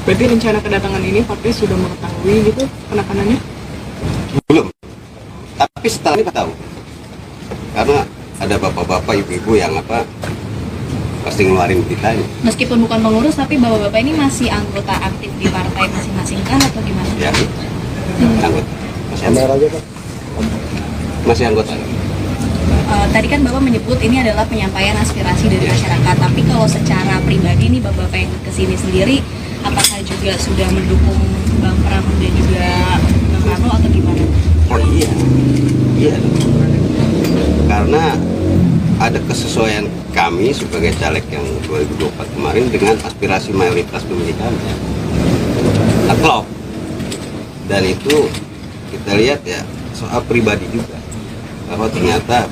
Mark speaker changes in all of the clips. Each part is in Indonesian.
Speaker 1: Berarti rencana kedatangan ini partai sudah mengetahui gitu penekanannya?
Speaker 2: Belum. Tapi setelah ini tahu. Karena ada bapak-bapak, ibu-ibu yang pasti ngeluarin berita ini.
Speaker 3: Meskipun bukan pengurus, tapi bapak-bapak ini masih anggota aktif di partai masing-masing kah atau gimana?
Speaker 2: Ya, anggota. Masih anggota.
Speaker 3: Tadi kan Bapak menyebut ini adalah penyampaian aspirasi dari masyarakat, tapi kalau secara pribadi nih Bapak yang kesini sendiri, apakah juga sudah mendukung Bang Pram dan juga Bang Rano atau gimana?
Speaker 2: Oh iya dong. Karena ada kesesuaian kami sebagai caleg yang 2024 kemarin dengan aspirasi mayoritas pemilih kami. Klop. Dan itu kita lihat ya soal pribadi juga. Bahwa ternyata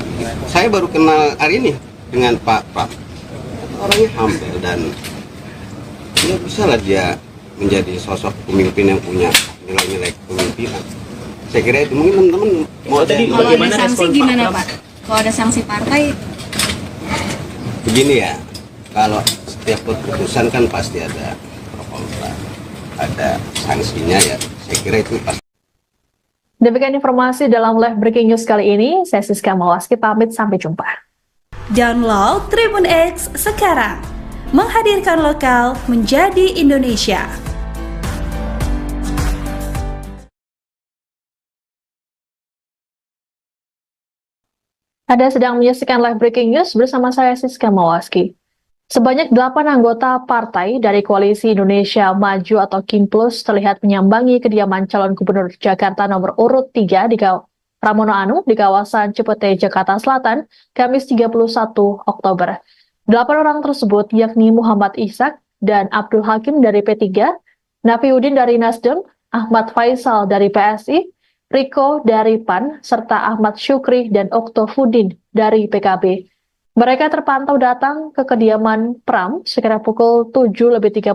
Speaker 2: saya baru kenal hari ini dengan Pak Pram. Orangnya humble dan ya bisa lah dia menjadi sosok pemimpin yang punya nilai-nilai kepemimpinan. Saya kira itu mungkin teman-teman mau
Speaker 3: tadi kalau ada sanksi gimana Pak? Kalau ada sanksi partai?
Speaker 2: Begini ya, kalau setiap keputusan kan pasti ada pro kontra, ada sanksinya ya. Saya kira itu pasti.
Speaker 4: Demikian informasi dalam live breaking news kali ini. Saya Siska Mawaski pamit, sampai jumpa.
Speaker 5: Download Tribun X sekarang. Menghadirkan lokal menjadi Indonesia.
Speaker 4: Anda sedang menyaksikan live breaking news bersama saya Siska Mawaski. Sebanyak 8 anggota partai dari Koalisi Indonesia Maju atau KIMPLUS terlihat menyambangi kediaman calon gubernur Jakarta nomor urut 3 di Pramono Anung di kawasan Cipete, Jakarta Selatan, Kamis 31 Oktober. 8 orang tersebut yakni Muhammad Ishak dan Abdul Hakim dari P3, Nafiuddin dari Nasdem, Ahmad Faisal dari PSI, Riko dari PAN, serta Ahmad Syukri dan Oktofudin dari PKB. Mereka terpantau datang ke kediaman Pram sekitar pukul 7.34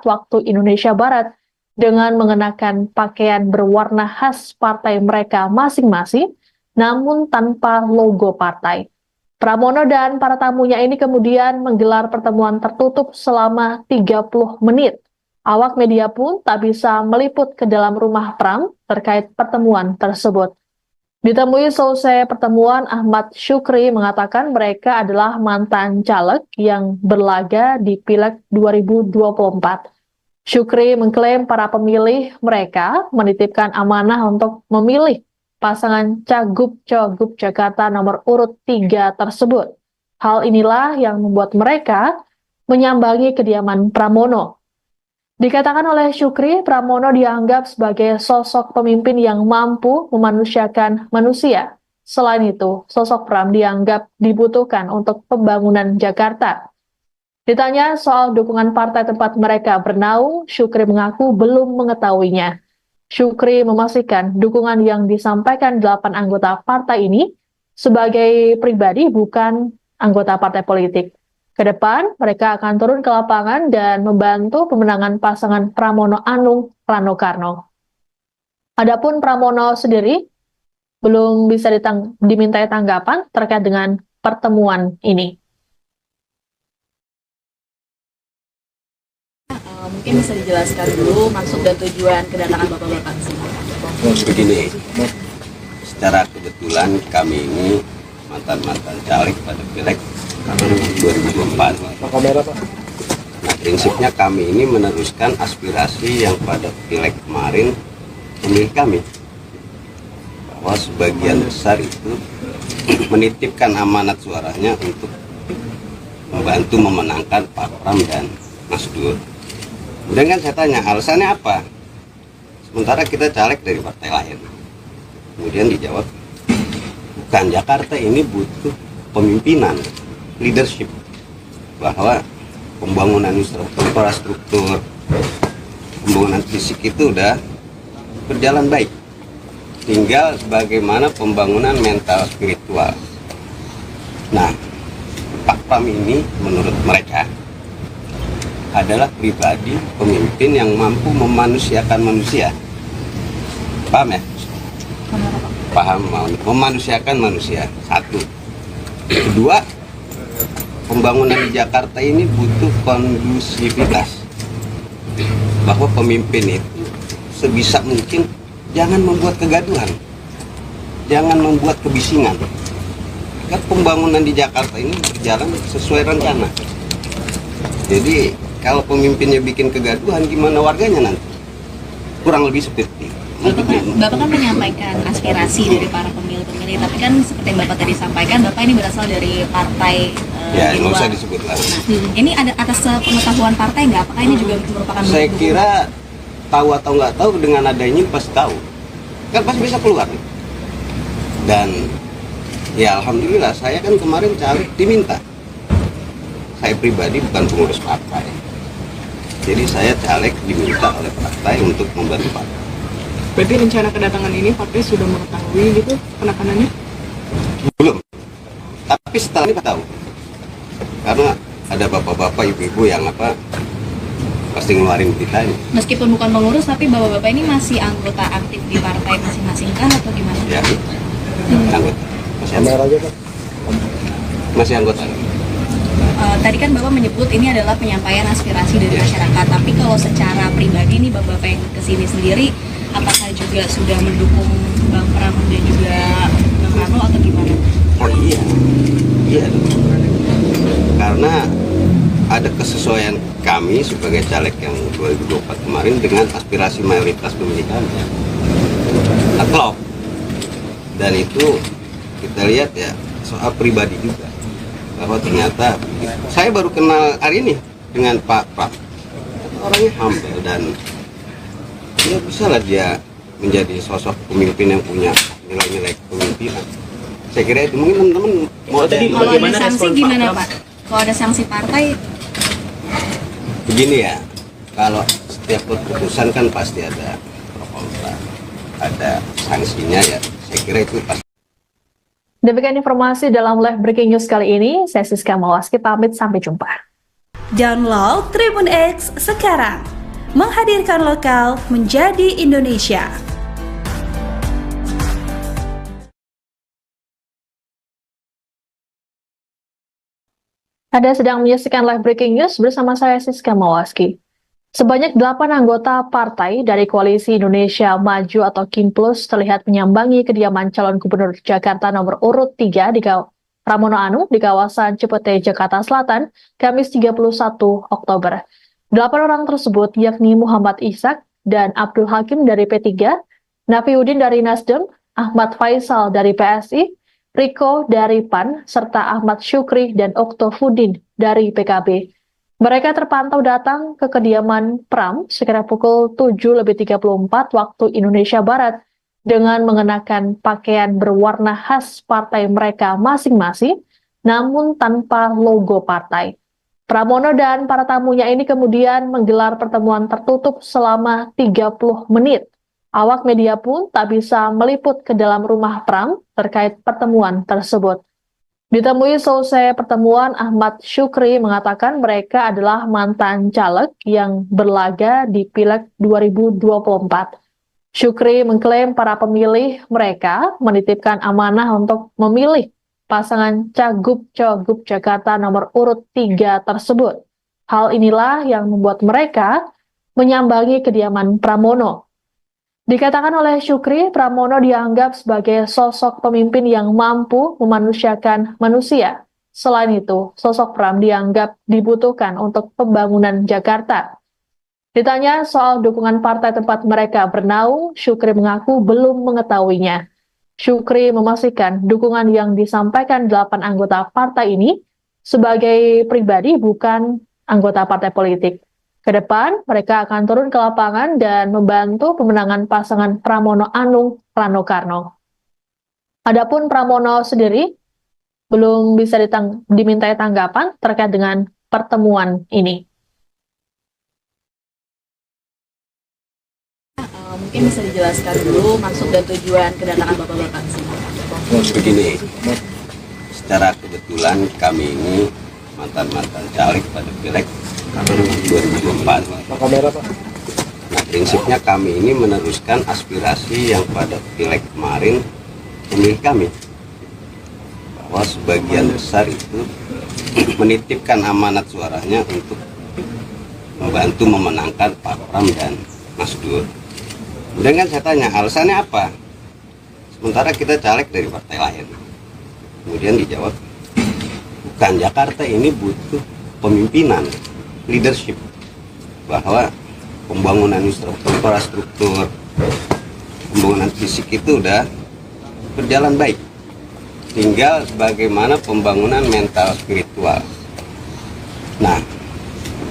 Speaker 4: waktu Indonesia Barat dengan mengenakan pakaian berwarna khas partai mereka masing-masing, namun tanpa logo partai. Pramono dan para tamunya ini kemudian menggelar pertemuan tertutup selama 30 menit. Awak media pun tak bisa meliput ke dalam rumah Pram terkait pertemuan tersebut. Ditemui selesai pertemuan, Ahmad Syukri mengatakan mereka adalah mantan caleg yang berlaga di Pileg 2024. Syukri mengklaim para pemilih mereka menitipkan amanah untuk memilih pasangan Cagup-Cagup Jakarta nomor urut 3 tersebut. Hal inilah yang membuat mereka menyambangi kediaman Pramono. Dikatakan oleh Syukri, Pramono dianggap sebagai sosok pemimpin yang mampu memanusiakan manusia. Selain itu, sosok Pram dianggap dibutuhkan untuk pembangunan Jakarta. Ditanya soal dukungan partai tempat mereka bernaung, Syukri mengaku belum mengetahuinya. Syukri memastikan dukungan yang disampaikan 8 anggota partai ini sebagai pribadi, bukan anggota partai politik. Ke depan, mereka akan turun ke lapangan dan membantu pemenangan pasangan Pramono Anung Rano Karno. Adapun Pramono sendiri belum bisa dimintai tanggapan terkait dengan pertemuan ini.
Speaker 3: Mungkin bisa dijelaskan dulu maksud dan tujuan kedatangan Bapak-Bapak ke sini.
Speaker 2: Begini, secara kebetulan kami ini mantan-mantan caleg pada Pileg 2024. Nah, prinsipnya kami ini meneruskan aspirasi yang pada Pileg kemarin pemilih kami, bahwa sebagian besar itu menitipkan amanat suaranya untuk membantu memenangkan Pak Pram dan Mas Dur. Kemudian kan saya tanya alasannya apa, sementara kita caleg dari partai lain. Kemudian dijawab, bukan, Jakarta ini butuh pemimpinan, leadership, bahwa pembangunan infrastruktur, pembangunan fisik itu udah berjalan baik. Tinggal bagaimana pembangunan mental spiritual. Nah, Pak Pram ini menurut mereka adalah pribadi pemimpin yang mampu memanusiakan manusia. Paham ya? Paham, memanusiakan manusia. Satu. Kedua, pembangunan di Jakarta ini butuh kondusivitas. bahwa pemimpin itu sebisa mungkin jangan membuat kegaduhan, jangan membuat kebisingan. Kan pembangunan di Jakarta ini berjalan sesuai rencana. Jadi kalau pemimpinnya bikin kegaduhan, gimana warganya nanti? Kurang lebih seperti itu.
Speaker 3: Bapak kan menyampaikan aspirasi dari para pemilih-pemilih, tapi kan seperti yang Bapak tadi sampaikan, Bapak ini berasal dari partai
Speaker 2: Ya,
Speaker 3: di
Speaker 2: nggak
Speaker 3: luar.
Speaker 2: usah disebut lah.
Speaker 3: Nah, ini ada atas pengetahuan partai nggak? Apakah ini juga merupakan
Speaker 2: Saya
Speaker 3: bentuk
Speaker 2: kira tahu atau nggak tahu, dengan adanya ini pasti tahu. Kan pasti bisa keluar. Dan ya alhamdulillah, saya kan kemarin caleg diminta. Saya pribadi bukan pengurus partai. Jadi saya caleg diminta oleh partai untuk membantu partai.
Speaker 1: Berarti rencana kedatangan ini partai sudah mengetahui gitu penekanannya?
Speaker 2: Belum. Tapi setelah ini tahu. Karena ada bapak-bapak, ibu-ibu yang pasti ngeluarin berita ini.
Speaker 3: meskipun bukan pengurus, tapi bapak-bapak ini masih anggota aktif di partai masing-masing kah atau gimana?
Speaker 2: Ya, anggota. Masih anggota.
Speaker 3: Tadi kan Bapak menyebut ini adalah penyampaian aspirasi dari masyarakat, tapi kalau secara pribadi nih Bapak yang kesini sendiri, apakah juga sudah mendukung Bang Pram dan juga Bang Rano atau gimana?
Speaker 2: Oh iya, iya dong. Karena ada kesesuaian kami sebagai caleg yang 2024 kemarin dengan aspirasi mayoritas pemilih kami. Klop. Dan itu kita lihat ya soal pribadi juga, bahwa ternyata saya baru kenal hari ini dengan Pak Pram. Orangnya humble dan ya bisa lah dia menjadi sosok pemimpin yang punya nilai-nilai kepemimpinan. Saya kira itu mungkin teman-teman mau
Speaker 6: Tadi
Speaker 3: Kalau ada
Speaker 6: bagaimana
Speaker 3: sanksi
Speaker 6: respon Pak
Speaker 3: gimana
Speaker 6: Pram?
Speaker 3: Pak? Kalau ada sanksi partai,
Speaker 2: begini ya, kalau setiap keputusan kan pasti ada pro kontra, ada sanksinya ya. Saya kira itu pasti.
Speaker 4: Demikian informasi dalam live breaking news kali ini. Saya Siska Mawaski pamit, sampai jumpa.
Speaker 5: Download Tribun X sekarang. Menghadirkan lokal menjadi Indonesia.
Speaker 4: Anda sedang menyaksikan live breaking news bersama saya Siska Mawaski. Sebanyak 8 anggota partai dari Koalisi Indonesia Maju atau KIMPLUS terlihat menyambangi kediaman calon gubernur Jakarta nomor urut 3 di Pramono Anung di kawasan Cipete, Jakarta Selatan, Kamis 31 Oktober. 8 orang tersebut yakni Muhammad Ishak dan Abdul Hakim dari P3, Nafiuddin dari Nasdem, Ahmad Faisal dari PSI, Riko dari PAN, serta Ahmad Syukri dan Oktofudin dari PKB. Mereka terpantau datang ke kediaman Pram sekitar pukul 7.34 waktu Indonesia Barat dengan mengenakan pakaian berwarna khas partai mereka masing-masing, namun tanpa logo partai. Pramono dan para tamunya ini kemudian menggelar pertemuan tertutup selama 30 menit. Awak media pun tak bisa meliput ke dalam rumah Pram terkait pertemuan tersebut. Ditemui selesai pertemuan, Ahmad Syukri mengatakan mereka adalah mantan caleg yang berlaga di Pileg 2024. Syukri mengklaim para pemilih mereka menitipkan amanah untuk memilih pasangan Cagup-Cagup Jakarta nomor urut 3 tersebut. Hal inilah yang membuat mereka menyambangi kediaman Pramono. Dikatakan oleh Syukri, Pramono dianggap sebagai sosok pemimpin yang mampu memanusiakan manusia. Selain itu, sosok Pram dianggap dibutuhkan untuk pembangunan Jakarta. Ditanya soal dukungan partai tempat mereka bernaung, Syukri mengaku belum mengetahuinya. Syukri memastikan dukungan yang disampaikan 8 anggota partai ini sebagai pribadi, bukan anggota partai politik. Ke depan, mereka akan turun ke lapangan dan membantu pemenangan pasangan Pramono Anung Rano Karno. Adapun Pramono sendiri belum bisa dimintai tanggapan terkait dengan pertemuan ini.
Speaker 3: mungkin bisa dijelaskan dulu maksud dan tujuan kedatangan Bapak-Bapak ke sini.
Speaker 2: Begini, secara kebetulan kami ini mantan-mantan caleg pada Pileg 2024. Nah, prinsipnya kami ini meneruskan aspirasi yang pada Pileg kemarin pemilih kami, bahwa sebagian besar itu menitipkan amanat suaranya untuk membantu memenangkan Pak Pram dan Mas Dur. Kemudian kan saya tanya alasannya apa? Sementara kita caleg dari partai lain. Kemudian dijawab, bukan, Jakarta ini butuh pemimpinan, leadership, bahwa pembangunan infrastruktur, pembangunan fisik itu udah berjalan baik. Tinggal bagaimana pembangunan mental spiritual. Nah,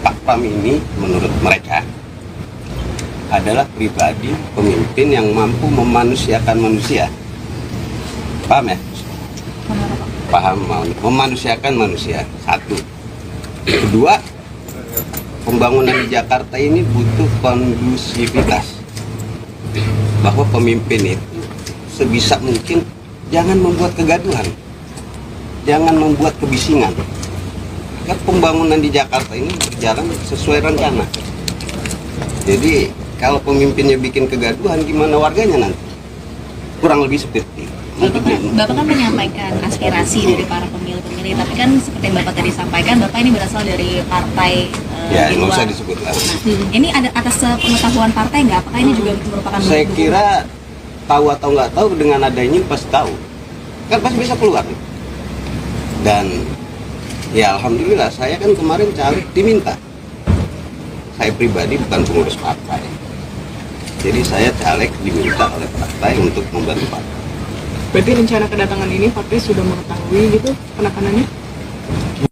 Speaker 2: Pak Pram ini menurut mereka adalah pribadi pemimpin yang mampu memanusiakan manusia. Paham ya? Paham, memanusiakan manusia. Satu. Kedua, pembangunan di Jakarta ini butuh kondusivitas. Bahwa pemimpin itu sebisa mungkin jangan membuat kegaduhan, jangan membuat kebisingan. Karena pembangunan di Jakarta ini berjalan sesuai rencana. Jadi kalau pemimpinnya bikin kegaduhan, gimana warganya nanti? Kurang lebih seperti itu.
Speaker 3: Bapak kan menyampaikan aspirasi dari para pemilih-pemilih, tapi kan seperti yang Bapak tadi sampaikan, Bapak ini berasal dari partai
Speaker 2: Ya,
Speaker 3: di
Speaker 2: nggak
Speaker 3: luar.
Speaker 2: usah disebut lah.
Speaker 3: Nah, ini ada atas pengetahuan partai nggak? Apakah ini juga merupakan
Speaker 2: Saya
Speaker 3: bentuk
Speaker 2: kira tahu atau nggak tahu, dengan adanya ini pasti tahu. Kan pasti bisa keluar. Dan ya alhamdulillah, saya kan kemarin caleg diminta. Saya pribadi bukan pengurus partai. Jadi saya caleg diminta oleh partai untuk membantu partai.
Speaker 1: Berarti rencana kedatangan ini partai sudah mengetahui gitu penekanannya?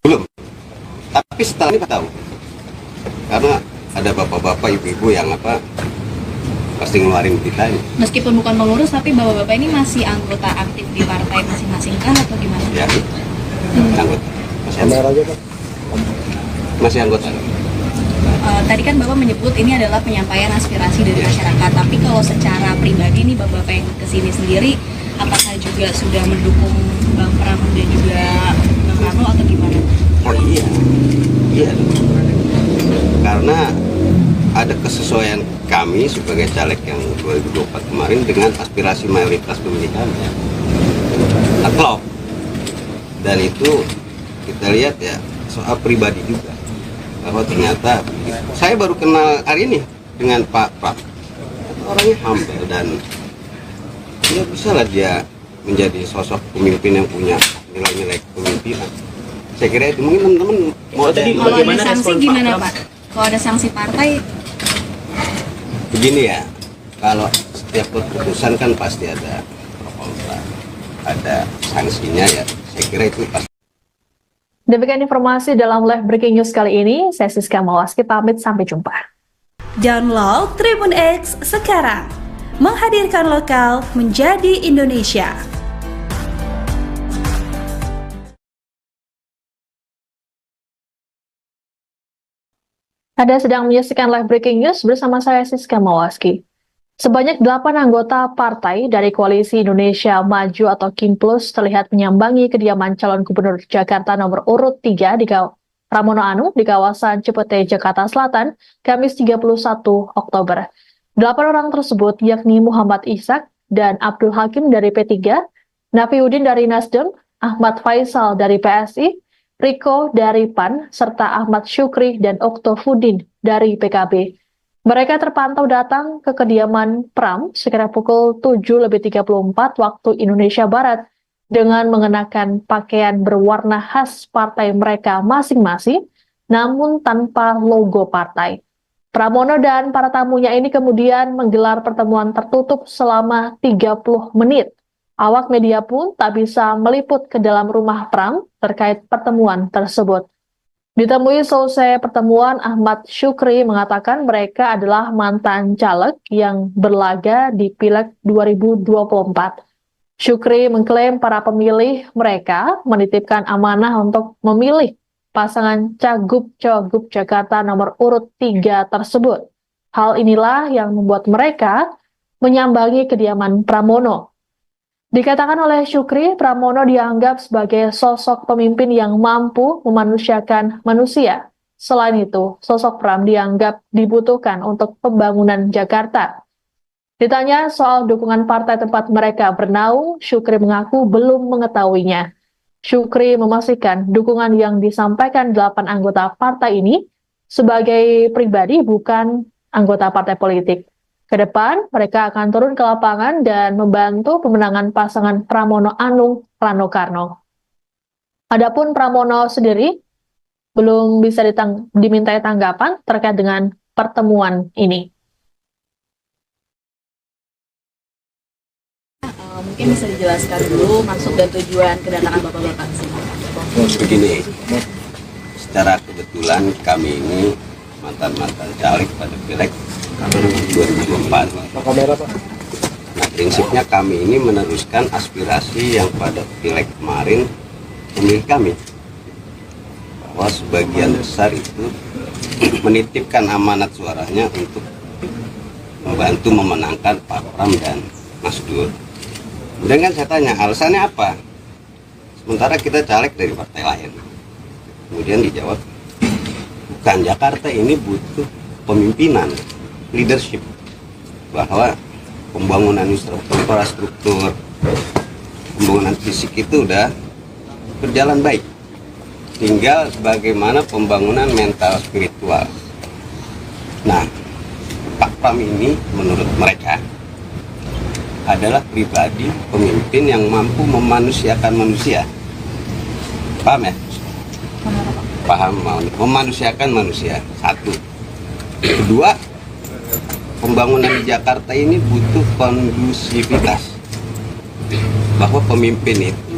Speaker 2: Belum. Tapi setelah ini tahu. Karena ada bapak-bapak, ibu-ibu yang pasti ngeluarin kita ini.
Speaker 3: meskipun bukan pengurus, tapi bapak-bapak ini masih anggota aktif di partai masing-masing kah atau gimana?
Speaker 2: Ya, anggota. Masih anggota.
Speaker 3: Tadi kan Bapak menyebut ini adalah penyampaian aspirasi dari masyarakat, tapi kalau secara pribadi nih Bapak yang kesini sendiri, apakah juga sudah mendukung Bang Pram dan juga Bang Rano atau gimana?
Speaker 2: Oh iya, iya. Karena ada kesesuaian kami sebagai caleg yang 2024 kemarin dengan aspirasi mayoritas pemilih kami. Klop. Dan itu kita lihat ya soal pribadi juga. Bahwa ternyata saya baru kenal hari ini dengan Pak Pram. Orangnya humble dan ya bisa lah dia menjadi sosok pemimpin yang punya nilai-nilai kepemimpinan. Saya kira itu mungkin teman-teman mau
Speaker 3: Kalau ada sanksi gimana Pak? Kalau ada sanksi partai,
Speaker 2: begini ya, kalau setiap keputusan kan pasti ada pro kontra, ada sanksinya ya. Saya kira itu pasti.
Speaker 4: Demikian informasi dalam live breaking news kali ini. Saya Siska Mawaski pamit, sampai jumpa.
Speaker 5: Download Tribun X sekarang. Menghadirkan lokal menjadi Indonesia.
Speaker 4: Anda sedang menyaksikan live breaking news bersama saya Siska Mawaski. Sebanyak 8 anggota partai dari Koalisi Indonesia Maju atau KIMPLUS terlihat menyambangi kediaman calon gubernur Jakarta nomor urut 3 di Pramono Anung di kawasan Cipete, Jakarta Selatan, Kamis 31 Oktober. 8 orang tersebut yakni Muhammad Ishak dan Abdul Hakim dari P3, Nafiuddin dari Nasdem, Ahmad Faisal dari PSI, Riko dari PAN, serta Ahmad Syukri dan Oktofudin dari PKB. Mereka terpantau datang ke kediaman Pram sekitar pukul 7:34 waktu Indonesia Barat dengan mengenakan pakaian berwarna khas partai mereka masing-masing, namun tanpa logo partai. Pramono dan para tamunya ini kemudian menggelar pertemuan tertutup selama 30 menit. Awak media pun tak bisa meliput ke dalam rumah Pram terkait pertemuan tersebut. Ditemui selesai pertemuan, Ahmad Syukri mengatakan mereka adalah mantan caleg yang berlaga di Pileg 2024. Syukri mengklaim para pemilih mereka menitipkan amanah untuk memilih pasangan Cagup-Cagup Jakarta nomor urut 3 tersebut. Hal inilah yang membuat mereka menyambangi kediaman Pramono. Dikatakan oleh Syukri, Pramono dianggap sebagai sosok pemimpin yang mampu memanusiakan manusia. Selain itu, sosok Pram dianggap dibutuhkan untuk pembangunan Jakarta. Ditanya soal dukungan partai tempat mereka bernaung, Syukri mengaku belum mengetahuinya. Syukri memastikan dukungan yang disampaikan 8 anggota partai ini sebagai pribadi, bukan anggota partai politik. Ke depan, mereka akan turun ke lapangan dan membantu pemenangan pasangan Pramono Anung Rano Karno. Adapun Pramono sendiri belum bisa dimintai tanggapan terkait dengan pertemuan ini.
Speaker 3: Mungkin bisa dijelaskan dulu maksud dan tujuan kedatangan Bapak-Bapak ke sini.
Speaker 2: Begini, secara kebetulan kami ini mantan-mantan caleg pada Pileg 2024. Nah, prinsipnya kami ini meneruskan aspirasi yang pada Pileg kemarin pemilih kami, bahwa sebagian besar itu menitipkan amanat suaranya untuk membantu memenangkan Pak Pram dan Mas Dur. Kemudian kan saya tanya, alasannya apa? Sementara kita caleg dari partai lain. Kemudian dijawab, bukan, Jakarta ini butuh pemimpinan, leadership, bahwa pembangunan infrastruktur, pembangunan fisik itu udah berjalan baik. Tinggal bagaimana pembangunan mental spiritual. Nah, Pak Pram ini menurut mereka adalah pribadi pemimpin yang mampu memanusiakan manusia. Paham ya? Paham, memanusiakan manusia. Satu. Kedua, pembangunan di Jakarta ini butuh kondusivitas. Bahwa pemimpin itu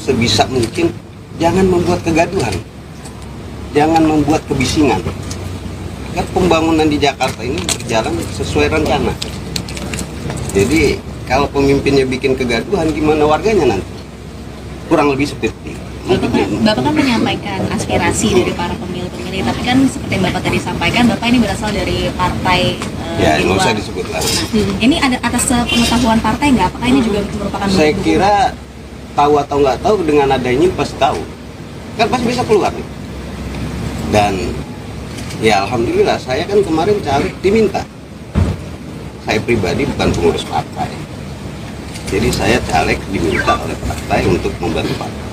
Speaker 2: sebisa mungkin jangan membuat kegaduhan, jangan membuat kebisingan. Agar pembangunan di Jakarta ini berjalan sesuai rencana. Jadi kalau pemimpinnya bikin kegaduhan, gimana warganya nanti? Kurang lebih seperti itu.
Speaker 3: Bapak kan menyampaikan aspirasi dari para pemilih-pemilih, tapi kan seperti yang Bapak tadi sampaikan, Bapak ini berasal dari partai
Speaker 2: Ya,
Speaker 3: di
Speaker 2: nggak usah
Speaker 3: luar.
Speaker 2: disebut lah.
Speaker 3: Ini ada atas pengetahuan partai nggak? Apakah ini juga merupakan
Speaker 2: Saya
Speaker 3: bentuk
Speaker 2: kira tahu atau nggak tahu, dengan adanya pasti tahu. Kan pasti bisa keluar nih. Dan ya alhamdulillah, saya kan kemarin caleg diminta. Saya pribadi bukan pengurus partai. Jadi saya caleg diminta oleh partai untuk membantu partai.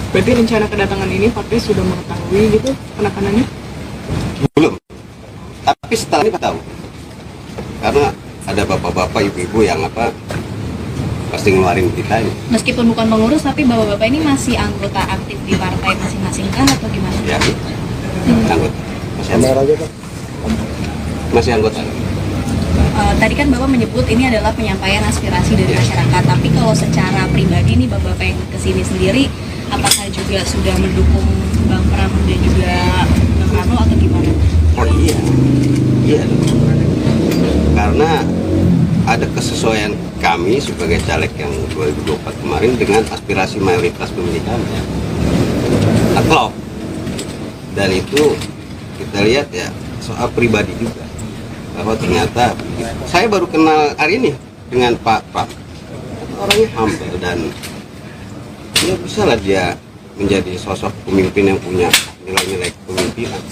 Speaker 1: Berarti rencana kedatangan ini partai sudah mengetahui gitu penekanannya?
Speaker 2: Belum. Tapi setelah ini tahu. Karena ada bapak-bapak, ibu-ibu yang pasti ngeluarin berita ini.
Speaker 3: Meskipun bukan pengurus, tapi Bapak-Bapak ini masih anggota aktif di partai masing-masing kan atau gimana?
Speaker 2: Ya, anggota. Masih anggota.
Speaker 3: Tadi kan Bapak menyebut ini adalah penyampaian aspirasi dari masyarakat, tapi kalau secara pribadi nih Bapak yang kesini sendiri, apakah juga sudah mendukung Bang Pram dan juga Bang Rano atau gimana?
Speaker 2: Oh iya. Karena ada kesesuaian kami sebagai caleg yang 2024 kemarin dengan aspirasi mayoritas pemilih kami. Nah, klop. Dan itu kita lihat ya soal pribadi juga, bahwa ternyata saya baru kenal hari ini dengan Pak Pram. Orangnya humble dan ya bisa lah dia menjadi sosok pemimpin yang punya nilai-nilai kepemimpinan.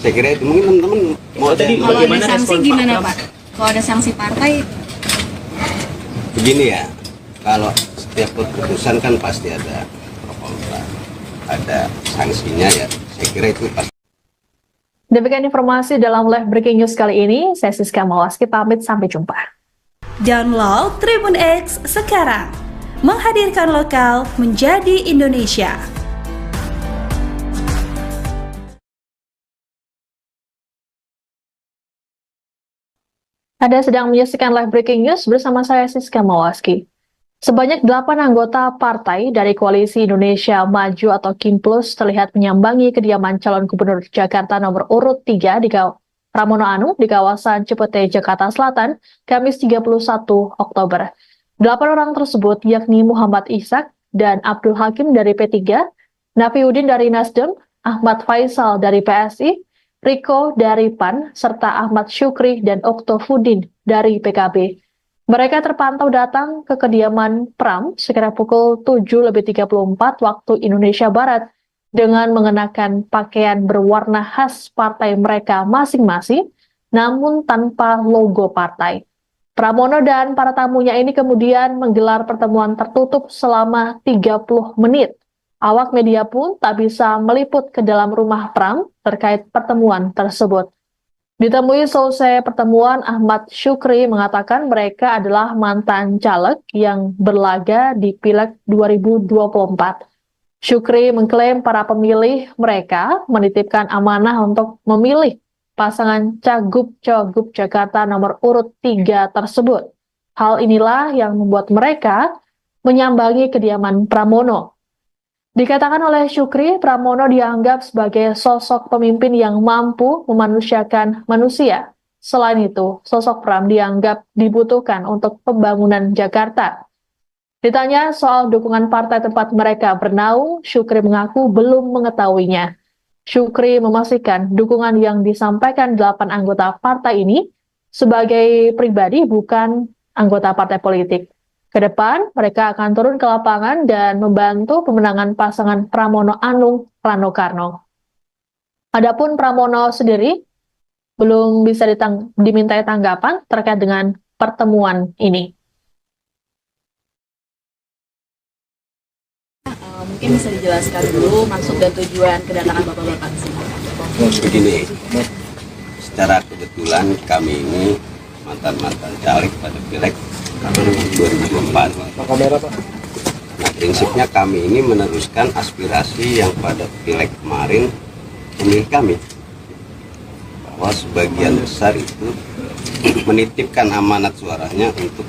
Speaker 2: Saya kira itu mungkin teman-teman mau
Speaker 6: Tadi
Speaker 3: Kalau ada
Speaker 6: bagaimana
Speaker 3: sanksi
Speaker 6: respon
Speaker 3: gimana
Speaker 6: Pak Pram?
Speaker 3: Pak? Kalau ada sanksi partai,
Speaker 2: begini ya, kalau setiap keputusan kan pasti ada pro kontra, ada sanksinya ya. Saya kira itu pasti.
Speaker 4: Demikian informasi dalam live breaking news kali ini. Saya Siska Mawaski pamit, sampai jumpa.
Speaker 5: Download Tribun X sekarang. Menghadirkan lokal menjadi Indonesia.
Speaker 4: Anda sedang menyaksikan live breaking news bersama saya Siska Mawaski. Sebanyak 8 anggota partai dari Koalisi Indonesia Maju atau KIMPLUS terlihat menyambangi kediaman calon gubernur Jakarta nomor urut 3 di Pramono Anung di kawasan Cipete, Jakarta Selatan, Kamis 31 Oktober. 8 orang tersebut yakni Muhammad Ishak dan Abdul Hakim dari P3, Nafiuddin dari Nasdem, Ahmad Faisal dari PSI, Riko dari PAN, serta Ahmad Syukri dan Oktofudin dari PKB. Mereka terpantau datang ke kediaman Pram sekitar pukul 7.34 waktu Indonesia Barat dengan mengenakan pakaian berwarna khas partai mereka masing-masing, namun tanpa logo partai. Pramono dan para tamunya ini kemudian menggelar pertemuan tertutup selama 30 menit Awak media pun tak bisa meliput ke dalam rumah Pram terkait pertemuan tersebut. Ditemui selesai pertemuan, Ahmad Syukri mengatakan mereka adalah mantan caleg yang berlaga di Pileg 2024. Syukri mengklaim para pemilih mereka menitipkan amanah untuk memilih pasangan Cagup-Cagup Jakarta nomor urut 3 tersebut. Hal inilah yang membuat mereka menyambangi kediaman Pramono. Dikatakan oleh Syukri, Pramono dianggap sebagai sosok pemimpin yang mampu memanusiakan manusia. Selain itu, sosok Pram dianggap dibutuhkan untuk pembangunan Jakarta. Ditanya soal dukungan partai tempat mereka bernaung, Syukri mengaku belum mengetahuinya. Syukri memastikan dukungan yang disampaikan 8 anggota partai ini sebagai pribadi bukan anggota partai politik. Ke depan, mereka akan turun ke lapangan dan membantu pemenangan pasangan Pramono Anung Rano Karno. Adapun Pramono sendiri belum bisa dimintai tanggapan terkait dengan pertemuan ini.
Speaker 3: Mungkin bisa dijelaskan dulu maksud dan tujuan kedatangan Bapak-Bapak di sini.
Speaker 2: Begini, secara kebetulan kami ini mantan caleg pada Pileg 2024. Nah, prinsipnya kami ini meneruskan aspirasi yang pada Pileg kemarin pemilih kami, bahwa sebagian besar itu menitipkan amanat suaranya untuk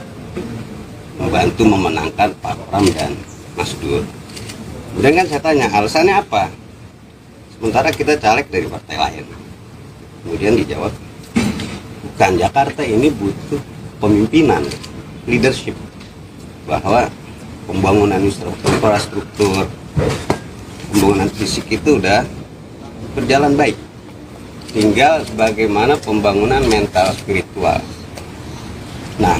Speaker 2: membantu memenangkan Pak Pram dan Mas Dur. Kemudian kan saya tanya, alasannya apa? Sementara kita caleg dari partai lain. Kemudian dijawab, bukan, Jakarta ini butuh pemimpinan, leadership. Bahwa pembangunan infrastruktur, pembangunan fisik itu udah berjalan baik. Tinggal bagaimana pembangunan mental spiritual. Nah,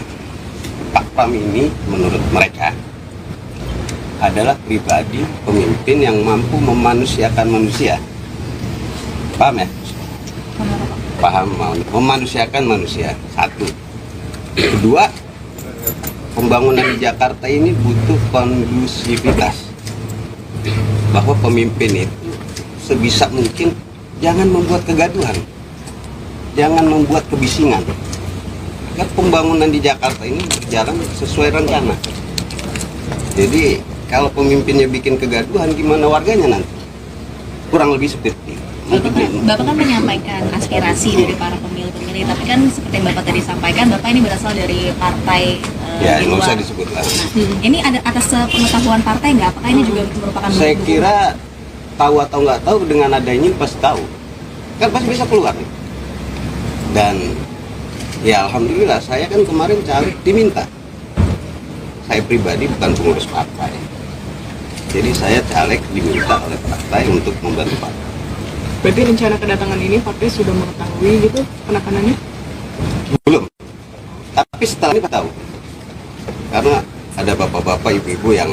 Speaker 2: Pak Pram ini menurut mereka adalah pribadi pemimpin yang mampu memanusiakan manusia. Paham ya? Paham, memanusiakan manusia. Satu. Kedua, pembangunan di Jakarta ini butuh kondusivitas. Bahwa pemimpin itu sebisa mungkin jangan membuat kegaduhan, jangan membuat kebisingan. Agar pembangunan di Jakarta ini berjalan sesuai rencana. Jadi kalau pemimpinnya bikin kegaduhan, gimana warganya nanti? Kurang lebih seperti itu.
Speaker 3: Bapak kan menyampaikan aspirasi dari para pemilih-pemilih, tapi kan seperti yang Bapak tadi sampaikan, Bapak ini berasal dari partai
Speaker 2: Ya,
Speaker 3: di
Speaker 2: nggak
Speaker 3: luar.
Speaker 2: usah disebut lah.
Speaker 3: Ini ada atas pengetahuan partai nggak? Apakah ini juga merupakan
Speaker 2: Saya
Speaker 3: bentuk
Speaker 2: kira tahu atau nggak tahu, dengan adanya ini pasti tahu. Kan pasti bisa keluar. Dan ya alhamdulillah, saya kan kemarin caleg diminta. Saya pribadi bukan pengurus partai. Jadi saya caleg diminta oleh partai untuk membantu partai.
Speaker 1: Berarti rencana kedatangan ini partai sudah mengetahui gitu penekanannya?
Speaker 2: Belum. Tapi setelah ini tahu. Karena ada bapak-bapak, ibu-ibu yang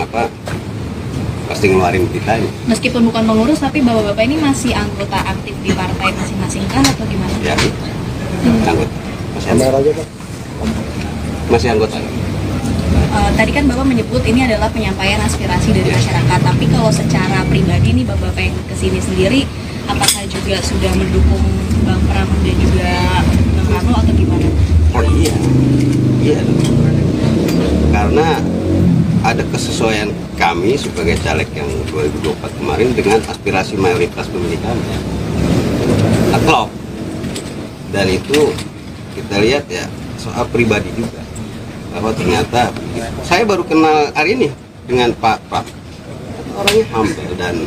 Speaker 2: pasti ngeluarin berita ini.
Speaker 3: Meskipun bukan pengurus, tapi bapak-bapak ini masih anggota aktif di partai masing-masing kan atau gimana?
Speaker 2: Ya, anggota. Masih anggota.
Speaker 3: Tadi kan Bapak menyebut ini adalah penyampaian aspirasi dari masyarakat, tapi kalau secara pribadi nih Bapak yang kesini sendiri, apakah juga sudah mendukung Bang Pram dan juga Bang Rano atau gimana?
Speaker 2: Oh iya, iya dong. Karena ada kesesuaian kami sebagai caleg yang 2024 kemarin dengan aspirasi mayoritas pemilih kami. Nah, klop. Dan itu kita lihat ya soal pribadi juga. Bahwa ternyata saya baru kenal hari ini dengan Pak Pram. Orangnya humble dan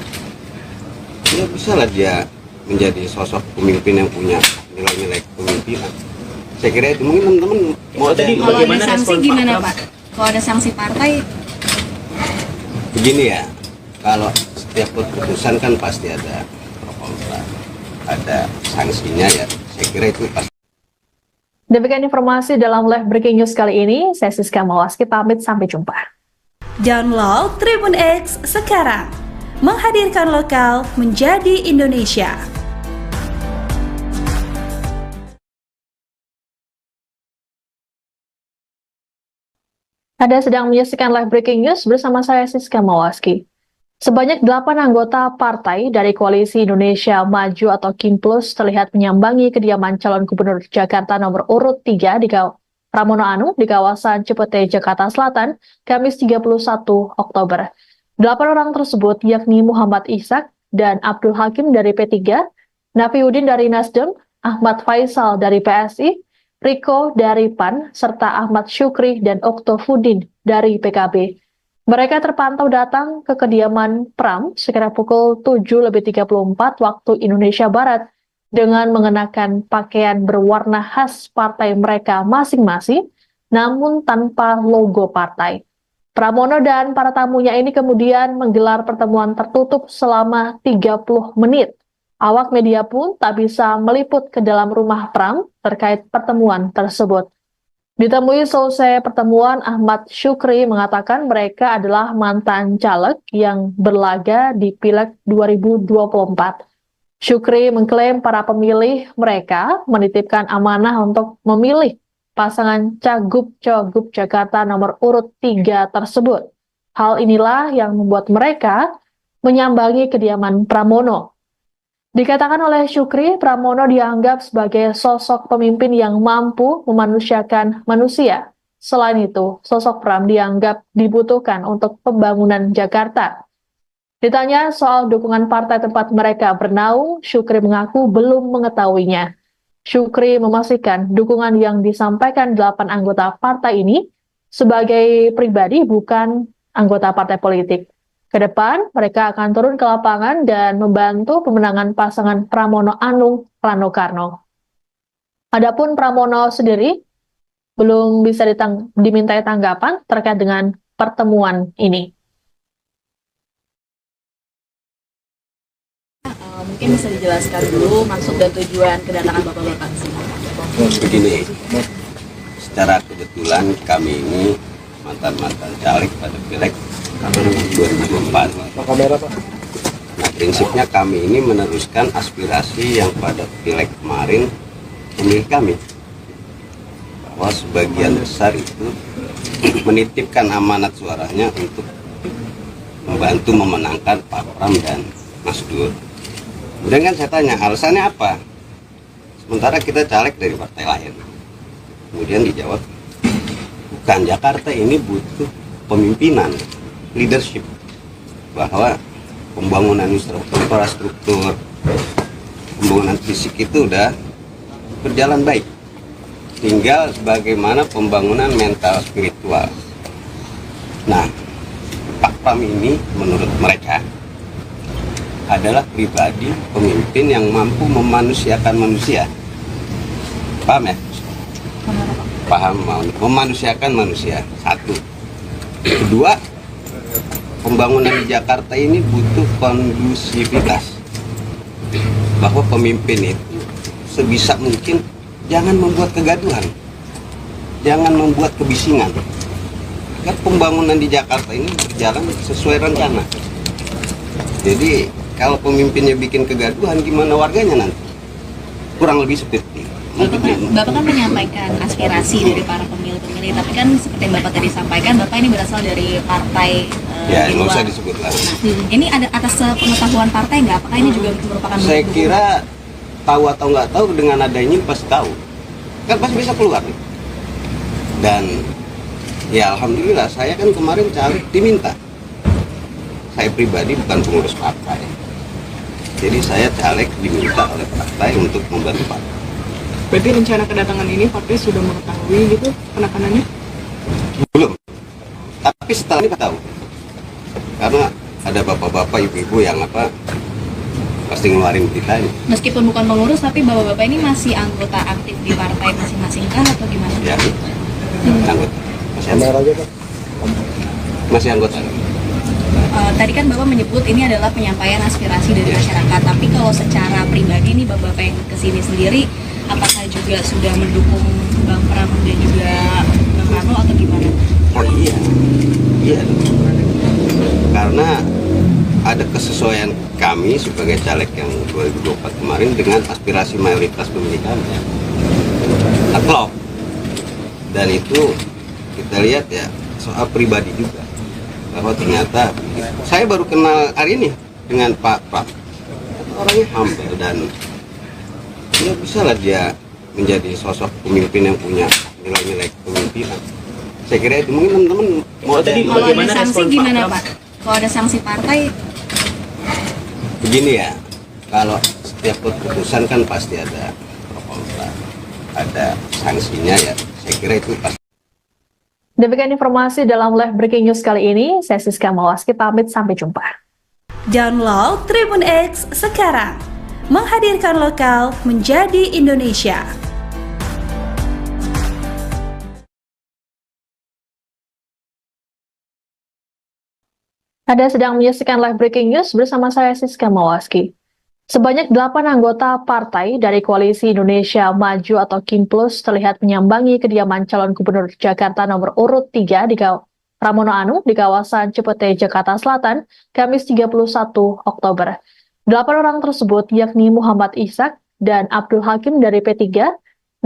Speaker 2: ya bisa lah dia menjadi sosok pemimpin yang punya nilai-nilai kepemimpinan. Saya kira itu mungkin teman-teman mau
Speaker 6: Tadi
Speaker 3: Kalau ada
Speaker 6: bagaimana
Speaker 3: sanksi
Speaker 6: respon Pak
Speaker 3: gimana
Speaker 6: Pram?
Speaker 3: Pak? Kalau ada sanksi partai,
Speaker 2: begini ya, kalau setiap keputusan kan pasti ada pro kontra, ada sanksinya ya. Saya kira itu pasti.
Speaker 4: Demikian informasi dalam live breaking news kali ini. Saya Siska Mawaski pamit, sampai jumpa.
Speaker 5: Download Tribun X sekarang. Menghadirkan lokal menjadi Indonesia.
Speaker 4: Anda sedang menyaksikan live breaking news bersama saya Siska Mawaski. Sebanyak 8 anggota partai dari Koalisi Indonesia Maju atau KIMPLUS terlihat menyambangi kediaman calon gubernur Jakarta nomor urut 3 di Pramono Anung di kawasan Cipete, Jakarta Selatan, Kamis 31 Oktober. 8 orang tersebut yakni Muhammad Ishak dan Abdul Hakim dari P3, Nafiuddin dari Nasdem, Ahmad Faisal dari PSI, Riko dari PAN, serta Ahmad Syukri dan Oktofudin dari PKB. Mereka terpantau datang ke kediaman Pram sekitar pukul 7.34 waktu Indonesia Barat dengan mengenakan pakaian berwarna khas partai mereka masing-masing, namun tanpa logo partai. Pramono dan para tamunya ini kemudian menggelar pertemuan tertutup selama 30 menit. Awak media pun tak bisa meliput ke dalam rumah Pram terkait pertemuan tersebut. Ditemui selesai pertemuan, Ahmad Syukri mengatakan mereka adalah mantan caleg yang berlaga di Pileg 2024. Syukri mengklaim para pemilih mereka menitipkan amanah untuk memilih pasangan Cagup-Cagup Jakarta nomor urut 3 tersebut. Hal inilah yang membuat mereka menyambangi kediaman Pramono. Dikatakan oleh Syukri, Pramono dianggap sebagai sosok pemimpin yang mampu memanusiakan manusia. Selain itu, sosok Pram dianggap dibutuhkan untuk pembangunan Jakarta. Ditanya soal dukungan partai tempat mereka bernaung, Syukri mengaku belum mengetahuinya. Syukri memastikan dukungan yang disampaikan 8 anggota partai ini sebagai pribadi, bukan anggota partai politik. Ke depan, mereka akan turun ke lapangan dan membantu pemenangan pasangan Pramono Anung Rano Karno. Adapun Pramono sendiri belum bisa dimintai tanggapan terkait dengan pertemuan ini.
Speaker 3: Mungkin bisa dijelaskan dulu maksud dan tujuan kedatangan Bapak-Bapak sini.
Speaker 2: Begini, secara kebetulan kami ini mantan-mantan caleg pada Pileg 2024. Nah, prinsipnya kami ini meneruskan aspirasi yang pada Pileg kemarin pemilih kami, bahwa sebagian besar itu menitipkan amanat suaranya untuk membantu memenangkan Pak Pram dan Mas Dur. Kemudian kan saya tanya alasannya apa, sementara kita caleg dari partai lain. Kemudian dijawab, bukan, Jakarta ini butuh pemimpinan, leadership, bahwa pembangunan infrastruktur, pembangunan fisik itu udah berjalan baik, tinggal bagaimana pembangunan mental spiritual. Nah, Pak Pram ini menurut mereka adalah pribadi pemimpin yang mampu memanusiakan manusia. Paham ya? Paham, memanusiakan manusia. Satu. Kedua, pembangunan di Jakarta ini butuh kondusivitas, bahwa pemimpin itu sebisa mungkin jangan membuat kegaduhan, jangan membuat kebisingan, agar pembangunan di Jakarta ini berjalan sesuai rencana. Jadi kalau pemimpinnya bikin kegaduhan, gimana warganya nanti? Kurang lebih seperti
Speaker 3: Bapak kan menyampaikan aspirasi dari para pemilih-pemilih, tapi kan seperti yang Bapak tadi sampaikan, Bapak ini berasal dari partai
Speaker 2: ya,
Speaker 3: di
Speaker 2: nggak
Speaker 3: luar.
Speaker 2: usah disebut lah.
Speaker 3: Nah, ini ada atas pengetahuan partai nggak? Apakah ini juga merupakan
Speaker 2: Saya
Speaker 3: bentuk
Speaker 2: kira tahu atau nggak tahu, dengan adanya ini pasti tahu, kan pasti bisa keluar nih. Dan ya alhamdulillah, saya kan kemarin caleg diminta. Saya pribadi bukan pengurus partai, jadi saya caleg diminta oleh partai untuk membantu partai.
Speaker 1: Berarti rencana kedatangan ini partai sudah mengetahui gitu penekanannya?
Speaker 2: Belum, tapi setelah ini tahu, karena ada bapak-bapak, ibu-ibu yang pasti ngeluarin berita ini.
Speaker 3: meskipun bukan pengurus, tapi Bapak-Bapak ini masih anggota aktif di partai masing-masing kah atau gimana?
Speaker 2: Ya, anggota. Masih anggota.
Speaker 3: Tadi kan Bapak menyebut ini adalah penyampaian aspirasi dari masyarakat, tapi kalau secara pribadi nih Bapak yang kesini sendiri, apakah juga sudah mendukung Bang Pram dan juga Bang Rano atau gimana?
Speaker 2: Oh iya, karena ada kesesuaian kami sebagai caleg yang 2024 kemarin dengan aspirasi mayoritas pemilih kami. Dan itu kita lihat ya, soal pribadi juga. bahwa ternyata saya baru kenal hari ini dengan Pak Pram. Orangnya humble dan ya bisa lah dia menjadi sosok pemimpin yang punya nilai-nilai kepemimpinan. Saya kira itu mungkin teman-teman mau
Speaker 6: Tadi
Speaker 3: Kalau ada
Speaker 6: bagaimana
Speaker 3: sanksi
Speaker 6: respon Pak
Speaker 3: gimana
Speaker 6: Pram?
Speaker 3: Pak? Kalau ada sanksi partai,
Speaker 2: begini ya, kalau setiap keputusan kan pasti ada pro kontra, ada sanksinya ya. Saya kira itu pasti.
Speaker 4: Demikian informasi dalam live breaking news kali ini. Saya Siska Mawaski pamit, sampai jumpa.
Speaker 5: Download Tribun X sekarang. Menghadirkan lokal menjadi Indonesia.
Speaker 4: Anda sedang menyaksikan live breaking news bersama saya Siska Mawaski. Sebanyak 8 anggota partai dari Koalisi Indonesia Maju atau KIMPLUS terlihat menyambangi kediaman calon gubernur Jakarta nomor urut 3 di Pramono Anung di kawasan Cipete, Jakarta Selatan, Kamis 31 Oktober. 8 orang tersebut yakni Muhammad Ishak dan Abdul Hakim dari P3,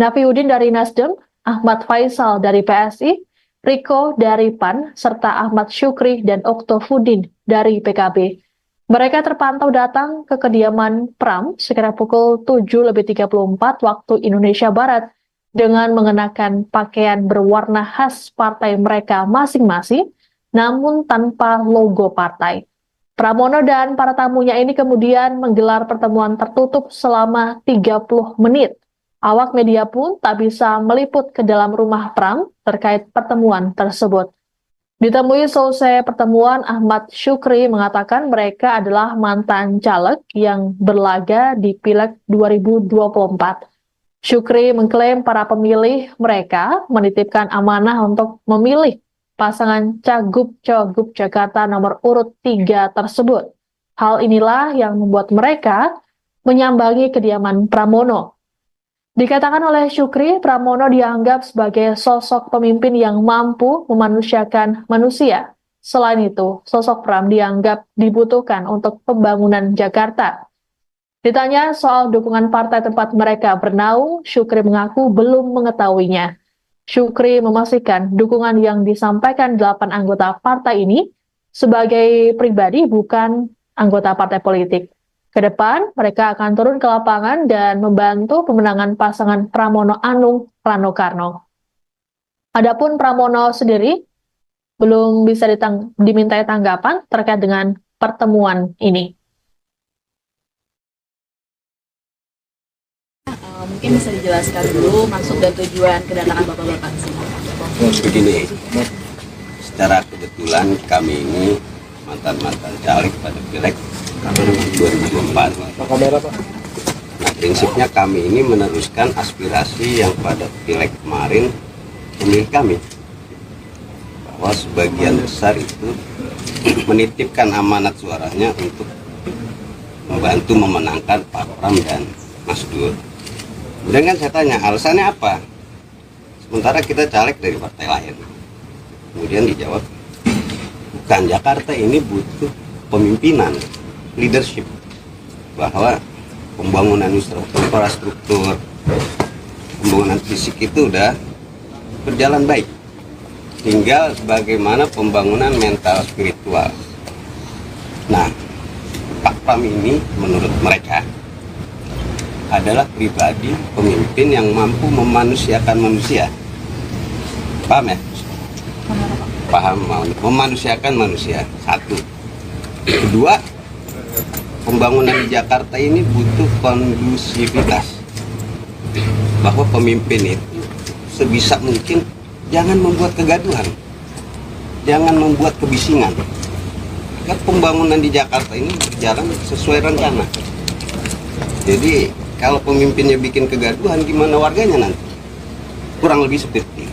Speaker 4: Nafiuddin dari Nasdem, Ahmad Faisal dari PSI, Riko dari PAN, serta Ahmad Syukri dan Oktofudin dari PKB. Mereka terpantau datang ke kediaman Pram sekitar pukul 7.34 waktu Indonesia Barat dengan mengenakan pakaian berwarna khas partai mereka masing-masing, namun tanpa logo partai. Pramono dan para tamunya ini kemudian menggelar pertemuan tertutup selama 30 menit. Awak media pun tak bisa meliput ke dalam rumah Pram terkait pertemuan tersebut. Ditemui selesai pertemuan, Ahmad Syukri mengatakan mereka adalah mantan caleg yang berlaga di Pileg 2024. Syukri mengklaim para pemilih mereka menitipkan amanah untuk memilih pasangan Cagup-Cagup Jakarta nomor urut 3 tersebut. Hal inilah yang membuat mereka menyambangi kediaman Pramono. Dikatakan oleh Syukri, Pramono dianggap sebagai sosok pemimpin yang mampu memanusiakan manusia. Selain itu, sosok Pram dianggap dibutuhkan untuk pembangunan Jakarta. Ditanya soal dukungan partai tempat mereka bernaung, Syukri mengaku belum mengetahuinya. Syukri memastikan dukungan yang disampaikan 8 anggota partai ini sebagai pribadi, bukan anggota partai politik. Ke depan, mereka akan turun ke lapangan dan membantu pemenangan pasangan Pramono Anung Rano Karno. Adapun Pramono sendiri belum bisa dimintai tanggapan terkait dengan pertemuan ini.
Speaker 3: mungkin bisa dijelaskan dulu maksud dan tujuan kedatangan bapak-bapak ke sini.
Speaker 2: Begini, secara kebetulan kami ini mantan-mantan caleg pada Pileg 2024. Nah, prinsipnya kami ini meneruskan aspirasi yang pada Pileg kemarin pemilih kami, bahwa sebagian besar itu menitipkan amanat suaranya untuk membantu memenangkan Pak Pram dan Mas Dur. Kemudian kan saya tanya alasannya apa, sementara kita caleg dari partai lain. Kemudian dijawab, bukan, Jakarta ini butuh pemimpinan, leadership, bahwa pembangunan infrastruktur, pembangunan fisik itu udah berjalan baik. Tinggal bagaimana pembangunan mental spiritual. Nah, Pak Pram ini menurut mereka adalah pribadi pemimpin yang mampu memanusiakan manusia. Paham ya? Paham, memanusiakan manusia. Satu. Kedua, pembangunan di Jakarta ini butuh kondusivitas. Bahwa pemimpin itu sebisa mungkin jangan membuat kegaduhan, jangan membuat kebisingan. Agar pembangunan di Jakarta ini berjalan sesuai rencana. Jadi kalau pemimpinnya bikin kegaduhan, gimana warganya nanti? Kurang lebih seperti itu.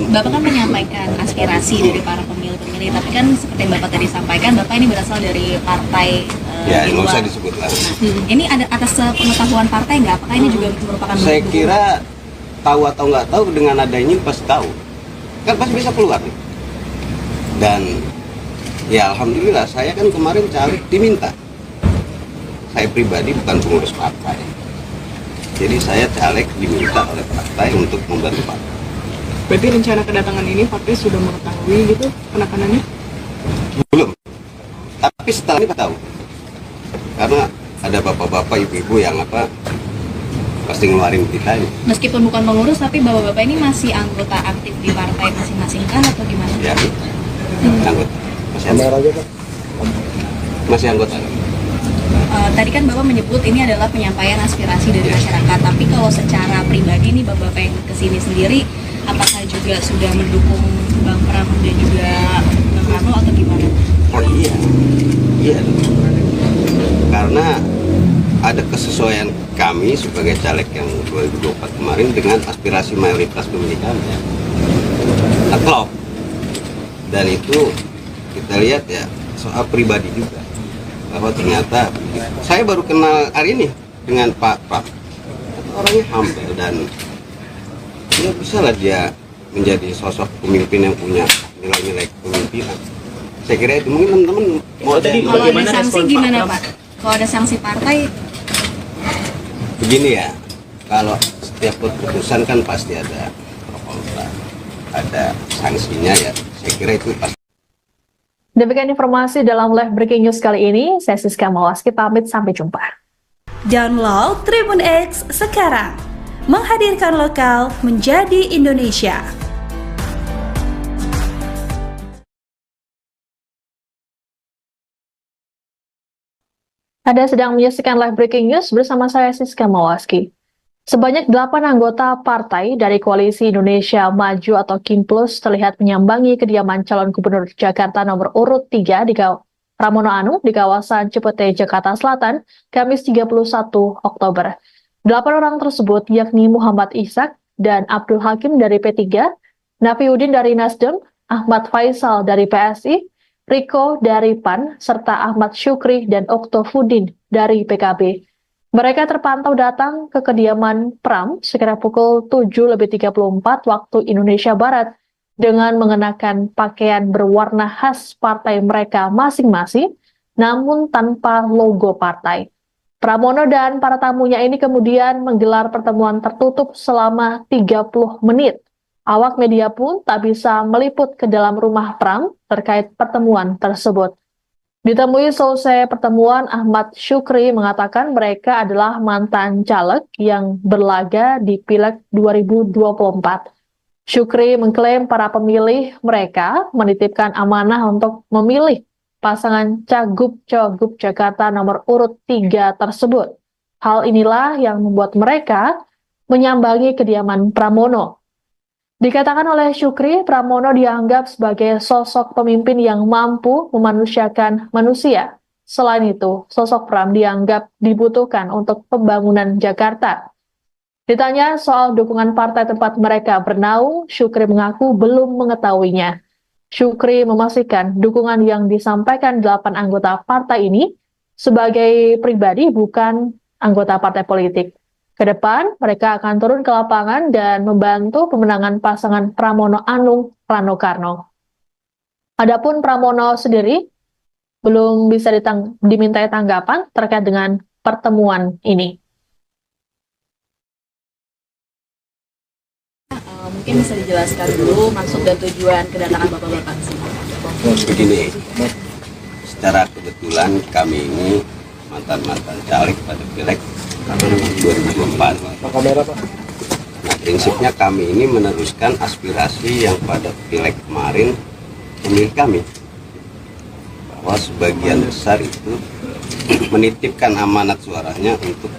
Speaker 3: Bapak kan menyampaikan aspirasi dari para pemilih-pemilih, tapi kan seperti yang Bapak tadi sampaikan, Bapak ini berasal dari partai
Speaker 2: Ya,
Speaker 3: di
Speaker 2: nggak
Speaker 3: luar.
Speaker 2: usah disebut lah.
Speaker 3: Ini ada atas pengetahuan partai nggak? Apakah ini juga merupakan
Speaker 2: Saya
Speaker 3: bentuk
Speaker 2: kira tahu atau nggak tahu, dengan adanya ini pasti tahu. Kan pasti bisa keluar. Dan ya alhamdulillah, saya kan kemarin caleg diminta. Saya pribadi bukan pengurus partai. Jadi saya caleg diminta oleh partai untuk membantu partai.
Speaker 1: Berarti rencana kedatangan ini partai sudah mengetahui gitu penekanannya?
Speaker 2: Belum. Tapi setelah ini tahu. Karena ada bapak-bapak, ibu-ibu yang pasti ngeluarin kita ini.
Speaker 3: Meskipun bukan pengurus, tapi bapak-bapak ini masih anggota aktif di partai masing-masing kan atau gimana?
Speaker 2: Ya, anggota. Masih anggota.
Speaker 3: Tadi kan Bapak menyebut ini adalah penyampaian aspirasi dari masyarakat, tapi kalau secara pribadi nih Bapak yang kesini sendiri, apakah juga sudah mendukung Bang Pram dan juga Bang Rano atau gimana?
Speaker 2: Oh iya, karena ada kesesuaian kami sebagai caleg yang 2024 kemarin dengan aspirasi mayoritas pemilih kami. Klop. Dan itu kita lihat ya soal pribadi juga, bahwa ternyata saya baru kenal hari ini dengan Pak Pram. Orangnya humble dan ya bisa lah dia menjadi sosok pemimpin yang punya nilai-nilai kepemimpinan. Saya kira itu mungkin teman-teman mau
Speaker 3: Kalau ada sanksi gimana Pak? Kalau ada sanksi partai?
Speaker 2: Begini ya, kalau setiap keputusan kan pasti ada pro kontra, ada sanksinya ya. Saya kira itu pasti.
Speaker 4: Demikian informasi dalam live breaking news kali ini. Saya Siska Mawaski pamit, sampai jumpa.
Speaker 5: Download Tribun X sekarang. Menghadirkan lokal menjadi Indonesia.
Speaker 4: Anda sedang menyaksikan live breaking news bersama saya Siska Mawaski. Sebanyak 8 anggota partai dari Koalisi Indonesia Maju atau KIMPLUS terlihat menyambangi kediaman calon gubernur Jakarta nomor urut 3 di Pramono Anung di kawasan Cipete, Jakarta Selatan, Kamis 31 Oktober. 8 orang tersebut yakni Muhammad Ishak dan Abdul Hakim dari P3, Nafiuddin dari Nasdem, Ahmad Faisal dari PSI, Riko dari PAN, serta Ahmad Syukri dan Oktofudin dari PKB. Mereka terpantau datang ke kediaman Pram sekitar pukul 7.34 waktu Indonesia Barat dengan mengenakan pakaian berwarna khas partai mereka masing-masing, namun tanpa logo partai. Pramono dan para tamunya ini kemudian menggelar pertemuan tertutup selama 30 menit. Awak media pun tak bisa meliput ke dalam rumah Pram terkait pertemuan tersebut. Ditemui selesai pertemuan, Ahmad Syukri mengatakan mereka adalah mantan caleg yang berlaga di Pileg 2024. Syukri mengklaim para pemilih mereka menitipkan amanah untuk memilih pasangan Cagup-Cagup Jakarta nomor urut 3 tersebut. Hal inilah yang membuat mereka menyambangi kediaman Pramono. Dikatakan oleh Syukri, Pramono dianggap sebagai sosok pemimpin yang mampu memanusiakan manusia. Selain itu, sosok Pram dianggap dibutuhkan untuk pembangunan Jakarta. Ditanya soal dukungan partai tempat mereka bernaung, Syukri mengaku belum mengetahuinya. Syukri memastikan dukungan yang disampaikan 8 anggota partai ini sebagai pribadi, bukan anggota partai politik. Ke depan, mereka akan turun ke lapangan dan membantu pemenangan pasangan Pramono Anung Rano Karno. Adapun Pramono sendiri belum bisa dimintai tanggapan terkait dengan pertemuan ini.
Speaker 3: Mungkin bisa dijelaskan dulu maksud dan tujuan kedatangan Bapak-Bapak ke sini.
Speaker 2: Begini, secara kebetulan kami ini mantan-mantan caleg pada Pileg 2024. Nah, prinsipnya kami ini meneruskan aspirasi yang pada Pileg kemarin pemilih kami, bahwa sebagian besar itu menitipkan amanat suaranya untuk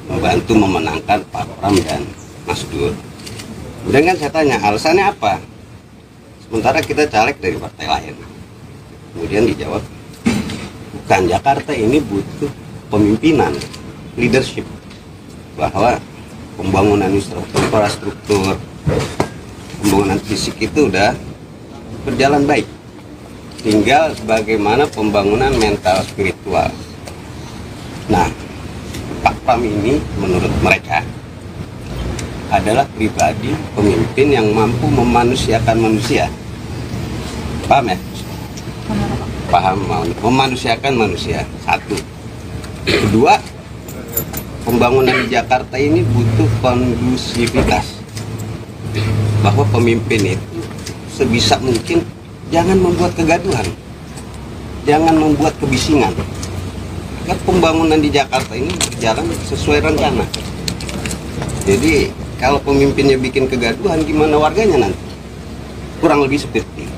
Speaker 2: membantu memenangkan Pak Pram dan Mas Dur. Kemudian kan saya tanya, alasannya apa? Sementara kita caleg dari partai lain. Kemudian dijawab, bukan, Jakarta ini butuh pemimpinan, leadership, bahwa pembangunan infrastruktur, pembangunan fisik itu udah berjalan baik. Tinggal bagaimana pembangunan mental spiritual. Nah, Pak Pram ini menurut mereka adalah pribadi pemimpin yang mampu memanusiakan manusia. Paham ya? Paham, memanusiakan manusia. Satu. Kedua, pembangunan di Jakarta ini butuh kondusivitas, bahwa pemimpin itu sebisa mungkin jangan membuat kegaduhan, jangan membuat kebisingan. Kan pembangunan di Jakarta ini berjalan sesuai rencana. Jadi kalau pemimpinnya bikin kegaduhan, gimana warganya nanti? Kurang lebih seperti itu.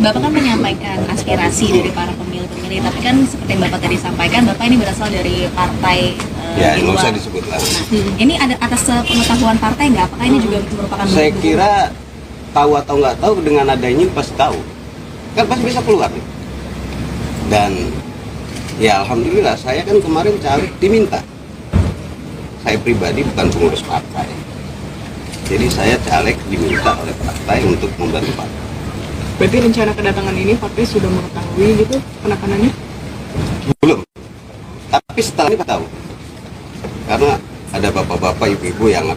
Speaker 3: Bapak kan menyampaikan aspirasi dari para pemilih-pemilih, tapi kan seperti yang Bapak tadi sampaikan, Bapak ini berasal dari partai
Speaker 2: Ya,
Speaker 3: di
Speaker 2: nggak
Speaker 3: luar.
Speaker 2: usah disebut lah.
Speaker 3: Nah, ini ada atas pengetahuan partai nggak? Apakah ini juga merupakan
Speaker 2: Saya
Speaker 3: bentuk
Speaker 2: kira tahu atau nggak tahu, dengan adanya ini pasti tahu. Kan pasti bisa keluar nih. Dan ya alhamdulillah, saya kan kemarin caleg diminta. Saya pribadi bukan pengurus partai. Jadi saya caleg diminta oleh partai untuk membantu partai.
Speaker 1: Berarti rencana kedatangan ini partai sudah mengetahui gitu penekanannya?
Speaker 2: Belum. Tapi setelah ini tahu. Karena ada bapak-bapak, ibu-ibu yang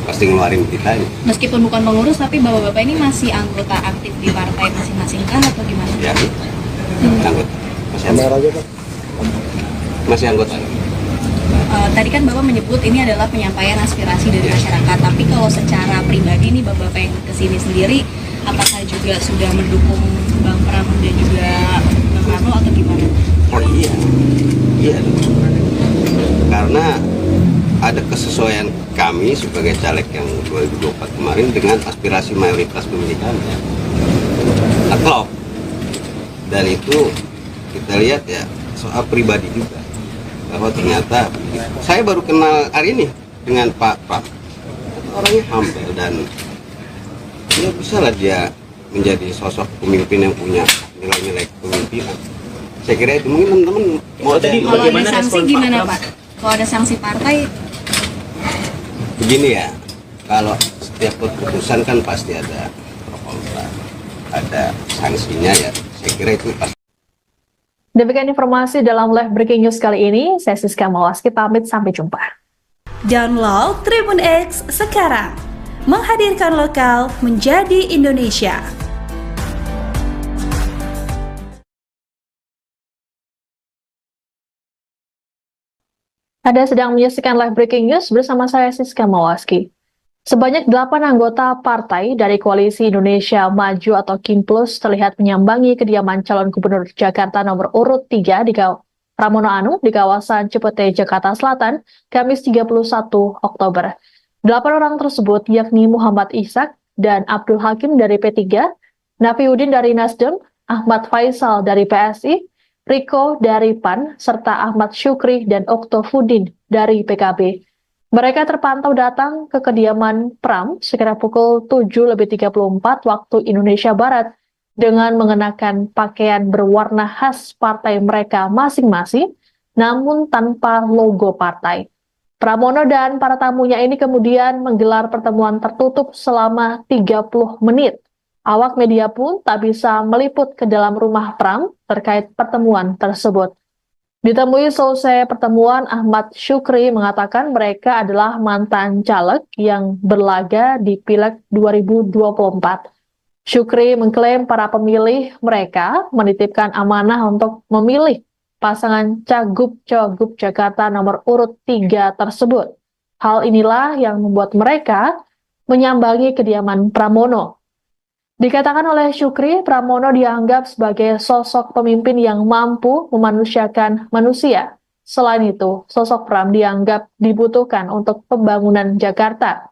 Speaker 2: pasti ngeluarin kita ini.
Speaker 3: meskipun bukan pengurus, tapi bapak-bapak ini masih anggota aktif di partai masing-masing kah atau gimana?
Speaker 2: Ya, anggota. Masih anggota.
Speaker 3: Tadi kan Bapak menyebut ini adalah penyampaian aspirasi dari masyarakat, tapi kalau secara pribadi nih Bapak yang kesini sendiri, apakah juga sudah mendukung Bang Pram dan juga Bang Rano atau gimana?
Speaker 2: Oh iya. Karena ada kesesuaian kami sebagai caleg yang 2024 kemarin dengan aspirasi mayoritas pemilih kami. Nah, klop. Dan itu kita lihat ya soal pribadi juga, bahwa ternyata saya baru kenal hari ini dengan Pak Pram. Orangnya humble dan ya bisa lah dia menjadi sosok pemimpin yang punya nilai-nilai kepemimpinan. Saya kira itu mungkin teman-teman mau
Speaker 3: Kalau ada sanksi gimana Pak? Kalau ada sanksi partai,
Speaker 2: begini ya, kalau setiap keputusan kan pasti ada pro kontra, ada sanksinya ya. Saya kira itu pasti.
Speaker 4: Demikian informasi dalam live breaking news kali ini. Saya Siska Mawaski pamit, sampai jumpa.
Speaker 5: Download Tribun X sekarang. Menghadirkan lokal menjadi Indonesia.
Speaker 4: Anda sedang menyaksikan live breaking news bersama saya Siska Mawaski. Sebanyak 8 anggota partai dari Koalisi Indonesia Maju atau KIMPLUS terlihat menyambangi kediaman calon gubernur Jakarta nomor urut 3 di Pramono Anung di kawasan Cipete, Jakarta Selatan, Kamis 31 Oktober. 8 orang tersebut yakni Muhammad Ishak dan Abdul Hakim dari P3, Nafiuddin dari Nasdem, Ahmad Faisal dari PSI, Riko dari PAN, serta Ahmad Syukri dan Oktofudin dari PKB. Mereka terpantau datang ke kediaman Pram sekitar pukul 7:34 waktu Indonesia Barat dengan mengenakan pakaian berwarna khas partai mereka masing-masing, namun tanpa logo partai. Pramono dan para tamunya ini kemudian menggelar pertemuan tertutup selama 30 menit. Awak media pun tak bisa meliput ke dalam rumah Pram terkait pertemuan tersebut. Ditemui selesai pertemuan, Ahmad Syukri mengatakan mereka adalah mantan caleg yang berlaga di Pileg 2024. Syukri mengklaim para pemilih mereka menitipkan amanah untuk memilih pasangan Cagup-Cagup Jakarta nomor urut 3 tersebut. Hal inilah yang membuat mereka menyambangi kediaman Pramono. Dikatakan oleh Syukri, Pramono dianggap sebagai sosok pemimpin yang mampu memanusiakan manusia. Selain itu, sosok Pram dianggap dibutuhkan untuk pembangunan Jakarta.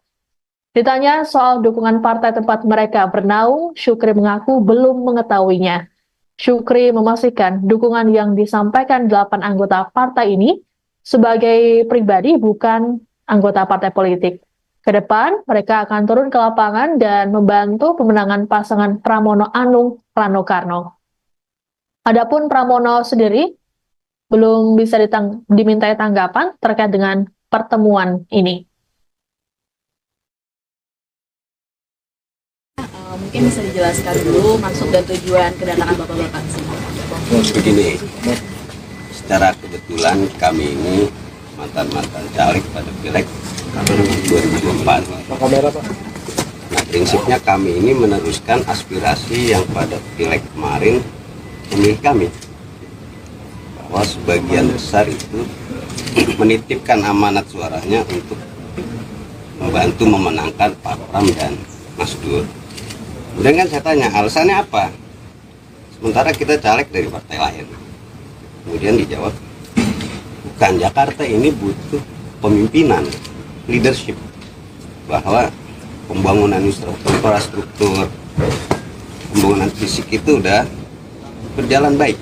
Speaker 4: Ditanya soal dukungan partai tempat mereka bernaung, Syukri mengaku belum mengetahuinya. Syukri memastikan dukungan yang disampaikan 8 anggota partai ini sebagai pribadi, bukan anggota partai politik. Ke depan, mereka akan turun ke lapangan dan membantu pemenangan pasangan Pramono Anung Rano Karno. Adapun Pramono sendiri belum bisa dimintai tanggapan terkait dengan pertemuan ini.
Speaker 3: mungkin bisa dijelaskan dulu maksud dan tujuan kedatangan Bapak-Bapak ke sini.
Speaker 2: Begini, secara kebetulan kami ini mantan-mantan caleg pada Pileg 2024. Nah, prinsipnya kami ini meneruskan aspirasi yang pada Pileg kemarin pemilih kami, bahwa sebagian besar itu menitipkan amanat suaranya untuk membantu memenangkan Pak Pram dan Mas Dur. Kemudian kan saya tanya, alasannya apa? Sementara kita caleg dari partai lain. Kemudian dijawab, bukan, Jakarta ini butuh pemimpinan, leadership. Bahwa pembangunan infrastruktur, pembangunan fisik itu udah berjalan baik.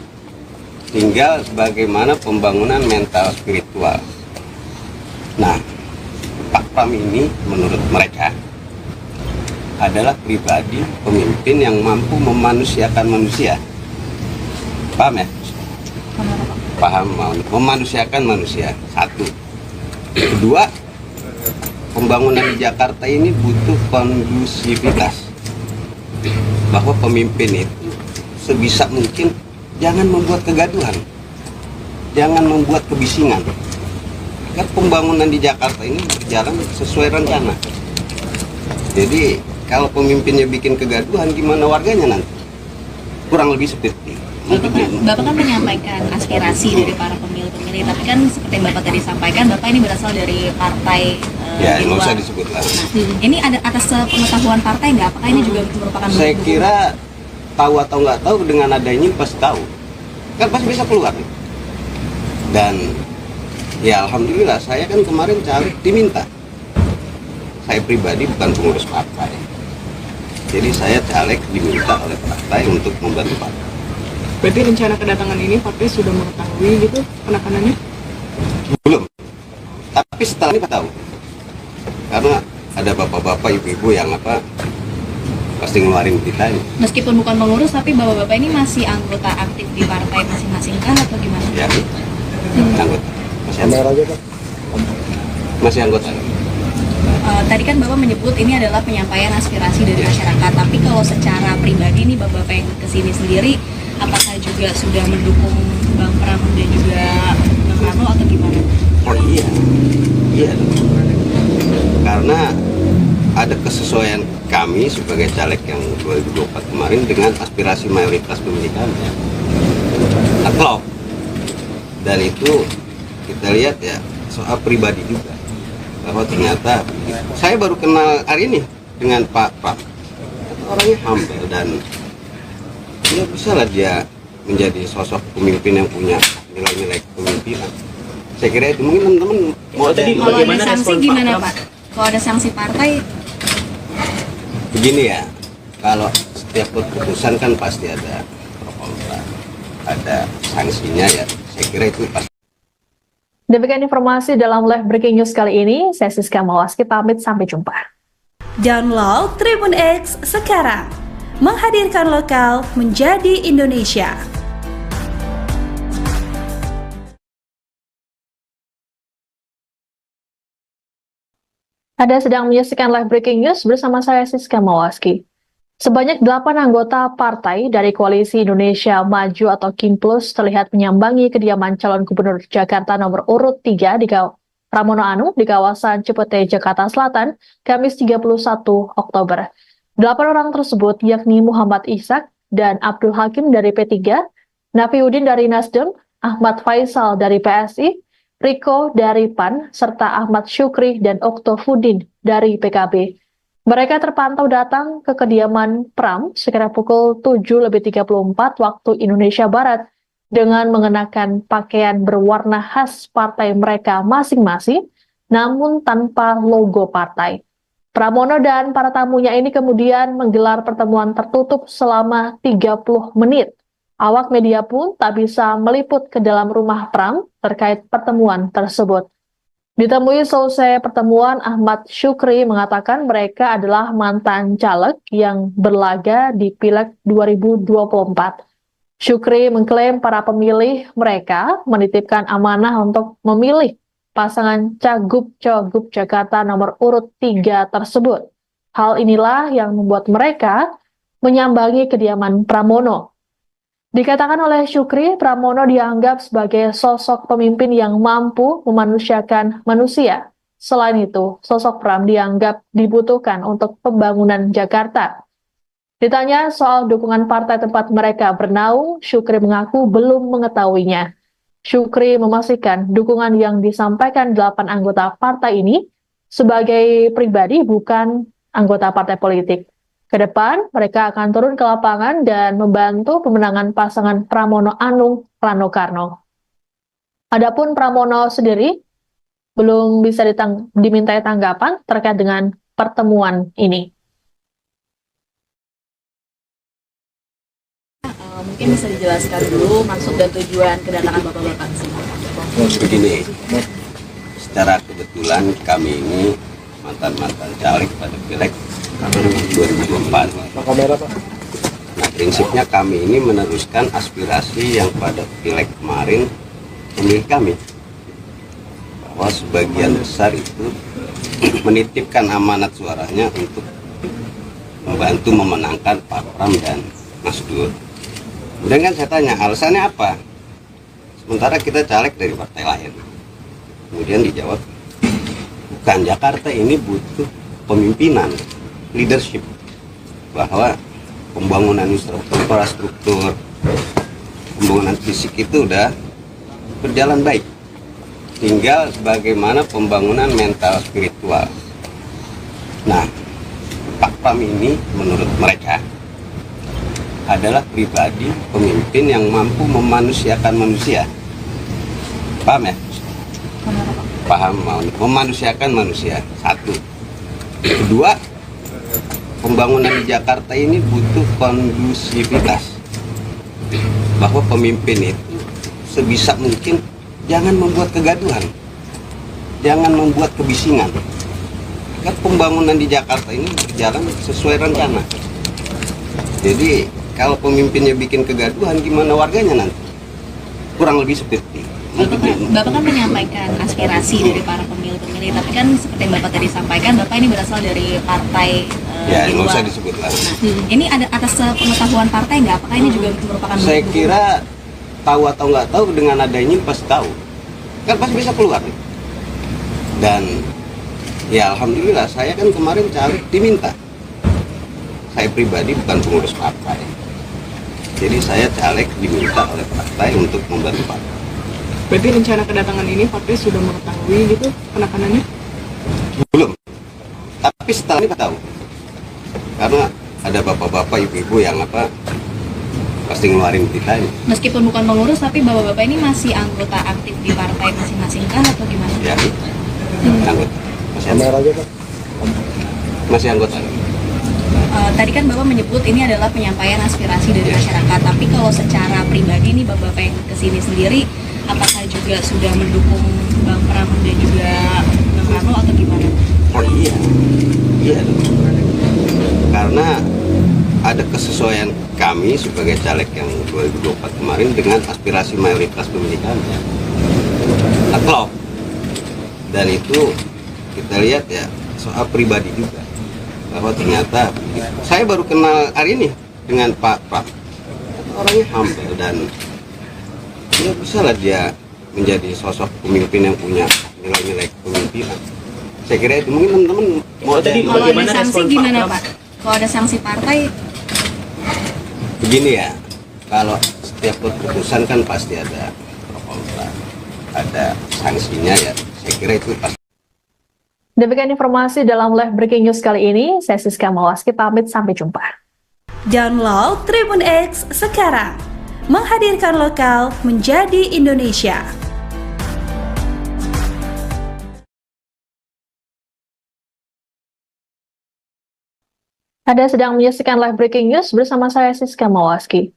Speaker 2: Tinggal bagaimana pembangunan mental spiritual. Nah, Pak Pram ini menurut mereka adalah pribadi pemimpin yang mampu memanusiakan manusia. Paham ya? Paham, memanusiakan manusia. Satu. Kedua, pembangunan di Jakarta ini butuh kondusivitas. Bahwa pemimpin itu sebisa mungkin jangan membuat kegaduhan, jangan membuat kebisingan. Agar pembangunan di Jakarta ini berjalan sesuai rencana. Jadi kalau pemimpinnya bikin kegaduhan, gimana warganya nanti? Kurang lebih seperti itu.
Speaker 3: Bapak kan menyampaikan aspirasi dari para pemilih-pemilih, tapi kan seperti yang Bapak tadi sampaikan, Bapak ini berasal dari partai
Speaker 2: Ya,
Speaker 3: di
Speaker 2: nggak
Speaker 3: luar.
Speaker 2: usah disebut lah.
Speaker 3: Nah, ini ada atas pengetahuan partai nggak? Apakah ini juga merupakan
Speaker 2: Saya
Speaker 3: bentuk
Speaker 2: kira tahu atau nggak tahu, dengan adanya pasti tahu. Kan pasti bisa keluar. Dan ya alhamdulillah, saya kan kemarin caleg diminta. Saya pribadi bukan pengurus partai. Jadi saya caleg diminta oleh partai untuk membantu partai.
Speaker 1: Berarti rencana kedatangan ini partai sudah mengetahui gitu penekanannya?
Speaker 2: Belum. Tapi setelah ini tahu. Karena ada bapak-bapak, ibu-ibu yang pasti ngeluarin kita ini.
Speaker 3: meskipun bukan pengurus, tapi bapak-bapak ini masih anggota aktif di partai masing-masing kah atau gimana?
Speaker 2: Ya, anggota. Masih anggota.
Speaker 3: Tadi kan Bapak menyebut ini adalah penyampaian aspirasi dari masyarakat, tapi kalau secara pribadi nih Bapak yang kesini sendiri, apakah juga sudah mendukung Bang Pram dan juga Bang Rano atau gimana?
Speaker 2: Oh iya dong. Karena ada kesesuaian kami sebagai caleg yang 2024 kemarin dengan aspirasi mayoritas pemilih kami. Nah, klop. Dan itu kita lihat ya soal pribadi juga, bahwa ternyata saya baru kenal hari ini dengan Pak Pram. Orangnya humble dan ya bisa lah dia menjadi sosok pemimpin yang punya nilai-nilai kepemimpinan. Saya kira itu mungkin teman-teman mau
Speaker 6: Tadi
Speaker 3: Kalau ada
Speaker 6: bagaimana
Speaker 3: sanksi
Speaker 6: respon Pak
Speaker 3: gimana
Speaker 6: Pram?
Speaker 3: Pak? Kalau ada sanksi partai,
Speaker 2: begini ya, kalau setiap keputusan kan pasti ada pro kontra, ada sanksinya ya. Saya kira itu pasti.
Speaker 4: Demikian informasi dalam live breaking news kali ini. Saya Siska Mawaski pamit, sampai jumpa.
Speaker 5: Download Tribun X sekarang. Menghadirkan lokal menjadi Indonesia.
Speaker 4: Anda sedang menyaksikan live breaking news bersama saya Siska Mawaski. Sebanyak 8 anggota partai dari Koalisi Indonesia Maju atau KIMPLUS terlihat menyambangi kediaman calon gubernur Jakarta nomor urut 3 di Pramono Anung di kawasan Cipete, Jakarta Selatan, Kamis 31 Oktober. 8 orang tersebut yakni Muhammad Ishak dan Abdul Hakim dari P3, Nafiuddin dari Nasdem, Ahmad Faisal dari PSI, Riko dari PAN, serta Ahmad Syukri dan Oktofudin dari PKB. Mereka terpantau datang ke kediaman Pram sekitar pukul 7.34 waktu Indonesia Barat dengan mengenakan pakaian berwarna khas partai mereka masing-masing, namun tanpa logo partai. Pramono dan para tamunya ini kemudian menggelar pertemuan tertutup selama 30 menit. Awak media pun tak bisa meliput ke dalam rumah Pram terkait pertemuan tersebut. Ditemui selesai pertemuan, Ahmad Syukri mengatakan mereka adalah mantan caleg yang berlaga di Pileg 2024. Syukri mengklaim para pemilih mereka menitipkan amanah untuk memilih pasangan Cagup-Cagup Jakarta nomor urut 3 tersebut. Hal inilah yang membuat mereka menyambangi kediaman Pramono. Dikatakan oleh Syukri, Pramono dianggap sebagai sosok pemimpin yang mampu memanusiakan manusia. Selain itu, sosok Pram dianggap dibutuhkan untuk pembangunan Jakarta. Ditanya soal dukungan partai tempat mereka bernaung, Syukri mengaku belum mengetahuinya. Syukri memastikan dukungan yang disampaikan 8 anggota partai ini sebagai pribadi, bukan anggota partai politik. Ke depan, mereka akan turun ke lapangan dan membantu pemenangan pasangan Pramono Anung Rano Karno. Adapun Pramono sendiri belum bisa dimintai tanggapan terkait dengan pertemuan ini.
Speaker 3: Mungkin bisa dijelaskan dulu maksud dan tujuan kedatangan Bapak-Bapak ke sini.
Speaker 2: Begini, secara kebetulan kami ini mantan-mantan caleg pada Pileg 2024. Nah, prinsipnya kami ini meneruskan aspirasi yang pada Pileg kemarin pemilih kami, bahwa sebagian besar itu menitipkan amanat suaranya untuk membantu memenangkan Pak Pram dan Mas Dur. Kemudian kan saya tanya, alasannya apa? Sementara kita caleg dari partai lain. Kemudian dijawab, bukan, Jakarta ini butuh pemimpinan, leadership, bahwa pembangunan infrastruktur, pembangunan fisik itu udah berjalan baik. Tinggal bagaimana pembangunan mental spiritual. Nah, Pak Pram ini menurut mereka adalah pribadi pemimpin yang mampu memanusiakan manusia. Paham ya? Paham, memanusiakan manusia. Satu. Kedua, pembangunan di Jakarta ini butuh kondusivitas. Bahwa pemimpin itu sebisa mungkin jangan membuat kegaduhan, jangan membuat kebisingan. Karena pembangunan di Jakarta ini berjalan sesuai rencana. Jadi kalau pemimpinnya bikin kegaduhan, gimana warganya nanti? Kurang lebih seperti
Speaker 3: Bapak kan menyampaikan aspirasi dari para pemilih-pemilih, tapi kan seperti yang Bapak tadi sampaikan, Bapak ini berasal dari partai
Speaker 2: ya,
Speaker 3: di
Speaker 2: nggak
Speaker 3: luar.
Speaker 2: usah disebut lah.
Speaker 3: Ini ada atas pengetahuan partai nggak? Apakah ini juga merupakan
Speaker 2: Saya kira tahu atau nggak tahu, dengan adanya ini pasti tahu. Kan pasti bisa keluar. Dan ya alhamdulillah, saya kan kemarin caleg diminta. Saya pribadi bukan pengurus partai. Jadi saya caleg diminta oleh partai untuk membantu partai.
Speaker 1: Berarti rencana kedatangan ini partai sudah mengetahui gitu penekanannya?
Speaker 2: Belum. Tapi setelah ini tahu. Karena ada bapak-bapak, ibu-ibu yang pasti ngeluarin kita ini.
Speaker 3: Meskipun bukan pengurus, tapi bapak-bapak ini masih anggota aktif di partai masing-masing kah atau gimana?
Speaker 2: Ya, anggota. Masih anggota.
Speaker 3: Tadi kan Bapak menyebut ini adalah penyampaian aspirasi dari masyarakat, tapi kalau secara pribadi nih Bapak yang kesini sendiri, apakah juga sudah mendukung Bang Pram dan juga Bang Rano atau gimana?
Speaker 2: Oh iya, iya dong. Karena ada kesesuaian kami sebagai caleg yang 2024 kemarin dengan aspirasi mayoritas pemilih kami. Nah, klop. Dan itu kita lihat ya soal pribadi juga, bahwa ternyata saya baru kenal hari ini dengan Pak Pram. Orangnya humble dan ya bisa lah dia menjadi sosok pemimpin yang punya nilai-nilai kepemimpinan. Saya kira itu mungkin teman-teman mau
Speaker 6: Tadi
Speaker 3: Kalau ada
Speaker 6: bagaimana
Speaker 3: sanksi
Speaker 6: respon Pak
Speaker 3: gimana
Speaker 6: Pram?
Speaker 3: Pak? Kalau ada sanksi partai,
Speaker 2: begini ya, kalau setiap keputusan kan pasti ada pro kontra, ada sanksinya ya. Saya kira itu pasti.
Speaker 4: Demikian informasi dalam live breaking news kali ini. Saya Siska Mawaski pamit, sampai jumpa.
Speaker 5: Download Tribun X sekarang. Menghadirkan lokal menjadi Indonesia.
Speaker 4: Anda sedang menyaksikan live breaking news bersama saya Siska Mawaski.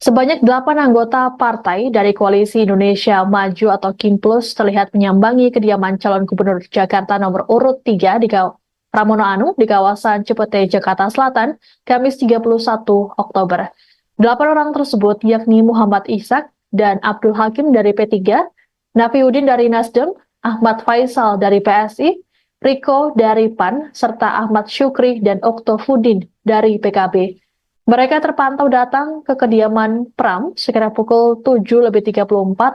Speaker 4: Sebanyak 8 anggota partai dari Koalisi Indonesia Maju atau KIMPLUS terlihat menyambangi kediaman calon gubernur Jakarta nomor urut 3 di Pramono Anung di kawasan Cipete, Jakarta Selatan, Kamis 31 Oktober. 8 orang tersebut yakni Muhammad Ishak dan Abdul Hakim dari P3, Nafiuddin dari Nasdem, Ahmad Faisal dari PSI, Riko dari PAN, serta Ahmad Syukri dan Oktofudin dari PKB. Mereka terpantau datang ke kediaman Pram sekitar pukul 7.34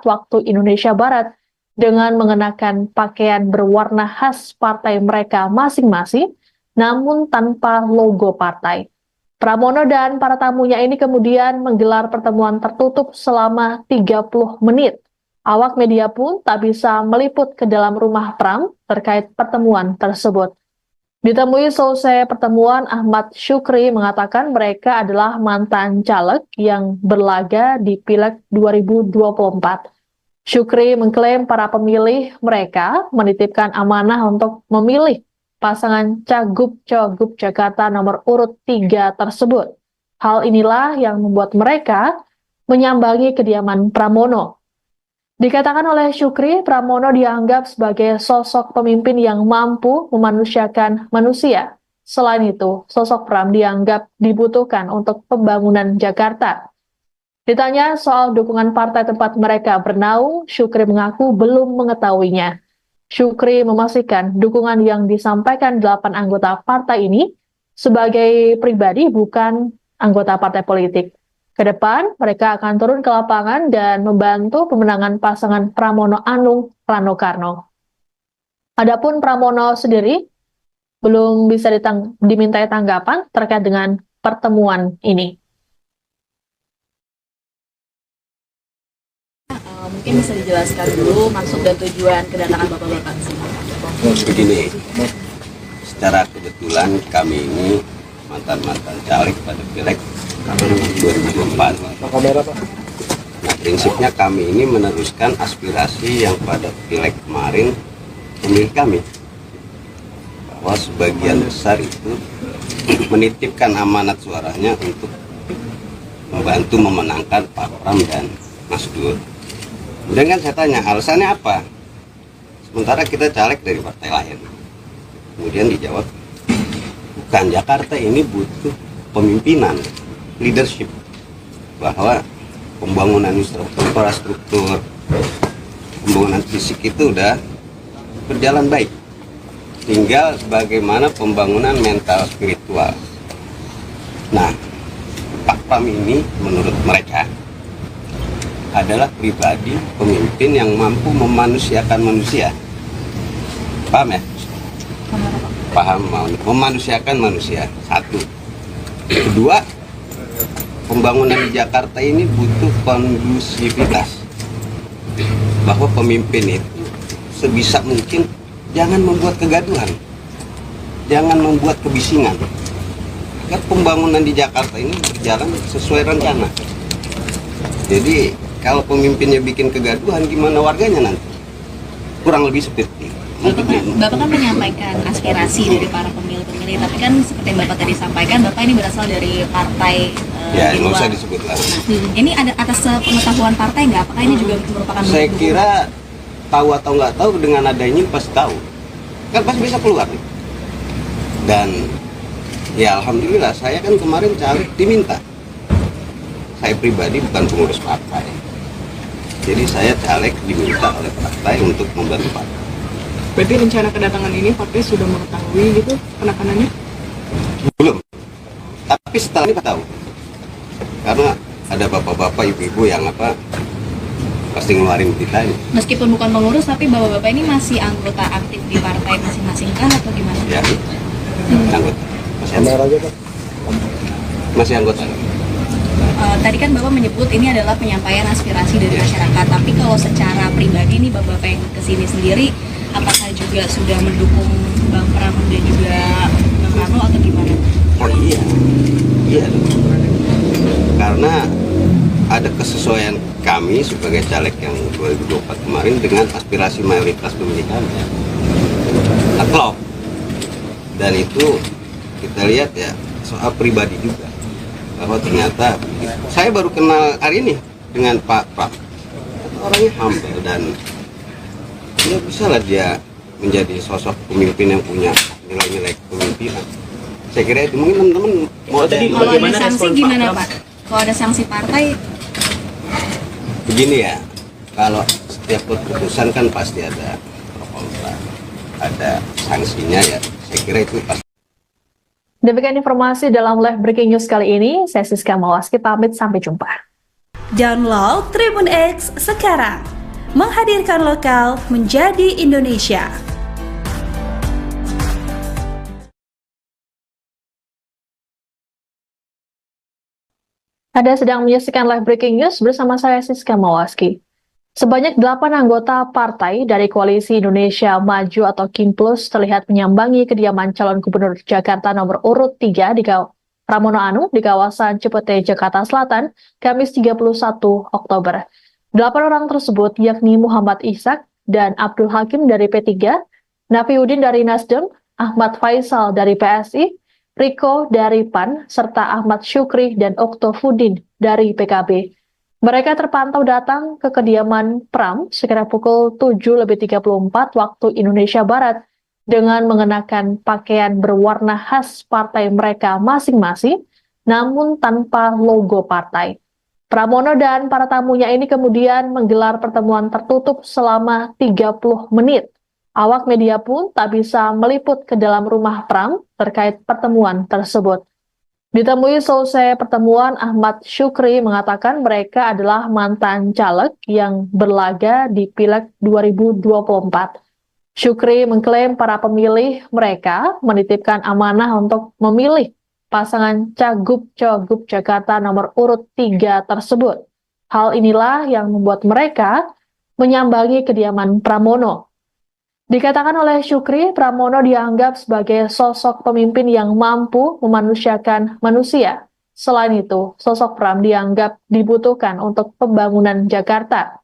Speaker 4: waktu Indonesia Barat dengan mengenakan pakaian berwarna khas partai mereka masing-masing, namun tanpa logo partai. Pramono dan para tamunya ini kemudian menggelar pertemuan tertutup selama 30 menit. Awak media pun tak bisa meliput ke dalam rumah Pram terkait pertemuan tersebut. Ditemui selesai pertemuan, Ahmad Syukri mengatakan mereka adalah mantan caleg yang berlaga di Pileg 2024. Syukri mengklaim para pemilih mereka menitipkan amanah untuk memilih pasangan Cagup-Cawagup Jakarta nomor urut 3 tersebut. Hal inilah yang membuat mereka menyambangi kediaman Pramono. Dikatakan oleh Syukri, Pramono dianggap sebagai sosok pemimpin yang mampu memanusiakan manusia. Selain itu, sosok Pram dianggap dibutuhkan untuk pembangunan Jakarta. Ditanya soal dukungan partai tempat mereka bernaung, Syukri mengaku belum mengetahuinya. Syukri memastikan dukungan yang disampaikan 8 anggota partai ini sebagai pribadi, bukan anggota partai politik. Ke depan, mereka akan turun ke lapangan dan membantu pemenangan pasangan Pramono Anung Rano Karno. Adapun Pramono sendiri belum bisa dimintai tanggapan terkait dengan pertemuan ini.
Speaker 3: Mungkin bisa dijelaskan dulu maksud dan tujuan kedatangan Bapak-Bapak sini.
Speaker 2: Begini, secara kebetulan kami ini mantan-mantan caleg pada Pileg 2024. Nah, prinsipnya kami ini meneruskan aspirasi yang pada Pileg kemarin pemilih kami, bahwa sebagian besar itu menitipkan amanat suaranya untuk membantu memenangkan Pak Pram dan Mas Dur. Kemudian kan saya tanya, alasannya apa? Sementara kita caleg dari partai lain. Kemudian dijawab, bukan, Jakarta ini butuh pemimpinan, leadership, bahwa pembangunan infrastruktur, pembangunan fisik itu udah berjalan baik. Tinggal bagaimana pembangunan mental spiritual. Nah, Pak Pram ini menurut mereka adalah pribadi pemimpin yang mampu memanusiakan manusia. Paham ya? Paham, memanusiakan manusia. Satu. Kedua, pembangunan di Jakarta ini butuh kondusivitas. Bahwa pemimpin itu sebisa mungkin jangan membuat kegaduhan, jangan membuat kebisingan. Agar pembangunan di Jakarta ini berjalan sesuai rencana. Jadi kalau pemimpinnya bikin kegaduhan, gimana warganya nanti? Kurang lebih seperti itu.
Speaker 3: Bapak kan menyampaikan aspirasi dari para pemilih-pemilih, tapi kan seperti yang Bapak tadi sampaikan, Bapak ini berasal dari partai
Speaker 2: Ya,
Speaker 3: di
Speaker 2: nggak
Speaker 3: luar.
Speaker 2: usah disebut lah.
Speaker 3: Ini ada atas pengetahuan partai nggak? Apakah ini juga merupakan
Speaker 2: Saya
Speaker 3: bentuk
Speaker 2: kira tahu atau nggak tahu, dengan adanya ini pasti tahu. Kan pasti bisa keluar nih. Dan ya alhamdulillah, saya kan kemarin caleg diminta. Saya pribadi bukan pengurus partai. Jadi saya caleg diminta oleh partai untuk membantu partai.
Speaker 1: Berarti rencana kedatangan ini partai sudah mengetahui gitu penekanannya?
Speaker 2: Belum. Tapi setelah ini tahu. Karena ada bapak-bapak, ibu-ibu yang pasti ngeluarin berita ini.
Speaker 3: meskipun bukan pengurus, tapi Bapak-Bapak ini masih anggota aktif di partai masing-masing kah atau gimana?
Speaker 2: Ya, anggota. Masih anggota.
Speaker 3: Tadi kan Bapak menyebut ini adalah penyampaian aspirasi dari masyarakat, tapi kalau secara pribadi nih Bapak yang kesini sendiri, apakah juga sudah mendukung Bang Pram dan juga Bang Rano atau gimana?
Speaker 2: Oh iya, iya. Karena ada kesesuaian kami sebagai caleg yang 2024 kemarin dengan aspirasi mayoritas pemilih kami. Klop. Dan itu kita lihat ya soal pribadi juga, bahwa ternyata saya baru kenal hari ini dengan Pak Pram. Orangnya humble dan ya bisa lah dia menjadi sosok pemimpin yang punya nilai-nilai kepemimpinan. Saya kira itu mungkin teman-teman mau
Speaker 6: Tadi
Speaker 3: Kalau ada
Speaker 6: bagaimana
Speaker 3: sanksi
Speaker 6: respon Pak
Speaker 3: gimana
Speaker 6: Pram?
Speaker 3: Pak? Kalau ada sanksi partai,
Speaker 2: begini ya, kalau setiap keputusan kan pasti ada pro kontra, ada sanksinya ya. Saya kira itu pasti.
Speaker 4: Demikian informasi dalam live breaking news kali ini. Saya Siska Mawaski pamit, sampai jumpa.
Speaker 5: Download Tribun X sekarang. Menghadirkan lokal menjadi Indonesia.
Speaker 4: Anda sedang menyaksikan live breaking news bersama saya Siska Mawaski. Sebanyak 8 anggota partai dari Koalisi Indonesia Maju atau KIMPLUS terlihat menyambangi kediaman calon gubernur Jakarta nomor urut 3 di Pramono Anung di kawasan Cipete, Jakarta Selatan, Kamis 31 Oktober. 8 orang tersebut yakni Muhammad Ishak dan Abdul Hakim dari P3, Nafiuddin dari Nasdem, Ahmad Faisal dari PSI, Riko dari PAN, serta Ahmad Syukri dan Oktofudin dari PKB. Mereka terpantau datang ke kediaman Pram sekitar pukul 7.34 waktu Indonesia Barat dengan mengenakan pakaian berwarna khas partai mereka masing-masing, namun tanpa logo partai. Pramono dan para tamunya ini kemudian menggelar pertemuan tertutup selama 30 menit. Awak media pun tak bisa meliput ke dalam rumah Pram terkait pertemuan tersebut. Ditemui selesai pertemuan, Ahmad Syukri mengatakan mereka adalah mantan caleg yang berlaga di Pileg 2024. Syukri mengklaim para pemilih mereka menitipkan amanah untuk memilih pasangan Cagup-Cagup Jakarta nomor urut 3 tersebut. Hal inilah yang membuat mereka menyambangi kediaman Pramono. Dikatakan oleh Syukri, Pramono dianggap sebagai sosok pemimpin yang mampu memanusiakan manusia. Selain itu, sosok Pram dianggap dibutuhkan untuk pembangunan Jakarta.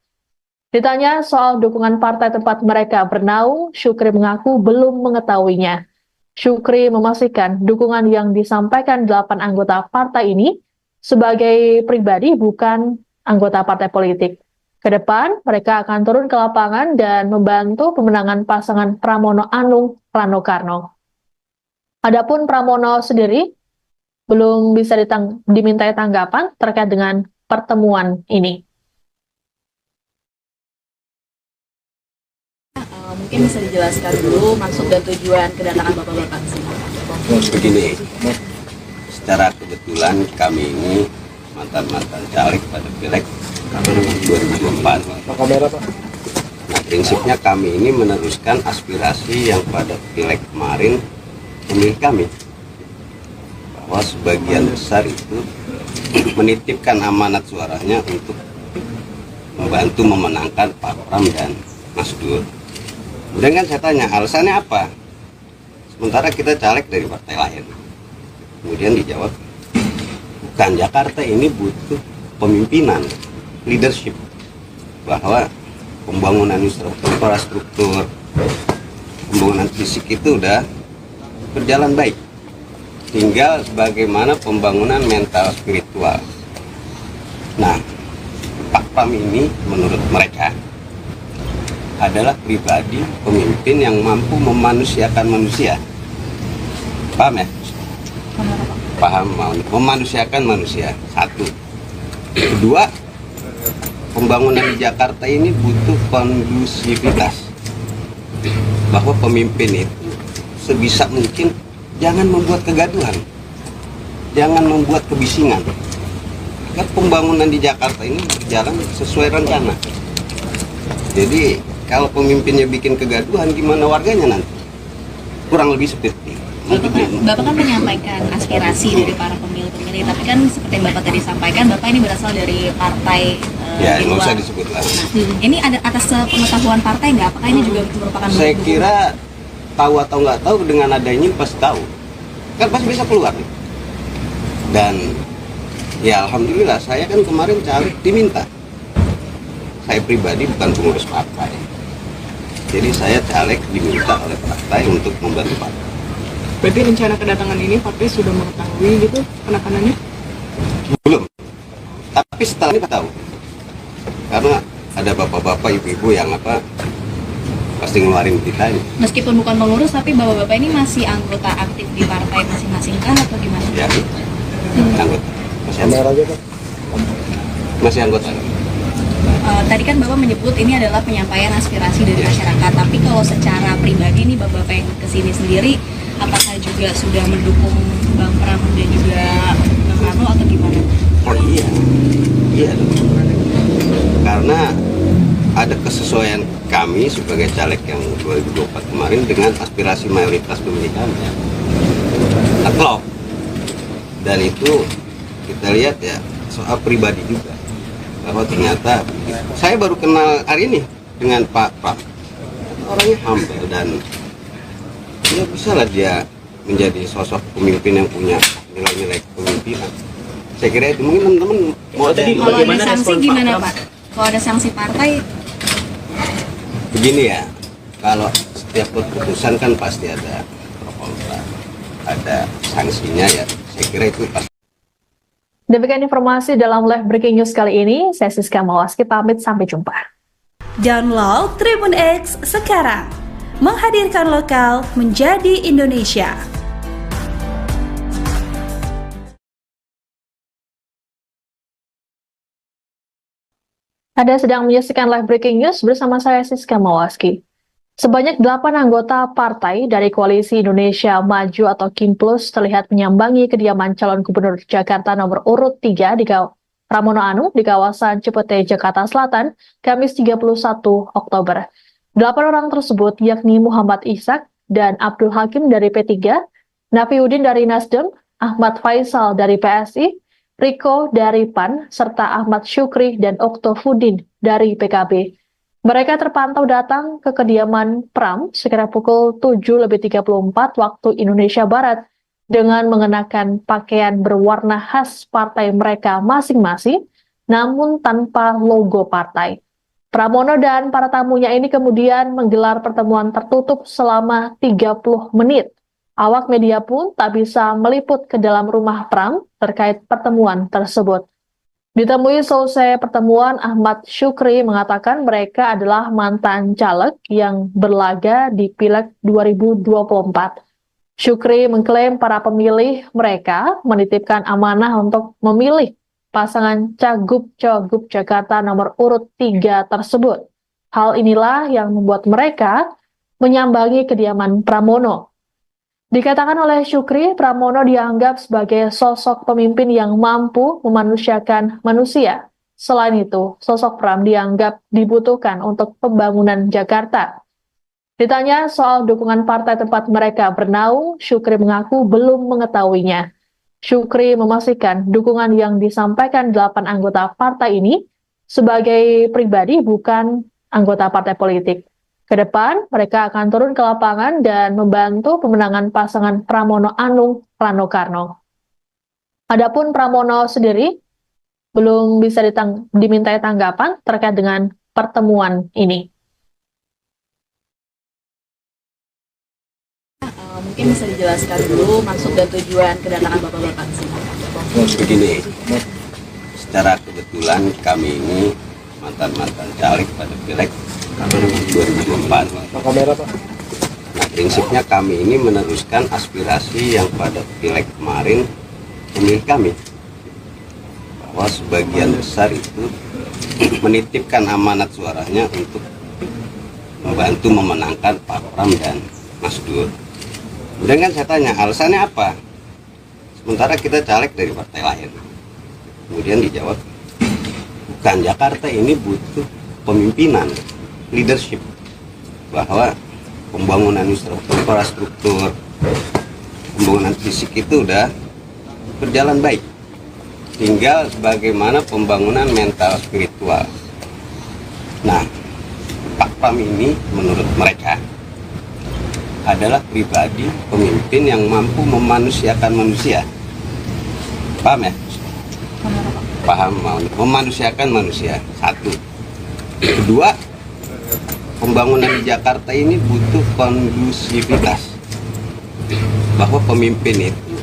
Speaker 4: Ditanya soal dukungan partai tempat mereka bernaung, Syukri mengaku belum mengetahuinya. Syukri memastikan dukungan yang disampaikan 8 anggota partai ini sebagai pribadi, bukan anggota partai politik. Ke depan, mereka akan turun ke lapangan dan membantu pemenangan pasangan Pramono Anung Rano Karno. Adapun Pramono sendiri belum bisa dimintai tanggapan terkait dengan pertemuan ini.
Speaker 3: Mungkin bisa dijelaskan dulu maksud dan tujuan kedatangan Bapak-Bapak sini.
Speaker 2: Begini, secara kebetulan kami ini mantan-mantan caleg pada Pileg 2024. Nah, prinsipnya kami ini meneruskan aspirasi yang pada Pileg kemarin pemilih kami, bahwa sebagian besar itu menitipkan amanat suaranya untuk membantu memenangkan Pak Pram dan Mas Dur. Kemudian kan saya tanya alasannya apa, sementara kita caleg dari partai lain. Kemudian dijawab, bukan, Jakarta ini butuh pemimpinan, leadership, bahwa pembangunan infrastruktur, pembangunan fisik itu udah berjalan baik, tinggal bagaimana pembangunan mental spiritual. Nah, Pak Pram ini menurut mereka adalah pribadi pemimpin yang mampu memanusiakan manusia. Paham ya? Paham, memanusiakan manusia. Satu. Kedua, pembangunan di Jakarta ini butuh kondusivitas, bahwa pemimpin itu sebisa mungkin jangan membuat kegaduhan, jangan membuat kebisingan, agar pembangunan di Jakarta ini berjalan sesuai rencana. Jadi kalau pemimpinnya bikin kegaduhan, gimana warganya nanti? Kurang lebih seperti
Speaker 3: Bapak kan menyampaikan aspirasi dari para pemilih-pemilih, tapi kan seperti yang Bapak tadi sampaikan, Bapak ini berasal dari partai
Speaker 2: ya,
Speaker 3: di
Speaker 2: nggak
Speaker 3: luar.
Speaker 2: usah disebut lah.
Speaker 3: Nah, ini ada atas pengetahuan partai nggak? Apakah ini juga merupakan
Speaker 2: Saya
Speaker 3: bentuk
Speaker 2: kira tahu atau nggak tahu, dengan adanya ini pasti tahu, kan pasti bisa keluar. Dan ya alhamdulillah, saya kan kemarin caleg diminta. Saya pribadi bukan pengurus partai, jadi saya caleg diminta oleh partai untuk membantu partai.
Speaker 1: Berarti rencana kedatangan ini partai sudah mengetahui gitu penekanannya?
Speaker 2: Belum, tapi setelah ini tahu, karena ada bapak-bapak, ibu-ibu yang pasti ngeluarin kita ini.
Speaker 3: meskipun bukan pengurus, tapi Bapak-Bapak ini masih anggota aktif di partai masing-masing kan atau gimana?
Speaker 2: Ya, anggota. Masih anggota.
Speaker 3: Tadi kan Bapak menyebut ini adalah penyampaian aspirasi dari masyarakat, tapi kalau secara pribadi nih Bapak yang kesini sendiri, apakah juga sudah mendukung Bang Pram dan juga Bang Rano atau gimana?
Speaker 2: Oh iya, iya dong. Karena ada kesesuaian kami sebagai caleg yang 2024 kemarin dengan aspirasi mayoritas pemilih kami. Dan itu kita lihat ya, soal pribadi juga. bahwa ternyata saya baru kenal hari ini dengan Pak Pram. Orangnya humble dan ya bisa lah dia menjadi sosok pemimpin yang punya nilai-nilai kepemimpinan. Saya kira itu mungkin teman-teman mau
Speaker 6: Tadi
Speaker 3: Kalau ada
Speaker 6: bagaimana
Speaker 3: sanksi
Speaker 6: respon Pak
Speaker 3: gimana
Speaker 6: Pram?
Speaker 3: Pak? Kalau ada sanksi partai,
Speaker 2: begini ya, kalau setiap keputusan kan pasti ada pro kontra, ada sanksinya ya. Saya kira itu pasti.
Speaker 4: Demikian informasi dalam live breaking news kali ini. Saya Siska Mawaski pamit, sampai jumpa.
Speaker 5: Download Tribun X sekarang. Menghadirkan lokal menjadi Indonesia.
Speaker 4: Anda sedang menyaksikan live breaking news bersama saya Siska Mawaski. Sebanyak 8 anggota partai dari Koalisi Indonesia Maju atau KIMPLUS terlihat menyambangi kediaman calon gubernur Jakarta nomor urut 3 di Pramono Anung di kawasan Cipete, Jakarta Selatan, Kamis 31 Oktober. 8 orang tersebut yakni Muhammad Ishak dan Abdul Hakim dari P3, Nafiuddin dari Nasdem, Ahmad Faisal dari PSI, Riko dari PAN, serta Ahmad Syukri dan Oktofudin dari PKB. Mereka terpantau datang ke kediaman Pram sekitar pukul 7.34 waktu Indonesia Barat dengan mengenakan pakaian berwarna khas partai mereka masing-masing, namun tanpa logo partai. Pramono dan para tamunya ini kemudian menggelar pertemuan tertutup selama 30 menit. Awak media pun tak bisa meliput ke dalam rumah Pram terkait pertemuan tersebut. Ditemui selesai pertemuan, Ahmad Syukri mengatakan mereka adalah mantan caleg yang berlaga di Pileg 2024. Syukri mengklaim para pemilih mereka menitipkan amanah untuk memilih pasangan Cagup-Cagup Jakarta nomor urut 3 tersebut. Hal inilah yang membuat mereka menyambangi kediaman Pramono. Dikatakan oleh Syukri, Pramono dianggap sebagai sosok pemimpin yang mampu memanusiakan manusia. Selain itu, sosok Pram dianggap dibutuhkan untuk pembangunan Jakarta. Ditanya soal dukungan partai tempat mereka bernaung, Syukri mengaku belum mengetahuinya. Syukri memastikan dukungan yang disampaikan 8 anggota partai ini sebagai pribadi, bukan anggota partai politik. Ke depan, mereka akan turun ke lapangan dan membantu pemenangan pasangan Pramono Anung Rano Karno. Adapun Pramono sendiri belum bisa dimintai tanggapan terkait dengan pertemuan ini.
Speaker 3: mungkin bisa dijelaskan dulu maksud dan tujuan kedatangan Bapak-Bapak ke sini.
Speaker 2: Begini, secara kebetulan kami ini mantan-mantan caleg pada Pileg 2024. Nah, prinsipnya kami ini meneruskan aspirasi yang pada Pileg kemarin pemilih kami, bahwa sebagian besar itu menitipkan amanat suaranya untuk membantu memenangkan Pak Pram dan Mas Dur. Kemudian kan saya tanya, alasannya apa? Sementara kita caleg dari partai lain. Kemudian dijawab, bukan, Jakarta ini butuh pemimpinan, leadership, bahwa pembangunan infrastruktur, pembangunan fisik itu udah berjalan baik. Tinggal bagaimana pembangunan mental spiritual. Nah, Pak Pram ini menurut mereka adalah pribadi pemimpin yang mampu memanusiakan manusia. Paham ya? Paham, memanusiakan manusia. Satu. Kedua, pembangunan di Jakarta ini butuh kondusivitas. Bahwa pemimpin itu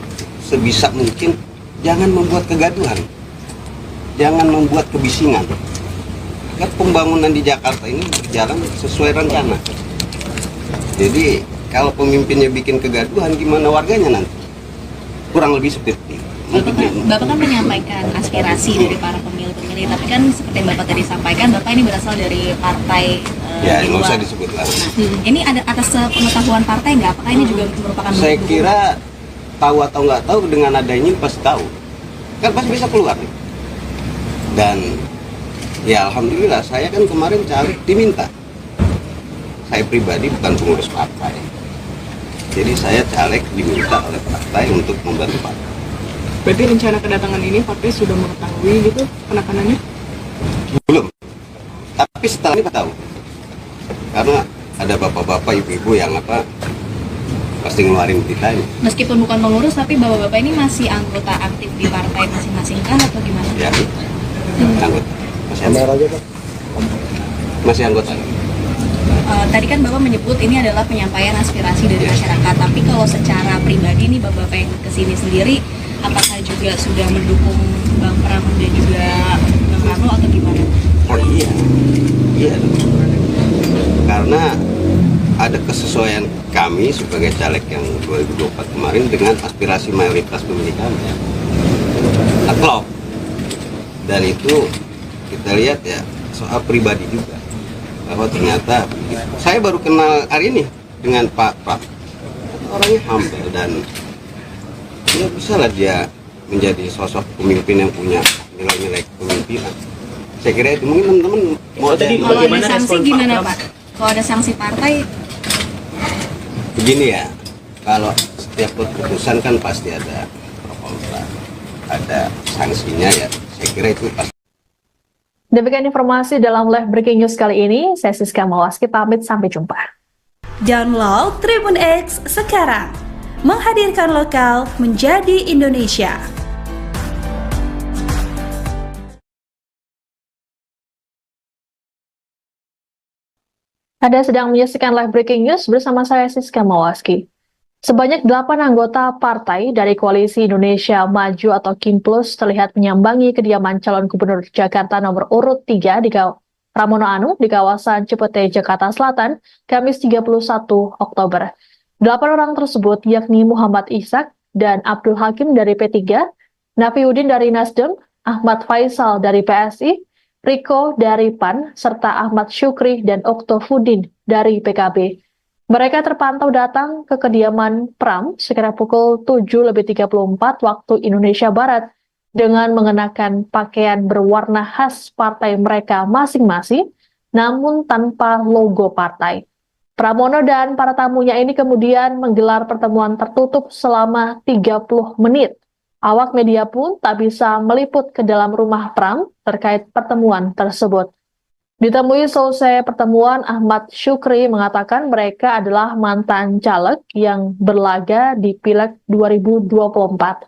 Speaker 2: sebisa mungkin jangan membuat kegaduhan, jangan membuat kebisingan. Agar pembangunan di Jakarta ini berjalan sesuai rencana. Jadi kalau pemimpinnya bikin kegaduhan, gimana warganya nanti? Kurang lebih seperti itu.
Speaker 3: Bapak kan menyampaikan aspirasi dari para pemilih-pemilih, tapi kan seperti Bapak tadi sampaikan, Bapak ini berasal dari partai
Speaker 2: Ya,
Speaker 3: di
Speaker 2: nggak
Speaker 3: luar.
Speaker 2: usah disebut lah.
Speaker 3: Nah, ini ada atas pengetahuan partai nggak? Apakah ini juga merupakan
Speaker 2: Saya
Speaker 3: bentuk
Speaker 2: kira tahu atau nggak tahu, dengan adanya ini pasti tahu. Kan pasti bisa keluar nih. Dan ya alhamdulillah, saya kan kemarin caleg diminta. Saya pribadi bukan pengurus partai. Jadi saya caleg diminta oleh partai untuk membantu partai.
Speaker 1: Berarti rencana kedatangan ini partai sudah mengetahui gitu penekanannya?
Speaker 2: Belum. Tapi setelah ini tahu. Karena ada bapak-bapak, ibu-ibu yang pasti ngeluarin berita ini.
Speaker 3: Meskipun bukan pengurus, tapi bapak-bapak ini masih anggota aktif di partai masing-masing kah atau gimana?
Speaker 2: Ya, anggota. Masih anggota.
Speaker 3: Tadi kan Bapak menyebut ini adalah penyampaian aspirasi dari masyarakat, tapi kalau secara pribadi nih Bapak yang kesini sendiri, apakah juga sudah mendukung Bang Pram dan juga Bang Rano atau gimana?
Speaker 2: Oh iya, iya. Karena ada kesesuaian kami sebagai caleg yang 2024 kemarin dengan aspirasi mayoritas pemilih kami. Klop. Dan itu kita lihat ya soal pribadi juga, bahwa ternyata saya baru kenal hari ini dengan Pak Pram. Orangnya humble dan ya bisa lah dia menjadi sosok pemimpin yang punya nilai-nilai kepemimpinan. Saya kira itu mungkin teman-teman mau
Speaker 3: Kalau ada sanksi gimana Pak? Kalau ada sanksi partai?
Speaker 2: Begini ya, kalau setiap keputusan kan pasti ada pro kontra, ada sanksinya ya. Saya kira itu pasti.
Speaker 4: Demikian informasi dalam live breaking news kali ini. Saya Siska Mawaski pamit, sampai jumpa.
Speaker 5: Download Tribun X sekarang, menghadirkan lokal menjadi Indonesia.
Speaker 4: Anda sedang menyaksikan live breaking news bersama saya Siska Mawaski. Sebanyak 8 anggota partai dari Koalisi Indonesia Maju atau KIMPLUS terlihat menyambangi kediaman calon gubernur Jakarta nomor urut 3 di Pramono Anung di kawasan Cipete, Jakarta Selatan, Kamis 31 Oktober. 8 orang tersebut yakni Muhammad Ishak dan Abdul Hakim dari P3, Nafiuddin dari Nasdem, Ahmad Faisal dari PSI, Riko dari PAN, serta Ahmad Syukri dan Oktofudin dari PKB. Mereka terpantau datang ke kediaman Pram sekitar pukul 7.34 waktu Indonesia Barat dengan mengenakan pakaian berwarna khas partai mereka masing-masing, namun tanpa logo partai. Pramono dan para tamunya ini kemudian menggelar pertemuan tertutup selama 30 menit. Awak media pun tak bisa meliput ke dalam rumah Pram terkait pertemuan tersebut. Ditemui selesai pertemuan, Ahmad Syukri mengatakan mereka adalah mantan caleg yang berlaga di Pileg 2024.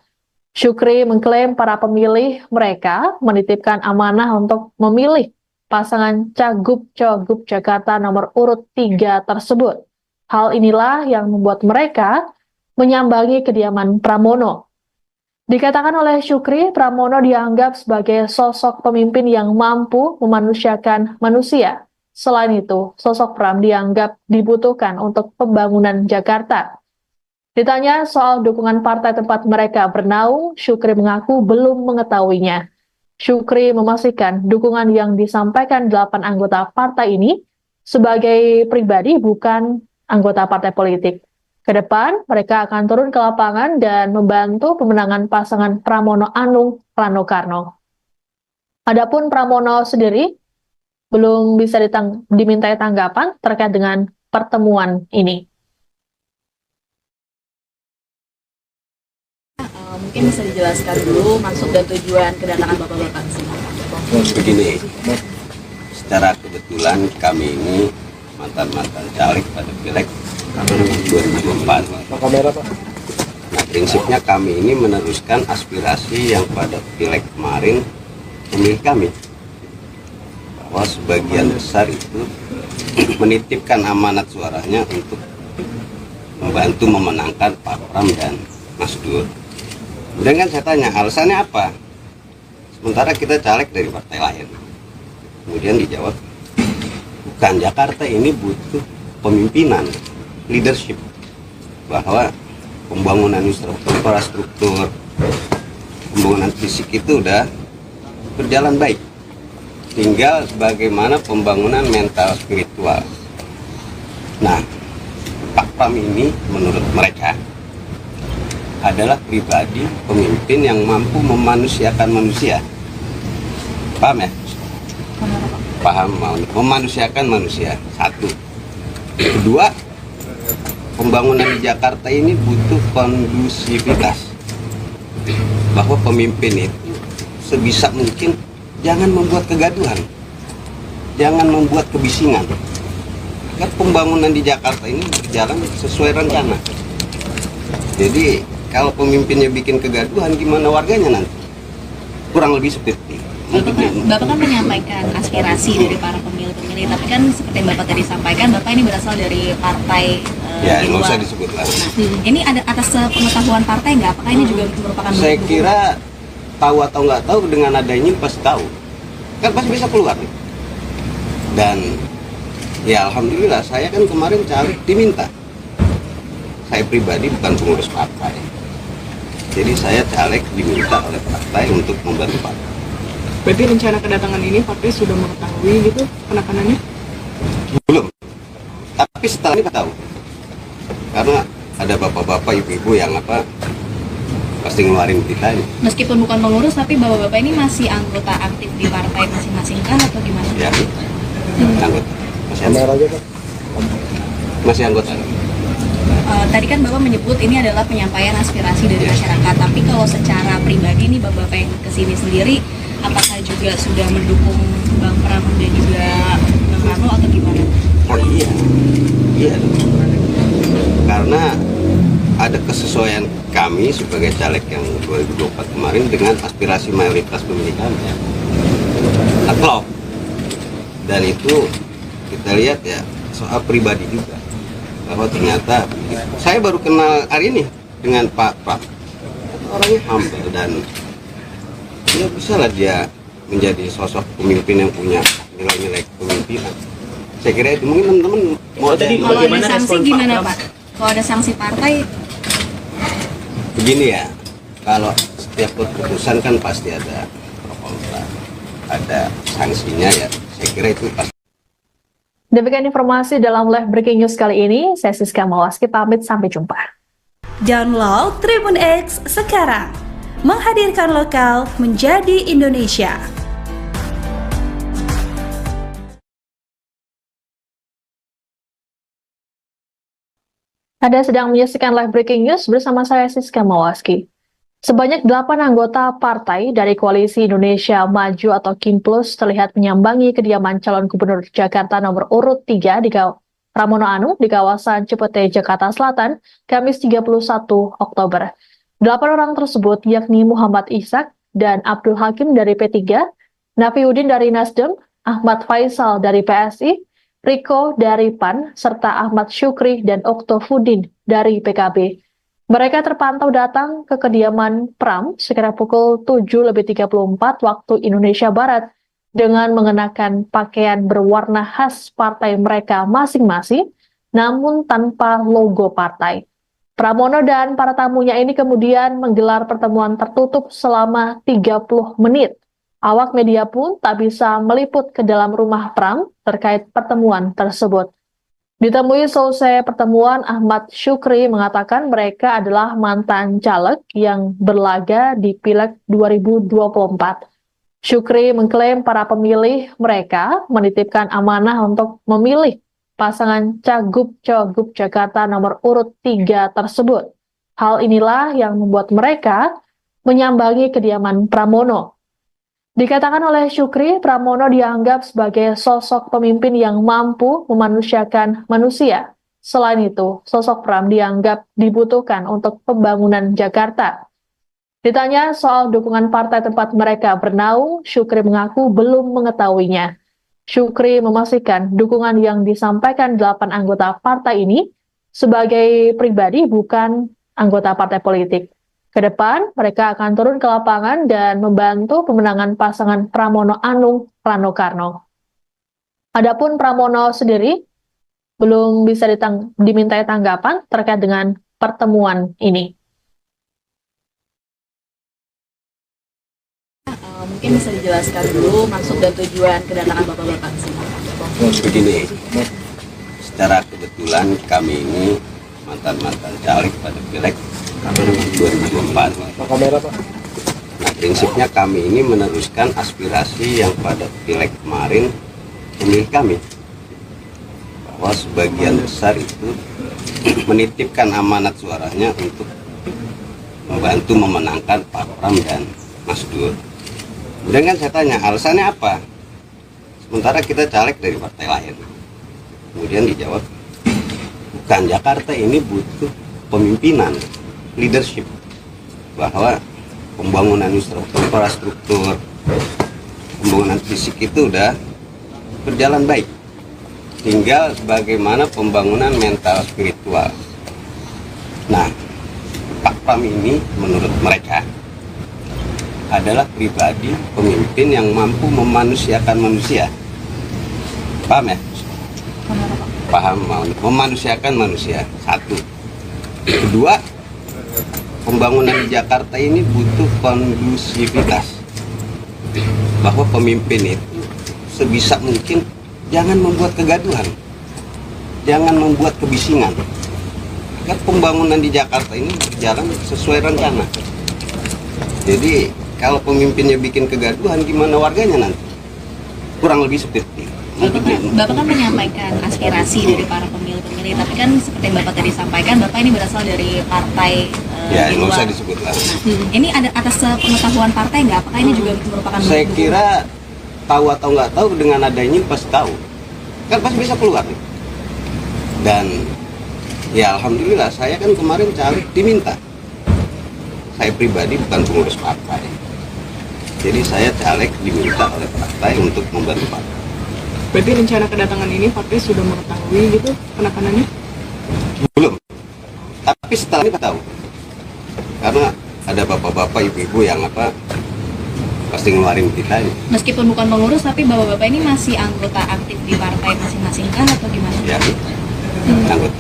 Speaker 4: Syukri mengklaim para pemilih mereka menitipkan amanah untuk memilih pasangan Cagup-Cagup Jakarta nomor urut 3 tersebut. Hal inilah yang membuat mereka menyambangi kediaman Pramono. Dikatakan oleh Syukri, Pramono dianggap sebagai sosok pemimpin yang mampu memanusiakan manusia. Selain itu, sosok Pram dianggap dibutuhkan untuk pembangunan Jakarta. Ditanya soal dukungan partai tempat mereka bernaung, Syukri mengaku belum mengetahuinya. Syukri memastikan dukungan yang disampaikan 8 anggota partai ini sebagai pribadi, bukan anggota partai politik. Ke depan, mereka akan turun ke lapangan dan membantu pemenangan pasangan Pramono Anung Rano Karno. Adapun Pramono sendiri belum bisa dimintai tanggapan terkait dengan pertemuan ini.
Speaker 3: Mungkin bisa dijelaskan dulu maksud dan tujuan kedatangan Bapak-Bapak ke sini.
Speaker 2: Begini, secara kebetulan kami ini mantan-mantan caleg pada Pileg 2024. Nah, prinsipnya kami ini meneruskan aspirasi yang pada Pileg kemarin pemilih kami, bahwa sebagian besar itu menitipkan amanat suaranya untuk membantu memenangkan Pak Pram dan Mas Dur. Kemudian kan saya tanya alasannya apa, sementara kita caleg dari partai lain. Kemudian dijawab, bukan, Jakarta ini butuh pemimpinan, leadership, bahwa pembangunan infrastruktur, pembangunan fisik itu udah berjalan baik. Tinggal bagaimana pembangunan mental spiritual. Nah, Pak Pram ini menurut mereka adalah pribadi pemimpin yang mampu memanusiakan manusia. Paham ya? Paham, memanusiakan manusia. Satu. Kedua, pembangunan di Jakarta ini butuh kondusivitas, bahwa pemimpin itu sebisa mungkin jangan membuat kegaduhan, jangan membuat kebisingan. Kan pembangunan di Jakarta ini berjalan sesuai rencana. Jadi kalau pemimpinnya bikin kegaduhan, gimana warganya nanti? Kurang lebih seperti itu.
Speaker 3: Bapak kan menyampaikan aspirasi dari para pemilih-pemilih, tapi kan seperti yang Bapak tadi sampaikan, Bapak ini berasal dari partai
Speaker 2: Ya,
Speaker 3: di
Speaker 2: nggak
Speaker 3: luar.
Speaker 2: usah disebut lah.
Speaker 3: Nah, ini ada atas pengetahuan partai nggak? Apakah ini juga merupakan
Speaker 2: Saya
Speaker 3: bentuk
Speaker 2: kira tahu atau nggak tahu, dengan adanya pasti tahu. Kan pasti bisa keluar nih. Dan ya alhamdulillah, saya kan kemarin caleg diminta. Saya pribadi bukan pengurus partai. Jadi saya caleg diminta oleh partai untuk membantu partai.
Speaker 1: Berarti rencana kedatangan ini partai sudah mengetahui gitu penekanannya?
Speaker 2: Belum. Tapi setelah ini tahu. Karena ada bapak-bapak, ibu-ibu yang pasti ngeluarin berita ini.
Speaker 3: Meskipun bukan pengurus, tapi bapak-bapak ini masih anggota aktif di partai masing-masing kan atau gimana?
Speaker 2: Ya, anggota. Masih anggota.
Speaker 3: Tadi kan Bapak menyebut ini adalah penyampaian aspirasi dari masyarakat, tapi kalau secara pribadi nih Bapak yang kesini sendiri, apakah juga sudah mendukung Bang Pram dan juga Bang Rano atau gimana?
Speaker 2: Oh iya. Karena ada kesesuaian kami sebagai caleg yang 2024 kemarin dengan aspirasi mayoritas pemilih kami. Klop. Dan itu kita lihat ya soal pribadi juga, bahwa ternyata saya baru kenal hari ini dengan Pak Pram. Orangnya humble dan ya bisa lah dia menjadi sosok pemimpin yang punya nilai-nilai kepemimpinan. Saya kira itu mungkin teman-teman mau
Speaker 6: Tadi
Speaker 3: Kalau ada
Speaker 6: bagaimana
Speaker 3: sanksi
Speaker 6: respon
Speaker 3: gimana
Speaker 6: Pak Pram?
Speaker 3: Pak? Kalau ada sanksi partai,
Speaker 2: begini ya, kalau setiap keputusan kan pasti ada pro kontra, ada sanksinya ya. Saya kira itu pasti.
Speaker 4: Demikian informasi dalam live breaking news kali ini. Saya Siska Mawaski pamit, sampai jumpa.
Speaker 5: Download Tribun X sekarang. Menghadirkan lokal menjadi Indonesia.
Speaker 4: Anda sedang menyaksikan live breaking news bersama saya Siska Mawaski. Sebanyak 8 anggota partai dari Koalisi Indonesia Maju atau KIMPLUS terlihat menyambangi kediaman calon gubernur Jakarta nomor urut 3 di Pramono Anung di kawasan Cipete, Jakarta Selatan, Kamis 31 Oktober. 8 orang tersebut yakni Muhammad Ishak dan Abdul Hakim dari P3, Nafiuddin dari Nasdem, Ahmad Faisal dari PSI, Riko dari PAN, serta Ahmad Syukri dan Oktofudin dari PKB. Mereka terpantau datang ke kediaman Pram sekitar pukul 7.34 waktu Indonesia Barat dengan mengenakan pakaian berwarna khas partai mereka masing-masing, namun tanpa logo partai. Pramono dan para tamunya ini kemudian menggelar pertemuan tertutup selama 30 menit. Awak media pun tak bisa meliput ke dalam rumah Pram terkait pertemuan tersebut. Ditemui selesai pertemuan, Ahmad Syukri mengatakan mereka adalah mantan caleg yang berlaga di Pileg 2024. Syukri mengklaim para pemilih mereka menitipkan amanah untuk memilih pasangan Cagup-Cagup Jakarta nomor urut 3 tersebut. Hal inilah yang membuat mereka menyambangi kediaman Pramono. Dikatakan oleh Syukri, Pramono dianggap sebagai sosok pemimpin yang mampu memanusiakan manusia. Selain itu, sosok Pram dianggap dibutuhkan untuk pembangunan Jakarta. Ditanya soal dukungan partai tempat mereka bernaung, Syukri mengaku belum mengetahuinya. Syukri memastikan dukungan yang disampaikan 8 anggota partai ini sebagai pribadi, bukan anggota partai politik. Kedepan, mereka akan turun ke lapangan dan membantu pemenangan pasangan Pramono Anung Rano Karno. Adapun Pramono sendiri belum bisa dimintai tanggapan terkait dengan pertemuan ini.
Speaker 3: mungkin bisa dijelaskan dulu maksud dan tujuan kedatangan bapak-bapak ke sini.
Speaker 2: Begini, secara kebetulan kami ini mantan-mantan caleg pada Pileg 2024. Nah, prinsipnya kami ini meneruskan aspirasi yang pada Pileg kemarin pemilih kami, bahwa sebagian besar itu menitipkan amanat suaranya untuk membantu memenangkan Pak Pram dan Mas Dur. Dan kan saya tanya, alasannya apa? Sementara kita caleg dari partai lain. Kemudian dijawab, bukan, Jakarta ini butuh pemimpinan, leadership. Bahwa pembangunan infrastruktur, pembangunan fisik itu udah berjalan baik. Tinggal bagaimana pembangunan mental spiritual. Nah, Pak Pram ini menurut mereka adalah pribadi pemimpin yang mampu memanusiakan manusia. Paham ya? Paham, memanusiakan manusia. Satu. Kedua, pembangunan di Jakarta ini butuh kondusivitas. Bahwa pemimpin itu sebisa mungkin jangan membuat kegaduhan, jangan membuat kebisingan. Agar pembangunan di Jakarta ini berjalan sesuai rencana. Jadi kalau pemimpinnya bikin kegaduhan, gimana warganya nanti? Kurang lebih seperti itu.
Speaker 3: Bapak kan menyampaikan aspirasi dari para pemilih-pemilih, tapi kan seperti yang Bapak tadi sampaikan, Bapak ini berasal dari partai
Speaker 2: Ya,
Speaker 3: di
Speaker 2: nggak
Speaker 3: luar.
Speaker 2: usah disebut lah.
Speaker 3: Ini ada atas pengetahuan partai nggak? Apakah ini juga merupakan
Speaker 2: Saya
Speaker 3: bentuk
Speaker 2: kira tahu atau nggak tahu, dengan adanya ini pasti tahu. Kan pasti bisa keluar nih. Dan ya alhamdulillah, saya kan kemarin caleg diminta. Saya pribadi bukan pengurus partai. Jadi saya caleg diminta oleh partai untuk membantu partai.
Speaker 1: Berarti rencana kedatangan ini partai sudah mengetahui gitu penekanannya?
Speaker 2: Belum. Tapi setelah ini tahu. Karena ada bapak-bapak, ibu-ibu yang pasti ngeluarin kita ini.
Speaker 3: meskipun bukan pengurus, tapi bapak-bapak ini masih anggota aktif di partai masing-masing kah atau gimana?
Speaker 2: Ya, anggota.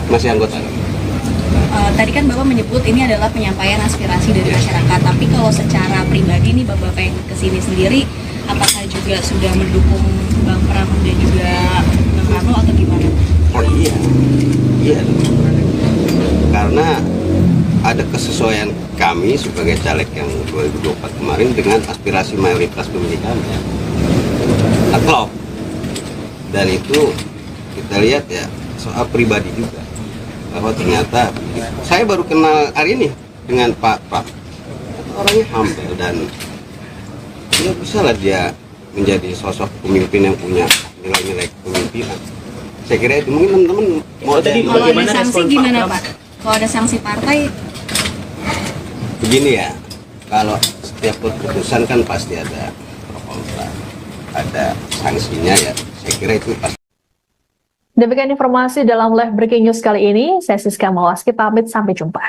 Speaker 2: Masih anggota.
Speaker 3: Tadi kan Bapak menyebut ini adalah penyampaian aspirasi dari masyarakat, tapi kalau secara pribadi nih Bapak yang kesini sendiri, apakah juga sudah mendukung Bang Pram dan juga Bang Rano atau gimana?
Speaker 2: Oh iya, iya. Karena ada kesesuaian kami sebagai caleg yang 2024 kemarin dengan aspirasi mayoritas pemilih kami. Nah, klop. Dan itu kita lihat ya soal pribadi juga, bahwa ternyata saya baru kenal hari ini dengan Pak Pram. Orangnya humble dan ya bisa lah dia menjadi sosok pemimpin yang punya nilai-nilai kepemimpinan. Saya kira itu mungkin teman-teman mau
Speaker 6: Tadi
Speaker 3: Kalau ada
Speaker 6: bagaimana
Speaker 3: sanksi
Speaker 6: respon Pak
Speaker 3: gimana
Speaker 6: Pram?
Speaker 3: Pak? Kalau ada sanksi partai,
Speaker 2: begini ya, kalau setiap keputusan kan pasti ada pro kontra, ada sanksinya ya. Saya kira itu pasti.
Speaker 4: Demikian informasi dalam live breaking news kali ini. Saya Siska Mawaski pamit, sampai jumpa.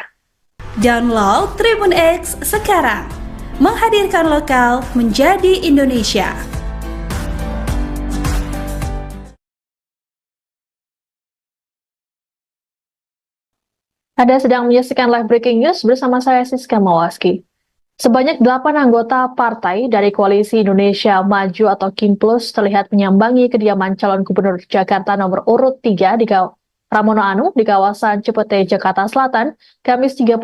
Speaker 5: Download Tribun X sekarang. Menghadirkan lokal menjadi Indonesia.
Speaker 4: Anda sedang menyaksikan live breaking news bersama saya Siska Mawaski. Sebanyak 8 anggota partai dari Koalisi Indonesia Maju atau KIMPLUS terlihat menyambangi kediaman calon gubernur Jakarta nomor urut 3 di Pramono Anung di kawasan Cipete, Jakarta Selatan, Kamis 31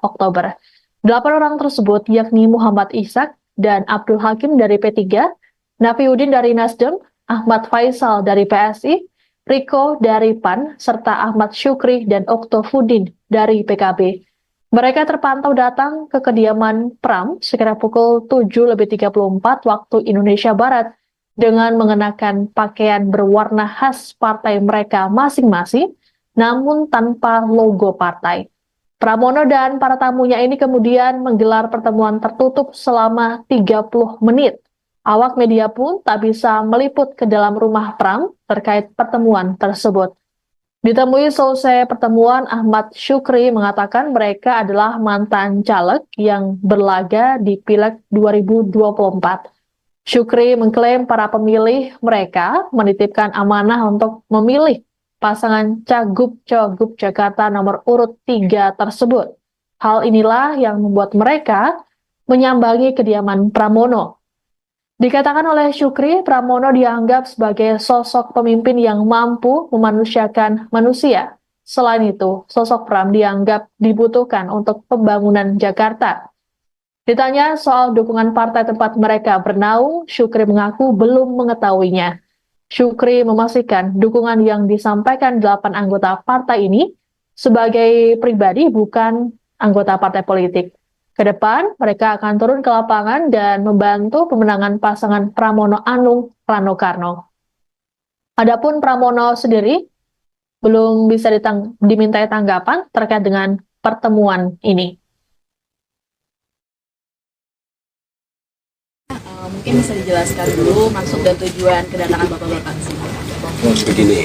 Speaker 4: Oktober. 8 orang tersebut yakni Muhammad Ishak dan Abdul Hakim dari P3, Nafiuddin dari Nasdem, Ahmad Faisal dari PSI, Riko dari PAN, serta Ahmad Syukri dan Oktofudin dari PKB. Mereka terpantau datang ke kediaman Pram sekitar pukul 7.34 waktu Indonesia Barat dengan mengenakan pakaian berwarna khas partai mereka masing-masing, namun tanpa logo partai. Pramono dan para tamunya ini kemudian menggelar pertemuan tertutup selama 30 menit. Awak media pun tak bisa meliput ke dalam rumah Pram terkait pertemuan tersebut. Ditemui selesai pertemuan, Ahmad Syukri mengatakan mereka adalah mantan caleg yang berlaga di Pileg 2024. Syukri mengklaim para pemilih mereka menitipkan amanah untuk memilih pasangan Cagup-Cagup Jakarta nomor urut 3 tersebut. Hal inilah yang membuat mereka menyambangi kediaman Pramono. Dikatakan oleh Syukri, Pramono dianggap sebagai sosok pemimpin yang mampu memanusiakan manusia. Selain itu, sosok Pram dianggap dibutuhkan untuk pembangunan Jakarta. Ditanya soal dukungan partai tempat mereka bernaung, Syukri mengaku belum mengetahuinya. Syukri memastikan dukungan yang disampaikan 8 anggota partai ini sebagai pribadi, bukan anggota partai politik. Ke depan, mereka akan turun ke lapangan dan membantu pemenangan pasangan Pramono Anung Rano Karno. Adapun Pramono sendiri belum bisa dimintai tanggapan terkait dengan pertemuan ini.
Speaker 3: Mungkin bisa dijelaskan dulu maksud dan tujuan kedatangan Bapak-Bapak ke sini.
Speaker 2: Begini,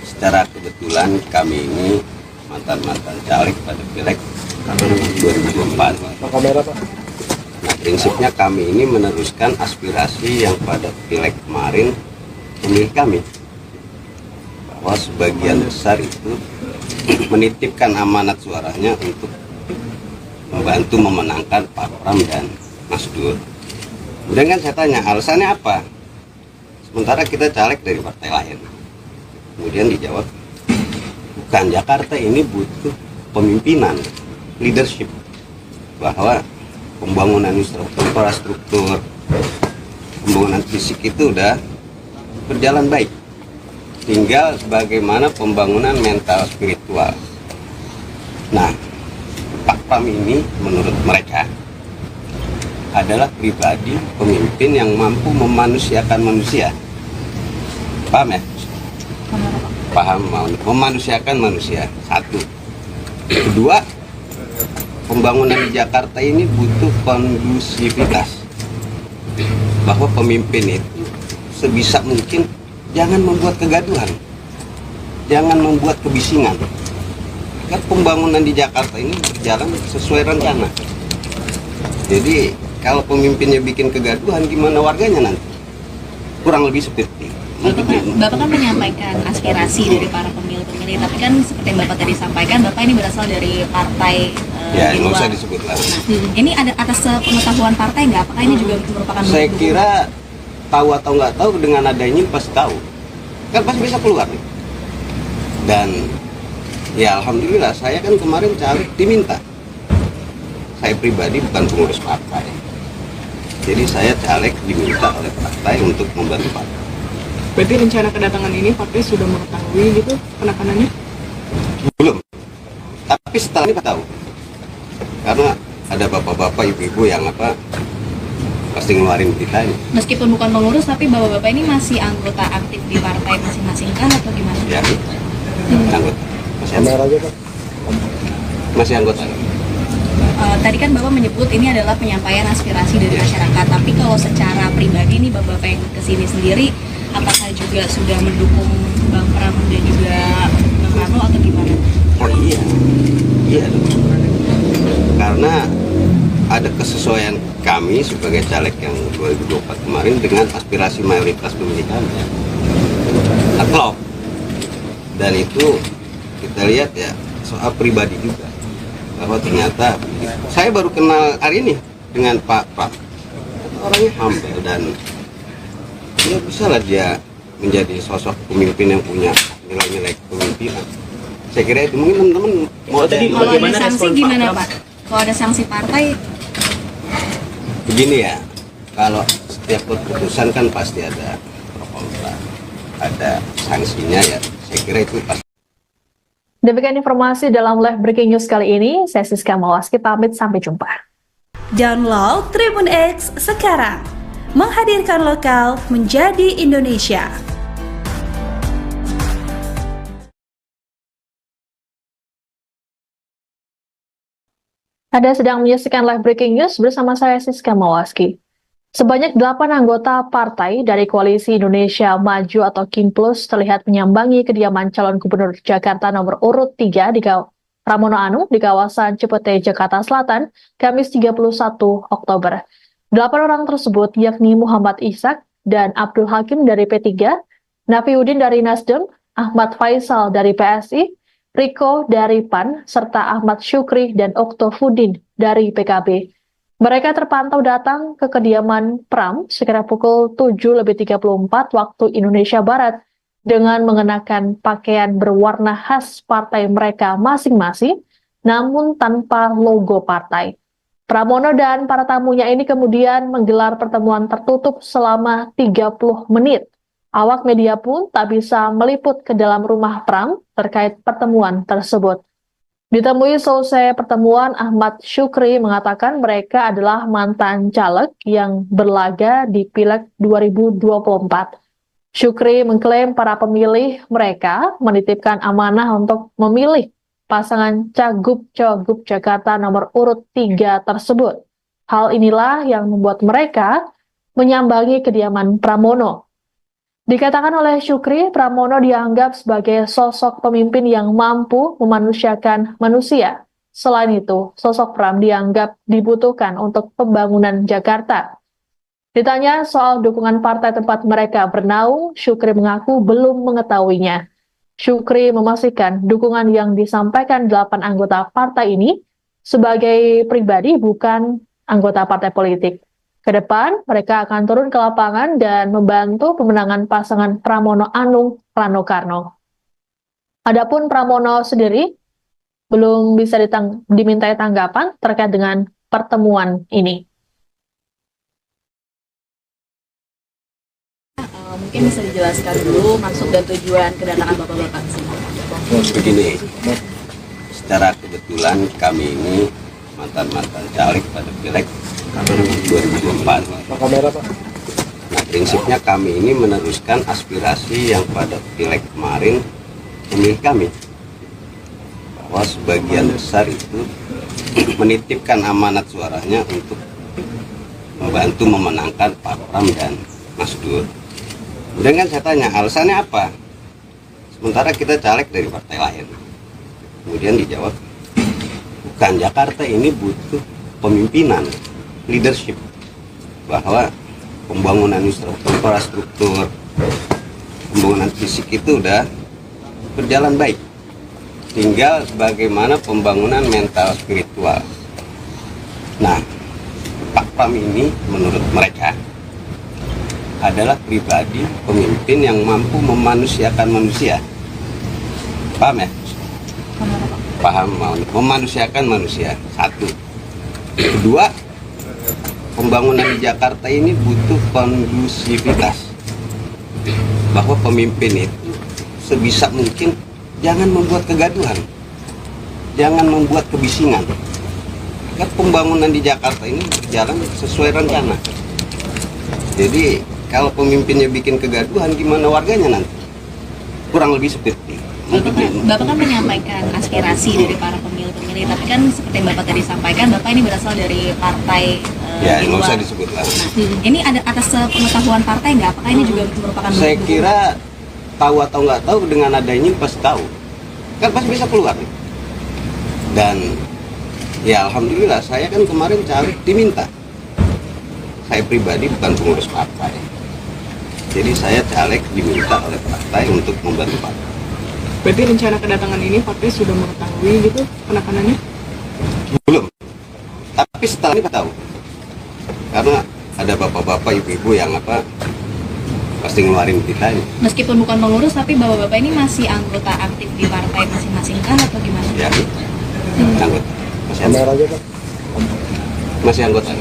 Speaker 2: secara kebetulan kami ini mantan-mantan caleg pada Pileg 2024. Nah, prinsipnya kami ini meneruskan aspirasi yang pada Pileg kemarin pemilih kami, bahwa sebagian besar itu menitipkan amanat suaranya untuk membantu memenangkan Pak Pram dan Mas Dur. Kemudian kan saya tanya, alasannya apa? Sementara kita caleg dari partai lain. Kemudian dijawab, bukan, Jakarta ini butuh pemimpinan, leadership, bahwa pembangunan infrastruktur, pembangunan fisik itu udah berjalan baik. Tinggal bagaimana pembangunan mental spiritual. Nah, Pak Pram ini menurut mereka adalah pribadi pemimpin yang mampu memanusiakan manusia. Paham ya? Paham, memanusiakan manusia. Satu. Kedua, pembangunan di Jakarta ini butuh kondusivitas. Bahwa pemimpin itu sebisa mungkin jangan membuat kegaduhan, jangan membuat kebisingan. Kan pembangunan di Jakarta ini berjalan sesuai rencana. Jadi kalau pemimpinnya bikin kegaduhan, gimana warganya nanti? Kurang lebih seperti
Speaker 3: Bapak kan menyampaikan aspirasi dari para pemilih-pemilih, tapi kan seperti yang Bapak tadi sampaikan, Bapak ini berasal dari partai
Speaker 2: ya,
Speaker 3: di
Speaker 2: nggak
Speaker 3: luar.
Speaker 2: usah disebut lah.
Speaker 3: Nah, ini ada atas pengetahuan partai nggak? Apakah ini juga merupakan
Speaker 2: Saya
Speaker 3: bentuk
Speaker 2: kira tahu atau nggak tahu, dengan adanya ini pasti tahu. Kan pasti bisa keluar nih. Dan ya alhamdulillah, saya kan kemarin caleg diminta. Saya pribadi bukan pengurus partai. Jadi saya caleg diminta oleh partai untuk membantu partai.
Speaker 1: Berarti rencana kedatangan ini partai sudah mengetahui gitu penekanannya?
Speaker 2: Belum. Tapi setelah ini tahu. Karena ada bapak-bapak, ibu-ibu yang pasti ngeluarin berita ini.
Speaker 3: meskipun bukan pengurus, tapi Bapak-Bapak ini masih anggota aktif di partai masing-masing kan atau gimana?
Speaker 2: Ya, anggota. Masih anggota.
Speaker 3: Tadi kan Bapak menyebut ini adalah penyampaian aspirasi dari masyarakat, tapi kalau secara pribadi nih Bapak yang kesini sendiri, apakah juga sudah mendukung Bang Pram dan juga Bang Rano atau gimana?
Speaker 2: Oh iya, iya dong. Karena ada kesesuaian kami sebagai caleg yang 2024 kemarin dengan aspirasi mayoritas pemilih kami. Aklop. Dan itu kita lihat ya soal pribadi juga, bahwa ternyata saya baru kenal hari ini dengan Pak Pram. Orangnya humble dan ya bisa lah dia menjadi sosok pemimpin yang punya nilai-nilai kepemimpinan. Saya kira itu mungkin teman-teman mau
Speaker 6: tadi
Speaker 3: Kalau ada
Speaker 6: bagaimana
Speaker 3: sanksi
Speaker 6: respon Pak
Speaker 3: gimana
Speaker 6: Pram?
Speaker 3: Pak? Kalau ada sanksi partai,
Speaker 2: begini ya, kalau setiap keputusan kan pasti ada pro kontra, ada sanksinya ya. Saya kira itu pasti.
Speaker 4: Demikian informasi dalam live breaking news kali ini. Saya Siska Mawaski pamit, sampai jumpa.
Speaker 5: Download Tribun X sekarang. Menghadirkan lokal menjadi Indonesia.
Speaker 4: Anda sedang menyaksikan live breaking news bersama saya Siska Mawaski. Sebanyak 8 anggota partai dari Koalisi Indonesia Maju atau KIMPLUS terlihat menyambangi kediaman calon gubernur Jakarta nomor urut 3 di Pramono Anung di kawasan Cipete, Jakarta Selatan, Kamis 31 Oktober. 8 orang tersebut yakni Muhammad Ishak dan Abdul Hakim dari P3, Nafiuddin dari Nasdem, Ahmad Faisal dari PSI, Riko dari PAN, serta Ahmad Syukri dan Oktofudin dari PKB. Mereka terpantau datang ke kediaman Pram sekitar pukul 7.34 waktu Indonesia Barat dengan mengenakan pakaian berwarna khas partai mereka masing-masing, namun tanpa logo partai. Pramono dan para tamunya ini kemudian menggelar pertemuan tertutup selama 30 menit. Awak media pun tak bisa meliput ke dalam rumah Pram terkait pertemuan tersebut. Ditemui selesai pertemuan, Ahmad Syukri mengatakan mereka adalah mantan caleg yang berlaga di Pileg 2024. Syukri mengklaim para pemilih mereka menitipkan amanah untuk memilih pasangan Cagup-Cagup Jakarta nomor urut 3 tersebut. Hal inilah yang membuat mereka menyambangi kediaman Pramono. Dikatakan oleh Syukri, Pramono dianggap sebagai sosok pemimpin yang mampu memanusiakan manusia. Selain itu, sosok Pram dianggap dibutuhkan untuk pembangunan Jakarta. Ditanya soal dukungan partai tempat mereka bernaung, Syukri mengaku belum mengetahuinya. Syukri memastikan dukungan yang disampaikan 8 anggota partai ini sebagai pribadi, bukan anggota partai politik. Ke depan, mereka akan turun ke lapangan dan membantu pemenangan pasangan Pramono Anung Rano Karno. Adapun Pramono sendiri belum bisa dimintai tanggapan terkait dengan pertemuan ini.
Speaker 3: Mungkin bisa dijelaskan dulu maksud dan tujuan kedatangan bapak-bapak ke sini.
Speaker 2: Begini, secara kebetulan kami ini mantan-mantan caleg pada Pileg 2024. Nah, prinsipnya kami ini meneruskan aspirasi yang pada Pileg kemarin pemilih kami, bahwa sebagian besar itu menitipkan amanat suaranya untuk membantu memenangkan Pak Pram dan Mas Dur. Kemudian kan saya tanya, alasannya apa? Sementara kita caleg dari partai lain. Kemudian dijawab, bukan, Jakarta ini butuh pemimpinan, leadership, bahwa pembangunan infrastruktur, pembangunan fisik itu udah berjalan baik. Tinggal bagaimana pembangunan mental spiritual. Nah, Pak Pram ini menurut mereka adalah pribadi pemimpin yang mampu memanusiakan manusia. Paham ya? Paham, memanusiakan manusia. Satu. Kedua, pembangunan di Jakarta ini butuh kondusivitas. Bahwa pemimpin itu sebisa mungkin jangan membuat kegaduhan, jangan membuat kebisingan. Agar pembangunan di Jakarta ini berjalan sesuai rencana. Jadi kalau pemimpinnya bikin kegaduhan, gimana warganya nanti? Kurang lebih seperti itu.
Speaker 3: Bapak kan menyampaikan aspirasi dari para pemilih-pemilih, tapi kan seperti yang Bapak tadi sampaikan, Bapak ini berasal dari partai
Speaker 2: Ya,
Speaker 3: di
Speaker 2: nggak
Speaker 3: luar.
Speaker 2: usah disebut lah.
Speaker 3: Nah, ini ada atas pengetahuan partai nggak? Apakah ini juga merupakan
Speaker 2: Saya
Speaker 3: bentuk
Speaker 2: kira tahu atau nggak tahu, dengan adanya ini pasti tahu. Kan pasti bisa keluar. Dan ya alhamdulillah, saya kan kemarin caleg diminta. Saya pribadi bukan pengurus partai. Jadi saya caleg diminta oleh partai untuk membantu partai.
Speaker 1: Berarti rencana kedatangan ini partai sudah mengetahui gitu penekanannya?
Speaker 2: Belum. Tapi setelah ini tahu. Karena ada bapak-bapak, ibu-ibu yang pasti ngeluarin kita ini.
Speaker 3: meskipun bukan pengurus, tapi bapak-bapak ini masih anggota aktif di partai masing-masing kah atau gimana?
Speaker 2: Ya, anggota. Masih anggota.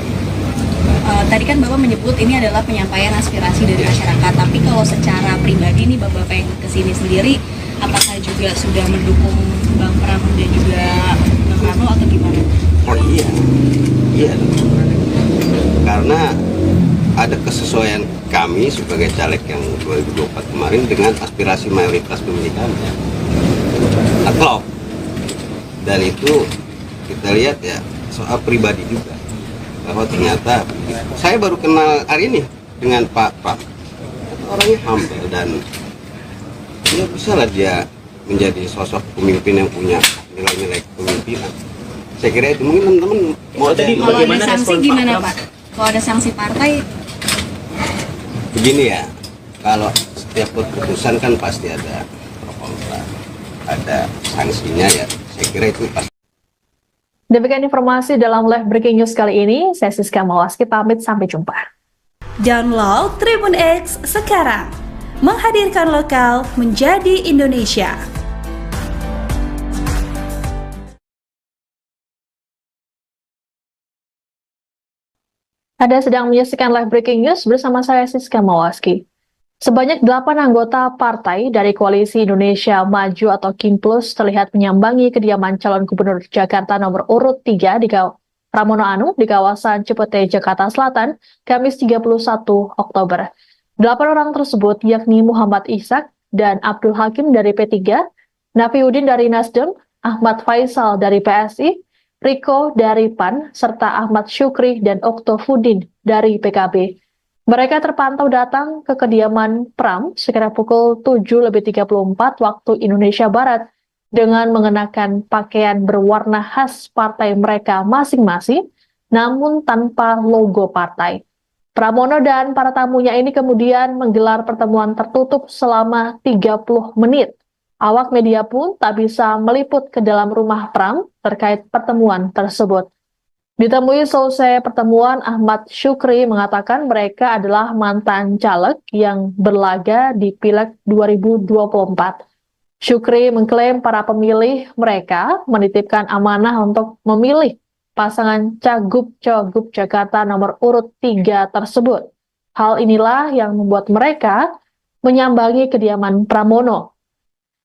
Speaker 3: Tadi kan Bapak menyebut ini adalah penyampaian aspirasi dari masyarakat, tapi kalau secara pribadi nih Bapak yang kesini sendiri, apakah juga sudah mendukung Bang Pram dan juga Bang Rano atau gimana?
Speaker 2: Oh iya, iya. Karena ada kesesuaian kami sebagai caleg yang 2024 kemarin dengan aspirasi mayoritas pemilih kami. Klop. Dan itu kita lihat ya soal pribadi juga, bahwa ternyata saya baru kenal hari ini dengan Pak Pram. Orangnya humble dan ya bisa lah dia menjadi sosok pemimpin yang punya nilai-nilai kepemimpinan. Saya kira itu mungkin teman-teman mau ada
Speaker 3: Kalau ada sanksi gimana Pak? Kalau ada sanksi partai,
Speaker 2: begini ya, kalau setiap keputusan kan pasti ada pro kontra, ada sanksinya ya. Saya kira itu pasti.
Speaker 4: Demikian informasi dalam live breaking news kali ini. Saya Siska Mawaski pamit, sampai jumpa.
Speaker 5: Download Tribun X sekarang. Menghadirkan lokal menjadi Indonesia.
Speaker 4: Anda sedang menyaksikan live breaking news bersama saya Siska Mawaski. Sebanyak 8 anggota partai dari Koalisi Indonesia Maju atau KIMPLUS terlihat menyambangi kediaman calon gubernur Jakarta nomor urut 3 di Pramono Anung di kawasan Cipete, Jakarta Selatan, Kamis 31 Oktober. 8 orang tersebut yakni Muhammad Ishak dan Abdul Hakim dari P3, Nafiuddin dari Nasdem, Ahmad Faisal dari PSI, Riko dari PAN, serta Ahmad Syukri dan Oktofudin dari PKB. Mereka terpantau datang ke kediaman Pram sekitar pukul 7.34 waktu Indonesia Barat dengan mengenakan pakaian berwarna khas partai mereka masing-masing, namun tanpa logo partai. Pramono dan para tamunya ini kemudian menggelar pertemuan tertutup selama 30 menit. Awak media pun tak bisa meliput ke dalam rumah Pram terkait pertemuan tersebut. Ditemui selesai pertemuan, Ahmad Syukri mengatakan mereka adalah mantan caleg yang berlaga di Pileg 2024. Syukri mengklaim para pemilih mereka menitipkan amanah untuk memilih pasangan Cagup-Cagup Jakarta nomor urut 3 tersebut. Hal inilah yang membuat mereka menyambangi kediaman Pramono.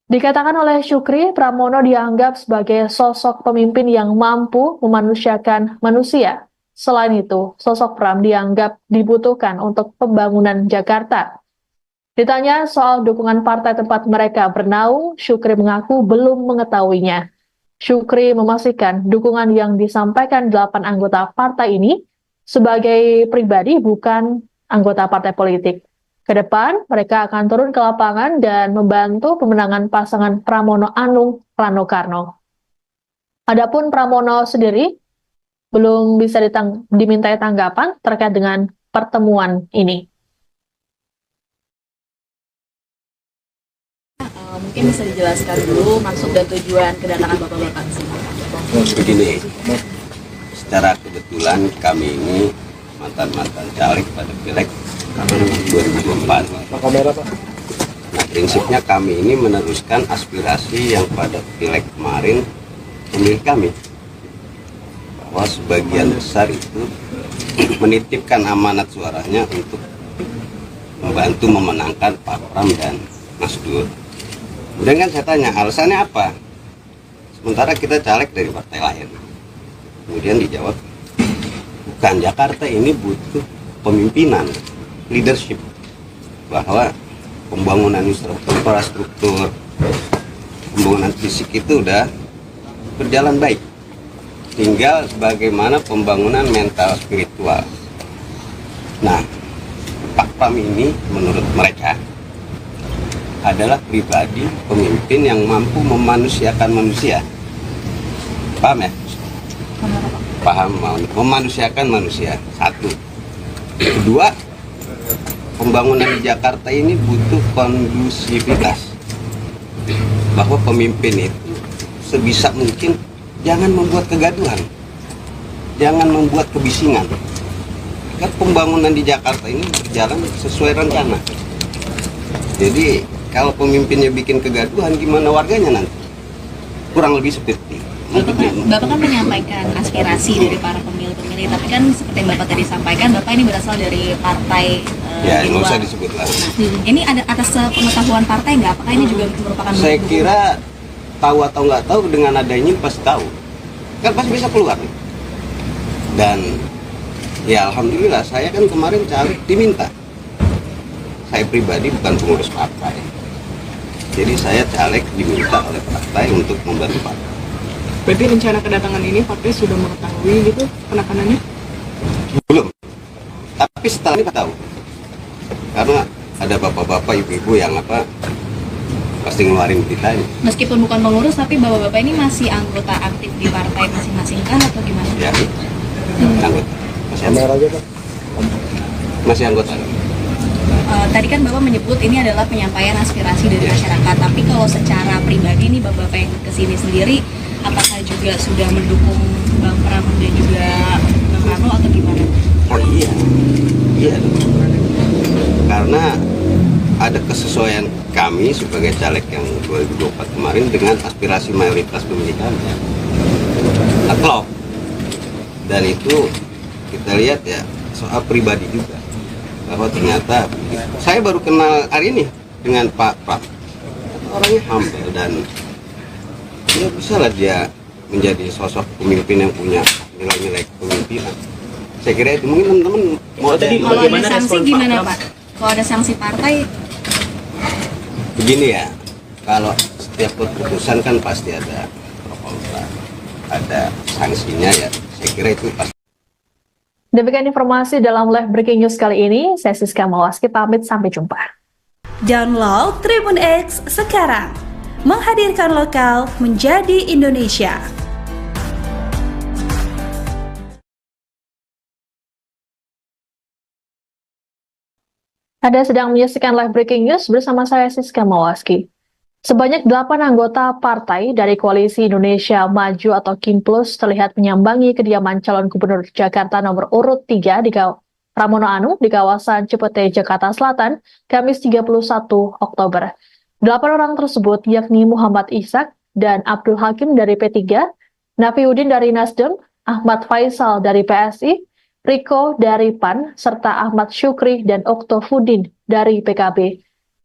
Speaker 4: Dikatakan oleh Syukri, Pramono dianggap sebagai sosok pemimpin yang mampu memanusiakan manusia. Selain itu, sosok Pram dianggap dibutuhkan untuk pembangunan Jakarta. Ditanya soal dukungan partai tempat mereka bernaung, Syukri mengaku belum mengetahuinya. Syukri memastikan dukungan yang disampaikan 8 anggota partai ini sebagai pribadi, bukan anggota partai politik. Ke depan, mereka akan turun ke lapangan dan membantu pemenangan pasangan Pramono Anung Rano Karno. Adapun Pramono sendiri belum bisa dimintai tanggapan terkait dengan pertemuan ini.
Speaker 3: Mungkin bisa dijelaskan dulu maksud dan tujuan kedatangan Bapak-Bapak ke sini.
Speaker 2: Begini, secara kebetulan kami ini mantan-mantan caleg pada Pileg 2024. Nah, prinsipnya kami ini meneruskan aspirasi yang pada Pileg kemarin pemilih kami, bahwa sebagian besar itu menitipkan amanat suaranya untuk membantu memenangkan Pak Pram dan Mas Dur. Kemudian kan saya tanya, alasannya apa? Sementara kita caleg dari partai lain. Kemudian dijawab, bukan, Jakarta ini butuh pemimpinan, leadership, bahwa pembangunan infrastruktur, pembangunan fisik itu udah berjalan baik. Tinggal bagaimana pembangunan mental spiritual. Nah, Pak Pram ini menurut mereka adalah pribadi pemimpin yang mampu memanusiakan manusia. Paham ya? Paham, memanusiakan manusia. Satu. Kedua, pembangunan di Jakarta ini butuh kondusivitas, bahwa pemimpin itu sebisa mungkin jangan membuat kegaduhan, jangan membuat kebisingan. Kan pembangunan di Jakarta ini berjalan sesuai rencana. Jadi kalau pemimpinnya bikin kegaduhan, gimana warganya nanti? Kurang lebih seperti itu.
Speaker 3: Bapak kan menyampaikan aspirasi dari para pemilih-pemilih, tapi kan seperti yang Bapak tadi sampaikan, Bapak ini berasal dari partai
Speaker 2: Ya,
Speaker 3: di
Speaker 2: nggak
Speaker 3: luar.
Speaker 2: usah disebut lah.
Speaker 3: Nah, ini ada atas pengetahuan partai nggak? Apakah ini juga merupakan
Speaker 2: Saya
Speaker 3: bentuk
Speaker 2: kira tahu atau nggak tahu, dengan adanya pasti tahu. Kan pasti bisa keluar nih. Dan ya alhamdulillah, saya kan kemarin caleg diminta. Saya pribadi bukan pengurus partai. Jadi saya caleg diminta oleh partai untuk membantu partai.
Speaker 1: Berarti rencana kedatangan ini partai sudah mengetahui gitu penekanannya?
Speaker 2: Belum. Tapi setelah ini tahu. Karena ada bapak-bapak, ibu-ibu yang pasti ngeluarin kita ini.
Speaker 3: meskipun bukan pengurus, tapi Bapak-Bapak ini masih anggota aktif di partai masing-masing kah atau gimana?
Speaker 2: Ya, anggota. Masih anggota.
Speaker 3: Tadi kan Bapak menyebut ini adalah penyampaian aspirasi dari masyarakat, tapi kalau secara pribadi nih Bapak yang kesini sendiri, apakah juga sudah mendukung Bang Pram dan juga Bang Rano atau gimana?
Speaker 2: Oh iya, iya. Karena ada kesesuaian kami sebagai caleg yang 2024 kemarin dengan aspirasi mayoritas pemilih kami. Nah, dan itu kita lihat ya soal pribadi juga. bahwa ternyata saya baru kenal hari ini dengan Pak Pram. Orangnya humble dan ya bisa lah dia menjadi sosok pemimpin yang punya nilai-nilai kepemimpinan. Saya kira itu mungkin teman-teman mau
Speaker 3: Kalau ada sanksi gimana Pak? Kalau ada sanksi partai?
Speaker 2: Begini ya, kalau setiap keputusan kan pasti ada pro kontra, ada sanksinya ya. Saya kira itu pasti.
Speaker 4: Demikian informasi dalam live breaking news kali ini. Saya Siska Mawaski pamit, sampai jumpa.
Speaker 5: Download Tribun X sekarang, menghadirkan lokal menjadi Indonesia.
Speaker 4: Anda sedang menyaksikan live breaking news bersama saya Siska Mawaski. Sebanyak 8 anggota partai dari Koalisi Indonesia Maju atau KIMPLUS terlihat menyambangi kediaman calon gubernur Jakarta nomor urut 3 di Pramono Anung di kawasan Cipete, Jakarta Selatan, Kamis 31 Oktober. 8 orang tersebut yakni Muhammad Ishak dan Abdul Hakim dari P3, Nafiuddin dari Nasdem, Ahmad Faisal dari PSI, Riko dari PAN, serta Ahmad Syukri dan Oktofudin dari PKB.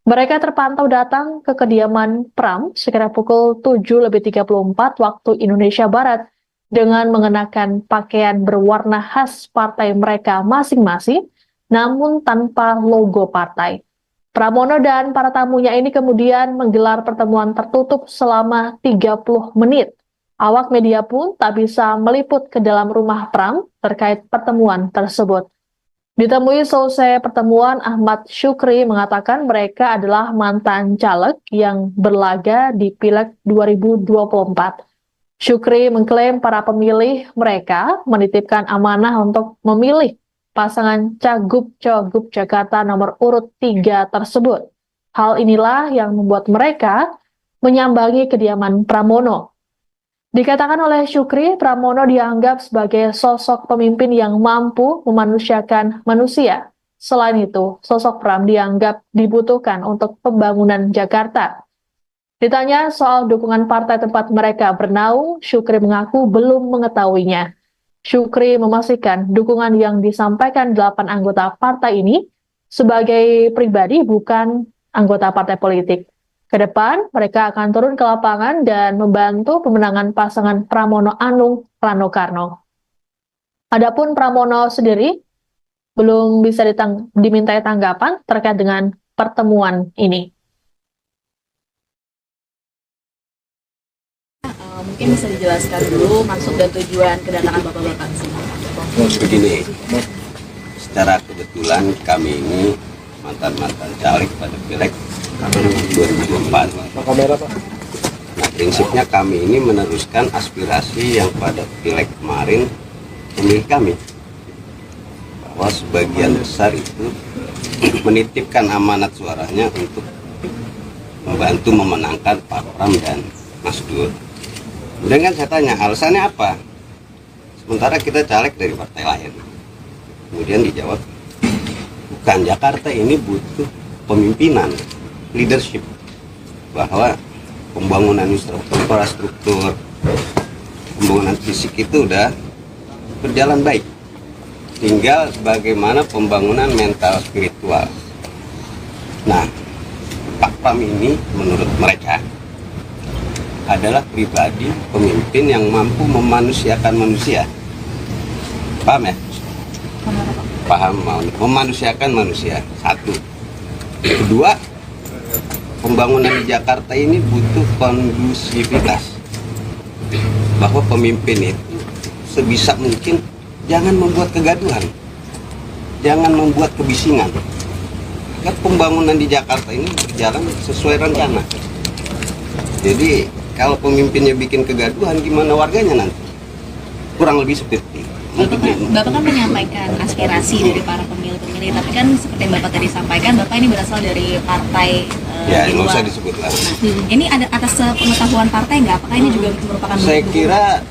Speaker 4: Mereka terpantau datang ke kediaman Pram sekitar pukul 7.34 waktu Indonesia Barat dengan mengenakan pakaian berwarna khas partai mereka masing-masing, namun tanpa logo partai. Pramono dan para tamunya ini kemudian menggelar pertemuan tertutup selama 30 menit. Awak media pun tak bisa meliput ke dalam rumah Pram terkait pertemuan tersebut. Ditemui selesai pertemuan, Ahmad Syukri mengatakan mereka adalah mantan caleg yang berlaga di Pileg 2024. Syukri mengklaim para pemilih mereka menitipkan amanah untuk memilih pasangan Cagup-Cagup Jakarta nomor urut 3 tersebut. Hal inilah yang membuat mereka menyambangi kediaman Pramono. Dikatakan oleh Syukri, Pramono dianggap sebagai sosok pemimpin yang mampu memanusiakan manusia. Selain itu, sosok Pram dianggap dibutuhkan untuk pembangunan Jakarta. Ditanya soal dukungan partai tempat mereka bernaung, Syukri mengaku belum mengetahuinya. Syukri memastikan dukungan yang disampaikan 8 anggota partai ini sebagai pribadi, bukan anggota partai politik. Ke depan, mereka akan turun ke lapangan dan membantu pemenangan pasangan Pramono Anung Rano Karno. Adapun Pramono sendiri belum bisa dimintai tanggapan terkait dengan pertemuan ini.
Speaker 3: Mungkin bisa dijelaskan dulu maksud dan tujuan kedatangan Bapak-Bapak ke sini.
Speaker 2: Begini, secara kebetulan kami ini mantan-mantan caleg pada Pileg 2024. Nah, prinsipnya kami ini meneruskan aspirasi yang pada Pileg kemarin pemilih kami, bahwa sebagian besar itu menitipkan amanat suaranya untuk membantu memenangkan Pak Pram dan Mas Dur. Kemudian kan saya tanya alasannya apa, sementara kita caleg dari partai lain. Kemudian dijawab, bukan, Jakarta ini butuh pemimpinan, leadership, bahwa pembangunan infrastruktur, pembangunan fisik itu udah berjalan baik. Tinggal bagaimana pembangunan mental spiritual. Nah, Pak Pram ini menurut mereka adalah pribadi pemimpin yang mampu memanusiakan manusia. Paham ya? Paham, memanusiakan manusia. Satu. Kedua, pembangunan di Jakarta ini butuh kondusivitas, bahwa pemimpin itu sebisa mungkin jangan membuat kegaduhan, jangan membuat kebisingan. Agar pembangunan di Jakarta ini berjalan sesuai rencana. Jadi kalau pemimpinnya bikin kegaduhan, gimana warganya nanti? Kurang lebih seperti itu.
Speaker 3: Bapak kan menyampaikan aspirasi dari para pemilih-pemilih, tapi kan seperti yang Bapak tadi sampaikan, Bapak ini berasal dari partai
Speaker 2: Ya,
Speaker 3: di
Speaker 2: nggak usah
Speaker 3: luar.
Speaker 2: disebut lah.
Speaker 3: Ini ada atas pengetahuan partai nggak? Apakah ini juga merupakan
Speaker 2: Saya
Speaker 3: bentuk
Speaker 2: kira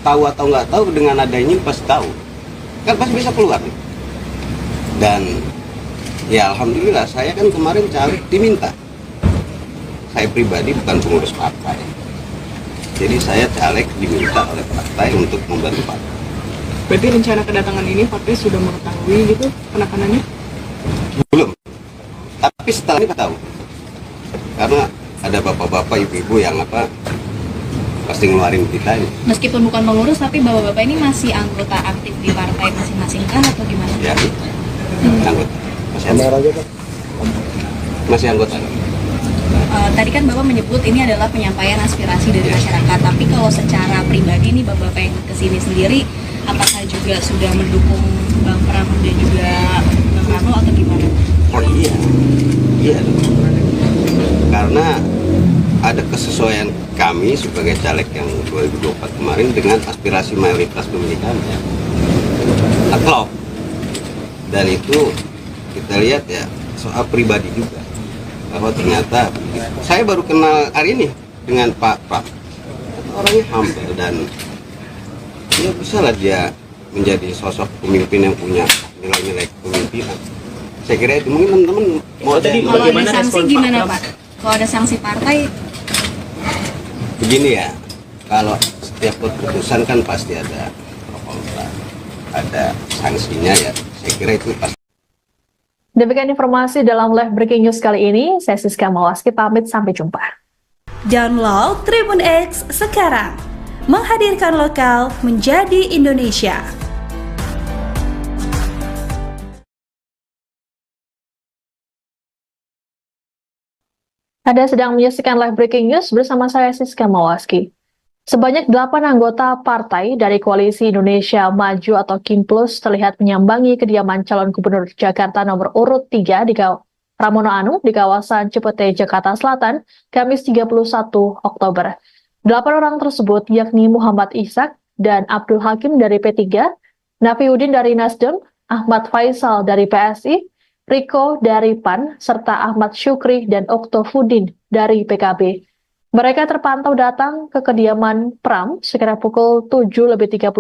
Speaker 2: tahu atau nggak tahu, dengan adanya pasti tahu. Kan pasti bisa keluar nih. Dan ya alhamdulillah, saya kan kemarin caleg diminta. Saya pribadi bukan pengurus partai. Jadi saya caleg diminta oleh partai untuk membantu partai.
Speaker 1: Berarti rencana kedatangan ini partai sudah mengetahui gitu penekanannya?
Speaker 2: Belum. Tapi setelah ini tahu. Karena ada bapak-bapak, ibu-ibu yang pasti ngeluarin kita ini.
Speaker 3: Meskipun bukan pengurus, tapi bapak-bapak ini masih anggota aktif di partai masing-masing kah atau gimana?
Speaker 2: Ya, anggota. Masih anggota.
Speaker 3: Tadi kan Bapak menyebut ini adalah penyampaian aspirasi dari masyarakat, tapi kalau secara pribadi nih Bapak yang kesini sendiri, apakah juga sudah mendukung Bang Pram dan juga Bang Rano atau gimana?
Speaker 2: Oh iya karena ada kesesuaian kami sebagai caleg yang 2024 kemarin dengan aspirasi mayoritas pemilih kami ya. Klop. Dan itu kita lihat ya soal pribadi juga, bahwa ternyata saya baru kenal hari ini dengan Pak Pram. Orangnya humble dan ya bisa lah dia menjadi sosok pemimpin yang punya nilai-nilai kepemimpinan. Saya kira itu mungkin teman-teman mau
Speaker 6: Tadi
Speaker 3: Kalau ada
Speaker 6: bagaimana
Speaker 3: sanksi
Speaker 6: respon
Speaker 3: gimana
Speaker 6: Pak Pram?
Speaker 3: Pak? Kalau ada sanksi partai,
Speaker 2: begini ya, kalau setiap keputusan kan pasti ada pro kontra, ada sanksinya ya. Saya kira itu pasti.
Speaker 4: Demikian informasi dalam live breaking news kali ini. Saya Siska Mawaski pamit, sampai jumpa.
Speaker 5: Download Tribun X sekarang. Menghadirkan lokal menjadi Indonesia.
Speaker 4: Anda sedang menyaksikan live breaking news bersama saya Siska Mawaski. Sebanyak 8 anggota partai dari Koalisi Indonesia Maju atau KIMPLUS terlihat menyambangi kediaman calon gubernur Jakarta nomor urut 3 di Pramono Anung di kawasan Cipete, Jakarta Selatan, Kamis 31 Oktober. 8 orang tersebut yakni Muhammad Ishak dan Abdul Hakim dari P3, Nafiuddin dari Nasdem, Ahmad Faisal dari PSI, Riko dari PAN, serta Ahmad Syukri dan Oktofudin dari PKB. Mereka terpantau datang ke kediaman Pram sekitar pukul 7.34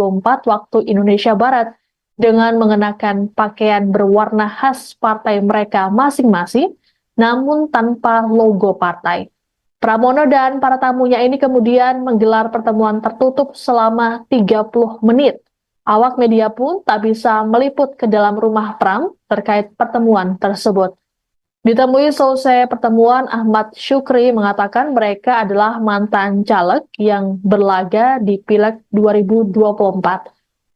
Speaker 4: waktu Indonesia Barat dengan mengenakan pakaian berwarna khas partai mereka masing-masing, namun tanpa logo partai. Pramono dan para tamunya ini kemudian menggelar pertemuan tertutup selama 30 menit. Awak media pun tak bisa meliput ke dalam rumah Pram terkait pertemuan tersebut. Ditemui selesai pertemuan, Ahmad Syukri mengatakan mereka adalah mantan caleg yang berlaga di Pileg 2024.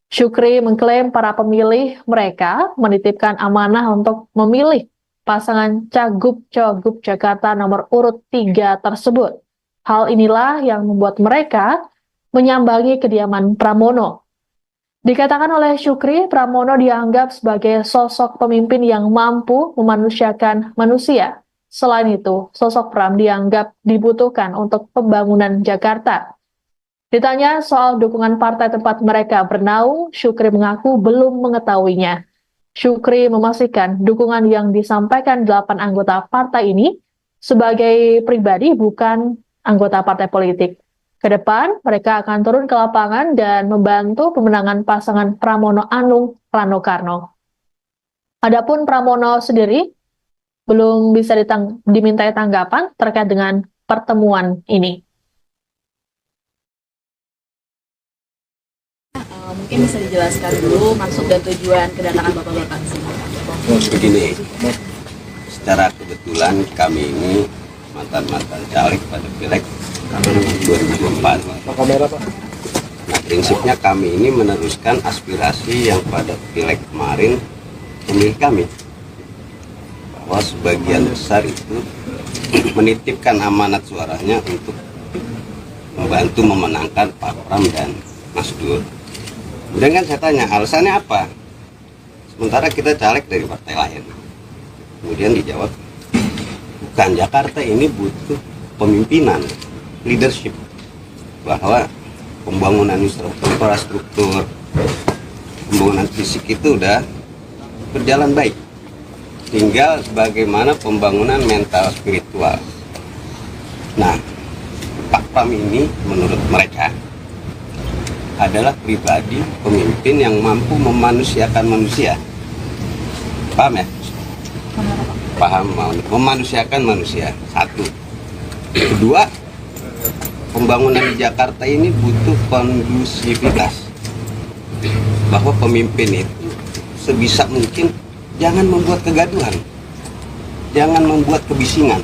Speaker 4: Syukri mengklaim para pemilih mereka menitipkan amanah untuk memilih pasangan Cagup-Cagup Jakarta nomor urut 3 tersebut. Hal inilah yang membuat mereka menyambangi kediaman Pramono. Dikatakan oleh Syukri, Pramono dianggap sebagai sosok pemimpin yang mampu memanusiakan manusia. Selain itu, sosok Pram dianggap dibutuhkan untuk pembangunan Jakarta. Ditanya soal dukungan partai tempat mereka bernaung, Syukri mengaku belum mengetahuinya. Syukri memastikan dukungan yang disampaikan 8 anggota partai ini sebagai pribadi, bukan anggota partai politik. Kedepan, mereka akan turun ke lapangan dan membantu pemenangan pasangan Pramono Anung Rano Karno. Adapun Pramono sendiri belum bisa dimintai tanggapan terkait dengan pertemuan ini.
Speaker 3: mungkin bisa dijelaskan dulu maksud dan tujuan kedatangan Bapak-Bapak ke sini.
Speaker 2: Begini, secara kebetulan kami ini mantan-mantan caleg pada Pileg 2024. Nah, prinsipnya kami ini meneruskan aspirasi yang pada Pileg kemarin pemilih kami, bahwa sebagian besar itu menitipkan amanat suaranya untuk membantu memenangkan Pak Pram dan Mas Dur. Kemudian kan saya tanya, alasannya apa? Sementara kita caleg dari partai lain. Kemudian dijawab, bukan, Jakarta ini butuh pemimpinan, leadership, bahwa pembangunan infrastruktur, pembangunan fisik itu udah berjalan baik. Tinggal bagaimana pembangunan mental spiritual. Nah, Pak Pram ini menurut mereka adalah pribadi pemimpin yang mampu memanusiakan manusia. Paham ya? Paham, memanusiakan manusia. Satu. Kedua, pembangunan di Jakarta ini butuh kondusivitas, bahwa pemimpin itu sebisa mungkin jangan membuat kegaduhan, jangan membuat kebisingan.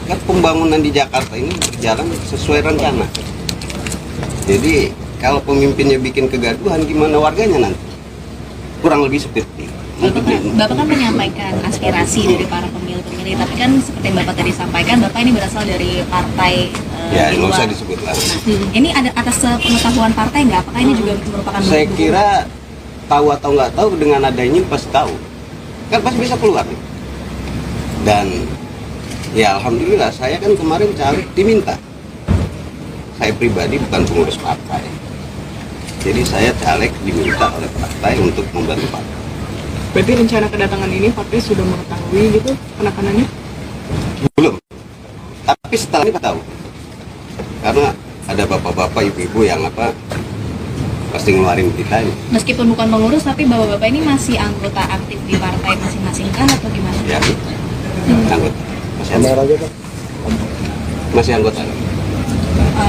Speaker 2: Kan pembangunan di Jakarta ini berjalan sesuai rencana. Jadi kalau pemimpinnya bikin kegaduhan, gimana warganya nanti? Kurang lebih seperti itu.
Speaker 3: Bapak kan menyampaikan aspirasi dari para pemilih-pemilih, tapi kan seperti yang Bapak tadi sampaikan, Bapak ini berasal dari partai
Speaker 2: Ya,
Speaker 3: di
Speaker 2: nggak
Speaker 3: luar.
Speaker 2: usah disebut lah.
Speaker 3: Ini ada atas pengetahuan partai nggak? Apakah ini juga merupakan
Speaker 2: Saya
Speaker 3: bentuk
Speaker 2: kira tahu atau nggak tahu, dengan adanya ini pasti tahu. Kan pasti bisa keluar nih. Dan ya alhamdulillah saya kan kemarin caleg diminta. Saya pribadi bukan pengurus partai. Jadi saya caleg diminta oleh partai untuk membantu partai.
Speaker 1: Berarti rencana kedatangan ini partai sudah mengetahui gitu penekanannya?
Speaker 2: Belum. Tapi setelah ini tahu. Karena ada bapak-bapak, ibu-ibu yang pasti ngeluarin kita ini.
Speaker 3: meskipun bukan pengurus, tapi bapak-bapak ini masih anggota aktif di partai masing-masing kah atau gimana?
Speaker 2: Ya, anggota. Masih anggota.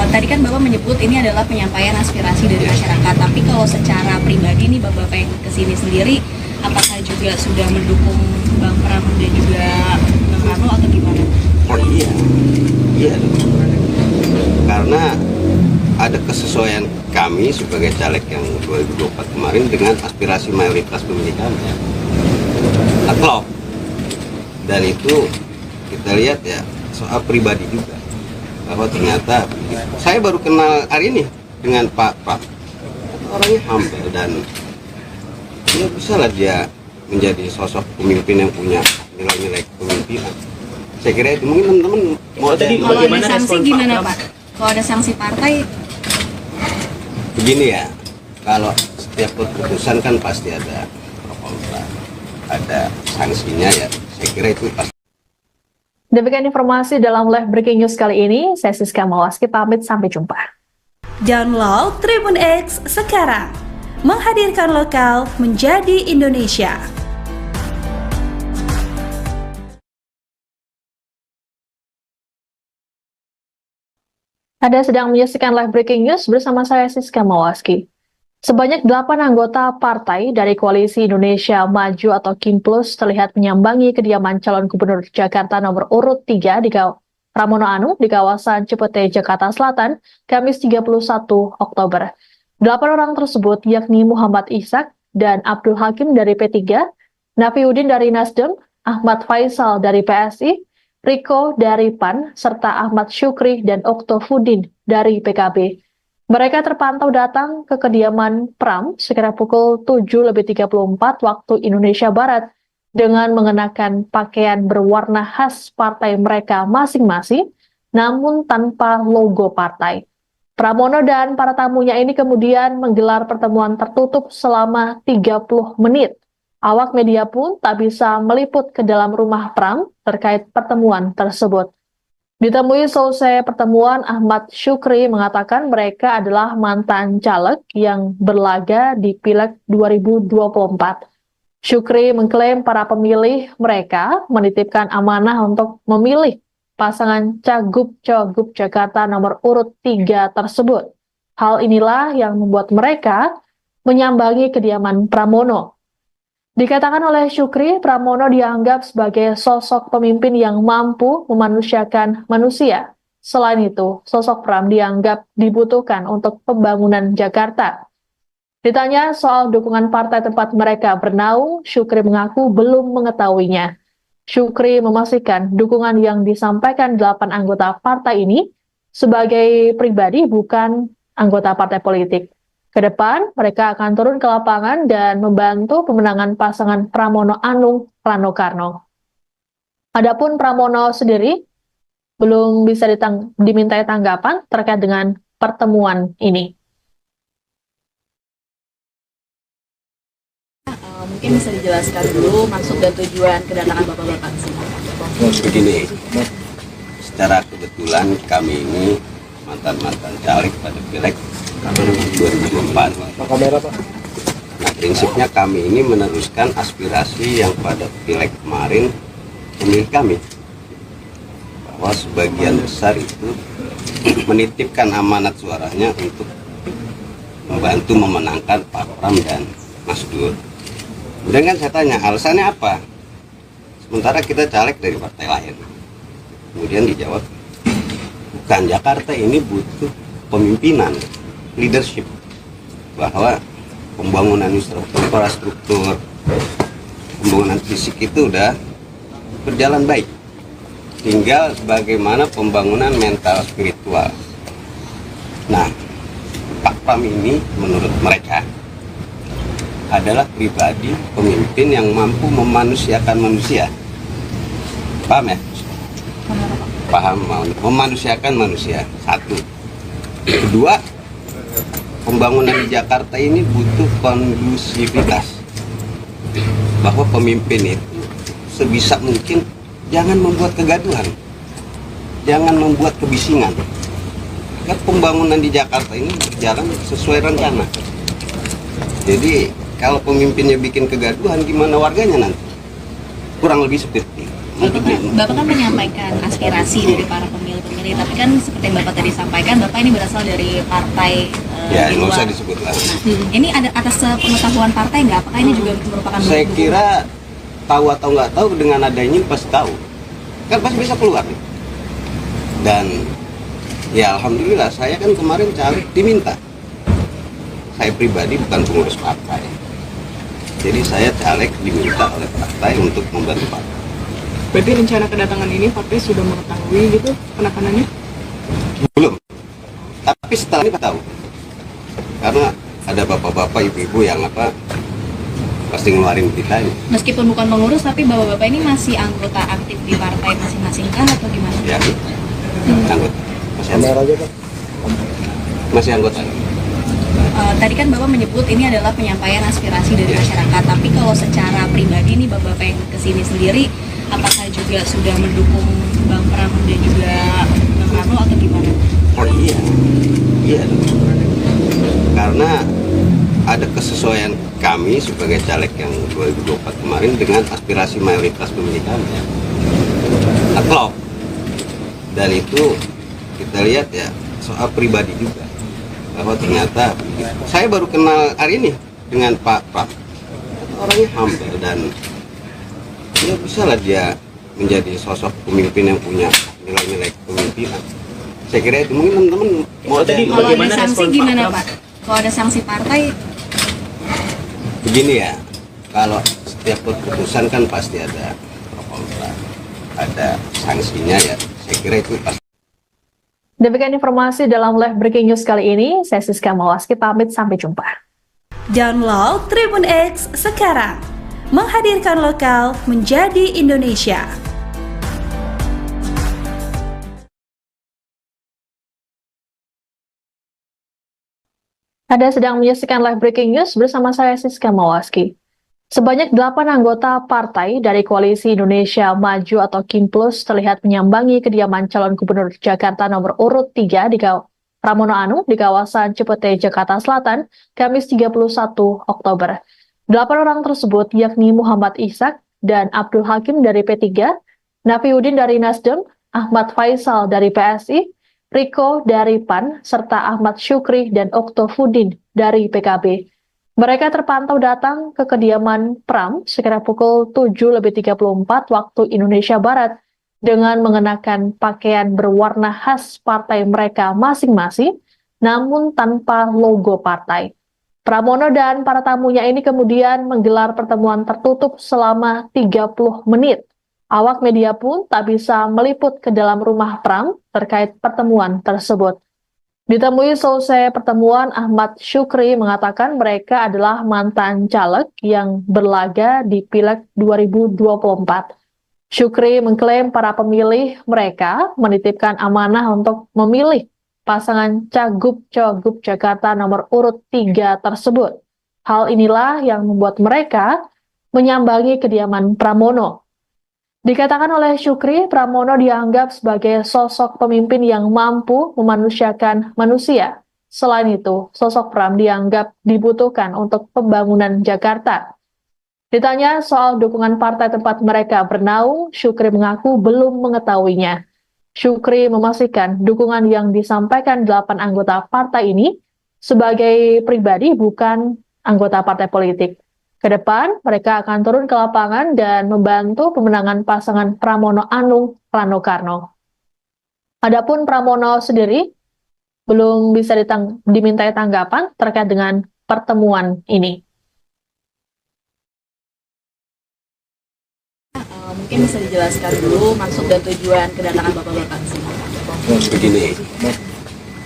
Speaker 3: Tadi kan Bapak menyebut ini adalah penyampaian aspirasi dari masyarakat, tapi kalau secara pribadi nih Bapak yang kesini sendiri, apakah juga sudah mendukung Bang Pram dan juga Bang Karno atau gimana?
Speaker 2: Oh iya, iya dong. Karena ada kesesuaian kami sebagai caleg yang 2024 kemarin dengan aspirasi mayoritas pemilih kami. Klop. Dan itu kita lihat ya soal pribadi juga, bahwa ternyata saya baru kenal hari ini dengan Pak Pram. Orangnya humble dan ya bisa lah dia menjadi sosok pemimpin yang punya nilai-nilai kepemimpinan. Saya kira itu mungkin teman-teman mau
Speaker 6: Tadi
Speaker 3: Kalau ada
Speaker 6: bagaimana
Speaker 3: sanksi
Speaker 6: respon Pak
Speaker 3: gimana
Speaker 6: Pram?
Speaker 3: Pak? Kalau ada sanksi partai,
Speaker 2: begini ya, kalau setiap keputusan kan pasti ada pro kontra, ada sanksinya ya. Saya kira itu pasti.
Speaker 4: Demikian informasi dalam live breaking news kali ini. Saya Siska Mawaski pamit, sampai jumpa.
Speaker 5: Download Tribun X sekarang. Menghadirkan lokal menjadi Indonesia.
Speaker 4: Anda sedang menyaksikan live breaking news bersama saya Siska Mawaski. Sebanyak 8 anggota partai dari Koalisi Indonesia Maju atau KIMPLUS terlihat menyambangi kediaman calon gubernur Jakarta nomor urut 3 di Pramono Anung di kawasan Cipete, Jakarta Selatan, Kamis 31 Oktober. 8 orang tersebut yakni Muhammad Ishak dan Abdul Hakim dari P3, Nafiuddin dari Nasdem, Ahmad Faisal dari PSI, Riko dari PAN, serta Ahmad Syukri dan Oktofudin dari PKB. Mereka terpantau datang ke kediaman Pram sekitar pukul 7.34 waktu Indonesia Barat dengan mengenakan pakaian berwarna khas partai mereka masing-masing, namun tanpa logo partai. Pramono dan para tamunya ini kemudian menggelar pertemuan tertutup selama 30 menit. Awak media pun tak bisa meliput ke dalam rumah Pram terkait pertemuan tersebut. Ditemui selesai pertemuan, Ahmad Syukri mengatakan mereka adalah mantan caleg yang berlaga di Pileg 2024. Syukri mengklaim para pemilih mereka menitipkan amanah untuk memilih pasangan Cagup-Cagup Jakarta nomor urut 3 tersebut. Hal inilah yang membuat mereka menyambangi kediaman Pramono. Dikatakan oleh Syukri, Pramono dianggap sebagai sosok pemimpin yang mampu memanusiakan manusia. Selain itu, sosok Pram dianggap dibutuhkan untuk pembangunan Jakarta. Ditanya soal dukungan partai tempat mereka bernaung, Syukri mengaku belum mengetahuinya. Syukri memastikan dukungan yang disampaikan 8 anggota partai ini sebagai pribadi, bukan anggota partai politik. Ke depan, mereka akan turun ke lapangan dan membantu pemenangan pasangan Pramono Anung Rano Karno. Adapun Pramono sendiri belum bisa dimintai tanggapan terkait dengan pertemuan ini.
Speaker 3: mungkin bisa dijelaskan dulu maksud dan tujuan kedatangan Bapak-Bapak sini.
Speaker 2: Begini, secara kebetulan kami ini mantan-mantan caleg pada Pileg 2024. Nah, prinsipnya kami ini meneruskan aspirasi yang pada Pileg kemarin pemilih kami, bahwa sebagian besar itu menitipkan amanat suaranya untuk membantu memenangkan Pak Pram dan Mas Dur. Kemudian kan saya tanya, alasannya apa? Sementara kita caleg dari partai lain. Kemudian dijawab, bukan, Jakarta ini butuh pemimpinan, leadership. Bahwa pembangunan infrastruktur, pembangunan fisik itu udah berjalan baik. Tinggal bagaimana pembangunan mental spiritual. Nah, Pak Pram ini menurut mereka adalah pribadi pemimpin yang mampu memanusiakan manusia. Paham ya? Paham, memanusiakan manusia. Satu. Kedua, pembangunan di Jakarta ini butuh kondusivitas. Bahwa pemimpin itu sebisa mungkin jangan membuat kegaduhan, jangan membuat kebisingan. Kan pembangunan di Jakarta ini berjalan sesuai rencana. Jadi kalau pemimpinnya bikin kegaduhan, gimana warganya nanti? Kurang lebih seperti
Speaker 3: Bapak kan menyampaikan aspirasi dari para pemilih-pemilih, tapi kan seperti yang Bapak tadi sampaikan, Bapak ini berasal dari partai
Speaker 2: ya,
Speaker 3: di
Speaker 2: nggak
Speaker 3: luar.
Speaker 2: usah disebut lah.
Speaker 3: Ini ada atas pengetahuan partai nggak? Apakah ini juga merupakan
Speaker 2: Saya
Speaker 3: bentuk
Speaker 2: kira tahu atau nggak tahu, dengan adanya ini pasti tahu. Kan pasti bisa keluar nih. Dan ya alhamdulillah, saya kan kemarin caleg diminta. Saya pribadi bukan pengurus partai. Jadi saya caleg diminta oleh partai untuk membantu partai.
Speaker 1: Berarti rencana kedatangan ini partai sudah mengetahui gitu penekanannya?
Speaker 2: Belum. Tapi setelah ini tahu. Karena ada bapak-bapak, ibu-ibu yang pasti ngeluarin berita ini.
Speaker 3: meskipun bukan pengurus, tapi bapak-bapak ini masih anggota aktif di partai masing-masing kan atau gimana?
Speaker 2: Ya, anggota. Masih anggota.
Speaker 3: Tadi kan Bapak menyebut ini adalah penyampaian aspirasi dari masyarakat, tapi kalau secara pribadi nih Bapak yang kesini sendiri, apakah juga sudah mendukung Bang Pram dan juga Bang Rano atau gimana?
Speaker 2: Oh iya, iya. Karena ada kesesuaian kami sebagai caleg yang 2024 kemarin dengan aspirasi mayoritas pemilih kami. Atlok. Dan itu kita lihat ya soal pribadi juga. Bahwa ternyata saya baru kenal hari ini dengan Pak Pram. Orangnya humble dan ya bisa lah dia menjadi sosok pemimpin yang punya nilai-nilai kepemimpinan. Saya kira itu mungkin teman-teman mau
Speaker 6: tadi
Speaker 3: Kalau ada
Speaker 6: bagaimana
Speaker 3: sanksi
Speaker 6: respon Pak
Speaker 3: gimana
Speaker 6: Pram?
Speaker 3: Pak? Kalau ada sanksi partai,
Speaker 2: begini ya, kalau setiap keputusan kan pasti ada pro kontra, ada sanksinya ya. Saya kira itu pasti.
Speaker 4: Demikian informasi dalam live breaking news kali ini. Saya Siska Mawaski pamit, sampai jumpa.
Speaker 5: Download Tribun X sekarang. Menghadirkan lokal menjadi Indonesia.
Speaker 4: Anda sedang menyaksikan live breaking news bersama saya Siska Mawaski. Sebanyak 8 anggota partai dari Koalisi Indonesia Maju atau KIMPLUS terlihat menyambangi kediaman calon gubernur Jakarta nomor urut 3 di Pramono Anung di kawasan Cipete, Jakarta Selatan, Kamis 31 Oktober. 8 orang tersebut yakni Muhammad Ishak dan Abdul Hakim dari P3, Nafiuddin dari Nasdem, Ahmad Faisal dari PSI, Riko dari PAN, serta Ahmad Syukri dan Oktofudin dari PKB. Mereka terpantau datang ke kediaman Pram sekitar pukul 7:34 waktu Indonesia Barat dengan mengenakan pakaian berwarna khas partai mereka masing-masing, namun tanpa logo partai. Pramono dan para tamunya ini kemudian menggelar pertemuan tertutup selama 30 menit. Awak media pun tak bisa meliput ke dalam rumah Pram terkait pertemuan tersebut. Ditemui selesai pertemuan, Ahmad Syukri mengatakan mereka adalah mantan caleg yang berlaga di Pileg 2024. Syukri mengklaim para pemilih mereka menitipkan amanah untuk memilih pasangan Cagup-Cagup Jakarta nomor urut 3 tersebut. Hal inilah yang membuat mereka menyambangi kediaman Pramono. Dikatakan oleh Syukri, Pramono dianggap sebagai sosok pemimpin yang mampu memanusiakan manusia. Selain itu, sosok Pram dianggap dibutuhkan untuk pembangunan Jakarta. Ditanya soal dukungan partai tempat mereka bernaung, Syukri mengaku belum mengetahuinya. Syukri memastikan dukungan yang disampaikan 8 anggota partai ini sebagai pribadi, bukan anggota partai politik. Ke depan, mereka akan turun ke lapangan dan membantu pemenangan pasangan Pramono Anung Rano Karno. Adapun Pramono sendiri belum bisa dimintai tanggapan terkait dengan pertemuan ini.
Speaker 3: Mungkin bisa dijelaskan dulu maksud dan tujuan kedatangan bapak-bapak ke sini.
Speaker 2: Begini,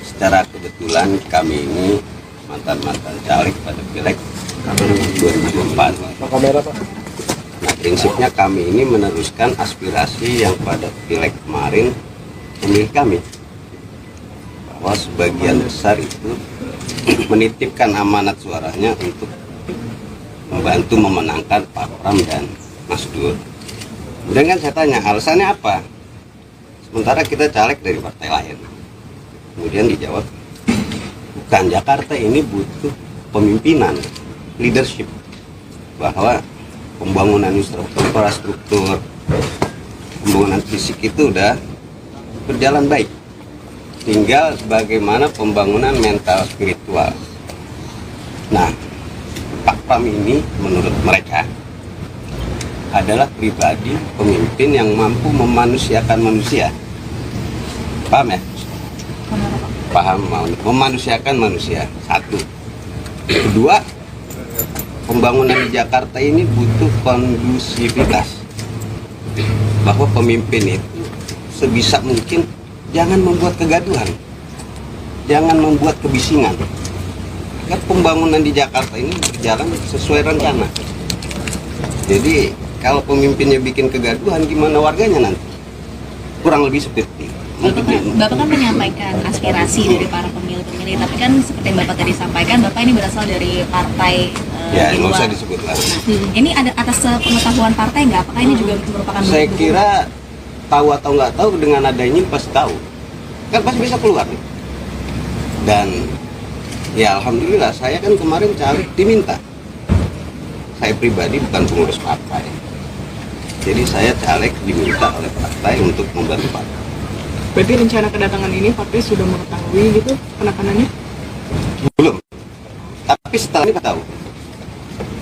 Speaker 2: secara kebetulan kami ini mantan-mantan caleg pada Pileg 2024. Nah, prinsipnya kami ini meneruskan aspirasi yang pada Pileg kemarin pemilih kami, bahwa sebagian besar itu menitipkan amanat suaranya untuk membantu memenangkan Pak Pram dan Mas Dur. Kemudian kan saya tanya, alasannya apa? Sementara kita caleg dari partai lain. Kemudian dijawab, bukan, Jakarta ini butuh pemimpinan, leadership, bahwa pembangunan infrastruktur, pembangunan fisik itu udah berjalan baik. Tinggal bagaimana pembangunan mental spiritual. Nah, Pak Pram ini menurut mereka adalah pribadi pemimpin yang mampu memanusiakan manusia. Paham ya? Paham, memanusiakan manusia. Satu. Kedua, pembangunan di Jakarta ini butuh kondusivitas. Bahwa pemimpin itu sebisa mungkin jangan membuat kegaduhan, jangan membuat kebisingan. Agar pembangunan di Jakarta ini berjalan sesuai rencana. Jadi kalau pemimpinnya bikin kegaduhan, gimana warganya nanti? Kurang lebih seperti itu.
Speaker 3: Bapak kan menyampaikan aspirasi dari para pemilih-pemilih, tapi kan seperti yang Bapak tadi sampaikan, Bapak ini berasal dari partai
Speaker 2: Ya,
Speaker 3: di
Speaker 2: nggak
Speaker 3: luar.
Speaker 2: usah disebut lah.
Speaker 3: Nah, ini ada atas pengetahuan partai nggak? Apakah ini juga merupakan
Speaker 2: Saya
Speaker 3: bentuk
Speaker 2: kira tahu atau nggak tahu, dengan adanya ini pasti tahu. Kan pasti bisa keluar. Dan ya alhamdulillah, saya kan kemarin caleg diminta. Saya pribadi bukan pengurus partai. Jadi saya caleg diminta oleh partai untuk membantu partai.
Speaker 1: Berarti rencana kedatangan ini partai sudah mengetahui gitu penekanannya?
Speaker 2: Belum. Tapi setelah ini tahu.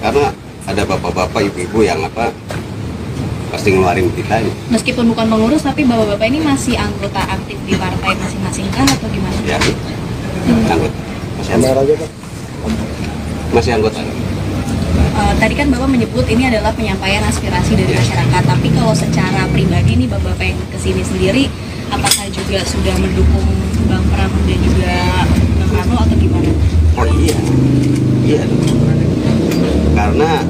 Speaker 2: Karena ada bapak-bapak, ibu-ibu yang pasti ngeluarin berita ini.
Speaker 3: meskipun bukan pengurus, tapi bapak-bapak ini masih anggota aktif di partai masing-masing kah atau gimana?
Speaker 2: Ya, anggota. Masih anggota.
Speaker 3: Tadi kan Bapak menyebut ini adalah penyampaian aspirasi dari masyarakat, tapi kalau secara pribadi nih Bapak yang kesini sendiri, apakah juga sudah mendukung Bang Pram dan juga Bang Rano atau gimana?
Speaker 2: Oh iya, iya dong. Karena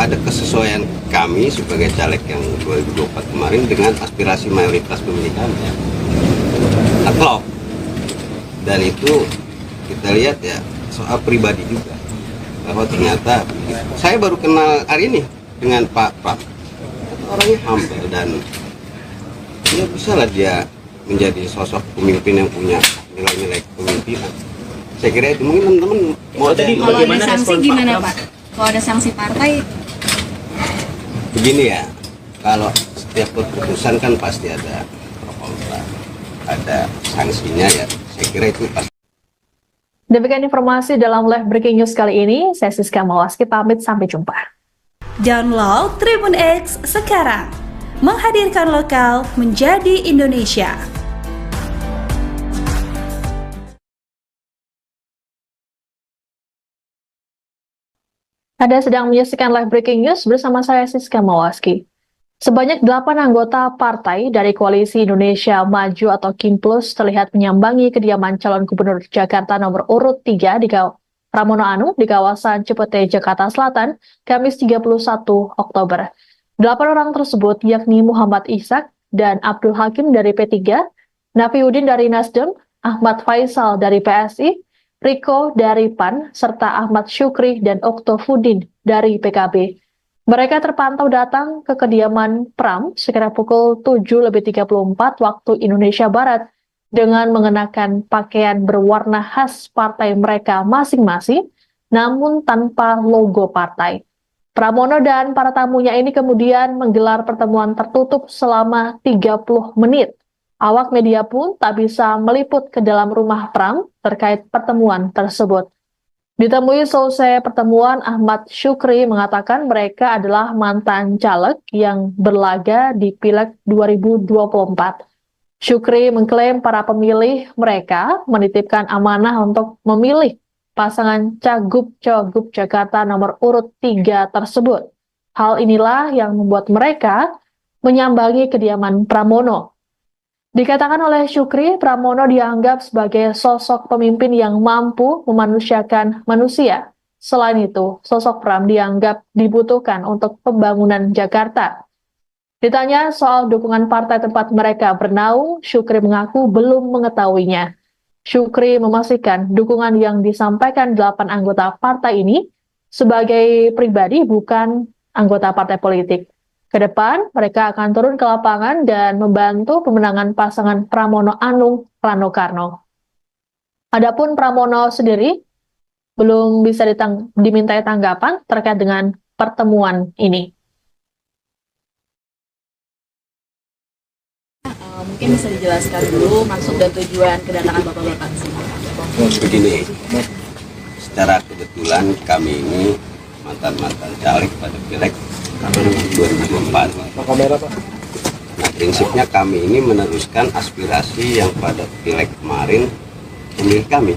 Speaker 2: ada kesesuaian kami sebagai caleg yang 2024 kemarin dengan aspirasi mayoritas pemilih kami. Klop. Dan itu kita lihat ya soal pribadi juga, bahwa ternyata saya baru kenal hari ini dengan Pak Pram. Orangnya humble dan ya bisa lah dia menjadi sosok pemimpin yang punya nilai-nilai kepemimpinan. Saya kira itu mungkin teman-teman mau ada
Speaker 3: Kalau ada sanksi gimana Pak? Kalau ada sanksi partai,
Speaker 2: begini ya, kalau setiap keputusan kan pasti ada pro kontra, ada sanksinya ya. Saya kira itu pasti.
Speaker 4: Demikian informasi dalam live breaking news kali ini. Saya Siska Mawaski pamit, sampai jumpa.
Speaker 5: Download Tribun X sekarang. Menghadirkan lokal menjadi Indonesia.
Speaker 4: Anda sedang menyaksikan live breaking news bersama saya Siska Mawaski. Sebanyak 8 anggota partai dari Koalisi Indonesia Maju atau KIMPLUS terlihat menyambangi kediaman calon gubernur Jakarta nomor urut 3 di Pramono Anung di kawasan Cipete, Jakarta Selatan, Kamis 31 Oktober. 8 orang tersebut yakni Muhammad Ishak dan Abdul Hakim dari P3, Nafiuddin dari Nasdem, Ahmad Faisal dari PSI, Riko dari PAN, serta Ahmad Syukri dan Oktofudin dari PKB. Mereka terpantau datang ke kediaman Pram sekitar pukul 7.34 waktu Indonesia Barat dengan mengenakan pakaian berwarna khas partai mereka masing-masing, namun tanpa logo partai. Pramono dan para tamunya ini kemudian menggelar pertemuan tertutup selama 30 menit. Awak media pun tak bisa meliput ke dalam rumah Pram terkait pertemuan tersebut. Ditemui selesai pertemuan, Ahmad Syukri mengatakan mereka adalah mantan caleg yang berlaga di Pileg 2024. Syukri mengklaim para pemilih mereka menitipkan amanah untuk memilih pasangan Cagup-Cagup Jakarta nomor urut 3 tersebut. Hal inilah yang membuat mereka menyambangi kediaman Pramono. Dikatakan oleh Syukri, Pramono dianggap sebagai sosok pemimpin yang mampu memanusiakan manusia. Selain itu, sosok Pram dianggap dibutuhkan untuk pembangunan Jakarta. Ditanya soal dukungan partai tempat mereka bernaung, Syukri mengaku belum mengetahuinya. Syukri memastikan dukungan yang disampaikan 8 anggota partai ini sebagai pribadi, bukan anggota partai politik. Ke depan, mereka akan turun ke lapangan dan membantu pemenangan pasangan Pramono Anung Rano Karno. Adapun Pramono sendiri belum bisa dimintai tanggapan terkait dengan pertemuan ini.
Speaker 3: Mungkin bisa dijelaskan dulu maksud dan tujuan kedatangan Bapak-Bapak ke sini.
Speaker 2: Begini, secara kebetulan kami ini mantan caleg pada Pileg 2024. Nah, prinsipnya kami ini meneruskan aspirasi yang pada Pileg kemarin pemilih kami,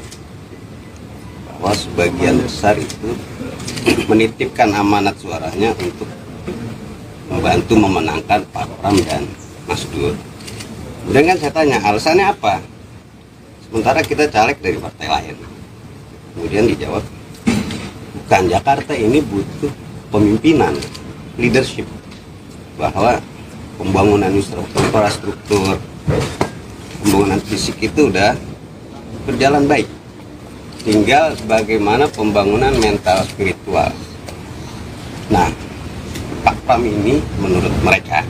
Speaker 2: bahwa sebagian besar itu menitipkan amanat suaranya untuk membantu memenangkan Pak Pram dan Mas Dur. Kemudian kan saya tanya, alasannya apa? Sementara kita caleg dari partai lain. Kemudian dijawab, bukan, Jakarta ini butuh pemimpinan, leadership, bahwa pembangunan infrastruktur, pembangunan fisik itu udah berjalan baik. Tinggal bagaimana pembangunan mental spiritual. Nah, Pak Pram ini menurut mereka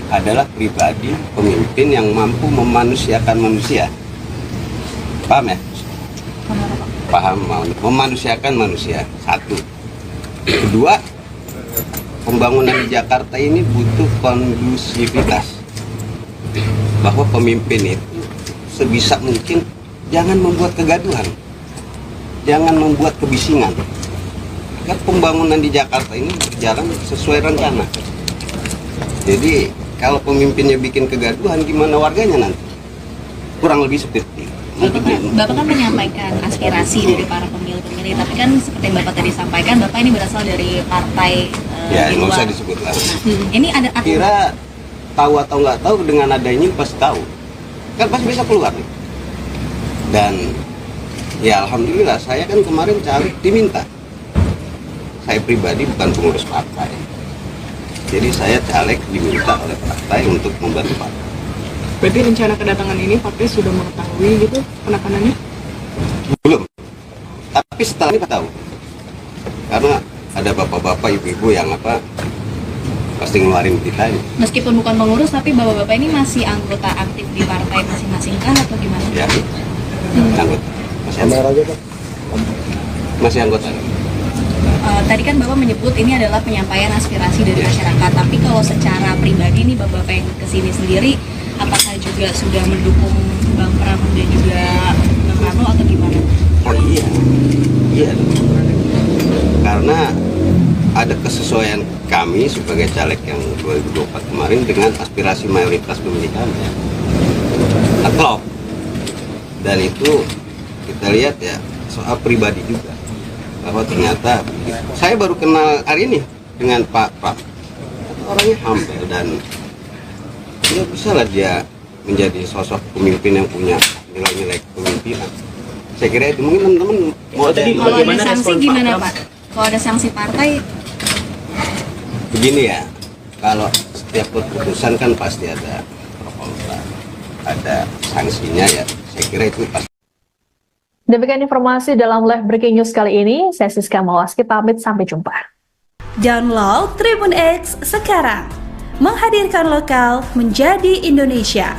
Speaker 2: adalah pribadi pemimpin yang mampu memanusiakan manusia. Paham ya? Paham, memanusiakan manusia. Satu. Kedua, pembangunan di Jakarta ini butuh kondusivitas, bahwa pemimpin itu sebisa mungkin jangan membuat kegaduhan, jangan membuat kebisingan, agar pembangunan di Jakarta ini berjalan sesuai rencana. Jadi kalau pemimpinnya bikin kegaduhan, gimana warganya nanti? Kurang lebih seperti itu.
Speaker 3: Bapak kan menyampaikan aspirasi dari para pemilih-pemilih, tapi kan seperti Bapak tadi sampaikan, Bapak ini berasal dari partai
Speaker 2: Ya,
Speaker 3: di
Speaker 2: nggak
Speaker 3: luar.
Speaker 2: usah disebut lah.
Speaker 3: Ini ada
Speaker 2: Kira tahu atau nggak tahu, dengan adanya pasti tahu. Kan pasti bisa keluar nih. Dan ya alhamdulillah, saya kan kemarin caleg diminta. Saya pribadi bukan pengurus partai. Jadi saya caleg diminta oleh partai untuk membantu partai.
Speaker 1: Berarti rencana kedatangan ini partai sudah mengetahui gitu penekanannya?
Speaker 2: Belum. Tapi setelah ini tahu. Karena ada bapak-bapak, ibu-ibu yang pasti ngeluarin kita ini.
Speaker 3: Meskipun bukan pengurus, tapi bapak-bapak ini masih anggota aktif di partai masing-masing kah atau gimana?
Speaker 2: Ya, anggota. Masih anggota.
Speaker 3: Tadi kan Bapak menyebut ini adalah penyampaian aspirasi dari masyarakat, tapi kalau secara pribadi nih Bapak yang kesini sendiri, apakah juga sudah mendukung Bang Pram dan juga Bang Rano atau gimana?
Speaker 2: Oh iya. Karena ada kesesuaian kami sebagai caleg yang 2024 kemarin dengan aspirasi mayoritas pemilih kami. Nah, klop. Dan itu kita lihat ya soal pribadi juga, bahwa ternyata saya baru kenal hari ini dengan Pak Pram. Orangnya humble dan ya bisa lah dia menjadi sosok pemimpin yang punya nilai-nilai kepemimpinan. Saya kira itu mungkin teman-teman mau
Speaker 6: Tadi
Speaker 3: Kalau ada
Speaker 6: bagaimana
Speaker 3: sanksi
Speaker 6: respon
Speaker 3: gimana
Speaker 6: Pak Pram?
Speaker 3: Pak? Kalau ada sanksi partai,
Speaker 2: begini ya, kalau setiap keputusan kan pasti ada pro kontra, ada sanksinya ya. Saya kira itu pasti.
Speaker 4: Demikian informasi dalam live breaking news kali ini. Saya Siska Mawaski pamit, sampai jumpa.
Speaker 5: Download Tribun X sekarang. Menghadirkan lokal menjadi Indonesia.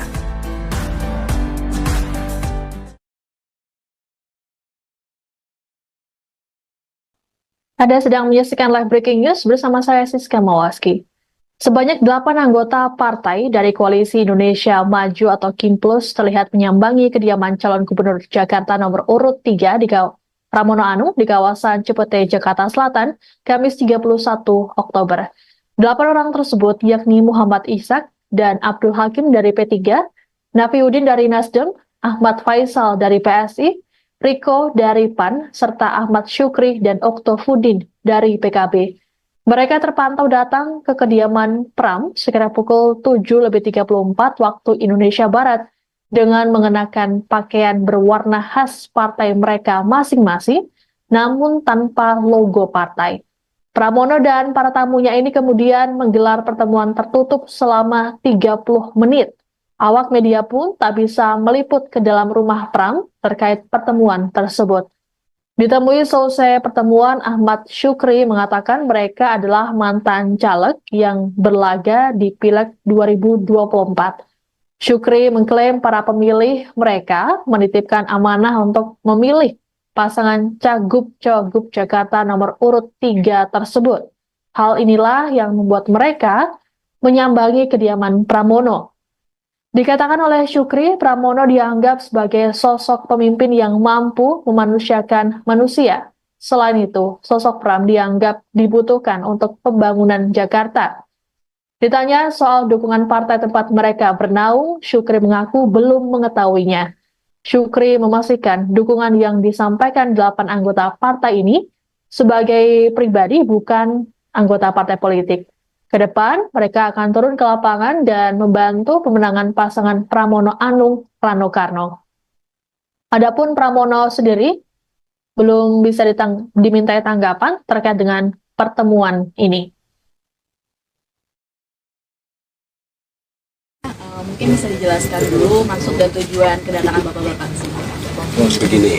Speaker 4: Anda sedang menyaksikan live breaking news bersama saya Siska Mawaski. Sebanyak 8 anggota partai dari Koalisi Indonesia Maju atau KIMPLUS terlihat menyambangi kediaman calon gubernur Jakarta nomor urut 3 di Pramono Anung di kawasan Cipete, Jakarta Selatan, Kamis 31 Oktober. 8 orang tersebut yakni Muhammad Ishak dan Abdul Hakim dari P3, Nafiuddin dari Nasdem, Ahmad Faisal dari PSI, Riko dari PAN, serta Ahmad Syukri dan Oktofudin dari PKB. Mereka terpantau datang ke kediaman Pram sekitar pukul 7.34 waktu Indonesia Barat dengan mengenakan pakaian berwarna khas partai mereka masing-masing, namun tanpa logo partai. Pramono dan para tamunya ini kemudian menggelar pertemuan tertutup selama 30 menit. Awak media pun tak bisa meliput ke dalam rumah Pram terkait pertemuan tersebut. Ditemui selesai pertemuan, Ahmad Syukri mengatakan mereka adalah mantan caleg yang berlaga di Pileg 2024. Syukri mengklaim para pemilih mereka menitipkan amanah untuk memilih pasangan Cagup-Cagup Jakarta nomor urut 3 tersebut. Hal inilah yang membuat mereka menyambangi kediaman Pramono. Dikatakan oleh Syukri, Pramono dianggap sebagai sosok pemimpin yang mampu memanusiakan manusia. Selain itu, sosok Pram dianggap dibutuhkan untuk pembangunan Jakarta. Ditanya soal dukungan partai tempat mereka bernaung, Syukri mengaku belum mengetahuinya. Syukri memastikan dukungan yang disampaikan 8 anggota partai ini sebagai pribadi bukan anggota partai politik. Kedepan, mereka akan turun ke lapangan dan membantu pemenangan pasangan Pramono Anung Rano Karno. Adapun Pramono sendiri belum bisa dimintai tanggapan terkait dengan pertemuan ini.
Speaker 3: Mungkin bisa dijelaskan dulu maksud dan tujuan kedatangan Bapak-Bapak ke sini.
Speaker 2: Begini,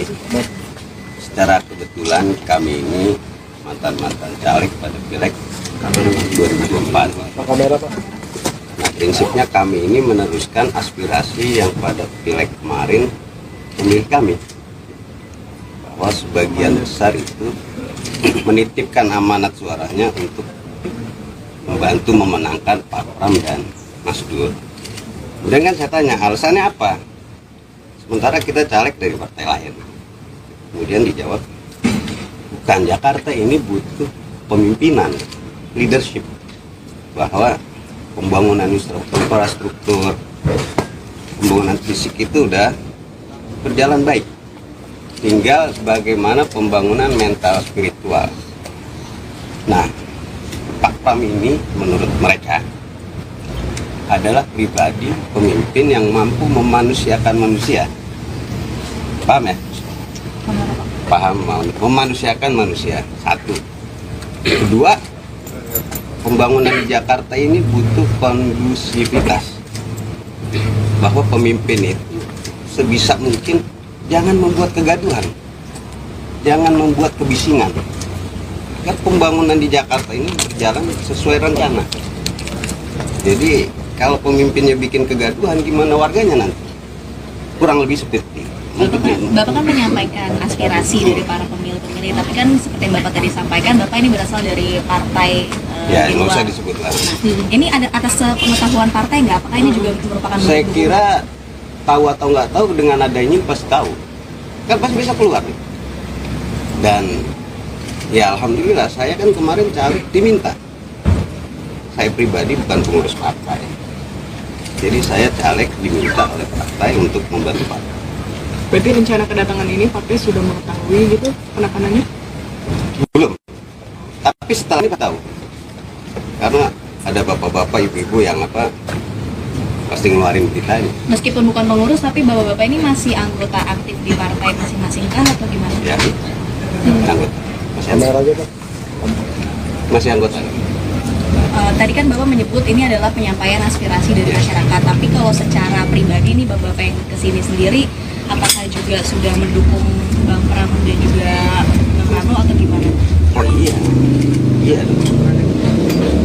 Speaker 2: secara kebetulan kami ini mantan-mantan caleg pada Pileg 2024. Nah, prinsipnya kami ini meneruskan aspirasi yang pada Pileg kemarin pemilih kami, bahwa sebagian besar itu menitipkan amanat suaranya untuk membantu memenangkan Pak Pram dan Mas Dur. Kemudian kan saya tanya, alasannya apa? Sementara kita caleg dari partai lain. Kemudian dijawab, bukan, Jakarta ini butuh pemimpinan, leadership, bahwa pembangunan infrastruktur, pembangunan fisik itu udah berjalan baik. Tinggal bagaimana pembangunan mental spiritual. Nah, Pak Pram ini menurut mereka adalah pribadi pemimpin yang mampu memanusiakan manusia. Paham ya? Paham, memanusiakan manusia. Satu. Kedua, pembangunan di Jakarta ini butuh kondusivitas. Bahwa pemimpin itu sebisa mungkin jangan membuat kegaduhan, jangan membuat kebisingan. Agar pembangunan di Jakarta ini berjalan sesuai rencana. Jadi kalau pemimpinnya bikin kegaduhan, gimana warganya nanti? Kurang lebih seperti itu.
Speaker 3: Bapak kan menyampaikan aspirasi dari para pemilih-pemilih, tapi kan seperti yang Bapak tadi sampaikan, Bapak ini berasal dari partai
Speaker 2: Ya,
Speaker 3: di
Speaker 2: nggak
Speaker 3: luar.
Speaker 2: usah disebut lah.
Speaker 3: Ini ada atas pengetahuan partai nggak? Apakah ini juga merupakan
Speaker 2: Saya kira tahu atau nggak tahu, dengan adanya ini pasti tahu. Kan pasti bisa keluar. Dan ya alhamdulillah, saya kan kemarin caleg diminta. Saya pribadi bukan pengurus partai. Jadi saya caleg diminta oleh partai untuk membantu partai.
Speaker 1: Berarti rencana kedatangan ini partai sudah mengetahui gitu penekanannya?
Speaker 2: Belum. Tapi setelah ini tahu. Karena ada bapak-bapak, ibu-ibu yang pasti ngeluarin kita ini.
Speaker 3: Meskipun bukan pengurus, tapi bapak-bapak ini masih anggota aktif di partai masing-masing kah atau gimana?
Speaker 2: Ya, anggota. Masih anggota.
Speaker 3: Tadi kan Bapak menyebut ini adalah penyampaian aspirasi dari masyarakat, tapi kalau secara pribadi nih Bapak yang kesini sendiri, apakah juga sudah mendukung Bang Pram dan juga Bang Rano atau gimana?
Speaker 2: Oh iya dong.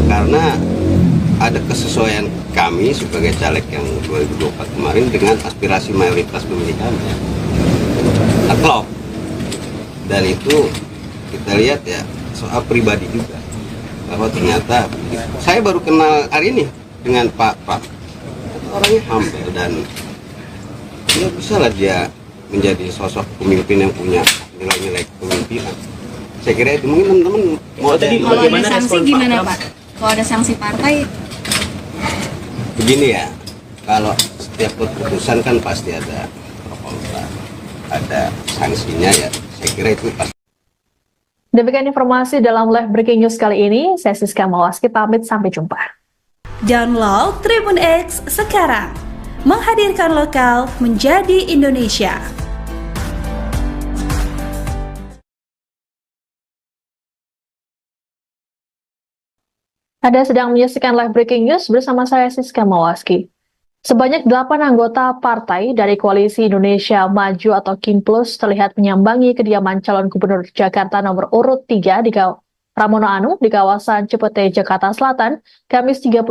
Speaker 2: Karena ada kesesuaian kami sebagai caleg yang 2024 kemarin dengan aspirasi mayoritas pemilih kami. Nah, klop. Dan itu kita lihat ya soal pribadi juga, bahwa ternyata saya baru kenal hari ini dengan Pak Pram. Orangnya humble dan ya bisa lah dia menjadi sosok pemimpin yang punya nilai-nilai kepemimpinan. Saya kira itu mungkin teman-teman mau
Speaker 6: Tadi
Speaker 3: Kalau ada
Speaker 6: bagaimana
Speaker 3: sanksi
Speaker 6: respon Pak
Speaker 3: gimana
Speaker 6: Pram?
Speaker 3: Pak? Kalau ada sanksi partai,
Speaker 2: begini ya. Kalau setiap keputusan kan pasti ada pro kontra, ada sanksinya ya. Saya kira itu pasti.
Speaker 4: Demikian informasi dalam live breaking news kali ini. Saya Siska Mawaski pamit, sampai jumpa.
Speaker 5: Download Tribun X sekarang. Menghadirkan lokal menjadi Indonesia.
Speaker 4: Anda sedang menyaksikan live breaking news bersama saya Siska Mawaski. Sebanyak 8 anggota partai dari Koalisi Indonesia Maju atau KIMPLUS terlihat menyambangi kediaman calon gubernur Jakarta nomor urut 3 di Pramono Anung di kawasan Cipete, Jakarta Selatan, Kamis 31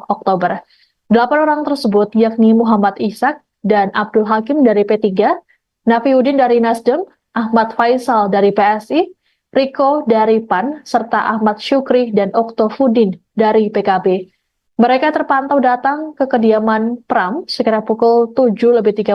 Speaker 4: Oktober. 8 orang tersebut yakni Muhammad Ishak dan Abdul Hakim dari P3, Nafiuddin dari Nasdem, Ahmad Faisal dari PSI, Riko dari PAN, serta Ahmad Syukri dan Oktofudin dari PKB. Mereka terpantau datang ke kediaman Pram sekitar pukul 7.34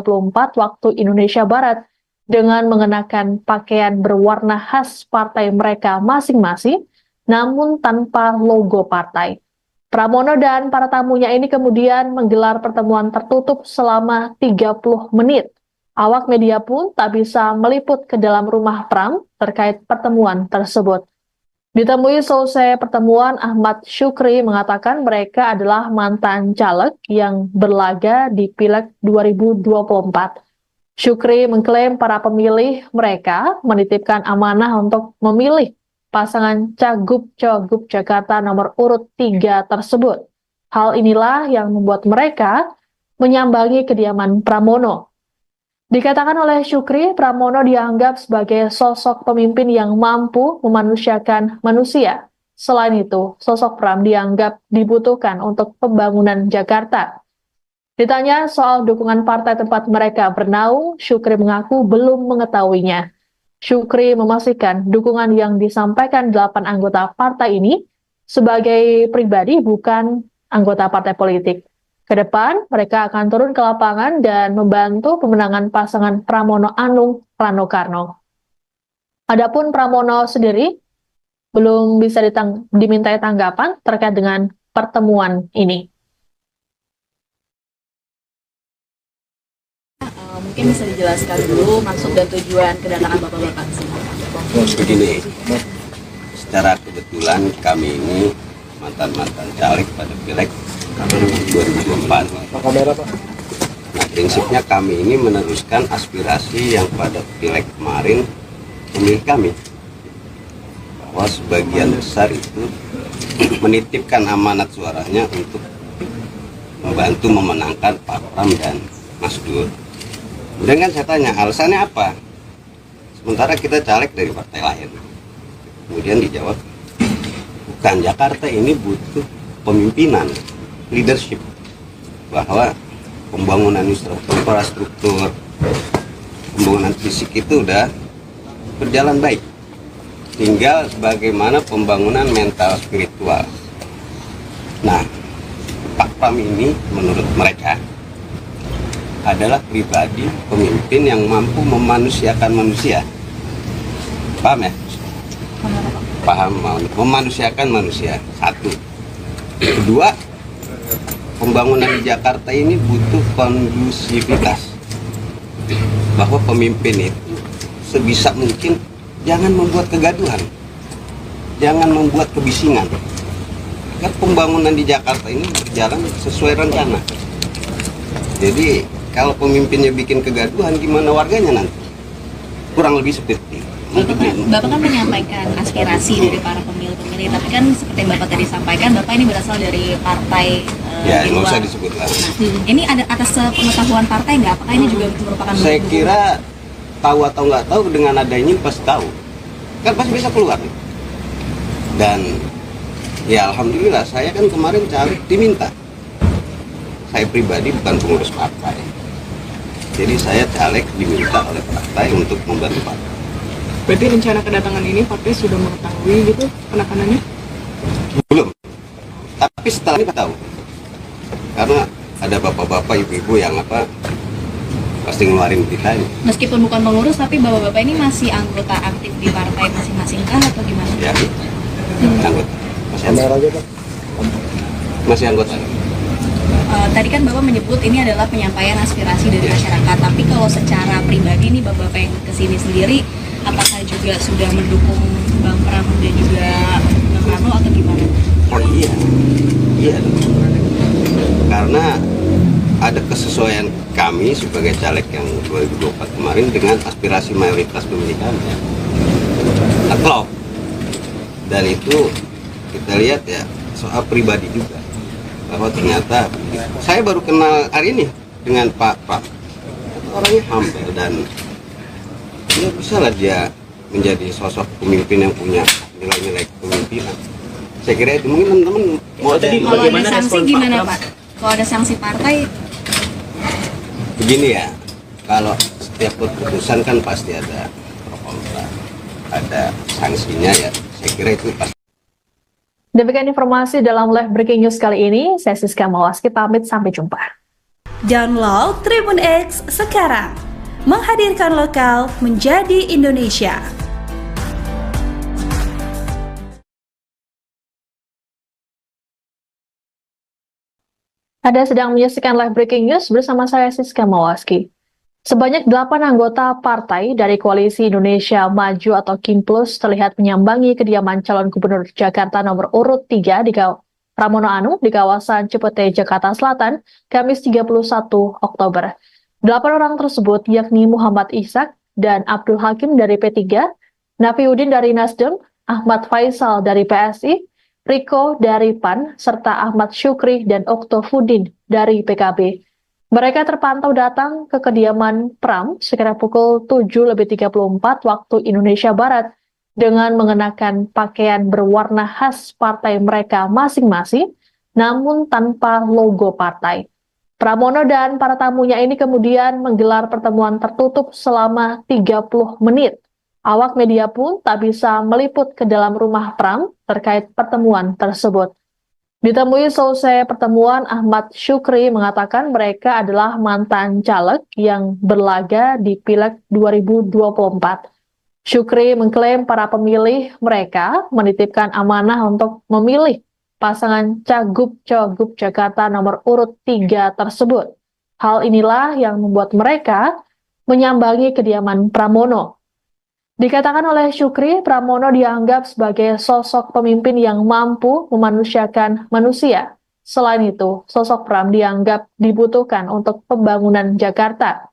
Speaker 4: waktu Indonesia Barat dengan mengenakan pakaian berwarna khas partai mereka masing-masing, namun tanpa logo partai. Pramono dan para tamunya ini kemudian menggelar pertemuan tertutup selama 30 menit. Awak media pun tak bisa meliput ke dalam rumah Pram terkait pertemuan tersebut. Ditemui selesai pertemuan, Ahmad Syukri mengatakan mereka adalah mantan caleg yang berlaga di Pileg 2024. Syukri mengklaim para pemilih mereka menitipkan amanah untuk memilih pasangan Cagup-Cagup Jakarta nomor urut 3 tersebut. Hal inilah yang membuat mereka menyambangi kediaman Pramono. Dikatakan oleh Syukri, Pramono dianggap sebagai sosok pemimpin yang mampu memanusiakan manusia. Selain itu, sosok Pram dianggap dibutuhkan untuk pembangunan Jakarta. Ditanya soal dukungan partai tempat mereka bernaung, Syukri mengaku belum mengetahuinya. Syukri memastikan dukungan yang disampaikan 8 anggota partai ini sebagai pribadi, bukan anggota partai politik. Ke depan, mereka akan turun ke lapangan dan membantu pemenangan pasangan Pramono Anung Rano Karno. Adapun Pramono sendiri belum bisa dimintai tanggapan terkait dengan pertemuan ini.
Speaker 3: mungkin bisa dijelaskan dulu maksud dan tujuan kedatangan Bapak-Bapak sini.
Speaker 2: Begini, secara kebetulan kami ini mantan-mantan caleg pada Pileg 2024. Nah, prinsipnya kami ini meneruskan aspirasi yang pada Pileg kemarin pemilih kami, bahwa sebagian besar itu menitipkan amanat suaranya untuk membantu memenangkan Pak Pram dan Mas Dur. Kemudian kan saya tanya alasannya apa, sementara kita caleg dari partai lain. Kemudian dijawab, bukan, Jakarta ini butuh pemimpinan, leadership, bahwa pembangunan infrastruktur, pembangunan fisik itu udah berjalan baik, tinggal bagaimana pembangunan mental spiritual. Nah, Pak Pram ini menurut mereka adalah pribadi pemimpin yang mampu memanusiakan manusia. Paham ya? Paham, memanusiakan manusia. Satu. Kedua, pembangunan di Jakarta ini butuh kondusivitas, bahwa pemimpin itu sebisa mungkin jangan membuat kegaduhan, jangan membuat kebisingan, agar pembangunan di Jakarta ini berjalan sesuai rencana. Jadi kalau pemimpinnya bikin kegaduhan, gimana warganya nanti? Kurang lebih seperti
Speaker 3: Bapak kan menyampaikan aspirasi dari para pemilih-pemilih, tapi kan seperti yang Bapak tadi sampaikan, Bapak ini berasal dari partai
Speaker 2: ya,
Speaker 3: di
Speaker 2: nggak
Speaker 3: luar.
Speaker 2: usah disebut lah.
Speaker 3: Nah, ini ada atas pengetahuan partai nggak? Apakah ini juga merupakan
Speaker 2: Saya kira tahu atau nggak tahu, dengan adanya ini pasti tahu, kan pasti bisa keluar. Dan ya alhamdulillah, saya kan kemarin caleg diminta. Saya pribadi bukan pengurus partai, jadi saya caleg diminta oleh partai untuk membantu partai.
Speaker 1: Berarti rencana kedatangan ini partai sudah mengetahui gitu penekanannya?
Speaker 2: Belum, tapi setelah ini tahu, karena ada bapak-bapak, ibu-ibu yang pasti ngeluarin beritanya.
Speaker 3: Meskipun bukan pengurus, tapi bapak-bapak ini masih anggota aktif di partai masing-masing kah atau gimana?
Speaker 2: Ya, anggota. Masih anggota.
Speaker 3: Tadi kan bapak menyebut ini adalah penyampaian aspirasi dari masyarakat, tapi kalau secara pribadi nih bapak-bapak yang kesini sendiri, apakah juga sudah mendukung Bang Pram dan juga Bang Rano atau gimana?
Speaker 2: Oh iya, iya. Karena ada kesesuaian kami sebagai caleg yang 2024 kemarin dengan aspirasi mayoritas pemilih kami. Klop. Dan itu kita lihat ya soal pribadi juga, bahwa ternyata saya baru kenal hari ini dengan Pak Pram. Orangnya humble dan ya bisa lah dia menjadi sosok pemimpin yang punya nilai-nilai kepemimpinan. Saya kira itu mungkin teman-teman mau
Speaker 6: Tadi
Speaker 3: Kalau ada
Speaker 6: bagaimana
Speaker 3: sanksi
Speaker 6: respon Pak
Speaker 3: gimana
Speaker 6: Pram?
Speaker 3: Pak? Kalau ada sanksi partai,
Speaker 2: begini ya, kalau setiap keputusan kan pasti ada pro kontra, ada sanksinya ya. Saya kira itu pasti.
Speaker 4: Demikian informasi dalam live breaking news kali ini. Saya Siska Mawaski pamit, sampai jumpa.
Speaker 5: Download Tribun X sekarang. Menghadirkan lokal menjadi Indonesia.
Speaker 4: Anda sedang menyaksikan live breaking news bersama saya Siska Mawaski. Sebanyak 8 anggota partai dari Koalisi Indonesia Maju atau KIMPLUS terlihat menyambangi kediaman calon gubernur Jakarta nomor urut 3 di Pramono Anung di kawasan Cipete, Jakarta Selatan, Kamis 31 Oktober. 8 orang tersebut yakni Muhammad Ishak dan Abdul Hakim dari P3, Nafiuddin dari Nasdem, Ahmad Faisal dari PSI, Riko dari PAN, serta Ahmad Syukri dan Oktofudin dari PKB. Mereka terpantau datang ke kediaman Pram sekitar pukul 7:34 waktu Indonesia Barat dengan mengenakan pakaian berwarna khas partai mereka masing-masing, namun tanpa logo partai. Pramono dan para tamunya ini kemudian menggelar pertemuan tertutup selama 30 menit. Awak media pun tak bisa meliput ke dalam rumah Pram terkait pertemuan tersebut. Ditemui selesai pertemuan, Ahmad Syukri mengatakan mereka adalah mantan caleg yang berlaga di Pileg 2024. Syukri mengklaim para pemilih mereka menitipkan amanah untuk memilih pasangan Cagup-Cagup Jakarta nomor urut 3 tersebut. Hal inilah yang membuat mereka menyambangi kediaman Pramono. Dikatakan oleh Syukri, Pramono dianggap sebagai sosok pemimpin yang mampu memanusiakan manusia. Selain itu, sosok Pram dianggap dibutuhkan untuk pembangunan Jakarta.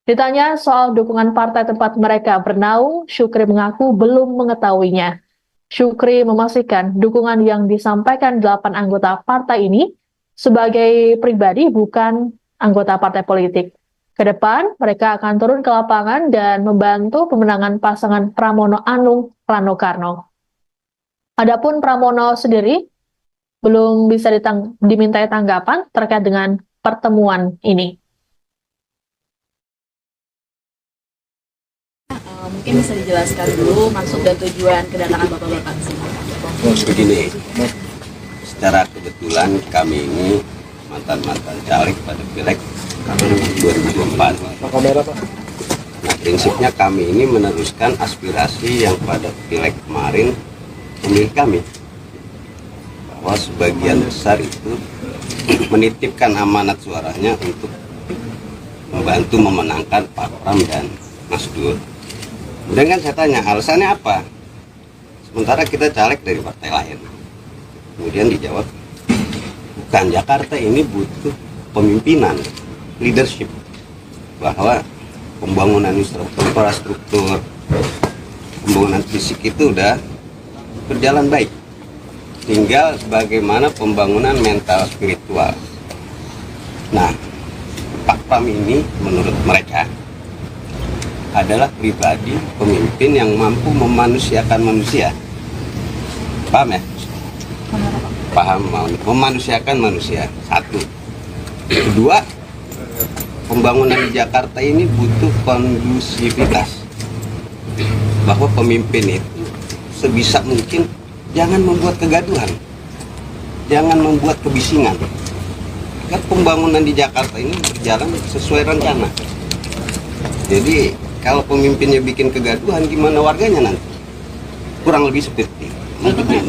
Speaker 4: Ditanya soal dukungan partai tempat mereka bernaung, Syukri mengaku belum mengetahuinya. Syukri memastikan dukungan yang disampaikan 8 anggota partai ini sebagai pribadi, bukan anggota partai politik. Ke depan, mereka akan turun ke lapangan dan membantu pemenangan pasangan Pramono Anung Rano Karno. Adapun Pramono sendiri belum bisa dimintai tanggapan terkait dengan pertemuan ini.
Speaker 3: mungkin bisa dijelaskan dulu maksud dan tujuan kedatangan bapak-bapak ke sini.
Speaker 2: Begini, secara kebetulan kami ini mantan-mantan caleg pada Pileg 2024. Nah, prinsipnya kami ini meneruskan aspirasi yang pada Pileg kemarin pemilih kami, bahwa sebagian besar itu menitipkan amanat suaranya untuk membantu memenangkan Pak Pram dan Mas Dur. Kemudian kan saya tanya alasannya apa, sementara kita caleg dari partai lain. Kemudian dijawab, bukan, Jakarta ini butuh pemimpinan, leadership, bahwa pembangunan infrastruktur, pembangunan fisik itu udah berjalan baik. Tinggal bagaimana pembangunan mental spiritual. Nah, Pak Pram ini menurut mereka adalah pribadi pemimpin yang mampu memanusiakan manusia. Paham ya? Paham, memanusiakan manusia. Satu. Kedua, pembangunan di Jakarta ini butuh kondusivitas, bahwa pemimpin itu sebisa mungkin jangan membuat kegaduhan, jangan membuat kebisingan, agar pembangunan di Jakarta ini berjalan sesuai rencana. Jadi kalau pemimpinnya bikin kegaduhan, gimana warganya nanti? Kurang lebih seperti itu.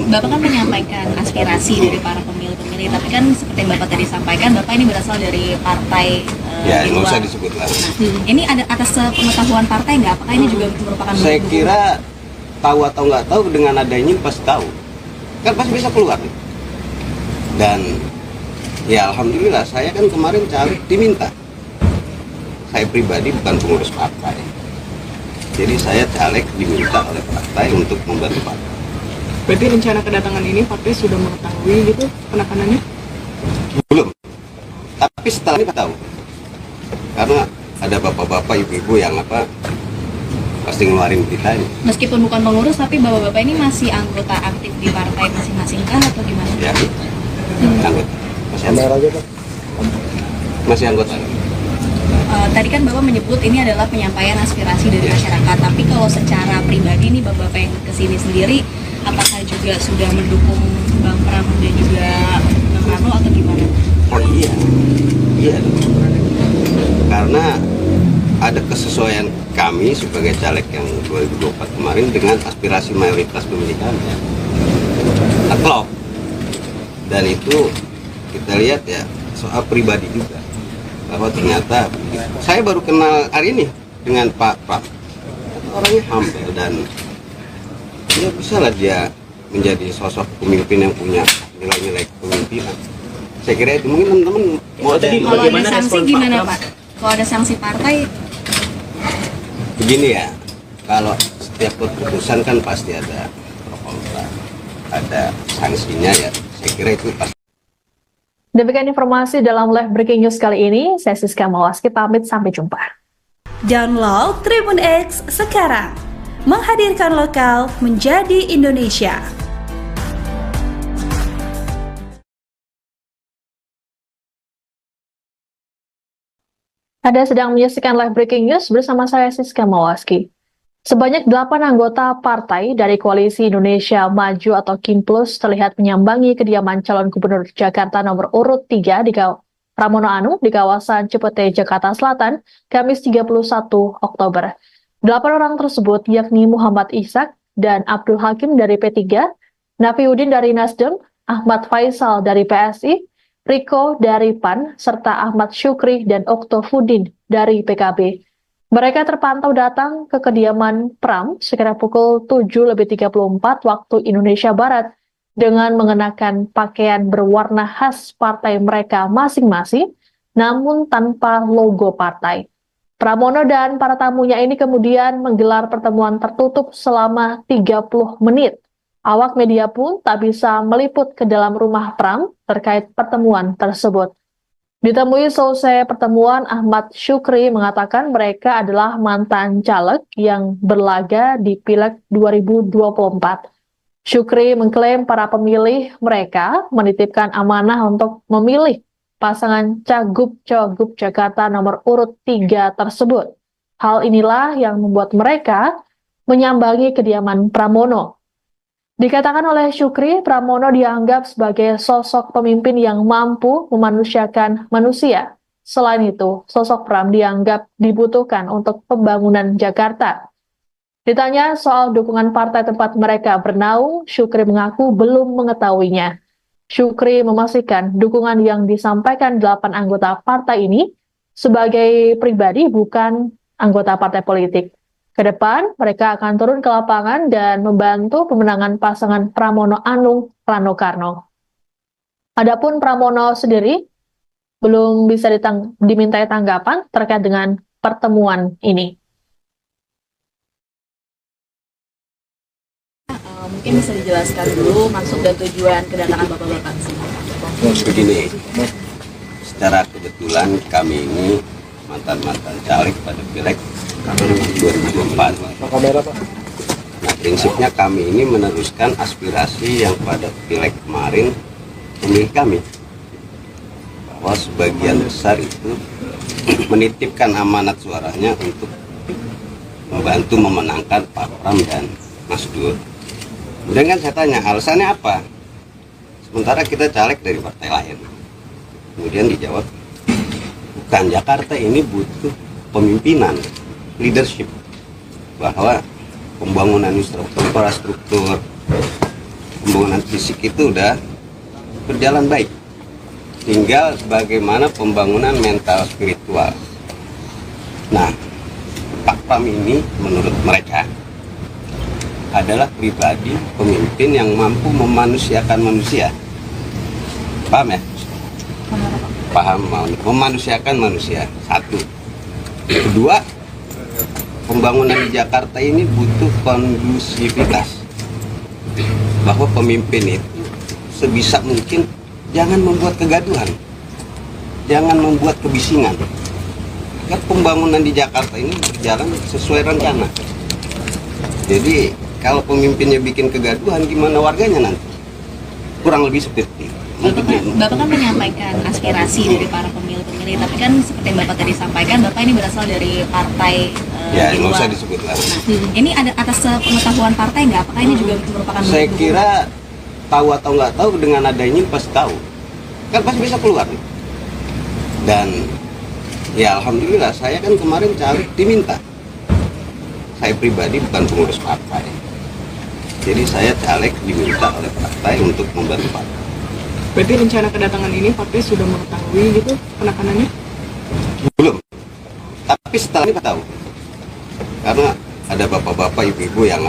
Speaker 3: Bapak kan menyampaikan aspirasi dari para pemilih-pemilih, tapi kan seperti yang Bapak tadi sampaikan, Bapak ini berasal dari partai
Speaker 2: Ya,
Speaker 3: di
Speaker 2: nggak
Speaker 3: luar.
Speaker 2: usah disebut lah.
Speaker 3: Nah, ini ada atas pengetahuan partai nggak? Apakah ini juga merupakan
Speaker 2: Saya
Speaker 3: bentuk
Speaker 2: kira tahu atau nggak tahu, dengan adanya ini pasti tahu. Kan pasti bisa keluar. Dan ya alhamdulillah, saya kan kemarin caleg diminta. Saya pribadi bukan pengurus partai. Jadi saya caleg diminta oleh partai untuk membantu partai.
Speaker 1: Berarti rencana kedatangan ini partai sudah mengetahui gitu penekanannya?
Speaker 2: Belum. Tapi setelah ini tahu. Karena ada bapak-bapak, ibu-ibu yang pasti ngeluarin berita ini.
Speaker 3: meskipun bukan pengurus, tapi bapak-bapak ini masih anggota aktif di partai masing-masing kah atau gimana?
Speaker 2: Ya, anggota. Masih anggota.
Speaker 3: Tadi kan Bapak menyebut ini adalah penyampaian aspirasi dari masyarakat, tapi kalau secara pribadi nih Bapak yang kesini sendiri, apakah juga sudah mendukung Bang Pram dan juga Bang Rano atau gimana?
Speaker 2: Oh iya, iya. Karena ada kesesuaian kami sebagai caleg yang 2024 kemarin dengan aspirasi mayoritas pemilih kami. Klop. Dan itu kita lihat ya soal pribadi juga, bahwa ternyata saya baru kenal hari ini dengan Pak Pram. Orangnya humble dan ya bisa lah dia menjadi sosok pemimpin yang punya nilai-nilai kepemimpinan. Saya kira itu mungkin teman-teman mau ada yang
Speaker 3: Kalau ada
Speaker 6: Bagaimana
Speaker 3: sanksi
Speaker 6: respon Pak
Speaker 3: gimana
Speaker 6: Pram?
Speaker 3: Pak? Kalau ada sanksi partai,
Speaker 2: begini ya, kalau setiap keputusan kan pasti ada pro kontra, ada sanksinya ya. Saya kira itu pasti.
Speaker 4: Demikian informasi dalam live breaking news kali ini. Saya Siska Mawaski pamit, sampai jumpa.
Speaker 5: Download Tribun X sekarang. Menghadirkan lokal menjadi Indonesia.
Speaker 4: Anda sedang menyaksikan live breaking news bersama saya Siska Mawaski. Sebanyak 8 anggota partai dari Koalisi Indonesia Maju atau KIMPLUS terlihat menyambangi kediaman calon gubernur Jakarta nomor urut 3 di Pramono Anung di kawasan Cipete, Jakarta Selatan, Kamis 31 Oktober. 8 orang tersebut yakni Muhammad Ishak dan Abdul Hakim dari P3, Nafiuddin dari Nasdem, Ahmad Faisal dari PSI, Riko dari PAN, serta Ahmad Syukri dan Oktofudin dari PKB. Mereka terpantau datang ke kediaman Pram sekitar pukul 7:34 waktu Indonesia Barat dengan mengenakan pakaian berwarna khas partai mereka masing-masing, namun tanpa logo partai. Pramono dan para tamunya ini kemudian menggelar pertemuan tertutup selama 30 menit. Awak media pun tak bisa meliput ke dalam rumah Pram terkait pertemuan tersebut. Ditemui selesai pertemuan, Ahmad Syukri mengatakan mereka adalah mantan caleg yang berlaga di Pileg 2024. Syukri mengklaim para pemilih mereka menitipkan amanah untuk memilih pasangan Cagup-Cagup Jakarta nomor urut 3 tersebut. Hal inilah yang membuat mereka menyambangi kediaman Pramono. Dikatakan oleh Syukri, Pramono dianggap sebagai sosok pemimpin yang mampu memanusiakan manusia. Selain itu, sosok Pram dianggap dibutuhkan untuk pembangunan Jakarta. Ditanya soal dukungan partai tempat mereka bernaung, Syukri mengaku belum mengetahuinya. Syukri memastikan dukungan yang disampaikan 8 anggota partai ini sebagai pribadi, bukan anggota partai politik. Ke depan, mereka akan turun ke lapangan dan membantu pemenangan pasangan Pramono Anung Rano Karno. Adapun Pramono sendiri belum bisa dimintai tanggapan terkait dengan pertemuan ini.
Speaker 3: mungkin bisa dijelaskan dulu maksud dan tujuan kedatangan Bapak-Bapak ke sini.
Speaker 2: Begini, secara kebetulan kami ini mantan-mantan caleg pada Pileg 2024. Nah, prinsipnya kami ini meneruskan aspirasi yang pada Pileg kemarin pemilih kami, bahwa sebagian besar itu menitipkan amanat suaranya untuk membantu memenangkan Pak Pram dan Mas Dur. Kemudian kan saya tanya alasannya apa, sementara kita caleg dari partai lain. Kemudian dijawab, bukan, Jakarta ini butuh pemimpinan, leadership bahwa pembangunan infrastruktur, pembangunan fisik itu udah berjalan baik. Tinggal bagaimana pembangunan mental spiritual. Nah, Pak Pram ini menurut mereka adalah pribadi pemimpin yang mampu memanusiakan manusia. Paham ya? Paham, memanusiakan manusia. Satu. Kedua, pembangunan di Jakarta ini butuh kondusivitas. Bahwa pemimpin itu sebisa mungkin jangan membuat kegaduhan, jangan membuat kebisingan. Agar pembangunan di Jakarta ini berjalan sesuai rencana. Jadi kalau pemimpinnya bikin kegaduhan, gimana warganya nanti? Kurang lebih seperti itu.
Speaker 3: Bapak kan menyampaikan aspirasi dari para pemilih-pemilih, tapi kan seperti yang Bapak tadi sampaikan, Bapak ini berasal dari partai
Speaker 2: Ya,
Speaker 3: di
Speaker 2: nggak
Speaker 3: luar.
Speaker 2: usah disebut lah.
Speaker 3: Nah, ini ada atas pengetahuan partai nggak? Apakah ini juga merupakan
Speaker 2: Saya
Speaker 3: bentuk
Speaker 2: kira tahu atau nggak tahu, dengan adanya ini pasti tahu. Kan pasti bisa keluar nih. Dan ya alhamdulillah, saya kan kemarin caleg diminta. Saya pribadi bukan pengurus partai. Jadi saya caleg diminta oleh partai untuk membantu partai.
Speaker 1: Berarti rencana kedatangan ini partai sudah mengetahui gitu penekanannya?
Speaker 2: Belum. Tapi setelah ini tahu. Karena ada bapak-bapak, ibu-ibu yang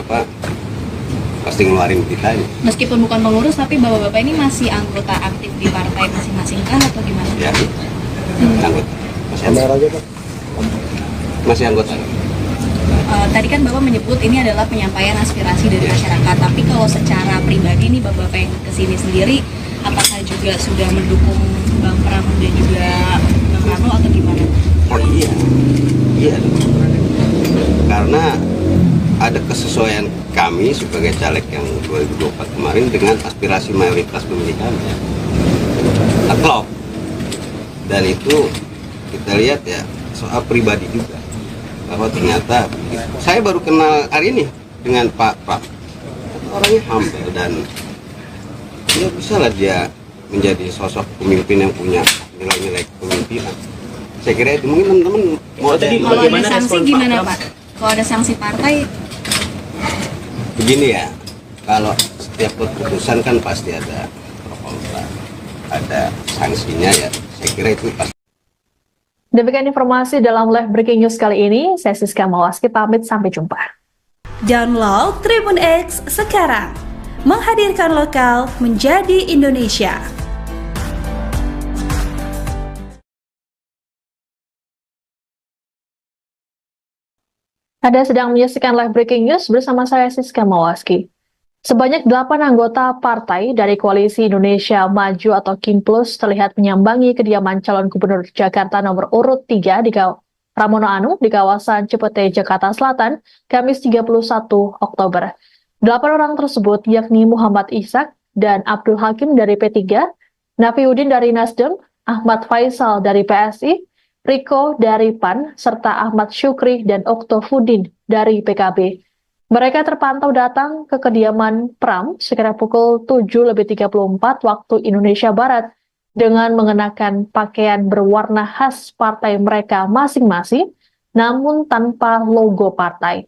Speaker 2: pasti ngeluarin kita ini.
Speaker 3: meskipun bukan pengurus, tapi bapak-bapak ini masih anggota aktif di partai masing-masing kah atau gimana?
Speaker 2: Ya, anggota. Masih anggota.
Speaker 3: Tadi kan Bapak menyebut ini adalah penyampaian aspirasi dari masyarakat, tapi kalau secara pribadi nih Bapak yang kesini sendiri, apakah juga sudah mendukung Bang Pram dan juga Bang Rano atau gimana?
Speaker 2: Oh iya, iya dong. Karena ada kesesuaian kami sebagai caleg yang 2024 kemarin dengan aspirasi mayoritas pemilih kami. Nah, klop. Dan itu kita lihat ya soal pribadi juga, bahwa ternyata saya baru kenal hari ini dengan Pak Pram. Orangnya humble dan ya bisa lah dia menjadi sosok pemimpin yang punya nilai-nilai kepemimpinan. Saya kira itu mungkin teman-teman mau ada yang
Speaker 3: Kalau ada sanksi gimana Pak? Kalau ada sanksi partai,
Speaker 2: begini ya, kalau setiap keputusan kan pasti ada pro kontra, ada sanksinya ya. Saya kira itu pasti.
Speaker 4: Demikian informasi dalam live breaking news kali ini. Saya Siska Mawaski pamit, sampai jumpa.
Speaker 5: Download Tribun X sekarang. Menghadirkan lokal menjadi Indonesia.
Speaker 4: Anda sedang menyaksikan live breaking news bersama saya Siska Mawaski. Sebanyak 8 anggota partai dari Koalisi Indonesia Maju atau KIMPLUS terlihat menyambangi kediaman calon gubernur Jakarta nomor urut 3 di Pramono Anung di kawasan Cipete, Jakarta Selatan, Kamis 31 Oktober. 8 orang tersebut yakni Muhammad Ishak dan Abdul Hakim dari P3, Nafiuddin dari Nasdem, Ahmad Faisal dari PSI, Riko dari PAN, serta Ahmad Syukri dan Oktofudin dari PKB. Mereka terpantau datang ke kediaman Pram sekitar pukul 7:34 waktu Indonesia Barat dengan mengenakan pakaian berwarna khas partai mereka masing-masing, namun tanpa logo partai.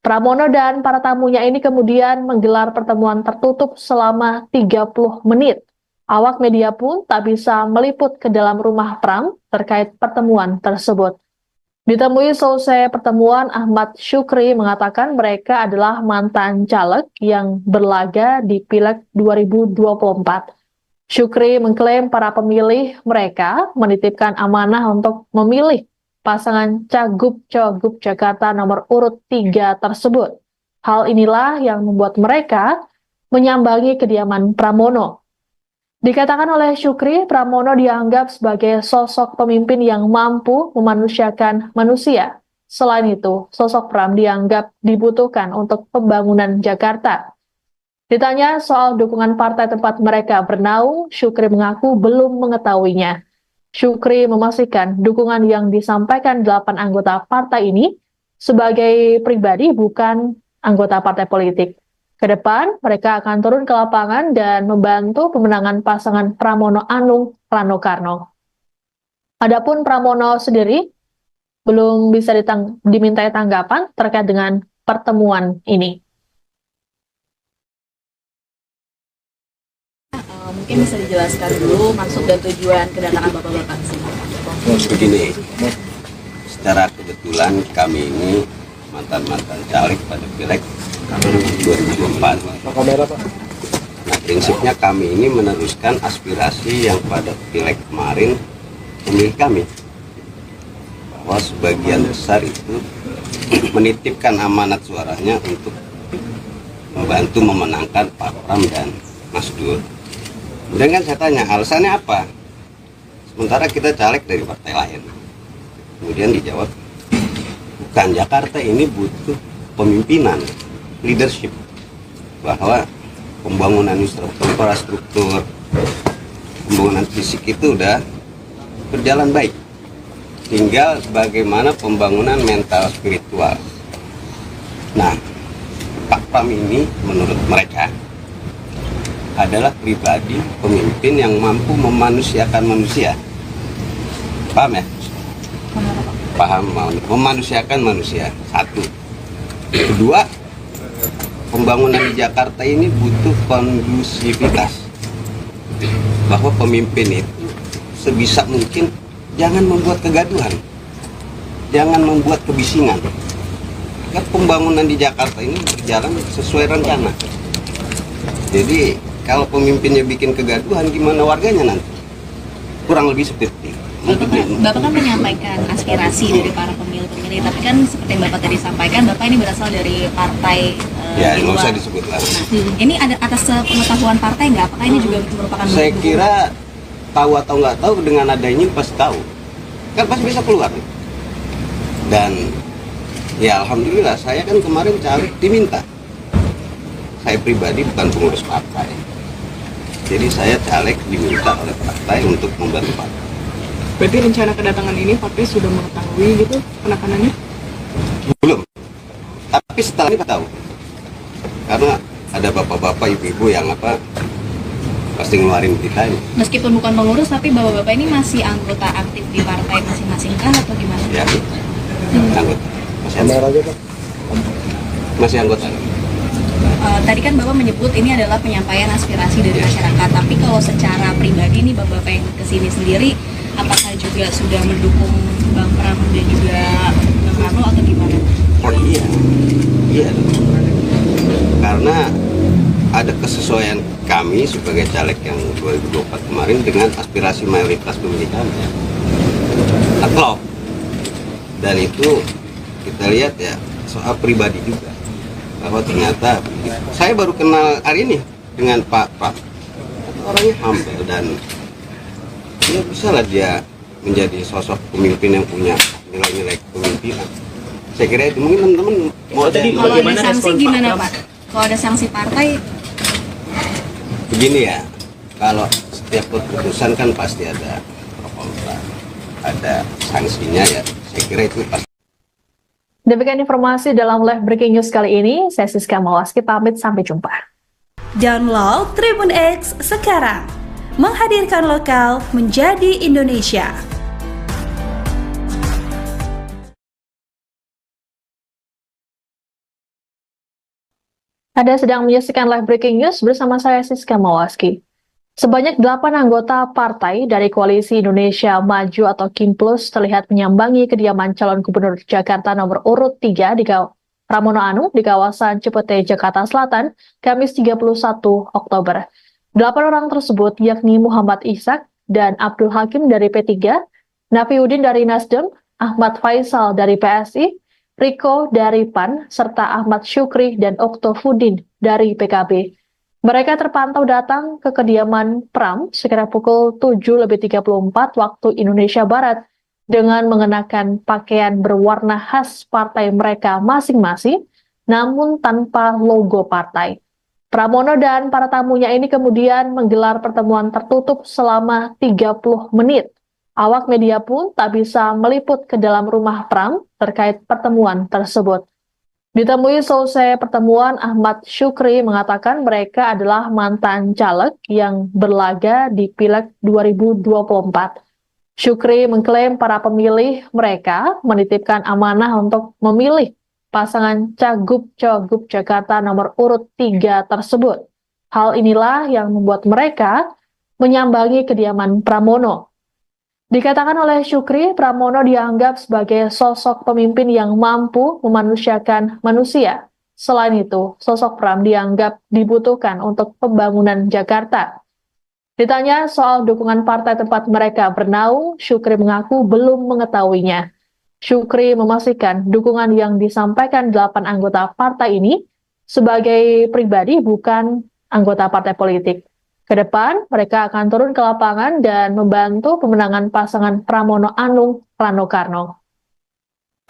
Speaker 4: Pramono dan para tamunya ini kemudian menggelar pertemuan tertutup selama 30 menit. Awak media pun tak bisa meliput ke dalam rumah Pram terkait pertemuan tersebut. Ditemui selesai pertemuan, Ahmad Syukri mengatakan mereka adalah mantan caleg yang berlaga di Pileg 2024. Syukri mengklaim para pemilih mereka menitipkan amanah untuk memilih pasangan Cagup-Cagup Jakarta nomor urut 3 tersebut. Hal inilah yang membuat mereka menyambangi kediaman Pramono. Dikatakan oleh Syukri, Pramono dianggap sebagai sosok pemimpin yang mampu memanusiakan manusia. Selain itu, sosok Pram dianggap dibutuhkan untuk pembangunan Jakarta. Ditanya soal dukungan partai tempat mereka bernaung, Syukri mengaku belum mengetahuinya. Syukri memastikan dukungan yang disampaikan 8 anggota partai ini sebagai pribadi, bukan anggota partai politik. Ke depan, mereka akan turun ke lapangan dan membantu pemenangan pasangan Pramono Anung Rano Karno. Adapun Pramono sendiri belum bisa dimintai tanggapan terkait dengan pertemuan ini.
Speaker 3: Mungkin bisa dijelaskan dulu maksud dan tujuan kedatangan Bapak-Bapak ke sini.
Speaker 2: Begini, secara kebetulan kami ini mantan-mantan caleg pada Pileg 2024. Nah, prinsipnya kami ini meneruskan aspirasi yang pada Pileg kemarin pemilih kami, bahwa sebagian besar itu menitipkan amanat suaranya untuk membantu memenangkan Pak Pram dan Mas Dur. Kemudian kan saya tanya, alasannya apa? Sementara kita caleg dari partai lain. Kemudian dijawab, bukan, Jakarta ini butuh pemimpinan, leadership, bahwa pembangunan infrastruktur, pembangunan fisik itu udah berjalan baik. Tinggal bagaimana pembangunan mental spiritual. Nah, Pak Pram ini menurut mereka adalah pribadi pemimpin yang mampu memanusiakan manusia. Paham ya? Paham, memanusiakan manusia. Satu. Kedua, pembangunan di Jakarta ini butuh kondusivitas. Bahwa pemimpin itu sebisa mungkin jangan membuat kegaduhan, jangan membuat kebisingan. Agar pembangunan di Jakarta ini berjalan sesuai rencana. Jadi kalau pemimpinnya bikin kegaduhan, gimana warganya nanti? Kurang lebih seperti itu.
Speaker 3: Bapak kan menyampaikan aspirasi dari para pemilih-pemilih, tapi kan seperti yang Bapak tadi sampaikan, Bapak ini berasal dari partai
Speaker 2: Ya,
Speaker 3: di
Speaker 2: nggak
Speaker 3: luar.
Speaker 2: usah disebut lah.
Speaker 3: Nah, ini ada atas pengetahuan partai nggak? Apakah ini juga merupakan
Speaker 2: Saya
Speaker 3: bentuk
Speaker 2: kira tahu atau nggak tahu, dengan adanya pasti tahu. Kan pasti bisa keluar. Dan ya alhamdulillah, saya kan kemarin caleg diminta. Saya pribadi bukan pengurus partai. Jadi saya caleg diminta oleh partai untuk membantu partai.
Speaker 1: Berarti rencana kedatangan ini partai sudah mengetahui gitu penekanannya?
Speaker 2: Belum. Tapi setelah ini tahu. Karena ada bapak-bapak, ibu-ibu yang pasti ngeluarin berita ini.
Speaker 3: Meskipun bukan pengurus, tapi Bapak-Bapak ini masih anggota aktif di partai masing-masing kah atau gimana?
Speaker 2: Ya, anggota. Masih anggota.
Speaker 3: Tadi kan Bapak menyebut ini adalah penyampaian aspirasi dari masyarakat, tapi kalau secara pribadi nih Bapak yang kesini sendiri, apakah juga sudah mendukung Bang Pram dan juga Bang Rano atau gimana?
Speaker 2: Oh iya. Karena ada kesesuaian kami sebagai caleg yang 2024 kemarin dengan aspirasi mayoritas pemilih kami. Klop. Dan itu kita lihat ya soal pribadi juga, bahwa ternyata saya baru kenal hari ini dengan Pak Pram. Orangnya humble dan ya bisa lah dia menjadi sosok pemimpin yang punya nilai-nilai kepemimpinan. Saya kira itu mungkin teman-teman mau
Speaker 6: Tadi
Speaker 3: Kalau ada
Speaker 6: bagaimana
Speaker 3: sanksi
Speaker 6: respon
Speaker 3: gimana
Speaker 6: Pak Pram?
Speaker 3: Pak? Kalau ada sanksi partai,
Speaker 2: begini ya, kalau setiap keputusan kan pasti ada pro kontra, ada sanksinya ya. Saya kira itu pasti.
Speaker 4: Demikian informasi dalam live breaking news kali ini. Saya Siska Mawaski pamit, sampai jumpa.
Speaker 5: Download Tribun X sekarang. Menghadirkan lokal menjadi Indonesia.
Speaker 4: Anda sedang menyaksikan live breaking news bersama saya Siska Mawaski. Sebanyak 8 anggota partai dari Koalisi Indonesia Maju atau KIMPLUS terlihat menyambangi kediaman calon gubernur Jakarta nomor urut 3 di Pramono Anung di kawasan Cipete, Jakarta Selatan, Kamis 31 Oktober. 8 orang tersebut yakni Muhammad Ishak dan Abdul Hakim dari P3, Nafiuddin dari Nasdem, Ahmad Faisal dari PSI, Riko dari PAN, serta Ahmad Syukri dan Oktofudin dari PKB. Mereka terpantau datang ke kediaman Pram sekitar pukul 7.34 waktu Indonesia Barat dengan mengenakan pakaian berwarna khas partai mereka masing-masing, namun tanpa logo partai. Pramono dan para tamunya ini kemudian menggelar pertemuan tertutup selama 30 menit. Awak media pun tak bisa meliput ke dalam rumah Pram terkait pertemuan tersebut. Ditemui selesai pertemuan, Ahmad Syukri mengatakan mereka adalah mantan caleg yang berlaga di Pileg 2024. Syukri mengklaim para pemilih mereka menitipkan amanah untuk memilih pasangan Cagup-Cagup Jakarta nomor urut 3 tersebut. Hal inilah yang membuat mereka menyambangi kediaman Pramono. Dikatakan oleh Syukri, Pramono dianggap sebagai sosok pemimpin yang mampu memanusiakan manusia. Selain itu, sosok Pram dianggap dibutuhkan untuk pembangunan Jakarta. Ditanya soal dukungan partai tempat mereka bernaung, Syukri mengaku belum mengetahuinya. Syukri memastikan dukungan yang disampaikan 8 anggota partai ini sebagai pribadi, bukan anggota partai politik. Ke depan, mereka akan turun ke lapangan dan membantu pemenangan pasangan Pramono Anung Rano Karno.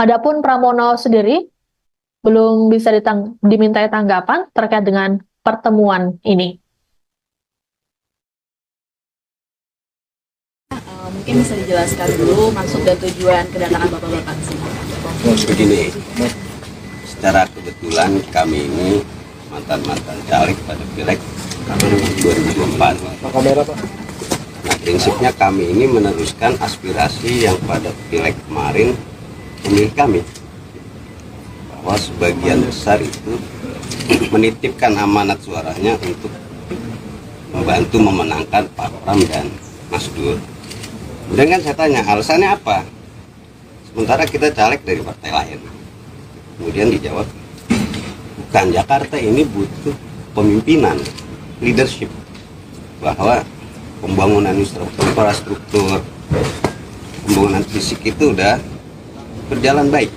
Speaker 4: Adapun Pramono sendiri belum bisa dimintai tanggapan terkait dengan pertemuan ini.
Speaker 3: Mungkin bisa dijelaskan dulu maksud dan tujuan kedatangan Bapak-Bapak ke sini.
Speaker 2: Begini, secara kebetulan kami ini mantan-mantan caleg pada Pileg 2024. Nah, prinsipnya kami ini meneruskan aspirasi yang pada Pileg kemarin pemilih kami, bahwa sebagian besar itu menitipkan amanat suaranya untuk membantu memenangkan Pak Pram dan Mas Dur. Kemudian kan saya tanya, alasannya apa? Sementara kita caleg dari partai lain. Kemudian dijawab, bukan, Jakarta ini butuh pemimpinan, leadership. Bahwa pembangunan infrastruktur, pembangunan fisik itu udah berjalan baik.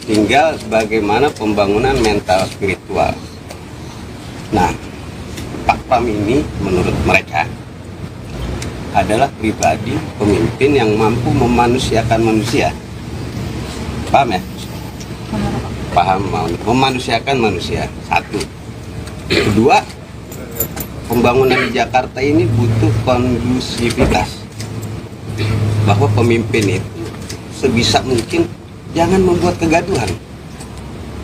Speaker 2: Tinggal bagaimana pembangunan mental spiritual. Nah, Pak Pram ini menurut mereka adalah pribadi pemimpin yang mampu memanusiakan manusia. Paham ya? Paham, memanusiakan manusia. Satu. Kedua, pembangunan di Jakarta ini butuh kondusivitas. Bahwa pemimpin itu sebisa mungkin jangan membuat kegaduhan,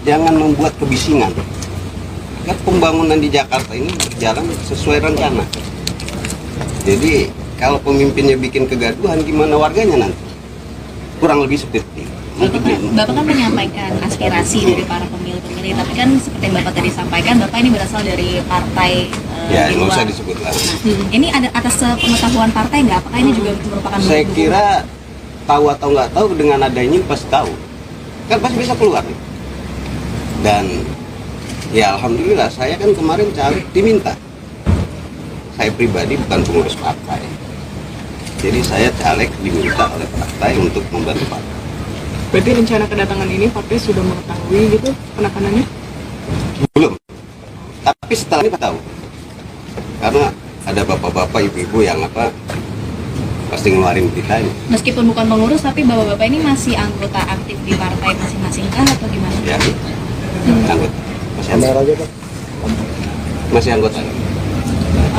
Speaker 2: jangan membuat kebisingan. Agar pembangunan di Jakarta ini berjalan sesuai rencana. Jadi kalau pemimpinnya bikin kegaduhan, gimana warganya nanti? Kurang lebih seperti itu.
Speaker 3: Bapak kan menyampaikan aspirasi dari para pemilih-pemilih, tapi kan seperti yang Bapak tadi sampaikan, Bapak ini berasal dari partai
Speaker 2: Ya,
Speaker 3: di
Speaker 2: nggak
Speaker 3: luar.
Speaker 2: usah disebut lah.
Speaker 3: Ini ada atas pengetahuan partai nggak? Apakah ini juga merupakan
Speaker 2: Saya
Speaker 3: bentuk
Speaker 2: kira tahu atau nggak tahu, dengan adanya ini pasti tahu. Kan pasti bisa keluar nih. Dan ya alhamdulillah, saya kan kemarin caleg diminta. Saya pribadi bukan pengurus partai. Jadi saya caleg diminta oleh partai untuk membantu partai.
Speaker 1: Berarti rencana kedatangan ini partai sudah mengetahui gitu penekanannya?
Speaker 2: Belum. Tapi setelah ini tahu. Karena ada bapak-bapak, ibu-ibu yang pasti ngeluarin kita ini.
Speaker 3: Meskipun bukan pengurus, tapi bapak-bapak ini masih anggota aktif di partai masing-masing kah atau gimana?
Speaker 2: Ya. Anggota. Masih anggota.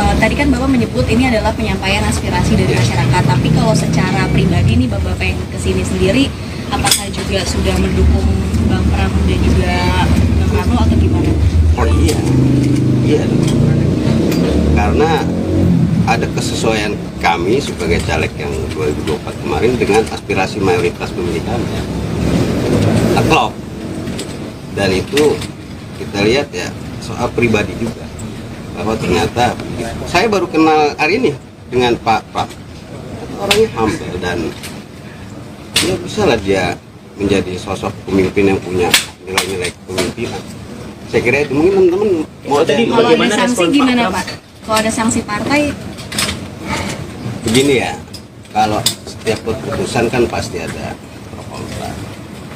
Speaker 3: Tadi kan Bapak menyebut ini adalah penyampaian aspirasi dari masyarakat, tapi kalau secara pribadi nih Bapak yang kesini sendiri, apakah juga sudah mendukung Bang Pram dan juga Bang Rano atau gimana?
Speaker 2: Oh iya, iya. Karena ada kesesuaian kami sebagai caleg yang 2024 kemarin dengan aspirasi mayoritas pemilih kami. Klop. Dan itu kita lihat ya soal pribadi juga, bahwa ternyata saya baru kenal hari ini dengan Pak Pram. Orangnya humble dan ya bisa lah dia menjadi sosok pemimpin yang punya nilai-nilai kepemimpinan. Saya kira itu mungkin teman-teman mau
Speaker 6: Tadi
Speaker 3: Kalau ada
Speaker 6: bagaimana
Speaker 3: sanksi
Speaker 6: respon Pak
Speaker 3: gimana
Speaker 6: Pram?
Speaker 3: Pak? Kalau ada sanksi partai,
Speaker 2: begini ya, kalau setiap keputusan kan pasti ada pro kontra,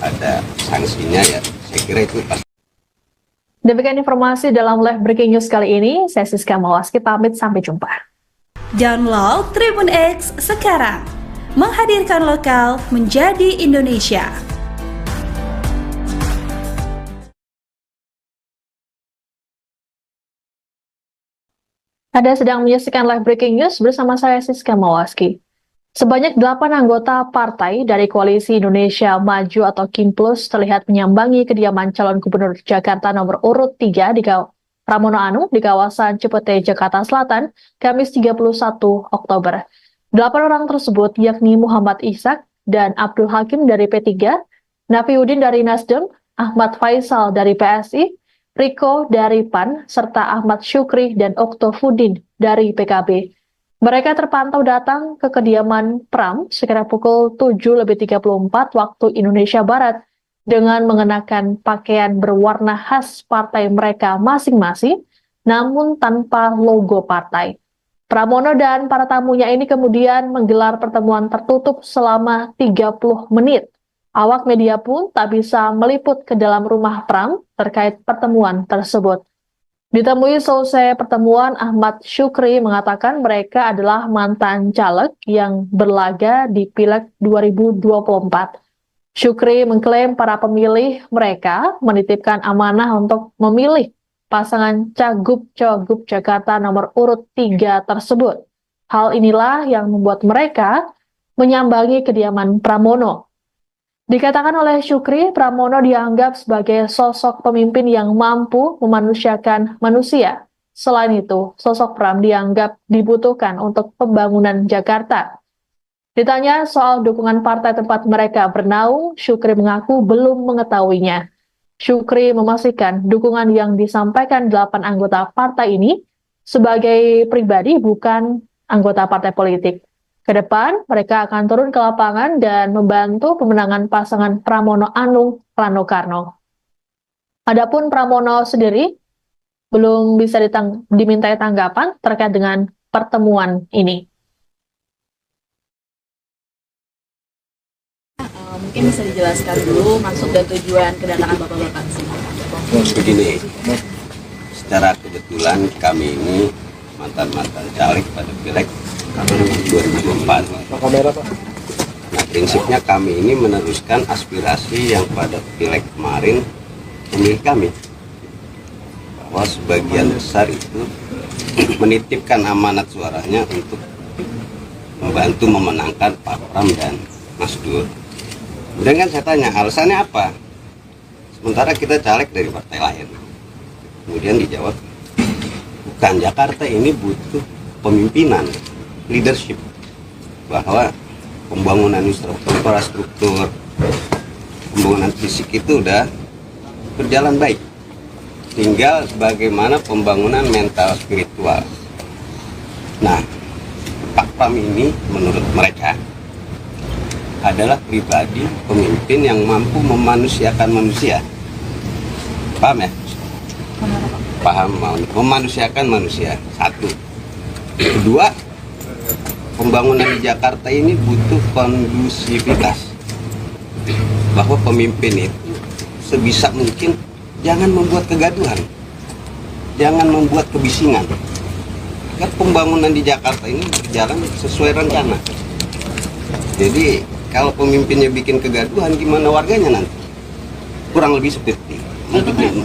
Speaker 2: ada sanksinya ya. Saya kira itu pasti.
Speaker 4: Demikian informasi dalam live breaking news kali ini. Saya Siska Mawaski pamit, sampai jumpa.
Speaker 5: Download Tribun X sekarang. Menghadirkan lokal menjadi Indonesia.
Speaker 4: Anda sedang menyaksikan live breaking news bersama saya Siska Mawaski. Sebanyak 8 anggota partai dari Koalisi Indonesia Maju atau KIMPLUS terlihat menyambangi kediaman calon gubernur Jakarta nomor urut 3 di Pramono Anung di kawasan Cipete, Jakarta Selatan, Kamis 31 Oktober. 8 orang tersebut yakni Muhammad Ishak dan Abdul Hakim dari P3, Nafiuddin dari Nasdem, Ahmad Faisal dari PSI, Riko dari PAN, serta Ahmad Syukri dan Oktofudin dari PKB. Mereka terpantau datang ke kediaman Pram sekitar pukul 7.34 waktu Indonesia Barat dengan mengenakan pakaian berwarna khas partai mereka masing-masing, namun tanpa logo partai. Pramono dan para tamunya ini kemudian menggelar pertemuan tertutup selama 30 menit. Awak media pun tak bisa meliput ke dalam rumah Pram terkait pertemuan tersebut. Ditemui selesai pertemuan, Ahmad Syukri mengatakan mereka adalah mantan caleg yang berlaga di Pileg 2024. Syukri mengklaim para pemilih mereka menitipkan amanah untuk memilih pasangan Cagup-Cagup Jakarta nomor urut 3 tersebut. Hal inilah yang membuat mereka menyambangi kediaman Pramono. Dikatakan oleh Syukri, Pramono dianggap sebagai sosok pemimpin yang mampu memanusiakan manusia. Selain itu, sosok Pram dianggap dibutuhkan untuk pembangunan Jakarta. Ditanya soal dukungan partai tempat mereka bernaung, Syukri mengaku belum mengetahuinya. Syukri memastikan dukungan yang disampaikan 8 anggota partai ini sebagai pribadi, bukan anggota partai politik. Ke depan, mereka akan turun ke lapangan dan membantu pemenangan pasangan Pramono Anung Rano Karno. Adapun Pramono sendiri belum bisa dimintai tanggapan terkait dengan pertemuan ini.
Speaker 3: Mungkin bisa dijelaskan dulu maksud dan tujuan kedatangan Bapak-Bapak ke sini.
Speaker 2: Begini, secara kebetulan kami ini mantan-mantan caleg pada Pileg 2024. Nah, prinsipnya kami ini meneruskan aspirasi yang pada Pileg kemarin pemilih kami, bahwa sebagian besar itu menitipkan amanat suaranya untuk membantu memenangkan Pak Pram dan Mas Dur. Kemudian kan saya tanya, alasannya apa? Sementara kita caleg dari partai lain. Kemudian dijawab, bukan, Jakarta ini butuh pemimpinan, leadership. Bahwa pembangunan infrastruktur, pembangunan fisik itu udah berjalan baik. Tinggal bagaimana pembangunan mental spiritual. Nah, Pak Pram ini menurut mereka adalah pribadi pemimpin yang mampu memanusiakan manusia. Paham ya? Paham, memanusiakan manusia. Satu. Kedua, pembangunan di Jakarta ini butuh kondusivitas. Bahwa pemimpin itu sebisa mungkin jangan membuat kegaduhan, jangan membuat kebisingan. Agar pembangunan di Jakarta ini berjalan sesuai rencana. Jadi kalau pemimpinnya bikin kegaduhan, gimana warganya nanti? Kurang lebih seperti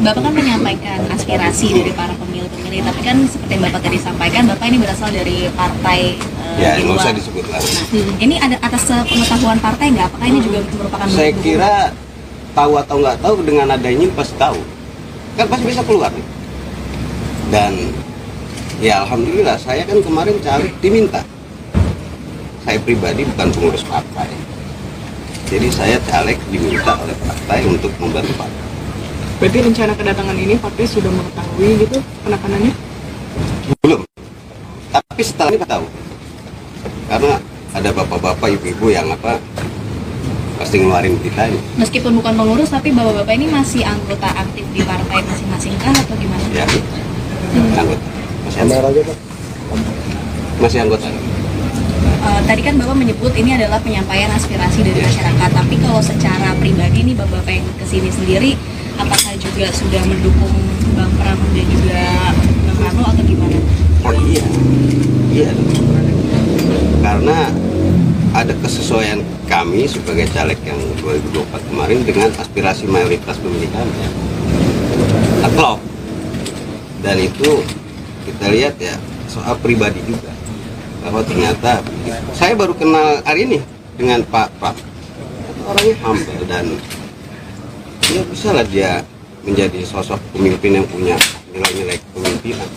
Speaker 3: Bapak kan menyampaikan aspirasi dari para pemilih-pemilih, tapi kan seperti yang Bapak tadi sampaikan, Bapak ini berasal dari partai
Speaker 2: ya,
Speaker 3: di
Speaker 2: nggak
Speaker 3: luar.
Speaker 2: usah disebut lah.
Speaker 3: Nah, ini ada atas pengetahuan partai nggak? Apakah ini juga merupakan
Speaker 2: Saya kira tahu atau nggak tahu, dengan adanya ini pasti tahu. Kan pasti bisa keluar nih. Dan ya alhamdulillah, saya kan kemarin caleg diminta. Saya pribadi bukan pengurus partai. Jadi saya caleg diminta oleh partai untuk membantu partai.
Speaker 1: Berarti rencana kedatangan ini partai sudah mengetahui gitu penekanannya?
Speaker 2: Belum. Tapi setelah ini tahu. Karena ada bapak-bapak, ibu-ibu yang pasti ngeluarin berita ini.
Speaker 3: Meskipun bukan pengurus, tapi bapak-bapak ini masih anggota aktif di partai masing-masing kah atau gimana?
Speaker 2: Ya, anggota. Masih anggota.
Speaker 3: Tadi kan Bapak menyebut ini adalah penyampaian aspirasi dari masyarakat, tapi kalau secara pribadi nih Bapak yang kesini sendiri, apakah juga sudah mendukung Bang Pram dan juga Bang Rano atau gimana?
Speaker 2: Oh iya. Karena ada kesesuaian kami sebagai caleg yang 2024 kemarin dengan aspirasi mayoritas pemilih kami. Aklok. Dan itu kita lihat ya soal pribadi juga. Bahwa ternyata saya baru kenal hari ini dengan Pak Pram. Orangnya humble dan ya bisa lah dia menjadi sosok pemimpin yang punya nilai-nilai kepemimpinan.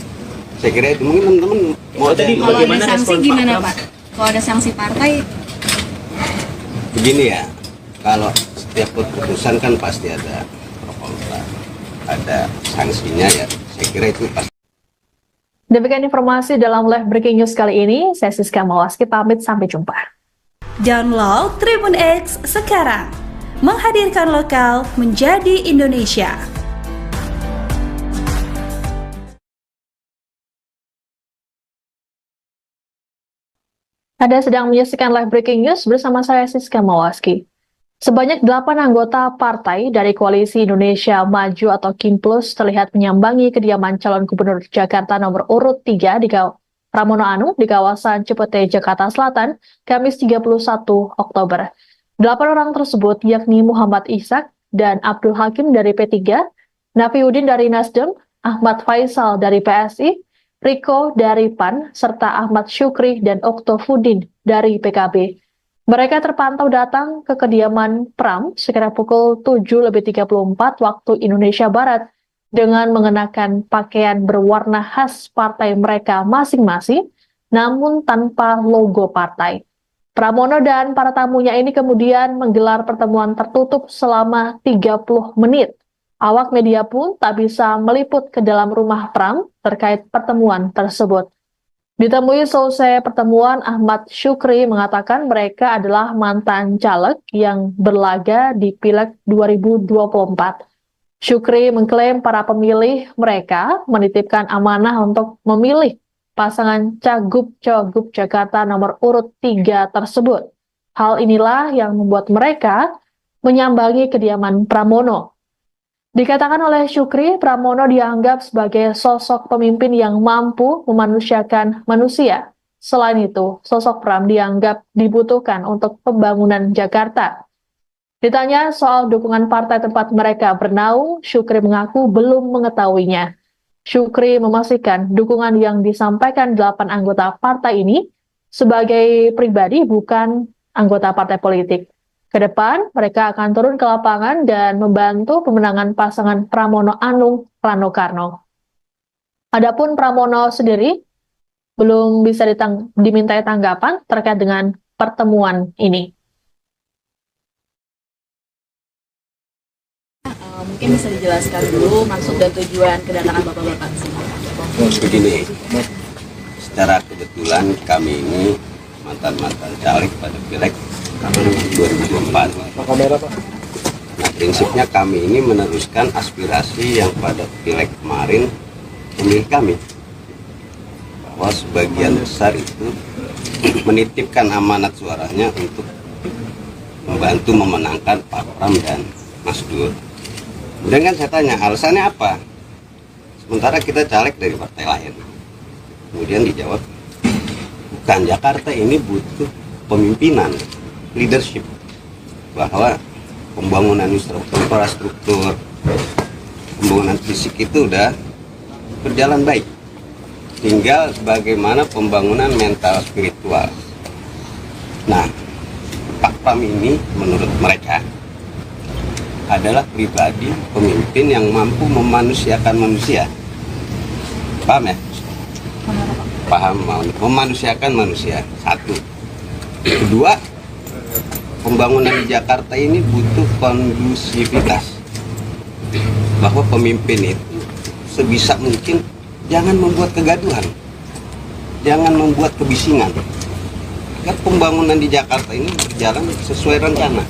Speaker 2: Saya kira itu mungkin teman-teman mau
Speaker 6: Tadi
Speaker 3: Kalau ada
Speaker 6: bagaimana
Speaker 3: sanksi
Speaker 6: respon Pak
Speaker 3: gimana
Speaker 6: Pram?
Speaker 3: Pak? Kalau ada sanksi partai,
Speaker 2: Begini ya, kalau setiap keputusan kan pasti ada pro kontra, ada sanksinya ya. Saya kira itu pasti.
Speaker 4: Demikian informasi dalam live breaking news kali ini. Saya Siska Mawaski pamit, sampai jumpa.
Speaker 5: Download Tribun X sekarang, menghadirkan lokal menjadi Indonesia.
Speaker 4: Anda sedang menyaksikan live breaking news bersama saya Siska Mawaski. Sebanyak 8 anggota partai dari Koalisi Indonesia Maju atau KIMPLUS terlihat menyambangi kediaman calon gubernur Jakarta nomor urut 3 di Pramono Anung di kawasan Cipete, Jakarta Selatan, Kamis 31 Oktober. 8 orang tersebut yakni Muhammad Ishak dan Abdul Hakim dari P3, Nafiuddin dari Nasdem, Ahmad Faisal dari PSI, Riko dari PAN, serta Ahmad Syukri dan Oktofudin dari PKB. Mereka terpantau datang ke kediaman Pram sekitar pukul 7.34 waktu Indonesia Barat dengan mengenakan pakaian berwarna khas partai mereka masing-masing, namun tanpa logo partai. Pramono dan para tamunya ini kemudian menggelar pertemuan tertutup selama 30 menit. Awak media pun tak bisa meliput ke dalam rumah Pram terkait pertemuan tersebut. Ditemui selesai pertemuan, Ahmad Syukri mengatakan mereka adalah mantan caleg yang berlaga di Pileg 2024. Syukri mengklaim para pemilih mereka menitipkan amanah untuk memilih pasangan Cagup-Cagup Jakarta nomor urut 3 tersebut. Hal inilah yang membuat mereka menyambangi kediaman Pramono. Dikatakan oleh Syukri, Pramono dianggap sebagai sosok pemimpin yang mampu memanusiakan manusia. Selain itu, sosok Pram dianggap dibutuhkan untuk pembangunan Jakarta. Ditanya soal dukungan partai tempat mereka bernaung, Syukri mengaku belum mengetahuinya. Syukri memastikan dukungan yang disampaikan 8 anggota partai ini sebagai pribadi, bukan anggota partai politik. Ke depan, mereka akan turun ke lapangan dan membantu pemenangan pasangan Pramono Anung Rano Karno. Adapun Pramono sendiri belum bisa dimintai tanggapan terkait dengan pertemuan ini.
Speaker 3: mungkin bisa dijelaskan dulu maksud dan tujuan kedatangan bapak-bapak di sini.
Speaker 2: Begini, secara kebetulan kami ini mantan-mantan caleg pada Pileg 2024. Nah, prinsipnya kami ini meneruskan aspirasi yang pada Pileg kemarin pemilih kami, bahwa sebagian besar itu menitipkan amanat suaranya untuk membantu memenangkan Pak Pram dan Mas Dur. Kemudian kan saya tanya alasannya apa, sementara kita caleg dari partai lain. Kemudian dijawab, bukan, Jakarta ini butuh pemimpinan, leadership, bahwa pembangunan infrastruktur, pembangunan fisik itu udah berjalan baik, tinggal bagaimana pembangunan mental spiritual. Nah, Pak Pram ini menurut mereka adalah pribadi pemimpin yang mampu memanusiakan manusia. Paham ya? Paham, memanusiakan manusia. Satu. Kedua, pembangunan di Jakarta ini butuh kondusivitas, bahwa pemimpin itu sebisa mungkin jangan membuat kegaduhan, jangan membuat kebisingan, agar pembangunan di Jakarta ini berjalan sesuai rencana.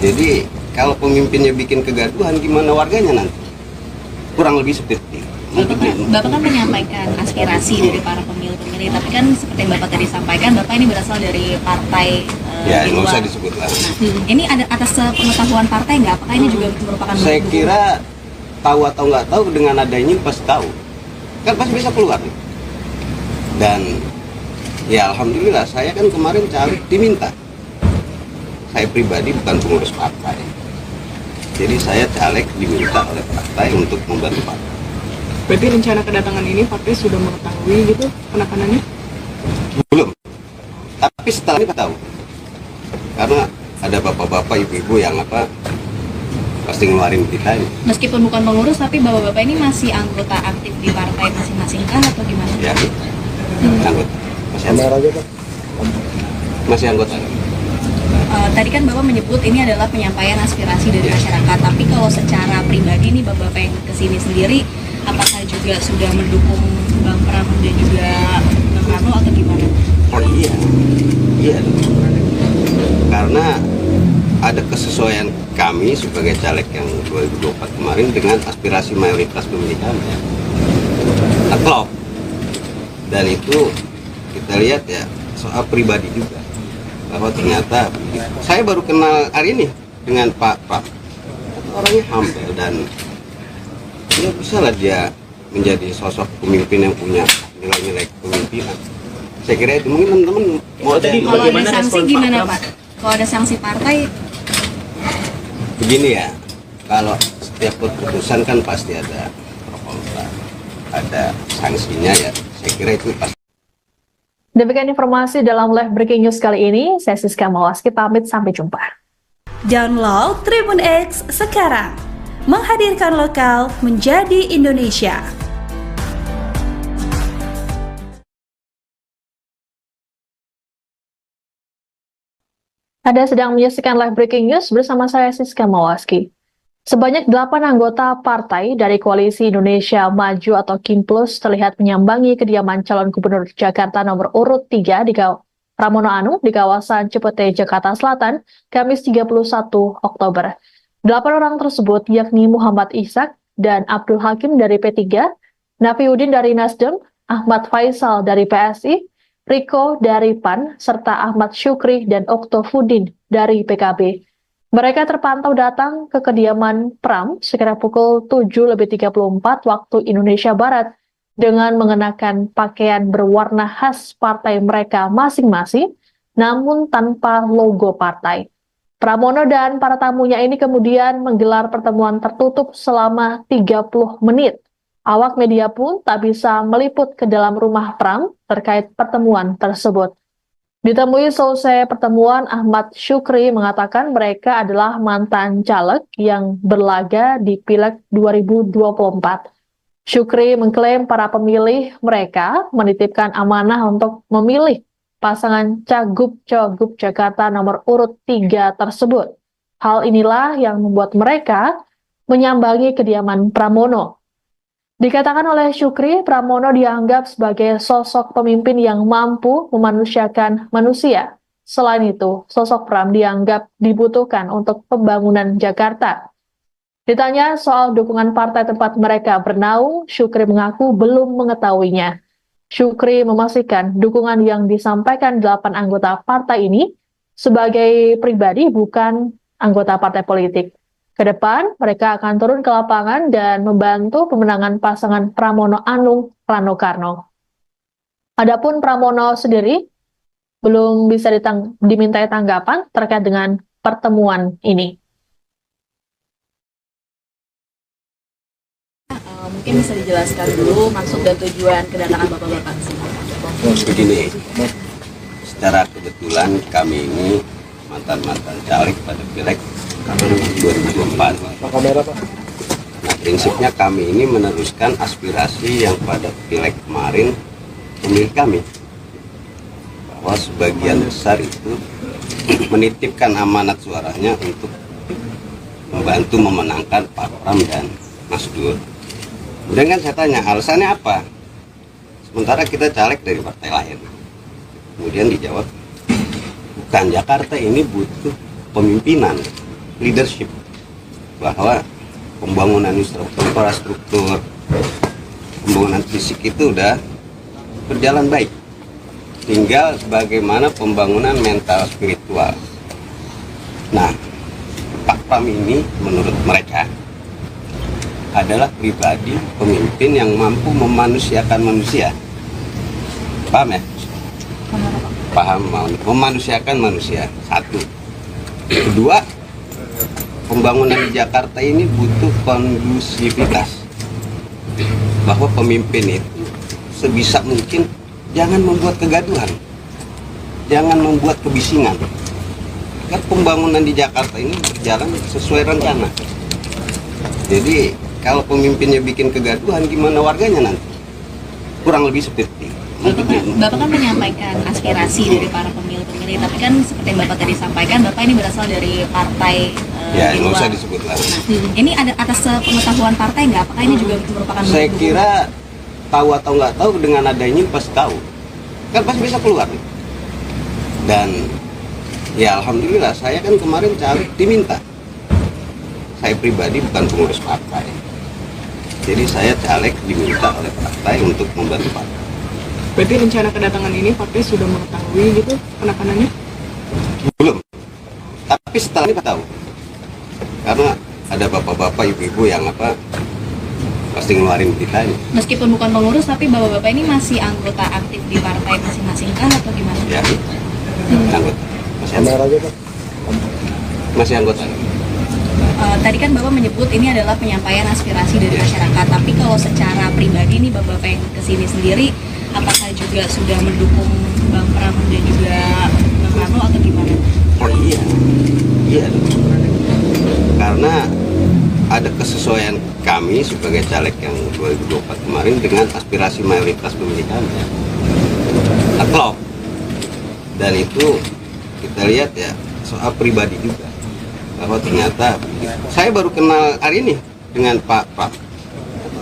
Speaker 2: Jadi kalau pemimpinnya bikin kegaduhan, gimana warganya nanti? Kurang lebih seperti itu.
Speaker 3: Bapak kan menyampaikan aspirasi dari para pemilih-pemilih, tapi kan seperti yang Bapak tadi sampaikan, Bapak ini berasal dari partai
Speaker 2: Ya,
Speaker 3: di
Speaker 2: nggak
Speaker 3: luar.
Speaker 2: usah disebut lah.
Speaker 3: Ini ada atas pengetahuan partai nggak? Apakah ini juga merupakan
Speaker 2: Saya kira tahu atau nggak tahu, dengan adanya ini pasti tahu. Kan pasti bisa keluar. Dan ya alhamdulillah, saya kan kemarin caleg diminta. Saya pribadi bukan pengurus partai. Jadi saya caleg diminta oleh partai untuk membantu partai.
Speaker 1: Berarti rencana kedatangan ini partai sudah mengetahui gitu penekanannya?
Speaker 2: Belum. Tapi setelah ini tahu. Karena ada bapak-bapak, ibu-ibu yang pasti ngeluarin berita ini.
Speaker 3: meskipun bukan pengurus, tapi bapak-bapak ini masih anggota aktif di partai masing-masing kah atau gimana?
Speaker 2: Ya, anggota. Masih ada. Masih anggota.
Speaker 3: Tadi kan Bapak menyebut ini adalah penyampaian aspirasi dari masyarakat, tapi kalau secara pribadi nih Bapak yang kesini sendiri, apakah juga sudah mendukung Bang Pram dan juga Bang Rano atau gimana?
Speaker 2: Oh iya, iya. Karena ada kesesuaian kami sebagai caleg yang 2024 kemarin dengan aspirasi mayoritas pemilih kami. Klop. Dan itu kita lihat ya soal pribadi juga, bahwa ternyata saya baru kenal hari ini dengan Pak Pram. Orangnya humble dan ya bisa lah dia menjadi sosok pemimpin yang punya nilai-nilai kepemimpinan. Saya kira itu mungkin teman-teman mau ada
Speaker 3: Kalau ada sanksi gimana Pak? Kalau ada sanksi partai?
Speaker 2: Begini ya, kalau setiap keputusan kan pasti ada pro kontra, ada sanksinya ya. Saya kira itu pasti.
Speaker 4: Demikian informasi dalam live breaking news kali ini. Saya Siska Mawaski pamit, sampai jumpa.
Speaker 5: Download Tribun X sekarang. Menghadirkan lokal menjadi Indonesia.
Speaker 4: Anda sedang menyaksikan live breaking news bersama saya Siska Mawaski. Sebanyak 8 anggota partai dari Koalisi Indonesia Maju atau KIMPLUS terlihat menyambangi kediaman calon gubernur Jakarta nomor urut 3 di Pramono Anung di kawasan Cipete, Jakarta Selatan, Kamis 31 Oktober. 8 orang tersebut yakni Muhammad Ishak dan Abdul Hakim dari P3, Nafiuddin dari Nasdem, Ahmad Faisal dari PSI, Riko dari PAN, serta Ahmad Syukri dan Oktofudin dari PKB. Mereka terpantau datang ke kediaman Pram sekitar pukul 7.34 waktu Indonesia Barat dengan mengenakan pakaian berwarna khas partai mereka masing-masing, namun tanpa logo partai. Pramono dan para tamunya ini kemudian menggelar pertemuan tertutup selama 30 menit. Awak media pun tak bisa meliput ke dalam rumah Pram terkait pertemuan tersebut. Ditemui selesai pertemuan, Ahmad Syukri mengatakan mereka adalah mantan caleg yang berlaga di Pileg 2024. Syukri mengklaim para pemilih mereka menitipkan amanah untuk memilih pasangan Cagup-Cagup Jakarta nomor urut 3 tersebut. Hal inilah yang membuat mereka menyambangi kediaman Pramono. Dikatakan oleh Syukri, Pramono dianggap sebagai sosok pemimpin yang mampu memanusiakan manusia. Selain itu, sosok Pram dianggap dibutuhkan untuk pembangunan Jakarta. Ditanya soal dukungan partai tempat mereka bernaung, Syukri mengaku belum mengetahuinya. Syukri memastikan dukungan yang disampaikan 8 anggota partai ini sebagai pribadi, bukan anggota partai politik. Ke depan, mereka akan turun ke lapangan dan membantu pemenangan pasangan Pramono Anung Rano Karno. Adapun Pramono sendiri belum bisa dimintai tanggapan terkait dengan pertemuan ini.
Speaker 3: Mungkin bisa dijelaskan dulu maksud dan tujuan kedatangan Bapak-Bapak ke sini.
Speaker 2: Begini, secara kebetulan kami ini mantan-mantan caleg pada Pileg 2024. Nah, prinsipnya kami ini meneruskan aspirasi yang pada Pileg kemarin pemilih kami, bahwa sebagian besar itu menitipkan amanat suaranya untuk membantu memenangkan Pak Pram dan Mas Dur. Kemudian kan saya tanya alasannya apa, sementara kita caleg dari partai lain. Kemudian dijawab, bukan, Jakarta ini butuh pemimpinan, leadership, bahwa pembangunan infrastruktur, pembangunan fisik itu udah berjalan baik. Tinggal bagaimana pembangunan mental spiritual. Nah, Pak Pram ini menurut mereka adalah pribadi pemimpin yang mampu memanusiakan manusia. Paham ya? Paham, memanusiakan manusia. Satu. Kedua, pembangunan di Jakarta ini butuh kondusivitas, bahwa pemimpin itu sebisa mungkin jangan membuat kegaduhan, jangan membuat kebisingan, agar pembangunan di Jakarta ini berjalan sesuai rencana. Jadi kalau pemimpinnya bikin kegaduhan, gimana warganya nanti? Kurang lebih seperti
Speaker 3: Bapak kan menyampaikan aspirasi dari para pemilih-pemilih, tapi kan seperti yang Bapak tadi sampaikan, Bapak ini berasal dari partai
Speaker 2: Ya,
Speaker 3: di
Speaker 2: nggak usah
Speaker 3: luar.
Speaker 2: disebut lah.
Speaker 3: Nah, ini ada atas pengetahuan partai nggak? Apakah ini juga merupakan
Speaker 2: Saya
Speaker 3: bentuk
Speaker 2: kira tahu atau nggak tahu dengan adanya ini pasti tahu. Kan pasti bisa keluar nih. Dan ya alhamdulillah saya kan kemarin caleg diminta. Saya pribadi bukan pengurus partai. Jadi saya caleg diminta oleh partai untuk membantu partai.
Speaker 1: Berarti rencana kedatangan ini partai sudah mengetahui gitu penekanannya?
Speaker 2: Belum. Tapi setelah ini tahu. Karena ada bapak-bapak, ibu-ibu yang pasti ngeluarin kita ini.
Speaker 3: meskipun bukan pengurus, tapi bapak-bapak ini masih anggota aktif di partai masing-masing kah atau gimana?
Speaker 2: Ya, anggota. Masih anggota.
Speaker 3: Tadi kan Bapak menyebut ini adalah penyampaian aspirasi dari masyarakat, tapi kalau secara pribadi nih Bapak yang kesini sendiri, apakah juga sudah mendukung Bang Pram dan juga Bang Rano atau gimana?
Speaker 2: Oh iya, iya. Karena ada kesesuaian kami sebagai caleg yang 2024 kemarin dengan aspirasi mayoritas pemilih kami. Klop. Dan itu kita lihat ya soal pribadi juga, bahwa ternyata saya baru kenal hari ini dengan Pak Pram.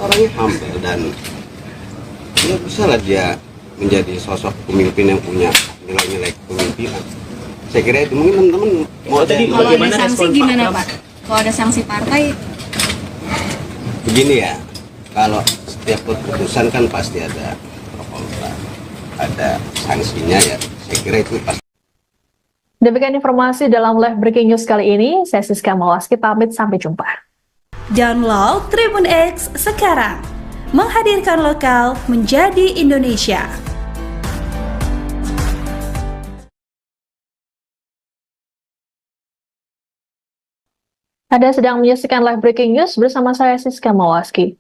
Speaker 2: Orangnya humble dan ya bisa lah dia menjadi sosok pemimpin yang punya nilai-nilai kepemimpinan. Saya kira itu mungkin teman-teman mau
Speaker 6: Tadi
Speaker 3: Kalau ada
Speaker 6: Bagaimana
Speaker 3: sanksi
Speaker 6: respon
Speaker 3: gimana
Speaker 6: Pak Pram?
Speaker 3: Pak? Kalau ada sanksi partai,
Speaker 2: begini ya, kalau setiap keputusan kan pasti ada pro kontra, ada sanksinya ya. Saya kira itu pasti.
Speaker 4: Demikian informasi dalam live breaking news kali ini. Saya Siska Mawaski pamit, sampai jumpa.
Speaker 5: Download Tribun X sekarang. Menghadirkan lokal menjadi Indonesia.
Speaker 4: Anda sedang menyaksikan live breaking news bersama saya Siska Mawaski.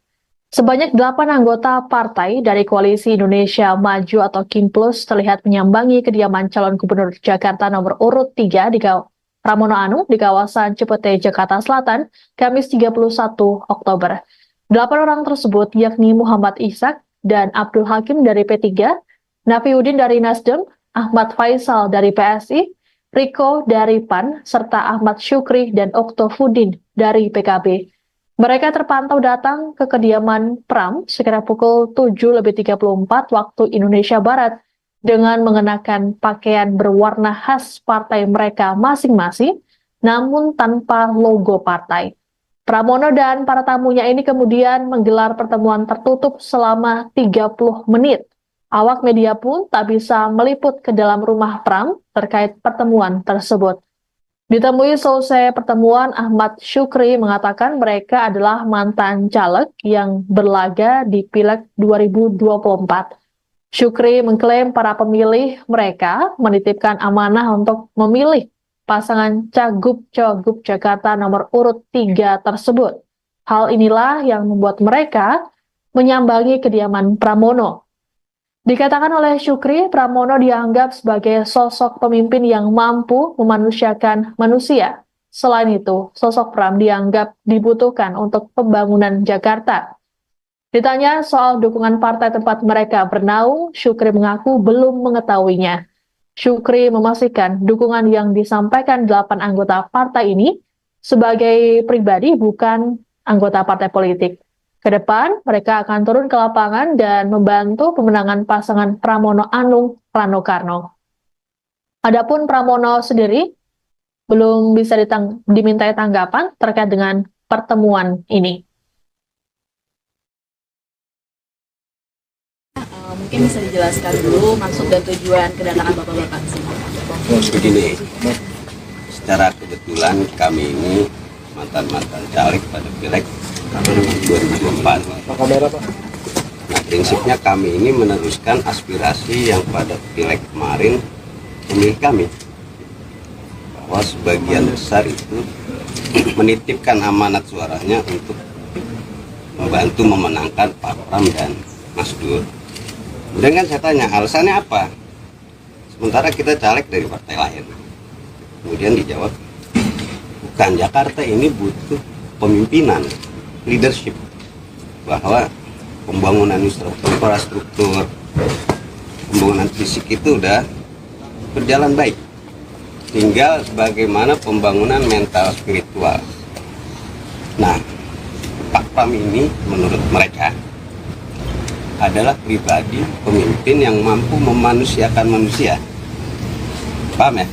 Speaker 4: Sebanyak 8 anggota partai dari Koalisi Indonesia Maju atau KIMPLUS terlihat menyambangi kediaman calon gubernur Jakarta nomor urut 3 di Pramono Anung di kawasan Cipete, Jakarta Selatan, Kamis 31 Oktober. 8 orang tersebut yakni Muhammad Ishak dan Abdul Hakim dari P3, Nafiuddin dari Nasdem, Ahmad Faisal dari PSI, Riko dari PAN, serta Ahmad Syukri dan Oktofudin dari PKB. Mereka terpantau datang ke kediaman Pram sekitar pukul 7.34 waktu Indonesia Barat dengan mengenakan pakaian berwarna khas partai mereka masing-masing, namun tanpa logo partai. Pramono dan para tamunya ini kemudian menggelar pertemuan tertutup selama 30 menit. Awak media pun tak bisa meliput ke dalam rumah Pram terkait pertemuan tersebut. Ditemui selesai pertemuan, Ahmad Syukri mengatakan mereka adalah mantan caleg yang berlaga di Pileg 2024. Syukri mengklaim para pemilih mereka menitipkan amanah untuk memilih pasangan Cagup-Cagup Jakarta nomor urut 3 tersebut. Hal inilah yang membuat mereka menyambangi kediaman Pramono. Dikatakan oleh Syukri, Pramono dianggap sebagai sosok pemimpin yang mampu memanusiakan manusia. Selain itu, sosok Pram dianggap dibutuhkan untuk pembangunan Jakarta. Ditanya soal dukungan partai tempat mereka bernaung, Syukri mengaku belum mengetahuinya. Syukri memastikan dukungan yang disampaikan 8 anggota partai ini sebagai pribadi, bukan anggota partai politik. Ke depan, mereka akan turun ke lapangan dan membantu pemenangan pasangan Pramono Anung Rano Karno. Adapun Pramono sendiri belum bisa dimintai tanggapan terkait dengan pertemuan ini.
Speaker 3: mungkin bisa dijelaskan dulu maksud dan tujuan kedatangan Bapak-Bapak ke sini.
Speaker 2: Begini, secara kebetulan kami ini mantan-mantan caleg pada Pileg 2024. Nah, prinsipnya kami ini meneruskan aspirasi yang pada Pileg kemarin pemilih kami, bahwa sebagian besar itu menitipkan amanat suaranya untuk membantu memenangkan Pak Pram dan Mas Dur. Kemudian kan saya tanya alasannya apa, sementara kita caleg dari partai lain. Kemudian dijawab, bukan, Jakarta ini butuh pemimpinan, leadership, bahwa pembangunan infrastruktur pembangunan fisik itu udah berjalan baik. Tinggal bagaimana pembangunan mental spiritual. Nah, Pak Pram ini menurut mereka adalah pribadi pemimpin yang mampu memanusiakan manusia. Paham ya?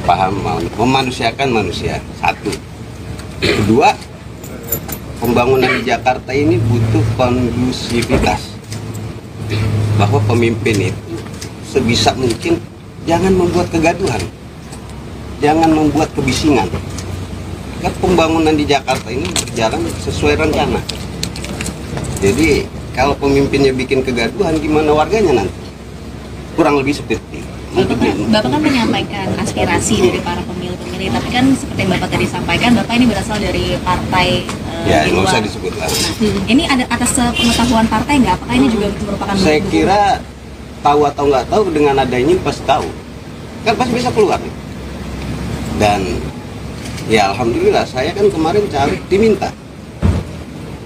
Speaker 2: Paham, memanusiakan manusia. Satu. Kedua, pembangunan di Jakarta ini butuh kondusivitas. Bahwa pemimpin itu sebisa mungkin jangan membuat kegaduhan, jangan membuat kebisingan. Karena pembangunan di Jakarta ini berjalan sesuai rencana. Jadi kalau pemimpinnya bikin kegaduhan, gimana warganya nanti? Kurang lebih seperti itu.
Speaker 3: Bapak kan menyampaikan aspirasi dari para pemilih-pemilih, tapi kan seperti yang Bapak tadi sampaikan, Bapak ini berasal dari partai
Speaker 2: Ya,
Speaker 3: di
Speaker 2: nggak
Speaker 3: luar.
Speaker 2: usah disebut lah.
Speaker 3: Nah, ini ada atas pengetahuan partai nggak? Apakah ini juga merupakan
Speaker 2: Saya
Speaker 3: bentuk
Speaker 2: kira tahu atau nggak tahu, dengan adanya pasti tahu. Kan pasti bisa keluar nih. Dan ya alhamdulillah, saya kan kemarin caleg diminta.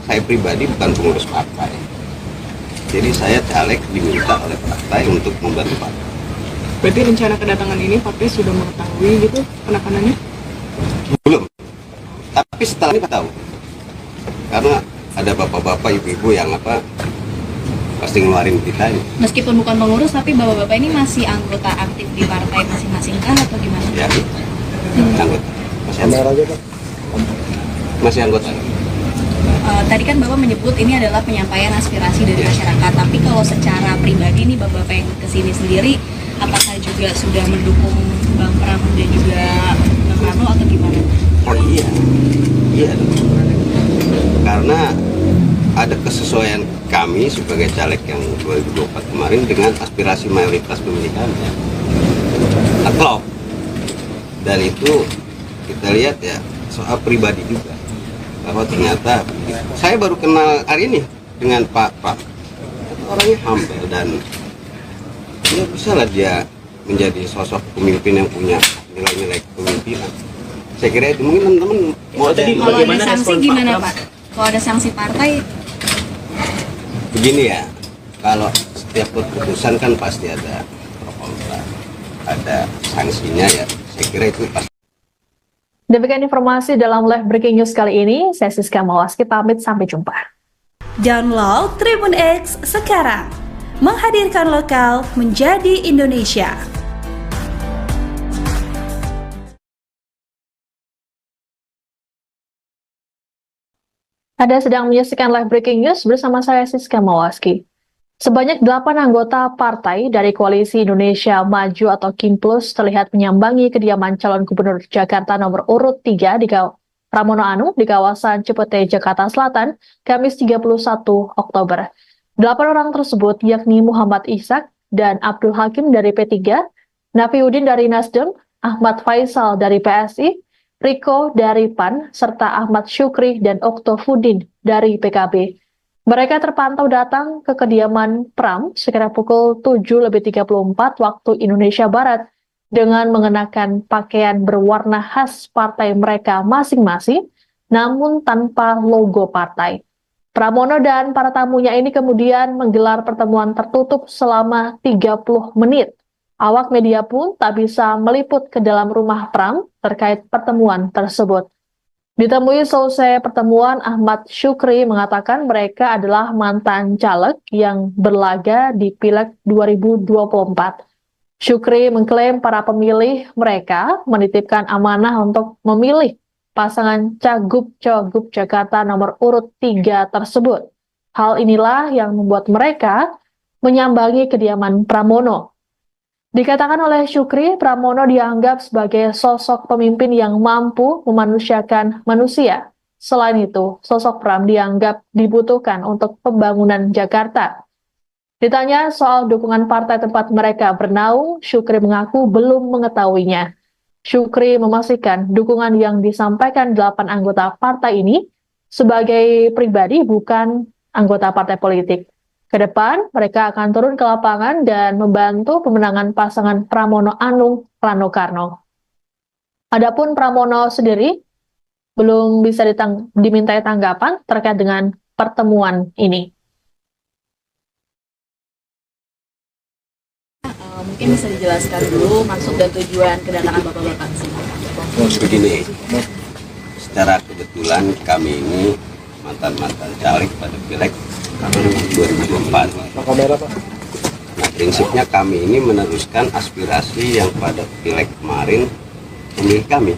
Speaker 2: Saya pribadi bukan pengurus partai. Jadi saya caleg diminta oleh partai untuk membantu partai.
Speaker 1: Berarti rencana kedatangan ini partai sudah mengetahui gitu penekanannya?
Speaker 2: Belum. Tapi setelah ini tahu. Karena ada bapak-bapak, ibu-ibu yang pasti ngeluarin kita ini.
Speaker 3: Meskipun bukan pengurus, tapi bapak-bapak ini masih anggota aktif di partai masing-masing kah atau gimana?
Speaker 2: Ya, anggota. Masih anggota.
Speaker 3: Tadi kan Bapak menyebut ini adalah penyampaian aspirasi dari masyarakat, tapi kalau secara pribadi nih Bapak yang kesini sendiri, apakah juga sudah mendukung Bang Pram dan juga Bang Rano atau gimana?
Speaker 2: Oh iya, iya dong. Karena ada kesesuaian kami sebagai caleg yang 2024 kemarin dengan aspirasi mayoritas pemilih kami. Nah, klop. Dan itu kita lihat ya soal pribadi juga, bahwa ternyata saya baru kenal hari ini dengan Pak Pram. Orangnya humble dan ya bisa lah dia menjadi sosok pemimpin yang punya nilai-nilai kepemimpinan. Saya kira itu mungkin teman-teman mau ada yang
Speaker 3: Kalau ada sanksi gimana Pak? Kalau ada sanksi partai,
Speaker 2: begini ya, kalau setiap keputusan kan pasti ada pro kontra, ada sanksinya ya. Saya kira itu pasti.
Speaker 4: Demikian informasi dalam live breaking news kali ini. Saya Siska Mawaski pamit, sampai jumpa.
Speaker 5: Download Tribun X sekarang. Menghadirkan lokal menjadi Indonesia.
Speaker 4: Anda sedang menyaksikan live breaking news bersama saya Siska Mawaski. Sebanyak 8 anggota partai dari Koalisi Indonesia Maju atau KIMPLUS terlihat menyambangi kediaman calon gubernur Jakarta nomor urut 3 di Pramono Anung di kawasan Cipete, Jakarta Selatan, Kamis 31 Oktober. 8 orang tersebut yakni Muhammad Ishak dan Abdul Hakim dari P3, Nafiuddin dari Nasdem, Ahmad Faisal dari PSI, Riko dari PAN, serta Ahmad Syukri dan Oktofudin dari PKB. Mereka terpantau datang ke kediaman Pram sekitar pukul 7:34 waktu Indonesia Barat dengan mengenakan pakaian berwarna khas partai mereka masing-masing, namun tanpa logo partai. Pramono dan para tamunya ini kemudian menggelar pertemuan tertutup selama 30 menit. Awak media pun tak bisa meliput ke dalam rumah Pram terkait pertemuan tersebut. Ditemui selesai pertemuan, Ahmad Syukri mengatakan mereka adalah mantan caleg yang berlaga di Pileg 2024. Syukri mengklaim para pemilih mereka menitipkan amanah untuk memilih pasangan Cagup-Cagup Jakarta nomor urut 3 tersebut. Hal inilah yang membuat mereka menyambangi kediaman Pramono. Dikatakan oleh Syukri, Pramono dianggap sebagai sosok pemimpin yang mampu memanusiakan manusia. Selain itu, sosok Pram dianggap dibutuhkan untuk pembangunan Jakarta. Ditanya soal dukungan partai tempat mereka bernaung, Syukri mengaku belum mengetahuinya. Syukri memastikan dukungan yang disampaikan 8 anggota partai ini sebagai pribadi, bukan anggota partai politik. Ke depan, mereka akan turun ke lapangan dan membantu pemenangan pasangan Pramono Anung Rano Karno. Adapun Pramono sendiri belum bisa dimintai tanggapan terkait dengan pertemuan ini.
Speaker 3: Mungkin bisa dijelaskan dulu maksud dan tujuan kedatangan Bapak-Bapak ke sini.
Speaker 2: Begini, secara kebetulan kami ini mantan-mantan caleg pada Pileg 2024. Nah, prinsipnya kami ini meneruskan aspirasi yang pada Pileg kemarin pemilih kami,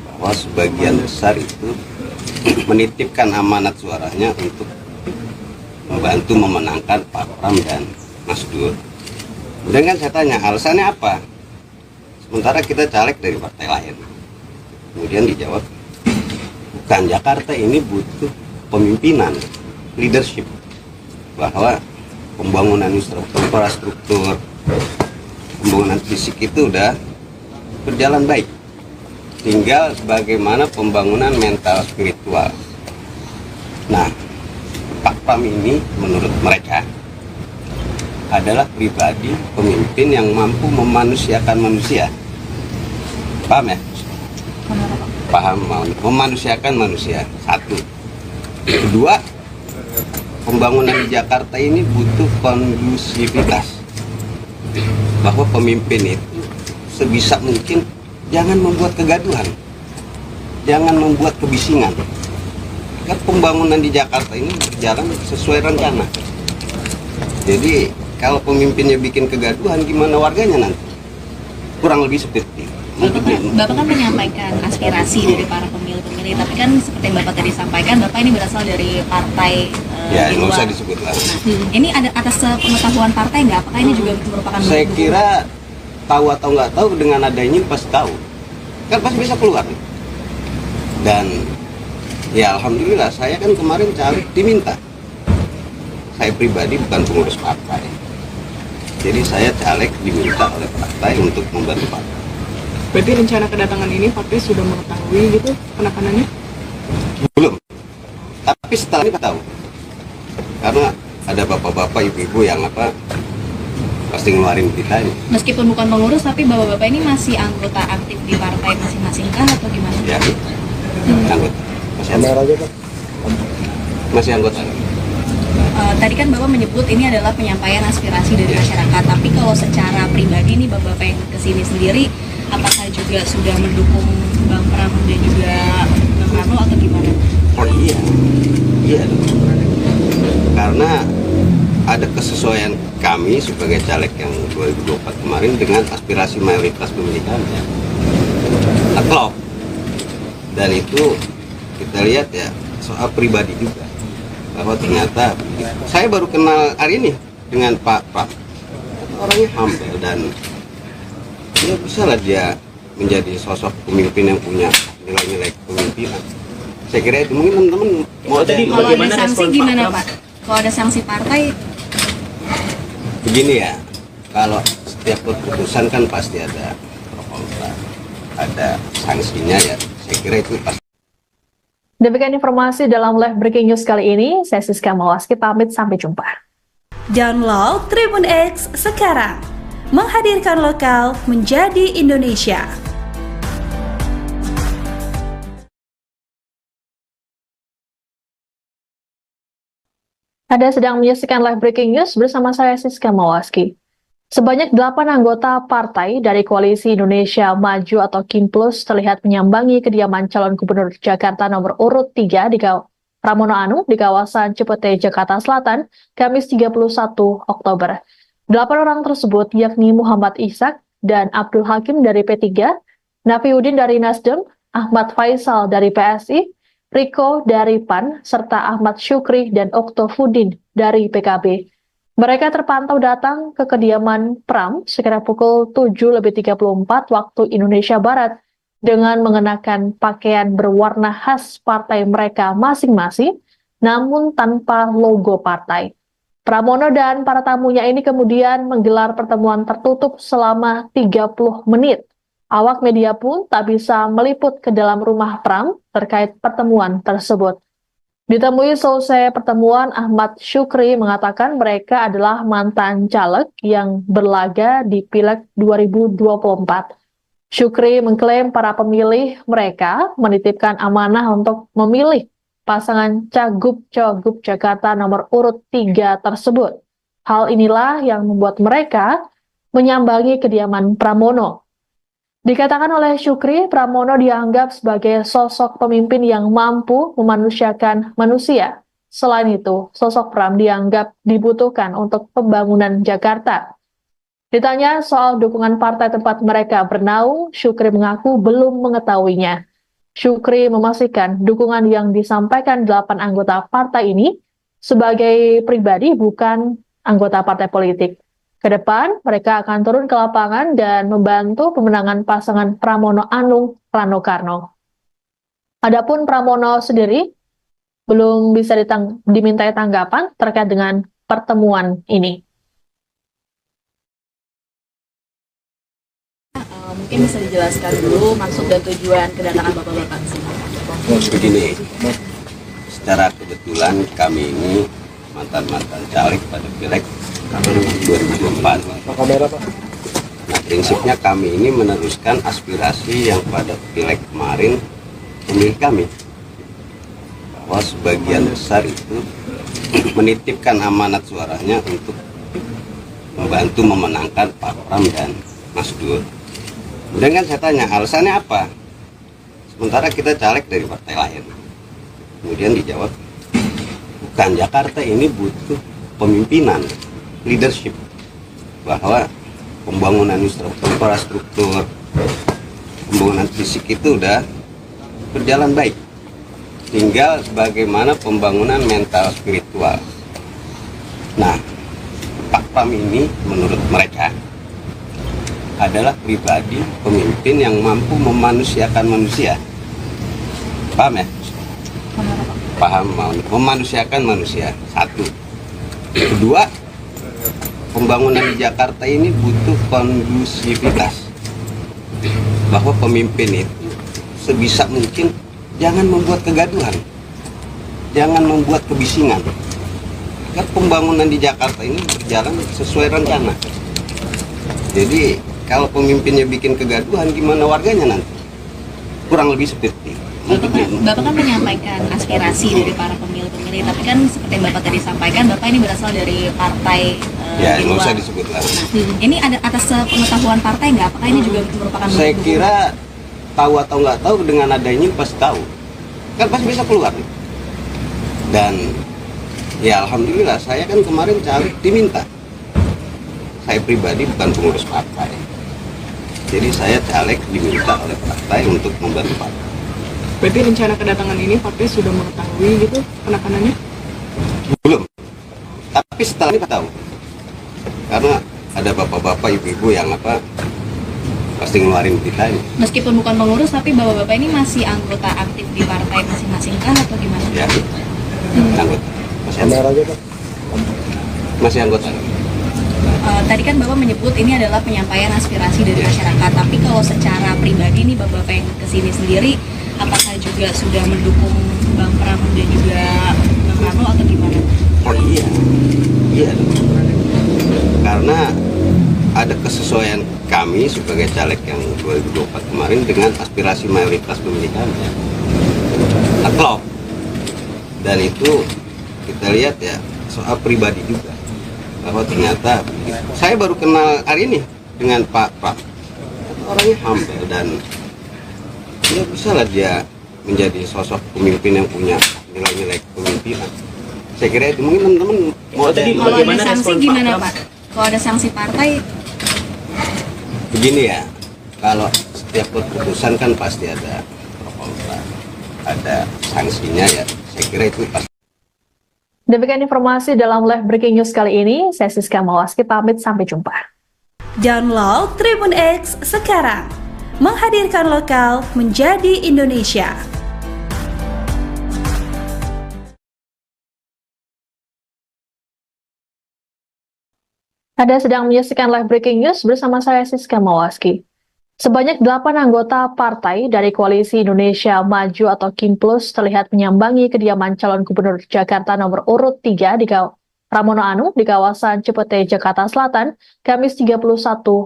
Speaker 2: bahwa sebagian besar itu menitipkan amanat suaranya untuk membantu memenangkan Pak Pram dan Mas Dur. Kemudian kan saya tanya alasannya apa, sementara kita caleg dari partai lain. Kemudian dijawab, bukan, Jakarta ini butuh pemimpinan, leadership, bahwa pembangunan infrastruktur, pembangunan fisik itu udah berjalan baik. Tinggal bagaimana pembangunan mental spiritual. Nah, Pak Pram ini menurut mereka adalah pribadi pemimpin yang mampu memanusiakan manusia. Paham ya? Paham, memanusiakan manusia. Satu. Kedua, pembangunan di Jakarta ini butuh kondusivitas, bahwa pemimpin itu sebisa mungkin jangan membuat kegaduhan, jangan membuat kebisingan, agar pembangunan di Jakarta ini berjalan sesuai rencana. Jadi kalau pemimpinnya bikin kegaduhan, gimana warganya nanti? Kurang lebih seperti itu.
Speaker 3: Bapak kan menyampaikan aspirasi dari para pemilih-pemilih, tapi kan seperti yang Bapak tadi sampaikan, Bapak ini berasal dari partai
Speaker 2: Ya,
Speaker 3: di
Speaker 2: nggak
Speaker 3: luar.
Speaker 2: usah disebut lah.
Speaker 3: Ini ada atas pengetahuan partai nggak? Apakah ini juga merupakan
Speaker 2: Saya
Speaker 3: bentuk
Speaker 2: kira tahu atau nggak tahu, dengan adanya ini pasti tahu. Kan pasti bisa keluar. Dan ya alhamdulillah, saya kan kemarin caleg diminta. Saya pribadi bukan pengurus partai. Jadi saya caleg diminta oleh partai untuk membantu partai.
Speaker 1: Berarti rencana kedatangan ini partai sudah mengetahui gitu penekanannya?
Speaker 2: Belum. Tapi setelah ini tahu. Karena ada bapak-bapak, ibu-ibu yang pasti ngeluarin kita ini.
Speaker 3: meskipun bukan pengurus, tapi Bapak-Bapak ini masih anggota aktif di partai masing-masing kah atau gimana?
Speaker 2: Ya, anggota. Masih anggota.
Speaker 3: Tadi kan Bapak menyebut ini adalah penyampaian aspirasi dari masyarakat, tapi kalau secara pribadi nih Bapak yang kesini sendiri, apakah juga sudah mendukung Bang Pram dan juga Bang Rano atau gimana?
Speaker 2: Oh iya, iya dong. Karena ada kesesuaian kami sebagai caleg yang 2024 kemarin dengan aspirasi mayoritas pemilih kami. Klop. Dan itu kita lihat ya soal pribadi juga, bahwa ternyata saya baru kenal hari ini dengan Pak Pram. Orangnya humble dan ya bisa lah dia menjadi sosok pemimpin yang punya nilai-nilai kepemimpinan. Saya kira itu mungkin teman-teman mau
Speaker 6: Tadi
Speaker 3: Kalau ada
Speaker 6: bagaimana
Speaker 3: sanksi
Speaker 6: respon Pak
Speaker 3: gimana
Speaker 6: Pram?
Speaker 3: Pak? Kalau ada sanksi partai,
Speaker 2: begini ya, kalau setiap keputusan kan pasti ada pro kontra, ada sanksinya ya. Saya kira itu pasti.
Speaker 4: Demikian informasi dalam live breaking news kali ini. Saya Siska Mawaski pamit, sampai jumpa.
Speaker 5: Download Tribun X sekarang. Menghadirkan lokal menjadi Indonesia.
Speaker 4: Anda sedang menyaksikan live breaking news bersama saya Siska Mawaski. Sebanyak 8 anggota partai dari Koalisi Indonesia Maju atau KIMPLUS terlihat menyambangi kediaman calon gubernur Jakarta nomor urut 3 di Pramono Anung di kawasan Cipete, Jakarta Selatan, Kamis 31 Oktober. 8 orang tersebut yakni Muhammad Ishak dan Abdul Hakim dari P3, Nafiuddin dari Nasdem, Ahmad Faisal dari PSI, Riko dari PAN, serta Ahmad Syukri dan Oktofudin dari PKB. Mereka terpantau datang ke kediaman Pram sekitar pukul 7.34 waktu Indonesia Barat dengan mengenakan pakaian berwarna khas partai mereka masing-masing, namun tanpa logo partai. Pramono dan para tamunya ini kemudian menggelar pertemuan tertutup selama 30 menit. Awak media pun tak bisa meliput ke dalam rumah Pram terkait pertemuan tersebut. Ditemui selesai pertemuan, Ahmad Syukri mengatakan mereka adalah mantan caleg yang berlaga di Pileg 2024. Syukri mengklaim para pemilih mereka menitipkan amanah untuk memilih pasangan Cagup-Cagup Jakarta nomor urut 3 tersebut. Hal inilah yang membuat mereka menyambangi kediaman Pramono. Dikatakan oleh Syukri, Pramono dianggap sebagai sosok pemimpin yang mampu memanusiakan manusia. Selain itu, sosok Pram dianggap dibutuhkan untuk pembangunan Jakarta. Ditanya soal dukungan partai tempat mereka bernaung, Syukri mengaku belum mengetahuinya. Syukri memastikan dukungan yang disampaikan 8 anggota partai ini sebagai pribadi, bukan anggota partai politik. Ke depan, mereka akan turun ke lapangan dan membantu pemenangan pasangan Pramono Anung Rano Karno. Adapun Pramono sendiri belum bisa dimintai tanggapan terkait dengan pertemuan ini.
Speaker 3: Mungkin bisa dijelaskan dulu maksud dan tujuan kedatangan Bapak-Bapak sini.
Speaker 2: Begini, secara kebetulan kami ini mantan-mantan caleg pada Pileg 2024. Nah, prinsipnya kami ini meneruskan aspirasi yang pada Pileg kemarin pemilih kami, bahwa sebagian besar itu menitipkan amanat suaranya untuk membantu memenangkan Pak Pram dan Mas Dur. Kemudian kan saya tanya, alasannya apa? Sementara kita caleg dari partai lain. Kemudian dijawab, bukan, Jakarta ini butuh pemimpinan, leadership, bahwa pembangunan infrastruktur, pembangunan fisik itu udah berjalan baik. Tinggal bagaimana pembangunan mental spiritual. Nah, Pak Pram ini menurut mereka adalah pribadi pemimpin yang mampu memanusiakan manusia. Paham ya? Paham, memanusiakan manusia. Satu. Kedua, pembangunan di Jakarta ini butuh kondusivitas. Bahwa pemimpin itu sebisa mungkin jangan membuat kegaduhan, jangan membuat kebisingan. Agar pembangunan di Jakarta ini berjalan sesuai rencana. Jadi kalau pemimpinnya bikin kegaduhan, gimana warganya nanti? Kurang lebih seperti
Speaker 3: Bapak kan menyampaikan aspirasi dari para pemilih-pemilih, tapi kan seperti yang Bapak tadi sampaikan, Bapak ini berasal dari partai
Speaker 2: ya,
Speaker 3: di
Speaker 2: nggak
Speaker 3: luar.
Speaker 2: usah disebut lah.
Speaker 3: Nah, ini ada atas pengetahuan partai nggak? Apakah ini juga merupakan
Speaker 2: Saya kira tahu atau nggak tahu, dengan adanya ini pasti tahu. Kan pasti bisa keluar. Dan ya alhamdulillah, saya kan kemarin caleg diminta. Saya pribadi bukan pengurus partai. Jadi saya caleg diminta oleh partai untuk membantu partai.
Speaker 1: Berarti rencana kedatangan ini partai sudah mengetahui gitu penekanannya?
Speaker 2: Belum. Tapi setelah ini tahu. Karena ada bapak-bapak, ibu-ibu yang pasti ngeluarin kita ini.
Speaker 3: Meskipun bukan pengurus, tapi bapak-bapak ini masih anggota aktif di partai masing-masing kah atau gimana?
Speaker 2: Ya, anggota. Masih anggota.
Speaker 3: Tadi kan Bapak menyebut ini adalah penyampaian aspirasi dari masyarakat, tapi kalau secara pribadi nih Bapak yang kesini sendiri, apakah juga sudah mendukung Bang Pram dan juga Bang Rano atau gimana?
Speaker 2: Oh iya, iya. Karena ada kesesuaian kami sebagai caleg yang 2024 kemarin dengan aspirasi mayoritas pemilih kami. Klop. Dan itu kita lihat ya, soal pribadi juga. Bahwa ternyata saya baru kenal hari ini dengan Pak Pram. Orangnya humble dan ya bisa lah dia menjadi sosok pemimpin yang punya nilai-nilai kepemimpinan. Saya kira itu mungkin teman-teman mau ada.
Speaker 3: Kalau ada sanksi gimana Pak? Kalau ada sanksi partai?
Speaker 2: Begini ya, kalau setiap keputusan kan pasti ada pro kontra, ada sanksinya ya. Saya kira itu pasti.
Speaker 4: Demikian informasi dalam live breaking news kali ini. Saya Siska Mawaski pamit, sampai jumpa.
Speaker 5: Download Tribun X sekarang. Menghadirkan lokal menjadi Indonesia.
Speaker 4: Anda sedang menyaksikan live breaking news bersama saya Siska Mawaski. Sebanyak 8 anggota partai dari Koalisi Indonesia Maju atau KIMPLUS terlihat menyambangi kediaman calon gubernur Jakarta nomor urut 3 di Pramono Anung di kawasan Cipete, Jakarta Selatan, Kamis 31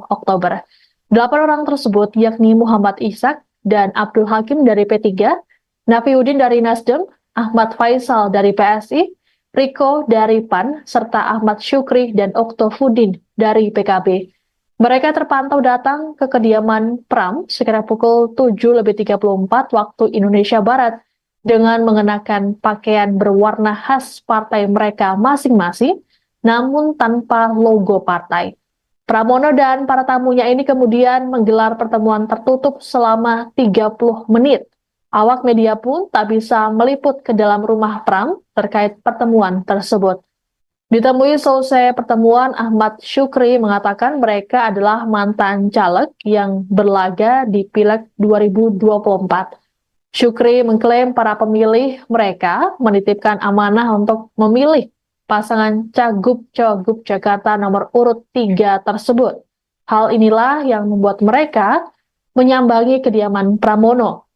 Speaker 4: Oktober. 8 orang tersebut yakni Muhammad Ishak dan Abdul Hakim dari P3, Nafiuddin dari Nasdem, Ahmad Faisal dari PSI, Riko dari PAN, serta Ahmad Syukri dan Oktofudin dari PKB. Mereka terpantau datang ke kediaman Pram sekitar pukul 7.34 waktu Indonesia Barat dengan mengenakan pakaian berwarna khas partai mereka masing-masing, namun tanpa logo partai. Pramono dan para tamunya ini kemudian menggelar pertemuan tertutup selama 30 menit. Awak media pun tak bisa meliput ke dalam rumah Pram terkait pertemuan tersebut. Ditemui selesai pertemuan, Ahmad Syukri mengatakan mereka adalah mantan caleg yang berlaga di Pileg 2024. Syukri mengklaim para pemilih mereka menitipkan amanah untuk memilih pasangan Cagup-Cawagup Jakarta nomor urut 3 tersebut. Hal inilah yang membuat mereka menyambangi kediaman Pramono.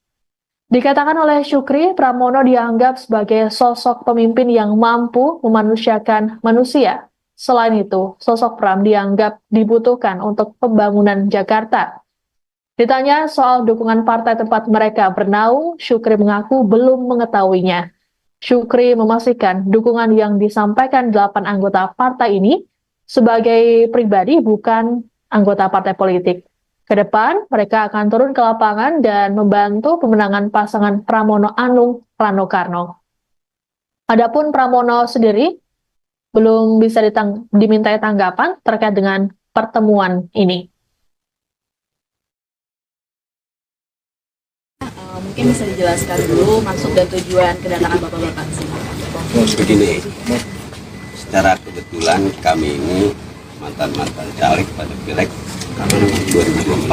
Speaker 4: Dikatakan oleh Syukri, Pramono dianggap sebagai sosok pemimpin yang mampu memanusiakan manusia. Selain itu, sosok Pram dianggap dibutuhkan untuk pembangunan Jakarta. Ditanya soal dukungan partai tempat mereka bernaung, Syukri mengaku belum mengetahuinya. Syukri memastikan dukungan yang disampaikan 8 anggota partai ini sebagai pribadi, bukan anggota partai politik. Ke depan, mereka akan turun ke lapangan dan membantu pemenangan pasangan Pramono Anung Rano Karno. Adapun Pramono sendiri belum bisa dimintai tanggapan terkait dengan pertemuan ini.
Speaker 3: Mungkin bisa dijelaskan dulu maksud dan tujuan kedatangan Bapak-Bapak ke sini.
Speaker 2: Begini, secara kebetulan kami ini mantan-mantan caleg pada Pileg 2024.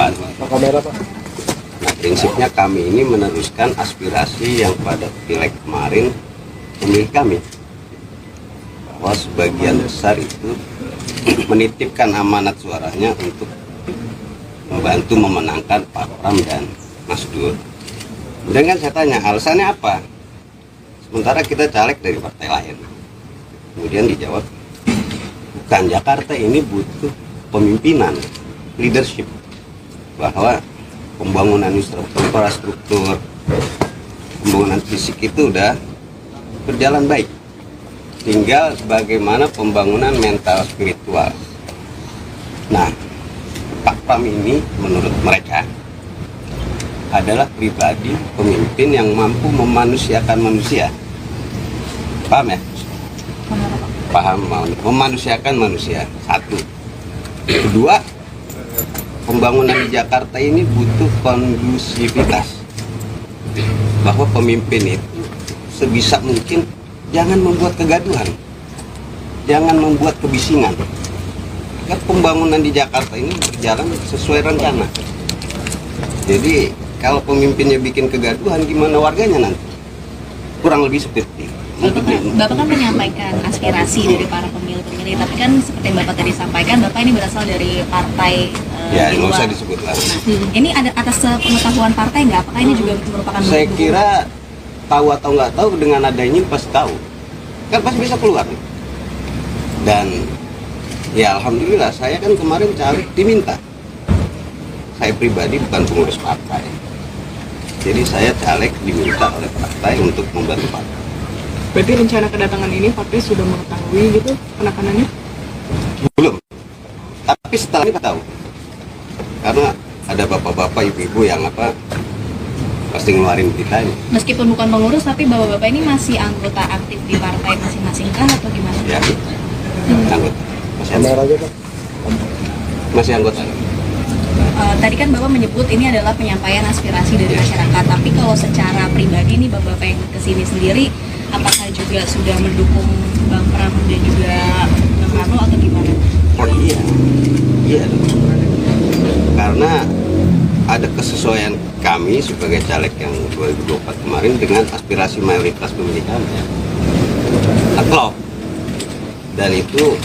Speaker 2: Nah, prinsipnya kami ini meneruskan aspirasi yang pada Pileg kemarin pemilih kami, bahwa sebagian besar itu menitipkan amanat suaranya untuk membantu memenangkan Pak Pram dan Mas Dur. Kemudian kan saya tanya, alasannya apa? Sementara kita caleg dari partai lain. Kemudian dijawab, bukan, Jakarta ini butuh pemimpinan, leadership. Bahwa pembangunan infrastruktur, pembangunan fisik itu udah berjalan baik. Tinggal bagaimana pembangunan mental spiritual. Nah, Pak Pram ini menurut mereka adalah pribadi pemimpin yang mampu memanusiakan manusia. Paham ya? Paham, memanusiakan manusia. Satu. Kedua, pembangunan di Jakarta ini butuh kondusivitas. Bahwa pemimpin itu sebisa mungkin jangan membuat kegaduhan, jangan membuat kebisingan. Agar pembangunan di Jakarta ini berjalan sesuai rencana. Jadi kalau pemimpinnya bikin kegaduhan, gimana warganya nanti? Kurang lebih seperti itu.
Speaker 3: Bapak kan menyampaikan aspirasi dari para pemilih-pemilih, tapi kan seperti yang Bapak tadi sampaikan, Bapak ini berasal dari partai
Speaker 2: Ya,
Speaker 3: di
Speaker 2: nggak
Speaker 3: luar.
Speaker 2: usah disebut lah.
Speaker 3: Nah, ini ada atas pengetahuan partai nggak? Apakah ini juga merupakan
Speaker 2: Saya
Speaker 3: bentuk
Speaker 2: kira tahu atau nggak tahu, dengan adanya ini pasti tahu. Kan pasti bisa keluar. Dan ya alhamdulillah, saya kan kemarin caleg diminta. Saya pribadi bukan pengurus partai. Jadi saya caleg diminta oleh partai untuk membantu partai.
Speaker 1: Berarti rencana kedatangan ini partai sudah mengetahui gitu penekanannya?
Speaker 2: Belum. Tapi setelah ini tahu. Karena ada bapak-bapak, ibu-ibu yang pasti ngeluarin berita ini.
Speaker 3: meskipun bukan pengurus, tapi Bapak-Bapak ini masih anggota aktif di partai masing-masing kah atau gimana?
Speaker 2: Ya, anggota. Masih anggota.
Speaker 3: Tadi kan Bapak menyebut ini adalah penyampaian aspirasi dari masyarakat, tapi kalau secara pribadi nih Bapak yang kesini sendiri, apakah juga sudah mendukung Bang Pram dan juga Bang Rano atau gimana?
Speaker 2: Oh iya, iya dong. Karena ada kesesuaian kami sebagai caleg yang 2024 kemarin dengan aspirasi mayoritas pemilih kami. Aklop. Dan itu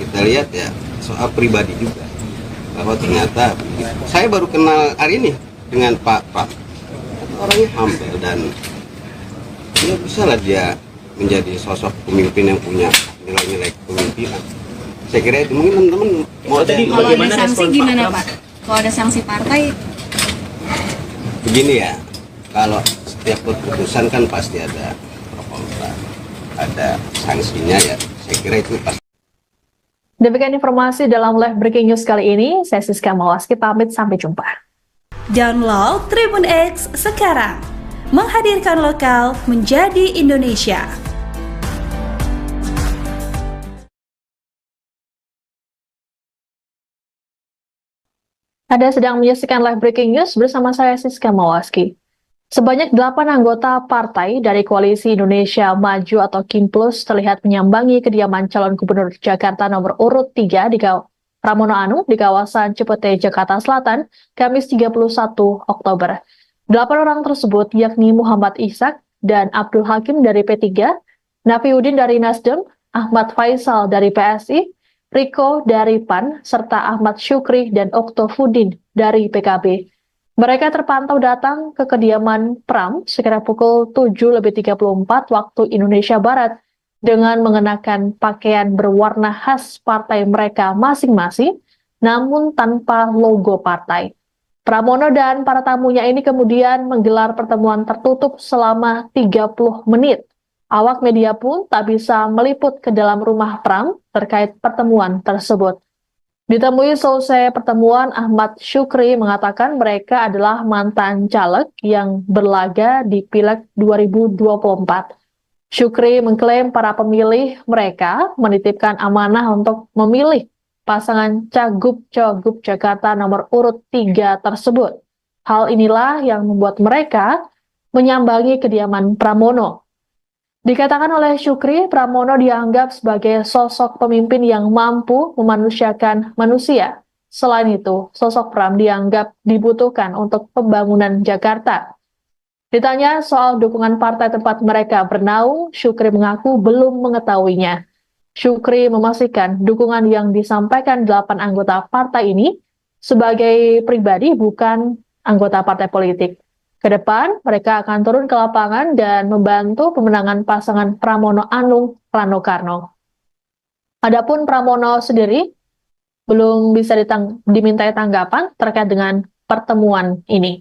Speaker 2: kita lihat ya soal pribadi juga. Bahwa ternyata saya baru kenal hari ini dengan Pak Pram. Orangnya humble dan ya bisa lah dia menjadi sosok pemimpin yang punya nilai-nilai kepemimpinan. Saya kira itu mungkin teman-teman mau ada.
Speaker 3: Kalau ada sanksi gimana Pak? Kalau ada sanksi partai,
Speaker 2: Begini ya, kalau setiap keputusan kan pasti ada pro kontra. ada sanksinya ya, saya kira itu pasti.
Speaker 4: Demikian informasi dalam live breaking news kali ini. Saya Siska Mawaski pamit, sampai jumpa.
Speaker 5: Download Tribun X sekarang. Menghadirkan lokal menjadi Indonesia.
Speaker 4: Anda sedang menyaksikan live breaking news bersama saya Siska Mawaski. Sebanyak 8 anggota partai dari Koalisi Indonesia Maju atau KIMPLUS terlihat menyambangi kediaman calon gubernur Jakarta nomor urut 3 di Pramono Anung di kawasan Cipete, Jakarta Selatan, Kamis 31 Oktober. 8 orang tersebut yakni Muhammad Ishak dan Abdul Hakim dari P3, Nafiuddin dari Nasdem, Ahmad Faisal dari PSI, Riko dari PAN, serta Ahmad Syukri dan Oktofudin dari PKB. Mereka terpantau datang ke kediaman Pram sekitar pukul 7.34 waktu Indonesia Barat dengan mengenakan pakaian berwarna khas partai mereka masing-masing, namun tanpa logo partai. Pramono dan para tamunya ini kemudian menggelar pertemuan tertutup selama 30 menit. Awak media pun tak bisa meliput ke dalam rumah Pram terkait pertemuan tersebut. Ditemui selesai pertemuan, Ahmad Syukri mengatakan mereka adalah mantan caleg yang berlaga di Pileg 2024. Syukri mengklaim para pemilih mereka menitipkan amanah untuk memilih pasangan Cagup-Cagup Jakarta nomor urut 3 tersebut. Hal inilah yang membuat mereka menyambangi kediaman Pramono. Dikatakan oleh Syukri, Pramono dianggap sebagai sosok pemimpin yang mampu memanusiakan manusia. Selain itu, sosok Pram dianggap dibutuhkan untuk pembangunan Jakarta. Ditanya soal dukungan partai tempat mereka bernaung, Syukri mengaku belum mengetahuinya. Syukri memastikan dukungan yang disampaikan 8 anggota partai ini sebagai pribadi, bukan anggota partai politik. Ke depan, mereka akan turun ke lapangan dan membantu pemenangan pasangan Pramono Anung Rano Karno. Adapun Pramono sendiri belum bisa dimintai tanggapan terkait dengan pertemuan ini.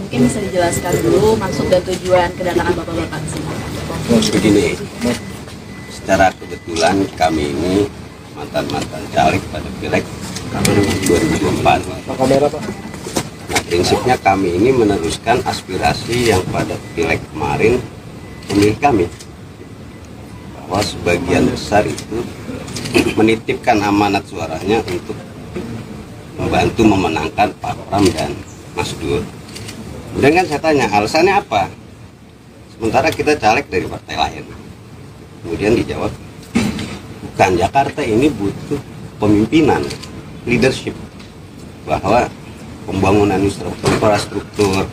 Speaker 3: Mungkin bisa dijelaskan dulu maksud dan tujuan kedatangan Bapak-Bapak ke sini.
Speaker 2: Begini, secara kebetulan kami ini mantan-mantan caleg pada Pileg 2024. Nah, prinsipnya kami ini meneruskan aspirasi yang pada Pileg kemarin pemilih kami, bahwa sebagian besar itu menitipkan amanat suaranya untuk membantu memenangkan Pak Pram dan Mas Dur. Kemudian kan saya tanya, alasannya apa? Sementara kita caleg dari partai lain. Kemudian dijawab, bukan, Jakarta ini butuh pemimpinan, leadership, bahwa pembangunan infrastruktur,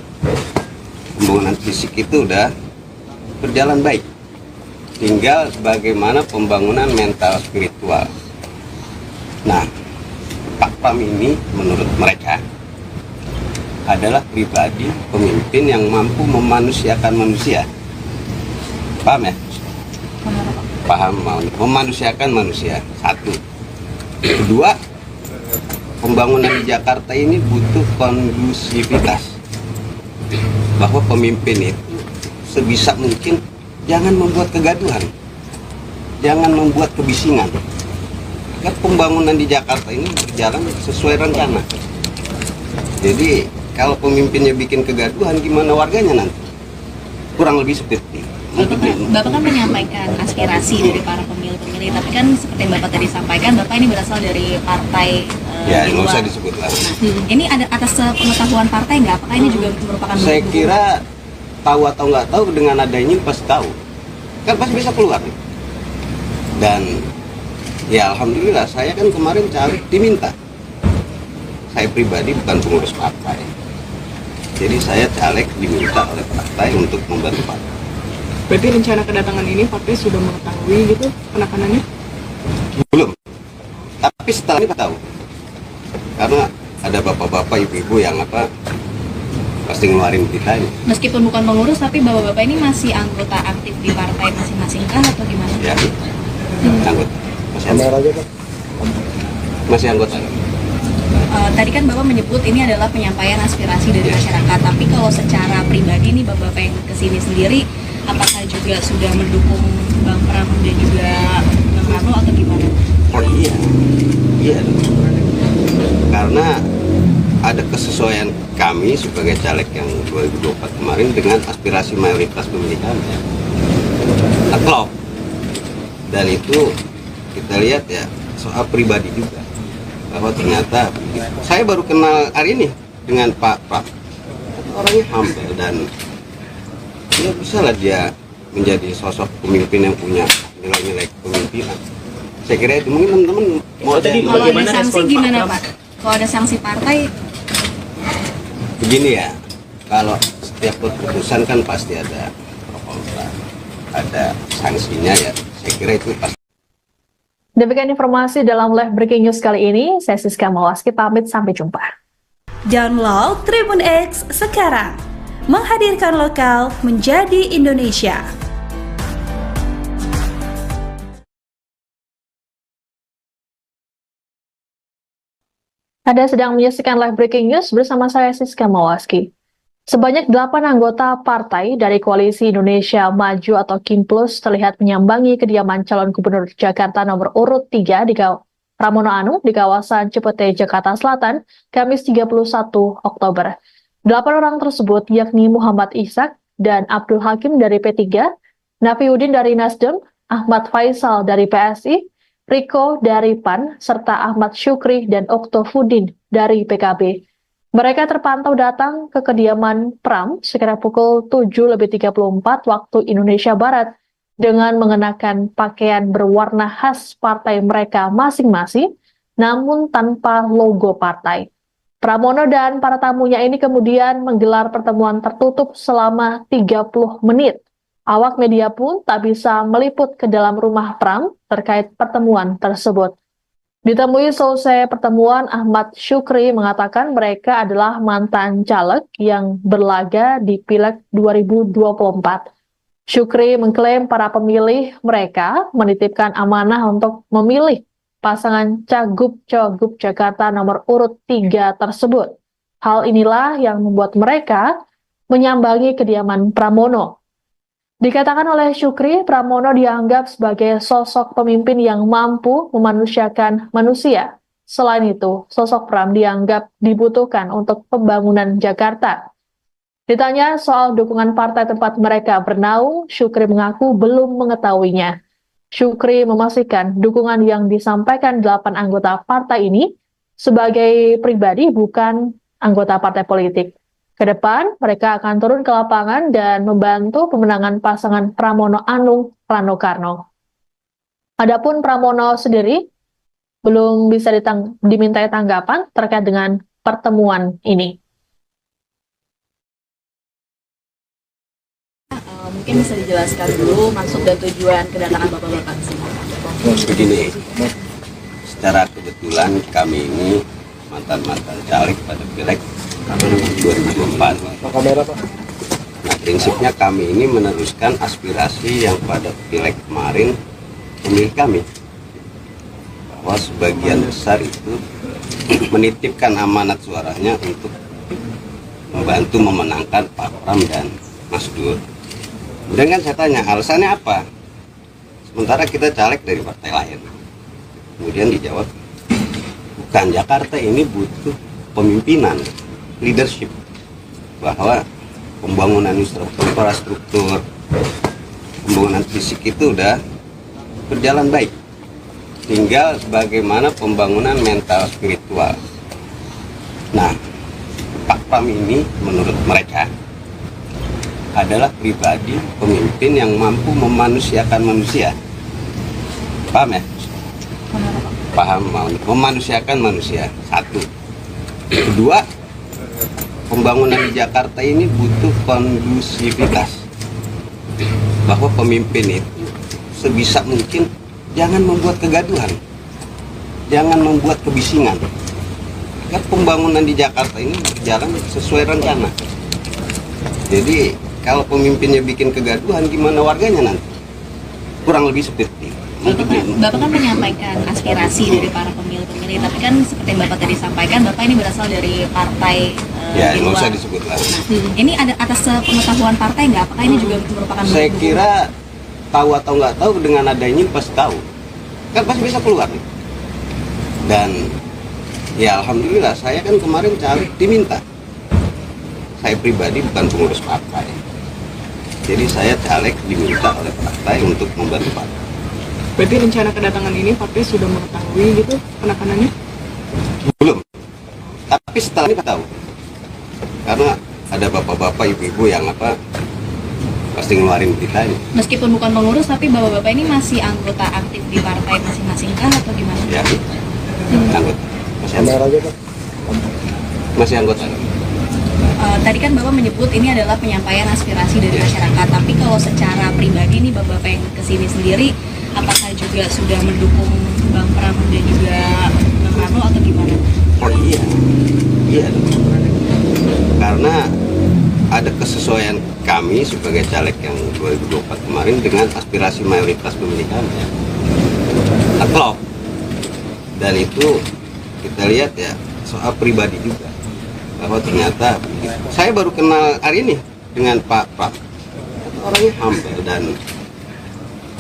Speaker 2: pembangunan fisik itu udah berjalan baik. Tinggal bagaimana pembangunan mental spiritual. Nah, Pak Pram ini menurut mereka adalah pribadi pemimpin yang mampu memanusiakan manusia. Paham ya? Paham, memanusiakan manusia. Satu. Kedua, pembangunan di Jakarta ini butuh kondusivitas, bahwa pemimpin itu sebisa mungkin jangan membuat kegaduhan, jangan membuat kebisingan, agar pembangunan di Jakarta ini berjalan sesuai rencana. Jadi kalau pemimpinnya bikin kegaduhan, gimana warganya nanti? Kurang lebih seperti itu.
Speaker 3: Bapak kan menyampaikan aspirasi dari para pemilih-pemilih, tapi kan seperti Bapak tadi sampaikan, Bapak ini berasal dari partai
Speaker 2: Ya,
Speaker 3: di
Speaker 2: nggak
Speaker 3: luar.
Speaker 2: usah disebut lah.
Speaker 3: Nah, ini ada atas pengetahuan partai nggak? Apakah ini juga merupakan
Speaker 2: Saya
Speaker 3: bentuk
Speaker 2: kira tahu atau nggak tahu, dengan adanya ini pasti tahu. Kan pasti bisa keluar nih. Dan ya alhamdulillah, saya kan kemarin caleg diminta. Saya pribadi bukan pengurus partai. Jadi saya caleg diminta oleh partai untuk membantu partai.
Speaker 1: Berarti rencana kedatangan ini partai sudah mengetahui gitu penekanannya?
Speaker 2: Belum. Tapi setelah ini tahu. Karena ada bapak-bapak, ibu-ibu yang pasti ngeluarin kita ini.
Speaker 3: meskipun bukan pengurus, tapi Bapak-Bapak ini masih anggota aktif di partai masing-masing kah atau gimana?
Speaker 2: Ya, anggota. Masih anggota. Masih anggota.
Speaker 3: Tadi kan Bapak menyebut ini adalah penyampaian aspirasi dari masyarakat, tapi kalau secara pribadi nih Bapak yang kesini sendiri, apakah juga sudah mendukung Bang Pram dan juga Bang Rano atau gimana?
Speaker 2: Oh iya, iya dong. Karena ada kesesuaian kami sebagai caleg yang 2024 kemarin dengan aspirasi mayoritas pemilih kami. Klop. Dan itu kita lihat ya soal pribadi juga, bahwa ternyata saya baru kenal hari ini dengan Pak Pram. Orangnya humble dan ya bisa lah dia menjadi sosok pemimpin yang punya nilai-nilai kepemimpinan. Saya kira itu mungkin teman-teman mau
Speaker 3: Kalau ada sanksi gimana Pak? Kalau ada sanksi partai?
Speaker 2: Begini ya, kalau setiap keputusan kan pasti ada pro kontra, ada sanksinya ya. Saya kira itu pasti.
Speaker 4: Demikian informasi dalam live breaking news kali ini. Saya Siska Mawaski pamit, sampai jumpa.
Speaker 5: Download Tribun X sekarang, menghadirkan lokal menjadi Indonesia.
Speaker 4: Anda sedang menyaksikan live breaking news bersama saya Siska Mawaski. Sebanyak 8 anggota partai dari Koalisi Indonesia Maju atau KIMPLUS terlihat menyambangi kediaman calon gubernur Jakarta nomor urut 3 di Pramono Anung di kawasan Cipete, Jakarta Selatan, Kamis 31 Oktober. 8 orang tersebut yakni Muhammad Ishak dan Abdul Hakim dari P3, Nafiuddin dari Nasdem, Ahmad Faisal dari PSI, Riko dari PAN, serta Ahmad Syukri dan Oktofudin dari PKB. Mereka terpantau datang ke kediaman Pram sekitar pukul 7.34 waktu Indonesia Barat dengan mengenakan pakaian berwarna khas partai mereka masing-masing, namun tanpa logo partai. Pramono dan para tamunya ini kemudian menggelar pertemuan tertutup selama 30 menit. Awak media pun tak bisa meliput ke dalam rumah Pram terkait pertemuan tersebut. Ditemui selesai pertemuan, Ahmad Syukri mengatakan mereka adalah mantan caleg yang berlaga di Pileg 2024. Syukri mengklaim para pemilih mereka menitipkan amanah untuk memilih pasangan Cagup-Cagup Jakarta nomor urut 3 tersebut. Hal inilah yang membuat mereka menyambangi kediaman Pramono. Dikatakan oleh Syukri, Pramono dianggap sebagai sosok pemimpin yang mampu memanusiakan manusia. Selain itu, sosok Pram dianggap dibutuhkan untuk pembangunan Jakarta. Ditanya soal dukungan partai tempat mereka bernaung, Syukri mengaku belum mengetahuinya. Syukri memastikan dukungan yang disampaikan 8 anggota partai ini sebagai pribadi, bukan anggota partai politik. Ke depan, mereka akan turun ke lapangan dan membantu pemenangan pasangan Pramono Anung Rano Karno. Adapun Pramono sendiri belum bisa dimintai tanggapan terkait dengan pertemuan ini.
Speaker 3: Mungkin bisa dijelaskan dulu maksud dan tujuan kedatangan Bapak-Bapak di sini.
Speaker 2: Begini, secara kebetulan kami ini mantan-mantan caleg pada Pileg 2024. Nah, prinsipnya kami ini meneruskan aspirasi yang pada Pileg kemarin pemilih kami, bahwa sebagian besar itu menitipkan amanat suaranya untuk membantu memenangkan Pak Pram dan Mas Dur. Kemudian kan saya tanya alasannya apa, sementara kita caleg dari partai lain. Kemudian dijawab, bukan, Jakarta ini butuh pemimpinan, leadership, bahwa pembangunan infrastruktur, pembangunan fisik itu udah berjalan baik. Tinggal bagaimana pembangunan mental spiritual. Nah, Pak Pram ini menurut mereka adalah pribadi pemimpin yang mampu memanusiakan manusia. Paham ya? Paham, memanusiakan manusia. Satu. Kedua, pembangunan di Jakarta ini butuh kondusivitas, bahwa pemimpin itu sebisa mungkin jangan membuat kegaduhan, jangan membuat kebisingan, agar pembangunan di Jakarta ini berjalan sesuai rencana. Jadi kalau pemimpinnya bikin kegaduhan, gimana warganya nanti? Kurang lebih seperti itu.
Speaker 3: Bapak kan menyampaikan aspirasi dari para pemilih pemilu pemilih. Tapi kan seperti yang Bapak tadi sampaikan, Bapak ini berasal dari partai
Speaker 2: Ya,
Speaker 3: di
Speaker 2: nggak usah
Speaker 3: luar.
Speaker 2: disebut lah.
Speaker 3: Nah, ini ada atas pengetahuan partai nggak? Apakah ini juga merupakan
Speaker 2: Saya
Speaker 3: bentuk
Speaker 2: kira tahu atau nggak tahu dengan adanya ini pasti tahu. Kan pasti bisa keluar nih. Dan ya alhamdulillah saya kan kemarin caleg diminta. Saya pribadi bukan pengurus partai. Jadi saya caleg diminta oleh partai untuk membantu partai.
Speaker 1: Berarti rencana kedatangan ini partai sudah mengetahui gitu penekanannya?
Speaker 2: Belum. Tapi setelah ini tahu. Karena ada bapak-bapak, ibu-ibu yang pasti ngeluarin berita ini.
Speaker 3: Meskipun bukan pengurus, tapi bapak-bapak ini masih anggota aktif di partai masing-masing kah atau gimana?
Speaker 2: Ya, anggota. Masih anggota.
Speaker 3: Tadi kan Bapak menyebut ini adalah penyampaian aspirasi dari masyarakat, tapi kalau secara pribadi nih Bapak yang kesini sendiri, apakah juga sudah mendukung Bang Pram dan juga Bang Rano atau gimana?
Speaker 2: Oh iya dong. Karena ada kesesuaian kami sebagai caleg yang 2024 kemarin dengan aspirasi mayoritas pemilih kami. Klop. Dan itu kita lihat ya soal pribadi juga. Bahwa ternyata saya baru kenal hari ini dengan Pak Pram. Orangnya humble dan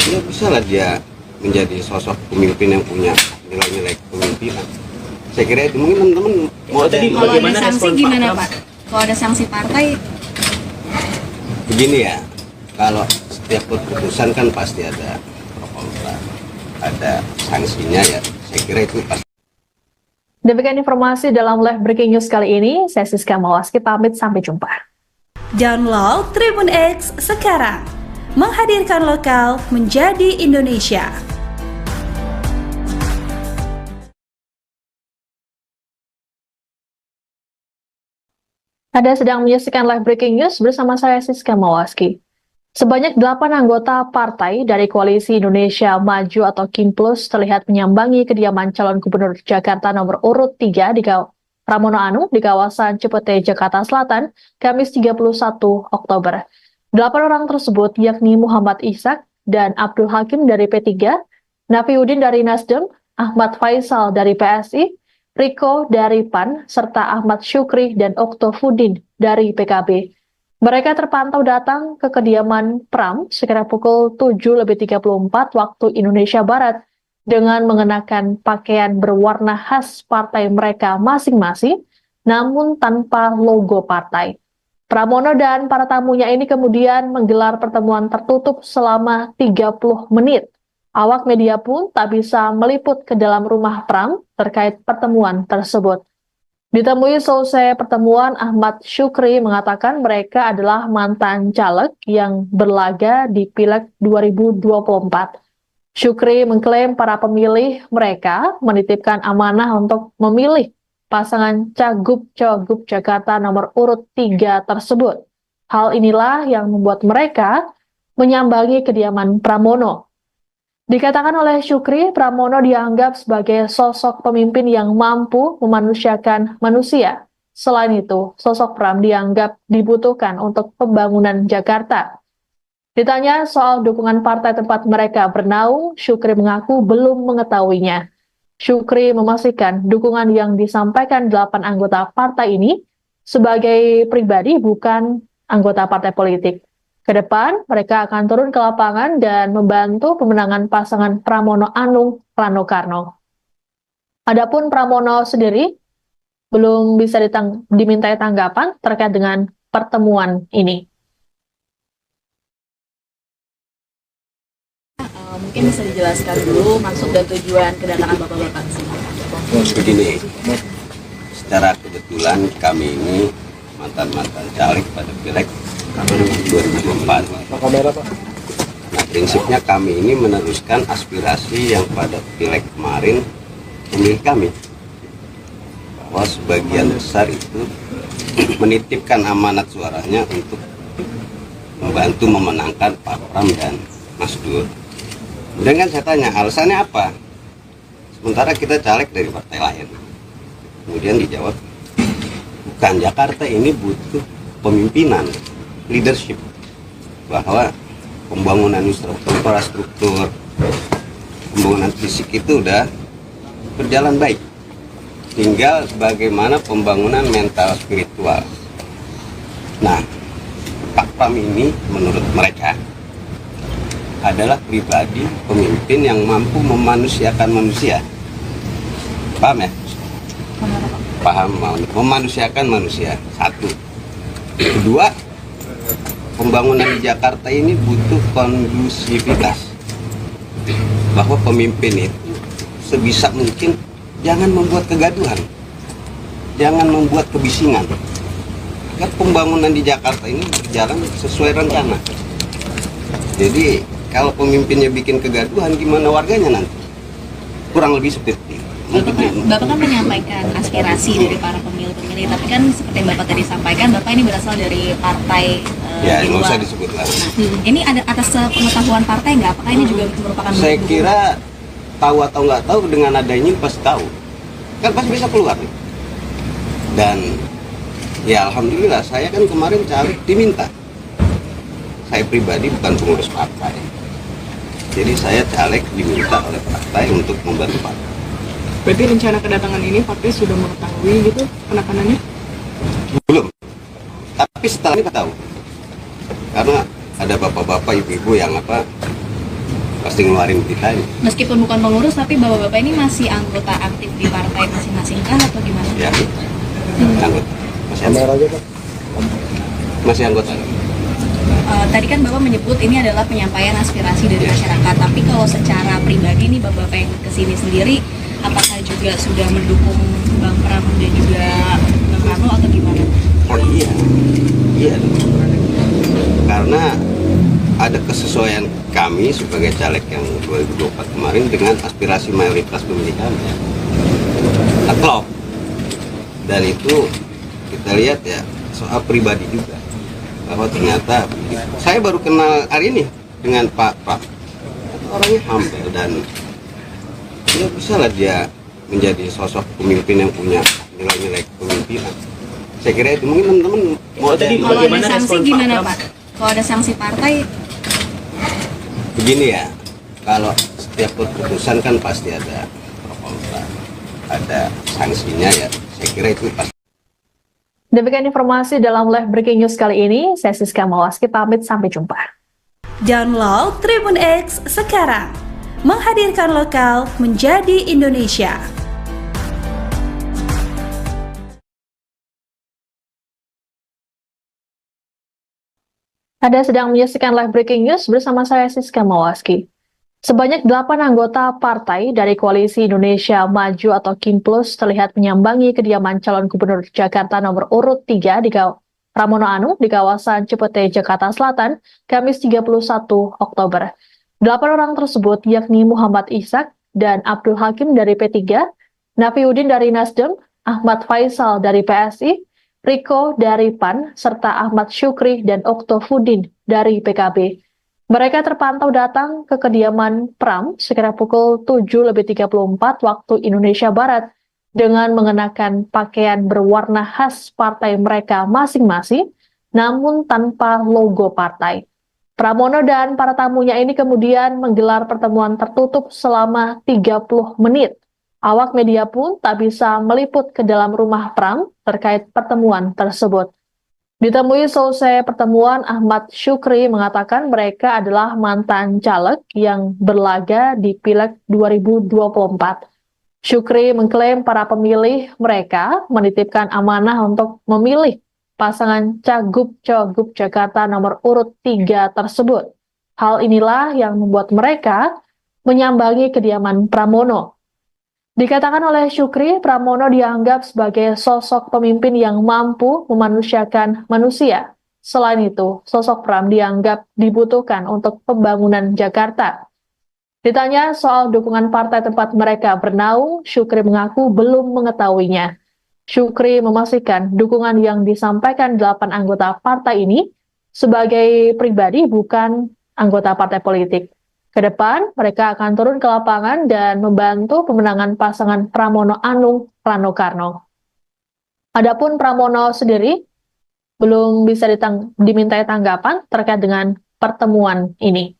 Speaker 2: ya bisa lah dia menjadi sosok pemimpin yang punya nilai-nilai kepemimpinan. Saya kira itu mungkin teman-teman mau
Speaker 6: Tadi
Speaker 3: Kalau ada
Speaker 6: bagaimana
Speaker 3: sanksi
Speaker 6: respon
Speaker 3: gimana
Speaker 6: Pak Pram?
Speaker 3: Pak? Kalau ada sanksi partai,
Speaker 2: begini ya, kalau setiap keputusan kan pasti ada pro kontra, ada sanksinya ya. Saya kira itu pasti.
Speaker 4: Demikian informasi dalam live breaking news kali ini. Saya Siska Mawaski pamit, sampai jumpa.
Speaker 5: Download Tribun X sekarang. Menghadirkan lokal menjadi Indonesia.
Speaker 4: Anda sedang menyaksikan live breaking news bersama saya Siska Mawaski. Sebanyak 8 anggota partai dari Koalisi Indonesia Maju atau KIMPLUS terlihat menyambangi kediaman calon gubernur Jakarta nomor urut 3 di Pramono Anung di kawasan Cipete, Jakarta Selatan, Kamis 31 Oktober. 8 orang tersebut yakni Muhammad Ishak dan Abdul Hakim dari P3, Nafiuddin dari Nasdem, Ahmad Faisal dari PSI, Riko dari PAN, serta Ahmad Syukri dan Oktofudin dari PKB. Mereka terpantau datang ke kediaman Pram sekitar pukul 7.34 waktu Indonesia Barat dengan mengenakan pakaian berwarna khas partai mereka masing-masing, namun tanpa logo partai. Pramono dan para tamunya ini kemudian menggelar pertemuan tertutup selama 30 menit. Awak media pun tak bisa meliput ke dalam rumah Pram terkait pertemuan tersebut. Ditemui selesai pertemuan, Ahmad Syukri mengatakan mereka adalah mantan caleg yang berlaga di Pileg 2024. Syukri mengklaim para pemilih mereka menitipkan amanah untuk memilih pasangan Cagup-Cagup Jakarta nomor urut 3 tersebut. Hal inilah yang membuat mereka menyambangi kediaman Pramono. Dikatakan oleh Syukri, Pramono dianggap sebagai sosok pemimpin yang mampu memanusiakan manusia. Selain itu, sosok Pram dianggap dibutuhkan untuk pembangunan Jakarta. Ditanya soal dukungan partai tempat mereka bernaung, Syukri mengaku belum mengetahuinya. Syukri memastikan dukungan yang disampaikan 8 anggota partai ini sebagai pribadi, bukan anggota partai politik. Ke depan, mereka akan turun ke lapangan dan membantu pemenangan pasangan Pramono Anung Rano Karno. Adapun Pramono sendiri belum bisa dimintai tanggapan terkait dengan pertemuan ini.
Speaker 3: mungkin bisa dijelaskan dulu maksud dan tujuan kedatangan Bapak-Bapak ke sini.
Speaker 2: Begini, secara kebetulan kami ini mantan-mantan caleg pada Pileg 2024. Nah, prinsipnya kami ini meneruskan aspirasi yang pada Pileg kemarin pemilih kami, bahwa sebagian besar itu menitipkan amanat suaranya untuk membantu memenangkan Pak Pram dan Mas Dur. Kemudian kan saya tanya alasannya apa, sementara kita caleg dari partai lain. Kemudian dijawab, bukan, Jakarta ini butuh pemimpinan, leadership, bahwa pembangunan infrastruktur, pembangunan fisik itu udah berjalan baik. Tinggal bagaimana pembangunan mental spiritual. Nah, Pak Pram ini menurut mereka adalah pribadi pemimpin yang mampu memanusiakan manusia. Paham ya? Paham, memanusiakan manusia. Satu. Kedua, pembangunan di Jakarta ini butuh kondusivitas. Bahwa pemimpin itu sebisa mungkin jangan membuat kegaduhan, jangan membuat kebisingan. Agar pembangunan di Jakarta ini berjalan sesuai rencana. Jadi kalau pemimpinnya bikin kegaduhan, gimana warganya nanti? Kurang lebih seperti itu.
Speaker 3: Bapak kan menyampaikan aspirasi dari para pemilih-pemilih, tapi kan seperti yang Bapak tadi sampaikan, Bapak ini berasal dari partai
Speaker 2: Ya,
Speaker 3: di
Speaker 2: nggak
Speaker 3: luar.
Speaker 2: usah disebut lah.
Speaker 3: Ini ada atas pengetahuan partai nggak? Apakah ini juga merupakan
Speaker 2: Saya kira tahu atau nggak tahu, dengan adanya ini pasti tahu. Kan pasti bisa keluar nih. Dan ya alhamdulillah, saya kan kemarin caleg diminta. Saya pribadi bukan pengurus partai. Jadi saya caleg diminta oleh partai untuk membantu partai.
Speaker 1: Berarti rencana kedatangan ini partai sudah mengetahui gitu penekanannya?
Speaker 2: Belum. Tapi setelah ini tahu. Karena ada bapak-bapak, ibu-ibu yang pasti ngeluarin kita ini.
Speaker 3: Meskipun bukan pengurus, tapi bapak-bapak ini masih anggota aktif di partai masing-masing kah atau gimana?
Speaker 2: Ya, anggota. Masih anggota.
Speaker 3: Tadi kan Bapak menyebut ini adalah penyampaian aspirasi dari masyarakat, tapi kalau secara pribadi nih Bapak yang kesini sendiri, apakah juga sudah mendukung Bang Pram dan juga Bang Rano atau gimana?
Speaker 2: Oh iya, iya dong. Karena ada kesesuaian kami sebagai caleg yang 2024 kemarin dengan aspirasi mayoritas pemilih kami. Nah, klop. Dan itu kita lihat ya soal pribadi juga, bahwa ternyata saya baru kenal hari ini dengan Pak Pram. Orangnya humble dan ya bisa lah dia menjadi sosok pemimpin yang punya nilai-nilai kepemimpinan. Saya kira itu mungkin teman-teman mau
Speaker 6: Jadi
Speaker 3: Kalau ada
Speaker 6: bagaimana
Speaker 3: sanksi
Speaker 6: respon Pak
Speaker 3: gimana
Speaker 6: Pram?
Speaker 3: Pak? Kalau ada sanksi partai,
Speaker 2: begini ya, kalau setiap keputusan kan pasti ada pro kontra, ada sanksinya ya. Saya kira itu pasti.
Speaker 4: Demikian informasi dalam live breaking news kali ini. Saya Siska Mawaski pamit, sampai jumpa.
Speaker 5: Download Tribun X sekarang. Menghadirkan lokal menjadi Indonesia.
Speaker 4: Anda sedang menyaksikan live breaking news bersama saya Siska Mawaski. Sebanyak 8 anggota partai dari Koalisi Indonesia Maju atau KIMPLUS terlihat menyambangi kediaman calon gubernur Jakarta nomor urut 3 di Pramono Anung di kawasan Cipete, Jakarta Selatan, Kamis 31 Oktober. 8 orang tersebut yakni Muhammad Ishak dan Abdul Hakim dari P3, Nafiuddin dari Nasdem, Ahmad Faisal dari PSI, Riko dari PAN, serta Ahmad Syukri dan Oktofudin dari PKB. Mereka terpantau datang ke kediaman Pram sekitar pukul 7.34 waktu Indonesia Barat dengan mengenakan pakaian berwarna khas partai mereka masing-masing, namun tanpa logo partai. Pramono dan para tamunya ini kemudian menggelar pertemuan tertutup selama 30 menit. Awak media pun tak bisa meliput ke dalam rumah Pram terkait pertemuan tersebut. Ditemui selesai pertemuan, Ahmad Syukri mengatakan mereka adalah mantan caleg yang berlaga di Pileg 2024. Syukri mengklaim para pemilih mereka menitipkan amanah untuk memilih pasangan Cagup-Cagup Jakarta nomor urut 3 tersebut. Hal inilah yang membuat mereka menyambangi kediaman Pramono. Dikatakan oleh Syukri, Pramono dianggap sebagai sosok pemimpin yang mampu memanusiakan manusia. Selain itu, sosok Pram dianggap dibutuhkan untuk pembangunan Jakarta. Ditanya soal dukungan partai tempat mereka bernaung, Syukri mengaku belum mengetahuinya. Syukri memastikan dukungan yang disampaikan 8 anggota partai ini sebagai pribadi, bukan anggota partai politik. Ke depan, mereka akan turun ke lapangan dan membantu pemenangan pasangan Pramono Anung Rano Karno. Adapun Pramono sendiri belum bisa dimintai tanggapan terkait dengan pertemuan ini.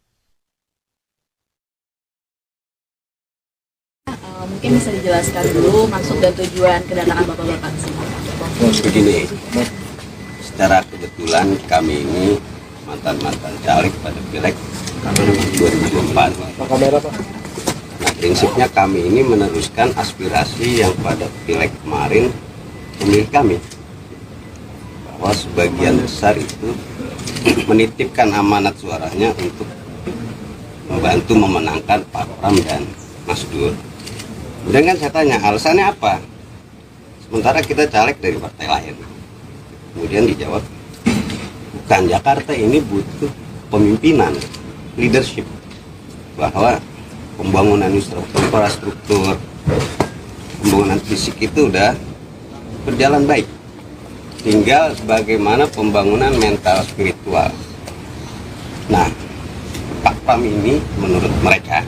Speaker 3: Mungkin bisa dijelaskan dulu maksud dan tujuan kedatangan Bapak-Bapak ke sini.
Speaker 2: Begini, secara kebetulan kami ini mantan-mantan caleg pada Pileg 2024. Nah, prinsipnya kami ini meneruskan aspirasi yang pada Pileg kemarin pemilih kami, bahwa sebagian besar itu menitipkan amanat suaranya untuk membantu memenangkan Pak Pram dan Mas Dur. Kemudian kan saya tanya, alasannya apa? Sementara kita caleg dari partai lain. Kemudian dijawab, bukan, Jakarta ini butuh pemimpinan, leadership, bahwa pembangunan infrastruktur, pembangunan fisik itu udah berjalan baik. Tinggal bagaimana pembangunan mental spiritual. Nah, Pak Pram ini menurut mereka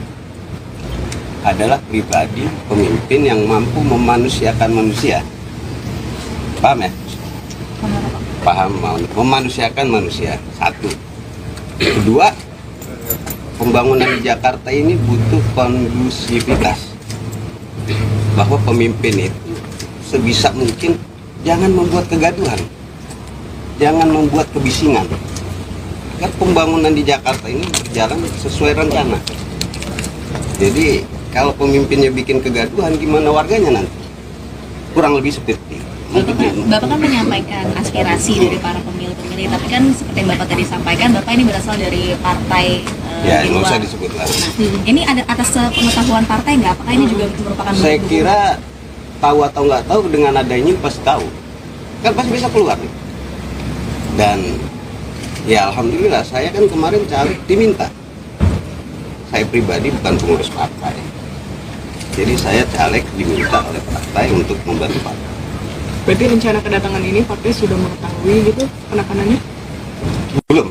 Speaker 2: adalah pribadi pemimpin yang mampu memanusiakan manusia. Paham ya? Paham, memanusiakan manusia. Satu. Kedua, pembangunan di Jakarta ini butuh kondusivitas. Bahwa pemimpin itu sebisa mungkin jangan membuat kegaduhan, jangan membuat kebisingan. Agar pembangunan di Jakarta ini berjalan sesuai rencana. Jadi kalau pemimpinnya bikin kegaduhan, gimana warganya nanti? Kurang lebih seperti
Speaker 3: Bapak kan menyampaikan aspirasi dari para pemilih-pemilih, tapi kan seperti yang Bapak tadi sampaikan, Bapak ini berasal dari partai
Speaker 2: ya,
Speaker 3: di
Speaker 2: nggak
Speaker 3: luar.
Speaker 2: usah disebut lah.
Speaker 3: Nah, ini ada atas pengetahuan partai nggak? Apakah ini juga merupakan
Speaker 2: Saya
Speaker 3: bentuk
Speaker 2: kira tahu atau nggak tahu, dengan adanya ini pasti tahu. Kan pasti bisa keluar nih. Dan ya alhamdulillah, saya kan kemarin caleg diminta. Saya pribadi bukan pengurus partai. Jadi saya caleg diminta oleh partai untuk membantu partai.
Speaker 1: Berarti rencana kedatangan ini partai sudah mengetahui gitu penekanannya?
Speaker 2: Belum.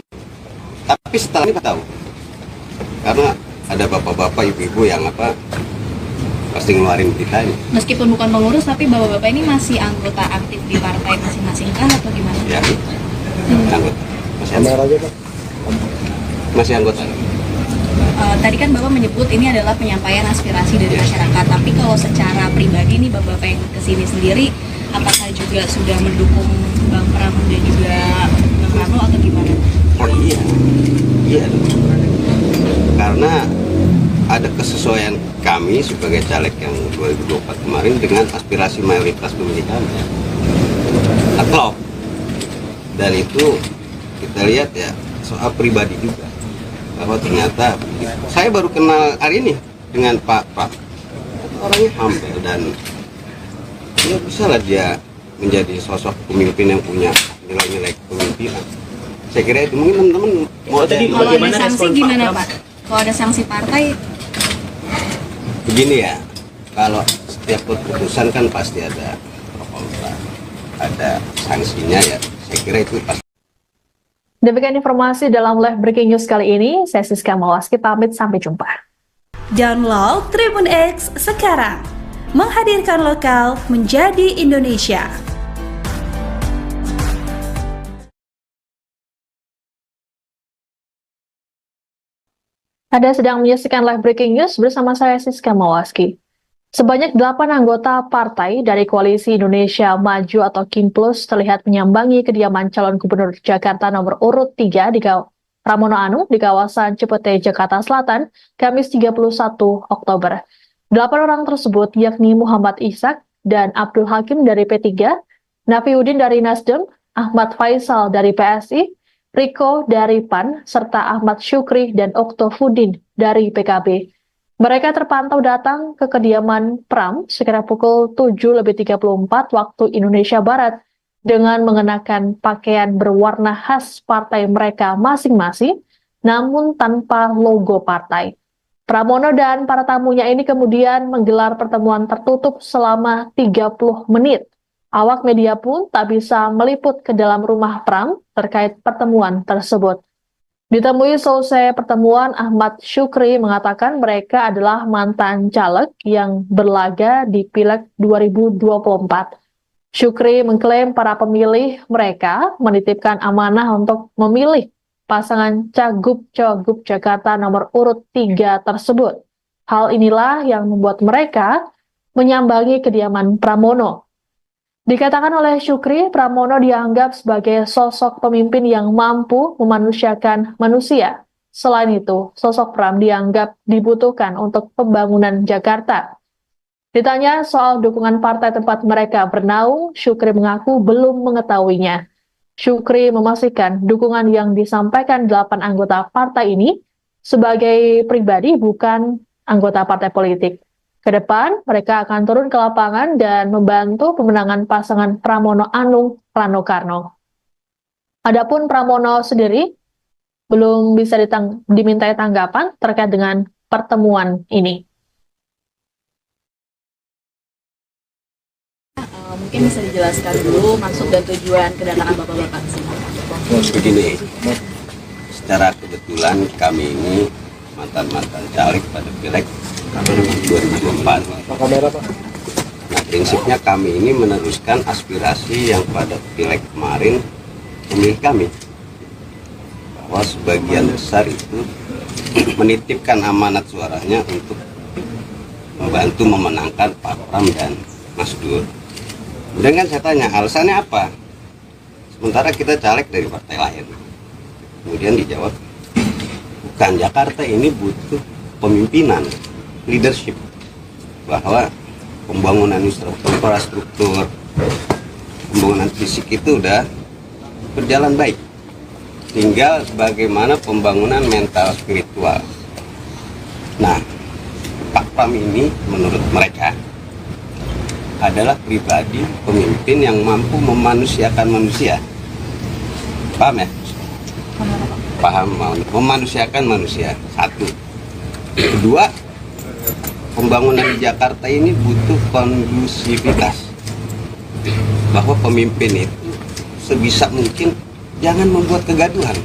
Speaker 2: Tapi setelah ini tahu. Karena ada bapak-bapak, ibu-ibu yang pasti ngeluarin berita ini.
Speaker 3: meskipun bukan pengurus, tapi Bapak-Bapak ini masih anggota aktif di partai masing-masing kah atau gimana?
Speaker 2: Ya, anggota. Masih anggota.
Speaker 3: Tadi kan Bapak menyebut ini adalah penyampaian aspirasi dari masyarakat, tapi kalau secara pribadi nih Bapak yang kesini sendiri, apakah juga sudah mendukung Bang Pram dan juga Bang Rano atau gimana?
Speaker 2: Oh iya, iya dong. Karena ada kesesuaian kami sebagai caleg yang 2024 kemarin dengan aspirasi mayoritas pemilih kami. Aklop. Dan itu kita lihat ya soal pribadi juga, bahwa ternyata saya baru kenal hari ini dengan Pak Pram. Orangnya humble dan ya bisa lah dia menjadi sosok pemimpin yang punya nilai-nilai kepemimpinan. Saya kira itu mungkin teman-teman mau
Speaker 6: Tadi
Speaker 3: Kalau ada
Speaker 6: bagaimana
Speaker 3: sanksi
Speaker 6: respon Pak
Speaker 3: gimana
Speaker 6: Pram?
Speaker 3: Pak? Kalau ada sanksi partai,
Speaker 2: begini ya, kalau setiap keputusan kan pasti ada pro kontra, ada sanksinya ya. Saya kira itu pasti.
Speaker 4: Demikian informasi dalam live breaking news kali ini. Saya Siska Mawaski pamit, sampai jumpa.
Speaker 5: Download Tribun X sekarang. Menghadirkan lokal menjadi Indonesia.
Speaker 4: Anda sedang menyaksikan live breaking news bersama saya Siska Mawaski. Sebanyak 8 anggota partai dari Koalisi Indonesia Maju atau KIMPLUS terlihat menyambangi kediaman calon gubernur Jakarta nomor urut 3 di Pramono Anung di kawasan Cipete, Jakarta Selatan, Kamis 31 Oktober. 8 orang tersebut yakni Muhammad Ishak dan Abdul Hakim dari P3, Nafiuddin dari Nasdem, Ahmad Faisal dari PSI, Riko dari PAN, serta Ahmad Syukri dan Oktofudin dari PKB. Mereka terpantau datang ke kediaman Pram sekitar pukul 7.34 waktu Indonesia Barat dengan mengenakan pakaian berwarna khas partai mereka masing-masing, namun tanpa logo partai. Pramono dan para tamunya ini kemudian menggelar pertemuan tertutup selama 30 menit. Awak media pun tak bisa meliput ke dalam rumah Pram terkait pertemuan tersebut. Ditemui selesai pertemuan, Ahmad Syukri mengatakan mereka adalah mantan caleg yang berlaga di Pileg 2024. Syukri mengklaim para pemilih mereka menitipkan amanah untuk memilih pasangan Cagup-Cagup Jakarta nomor urut 3 tersebut. Hal inilah yang membuat mereka menyambangi kediaman Pramono. Dikatakan oleh Syukri, Pramono dianggap sebagai sosok pemimpin yang mampu memanusiakan manusia. Selain itu, sosok Pram dianggap dibutuhkan untuk pembangunan Jakarta. Ditanya soal dukungan partai tempat mereka bernaung, Syukri mengaku belum mengetahuinya. Syukri memastikan dukungan yang disampaikan 8 anggota partai ini sebagai pribadi, bukan anggota partai politik. Ke depan, mereka akan turun ke lapangan dan membantu pemenangan pasangan Pramono Anung Rano Karno. Adapun Pramono sendiri belum bisa dimintai tanggapan terkait dengan pertemuan ini.
Speaker 3: Mungkin bisa dijelaskan dulu maksud dan tujuan kedatangan bapak-bapak ke sini.
Speaker 2: Begini, secara kebetulan kami ini mantan-mantan caleg pada Pileg 2024. Nah, prinsipnya kami ini meneruskan aspirasi yang pada Pileg kemarin pemilih kami, bahwa sebagian besar itu menitipkan amanat suaranya untuk membantu memenangkan Pak Pram dan Mas Dur. Kemudian kan saya tanya, alasannya apa? Sementara kita caleg dari partai lain. Kemudian dijawab, bukan, Jakarta ini butuh pemimpinan, leadership, bahwa pembangunan infrastruktur, pembangunan fisik itu udah berjalan baik. Tinggal bagaimana pembangunan mental spiritual. Nah, Pak Pram ini menurut mereka adalah pribadi pemimpin yang mampu memanusiakan manusia. Paham ya? Paham, memanusiakan manusia. Satu. Kedua, pembangunan di Jakarta ini butuh kondusivitas. Bahwa pemimpin itu sebisa mungkin jangan membuat kegaduhan,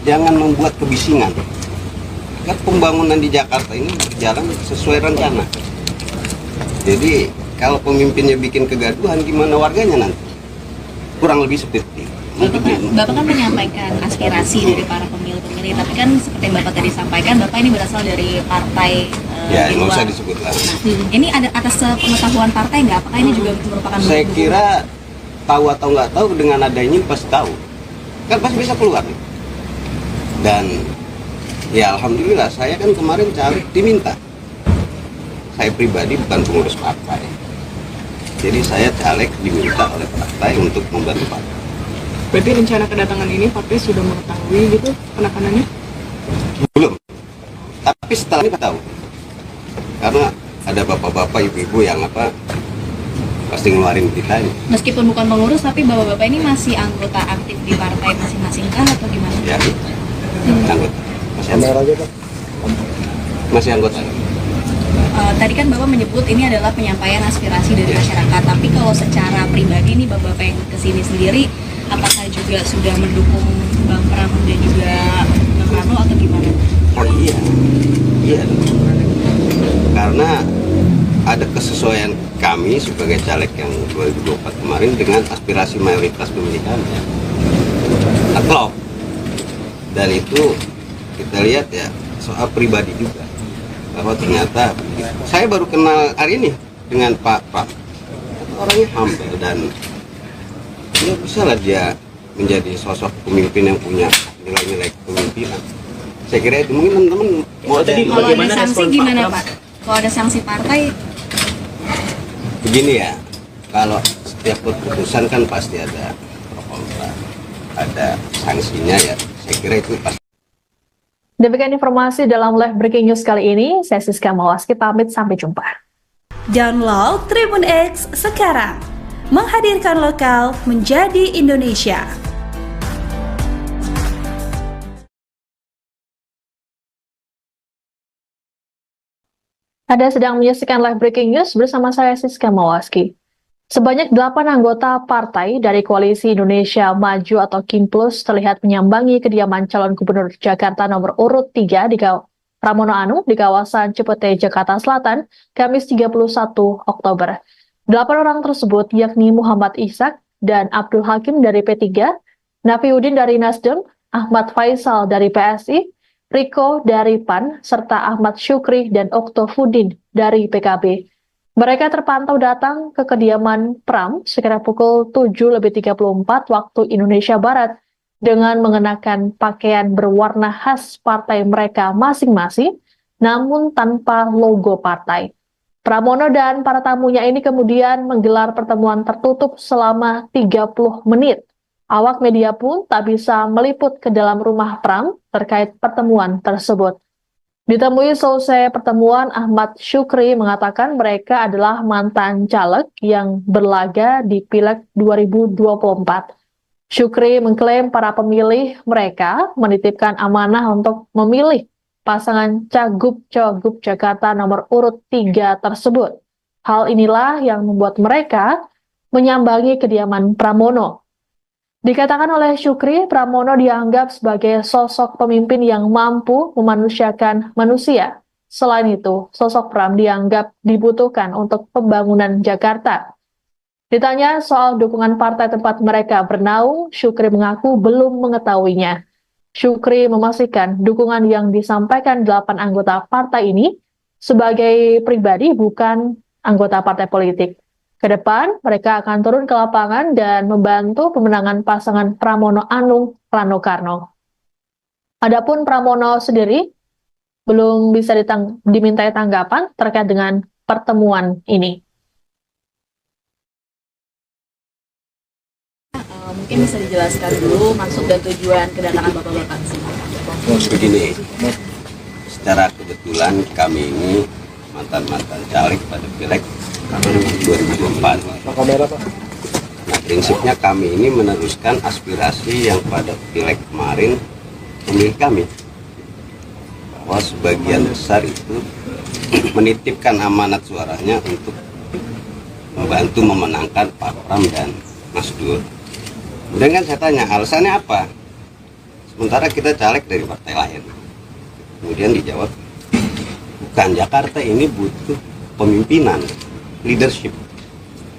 Speaker 2: jangan membuat kebisingan. Agar pembangunan di Jakarta ini berjalan sesuai rencana. Jadi kalau pemimpinnya bikin kegaduhan, gimana warganya nanti? Kurang lebih seperti itu.
Speaker 3: Bapak kan menyampaikan aspirasi dari para pemilih-pemilih, tapi kan seperti yang Bapak tadi sampaikan, Bapak ini berasal dari partai
Speaker 2: Ya,
Speaker 3: di
Speaker 2: nggak
Speaker 3: luar.
Speaker 2: usah disebut lah.
Speaker 3: Nah, ini ada atas pengetahuan partai nggak? Apakah ini juga merupakan
Speaker 2: Saya
Speaker 3: bentuk
Speaker 2: kira tahu atau nggak tahu, dengan adanya ini pasti tahu. Kan pasti bisa keluar. Dan ya alhamdulillah, saya kan kemarin caleg diminta. Saya pribadi bukan pengurus partai. Jadi saya caleg diminta oleh partai untuk membantu partai.
Speaker 1: Berarti rencana kedatangan ini partai sudah mengetahui gitu penekanannya?
Speaker 2: Belum. Tapi setelah ini tahu. Karena ada bapak-bapak, ibu-ibu yang pasti ngeluarin kita ini.
Speaker 3: meskipun bukan pengurus, tapi bapak-bapak ini masih anggota aktif di partai masing-masing kah atau gimana?
Speaker 2: Ya, anggota. Masih anggota.
Speaker 3: Tadi kan Bapak menyebut ini adalah penyampaian aspirasi dari masyarakat, tapi kalau secara pribadi nih Bapak yang kesini sendiri, apakah juga sudah mendukung Bang Pram dan juga Bang Rano atau gimana?
Speaker 2: Oh iya, iya. Karena ada kesesuaian kami sebagai caleg yang 2024 kemarin dengan aspirasi mayoritas pemilih kami. Klop. Dan itu kita lihat ya, soal pribadi juga. Bahwa ternyata saya baru kenal hari ini dengan Pak Pram. Orangnya humble dan ya bisa lah dia menjadi sosok pemimpin yang punya nilai-nilai kepemimpinan. Saya kira itu mungkin teman-teman mau ada.
Speaker 3: Kalau ada sanksi gimana Pak? Kalau ada sanksi partai,
Speaker 2: Begini ya, kalau setiap keputusan kan pasti ada pro kontra, ada sanksinya ya. Saya kira itu pasti.
Speaker 4: Demikian informasi dalam live breaking news kali ini. Saya Siska Mawaski pamit, sampai jumpa.
Speaker 5: Download Tribun X sekarang. Menghadirkan lokal menjadi Indonesia.
Speaker 4: Anda sedang menyaksikan live breaking news bersama saya Siska Mawaski. Sebanyak 8 anggota partai dari Koalisi Indonesia Maju atau KIMPLUS terlihat menyambangi kediaman calon gubernur Jakarta nomor urut 3 di Pramono Anung di kawasan Cipete, Jakarta Selatan, Kamis 31 Oktober. 8 orang tersebut yakni Muhammad Ishak dan Abdul Hakim dari P3, Nafiuddin dari Nasdem, Ahmad Faisal dari PSI, Riko dari PAN, serta Ahmad Syukri dan Oktofudin dari PKB. Mereka terpantau datang ke kediaman Pram sekitar pukul 7.34 waktu Indonesia Barat dengan mengenakan pakaian berwarna khas partai mereka masing-masing, namun tanpa logo partai. Pramono dan para tamunya ini kemudian menggelar pertemuan tertutup selama 30 menit. Awak media pun tak bisa meliput ke dalam rumah Pram terkait pertemuan tersebut. Ditemui selesai pertemuan, Ahmad Syukri mengatakan mereka adalah mantan caleg yang berlaga di Pileg 2024. Syukri mengklaim para pemilih mereka menitipkan amanah untuk memilih pasangan Cagup-Cagup Jakarta nomor urut 3 tersebut. Hal inilah yang membuat mereka menyambangi kediaman Pramono. Dikatakan oleh Syukri, Pramono dianggap sebagai sosok pemimpin yang mampu memanusiakan manusia. Selain itu, sosok Pram dianggap dibutuhkan untuk pembangunan Jakarta. Ditanya soal dukungan partai tempat mereka bernaung, Syukri mengaku belum mengetahuinya. Syukri memastikan dukungan yang disampaikan 8 anggota partai ini sebagai pribadi bukan anggota partai politik. Ke depan, mereka akan turun ke lapangan dan membantu pemenangan pasangan Pramono Anung Rano Karno. Adapun Pramono sendiri belum bisa dimintai tanggapan terkait dengan pertemuan ini.
Speaker 3: Mungkin bisa dijelaskan dulu maksud dan tujuan kedatangan Bapak-Bapak ke sini.
Speaker 2: Begini, secara kebetulan kami ini mantan-mantan caleg pada Pileg 2024. Nah, prinsipnya kami ini meneruskan aspirasi yang pada Pileg kemarin pemilih kami, bahwa sebagian besar itu menitipkan amanat suaranya untuk membantu memenangkan Pak Pram dan Mas Dur. Kemudian kan saya tanya, alasannya apa? Sementara kita caleg dari partai lain. Kemudian dijawab, bukan, Jakarta ini butuh pemimpinan, leadership.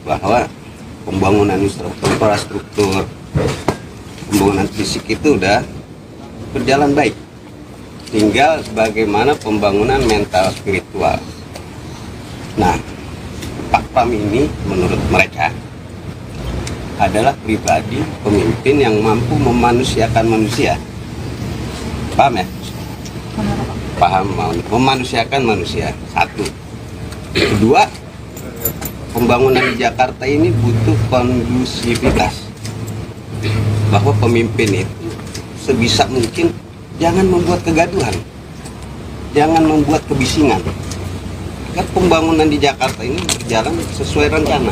Speaker 2: Bahwa pembangunan infrastruktur, pembangunan fisik itu udah berjalan baik. Tinggal bagaimana pembangunan mental spiritual. Nah, Pak Pram ini menurut mereka adalah pribadi pemimpin yang mampu memanusiakan manusia. Paham ya? Paham, memanusiakan manusia. Satu. Kedua, pembangunan di Jakarta ini butuh kondusivitas. Bahwa pemimpin itu sebisa mungkin jangan membuat kegaduhan, jangan membuat kebisingan. Agar pembangunan di Jakarta ini berjalan sesuai rencana.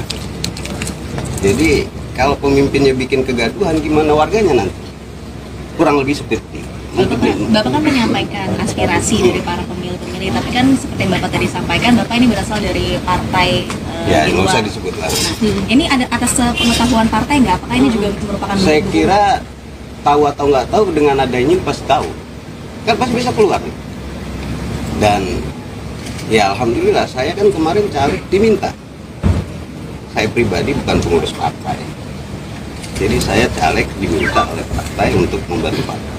Speaker 2: Jadi kalau pemimpinnya bikin kegaduhan, gimana warganya nanti? Kurang lebih seperti itu.
Speaker 3: Bapak kan menyampaikan aspirasi dari para pemilih-pemilih, tapi kan seperti yang Bapak tadi sampaikan, Bapak ini berasal dari partai
Speaker 2: Ya,
Speaker 3: di
Speaker 2: nggak
Speaker 3: luar.
Speaker 2: usah disebut lah.
Speaker 3: Nah, ini ada atas pengetahuan partai nggak? Apakah ini juga merupakan
Speaker 2: Saya
Speaker 3: bentuk
Speaker 2: kira tahu atau nggak tahu, dengan adanya ini pasti tahu. Kan pasti bisa keluar. Dan ya alhamdulillah, saya kan kemarin caleg diminta. Saya pribadi bukan pengurus partai. Jadi saya caleg diminta oleh partai untuk membantu partai.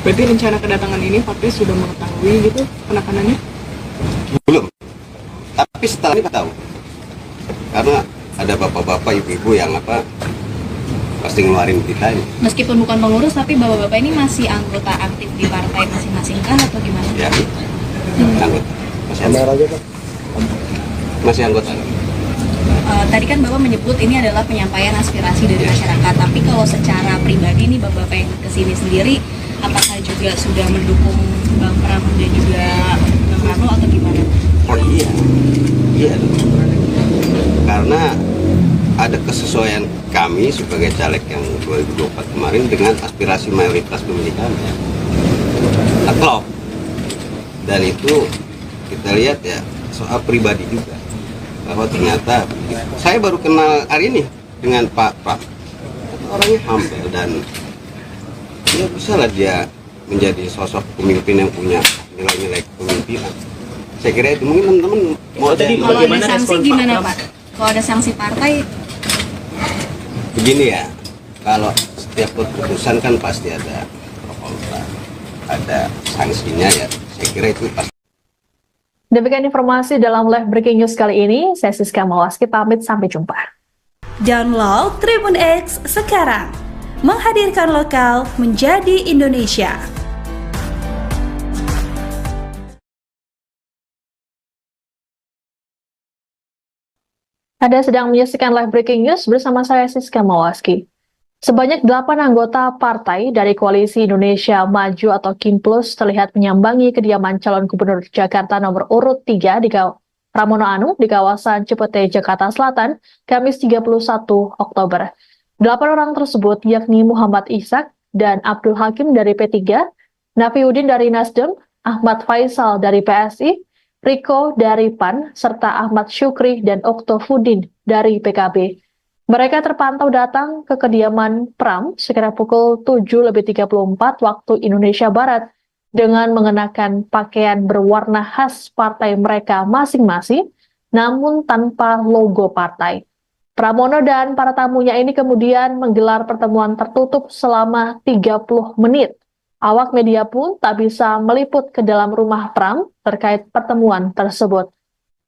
Speaker 1: Berarti rencana kedatangan ini partai sudah mengetahui gitu penekanannya?
Speaker 2: Belum. Tapi setelah ini tahu. Karena ada bapak-bapak, ibu-ibu yang pasti ngeluarin berita ini.
Speaker 3: meskipun bukan pengurus, tapi Bapak-Bapak ini masih anggota aktif di partai masing-masing kah atau gimana?
Speaker 2: Ya, anggota. Masih anggota.
Speaker 3: Tadi kan Bapak menyebut ini adalah penyampaian aspirasi dari masyarakat, tapi kalau secara pribadi nih Bapak yang kesini sendiri, apakah juga sudah mendukung Bang Pram dan juga Bang Rano atau gimana?
Speaker 2: Oh iya, iya. Karena ada kesesuaian kami sebagai caleg yang 2024 kemarin dengan aspirasi mayoritas pemilih kami. Klop. Dan itu kita lihat ya soal pribadi juga, bahwa ternyata saya baru kenal hari ini dengan Pak Pram. Orangnya humble dan ya bisa lah dia menjadi sosok pemimpin yang punya nilai-nilai kepemimpinan. Saya kira itu mungkin teman-teman mau ada yang
Speaker 3: Kalau ada sanksi gimana Pak? Kalau ada sanksi partai,
Speaker 2: begini ya, kalau setiap keputusan kan pasti ada pro kontra, ada sanksinya ya. Saya kira itu pasti
Speaker 4: Demikian informasi dalam live breaking news kali ini. Saya Siska Mawaski pamit, sampai jumpa.
Speaker 5: Download Tribun X sekarang. Menghadirkan lokal menjadi Indonesia.
Speaker 4: Anda sedang menyaksikan live breaking news bersama saya Siska Mawaski. Sebanyak 8 anggota partai dari Koalisi Indonesia Maju atau KIMPLUS terlihat menyambangi kediaman calon gubernur Jakarta nomor urut 3 di Pramono Anung di kawasan Cipete, Jakarta Selatan, Kamis 31 Oktober. 8 orang tersebut yakni Muhammad Ishak dan Abdul Hakim dari P3, Nafiuddin dari Nasdem, Ahmad Faisal dari PSI, Riko dari PAN, serta Ahmad Syukri dan Oktofudin dari PKB. Mereka terpantau datang ke kediaman Pram sekitar pukul 7.34 waktu Indonesia Barat dengan mengenakan pakaian berwarna khas partai mereka masing-masing, namun tanpa logo partai. Pramono dan para tamunya ini kemudian menggelar pertemuan tertutup selama 30 menit. Awak media pun tak bisa meliput ke dalam rumah Pram terkait pertemuan tersebut.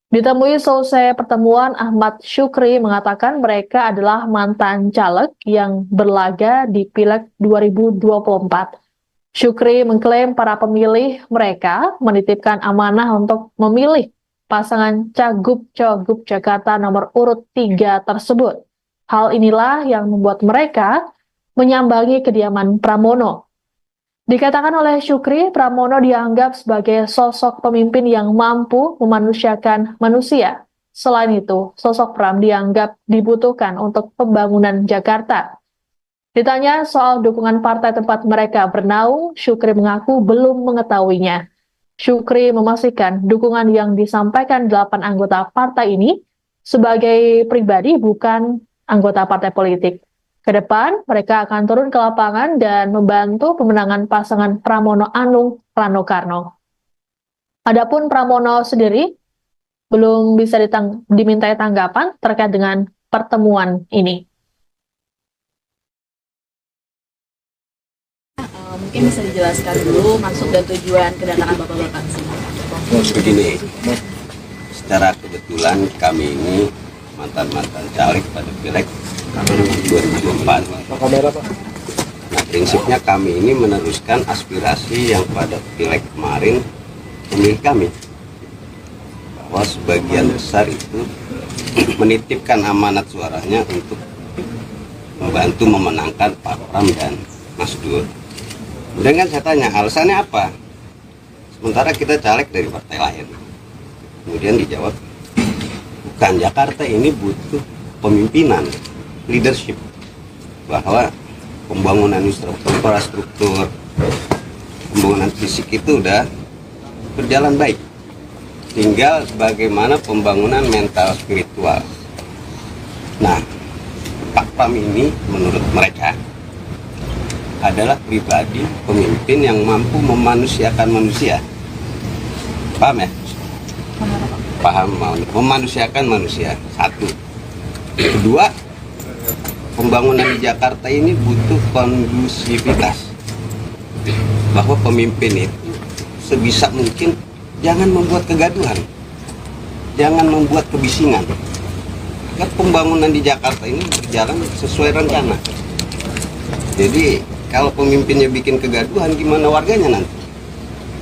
Speaker 4: Ditemui selesai pertemuan, Ahmad Syukri mengatakan mereka adalah mantan caleg yang berlaga di Pileg 2024. Syukri mengklaim para pemilih mereka menitipkan amanah untuk memilih pasangan Cagup-Cagup Jakarta nomor urut 3 tersebut. Hal inilah yang membuat mereka menyambangi kediaman Pramono. Dikatakan oleh Syukri, Pramono dianggap sebagai sosok pemimpin yang mampu memanusiakan manusia. Selain itu, sosok Pram dianggap dibutuhkan untuk pembangunan Jakarta. Ditanya soal dukungan partai tempat mereka bernaung, Syukri mengaku belum mengetahuinya. Syukri memastikan dukungan yang disampaikan 8 anggota partai ini sebagai pribadi, bukan anggota partai politik. Ke depan, mereka akan turun ke lapangan dan membantu pemenangan pasangan Pramono Anung Rano Karno. Adapun Pramono sendiri belum bisa dimintai tanggapan terkait dengan pertemuan ini.
Speaker 3: Mungkin bisa dijelaskan dulu maksud dan tujuan kedatangan Bapak-Bapak ke sini.
Speaker 2: Begini, secara kebetulan kami ini mantan-mantan caleg pada Pileg 2024. Nah, prinsipnya kami ini meneruskan aspirasi yang pada Pileg kemarin pemilih kami, bahwa sebagian besar itu menitipkan amanat suaranya untuk membantu memenangkan Pak Pram dan Mas Dur. Kemudian kan saya tanya alasannya apa, sementara kita caleg dari partai lain. Kemudian dijawab, bukan, Jakarta ini butuh pemimpinan, leadership, bahwa pembangunan infrastruktur, pembangunan fisik itu udah berjalan baik. Tinggal bagaimana pembangunan mental spiritual. Nah, Pak Pram ini menurut mereka adalah pribadi pemimpin yang mampu memanusiakan manusia. Paham ya? Paham, memanusiakan manusia. Satu. Kedua, pembangunan di Jakarta ini butuh kondusivitas, bahwa pemimpin itu sebisa mungkin jangan membuat kegaduhan, jangan membuat kebisingan, agar pembangunan di Jakarta ini berjalan sesuai rencana. Jadi kalau pemimpinnya bikin kegaduhan, gimana warganya nanti?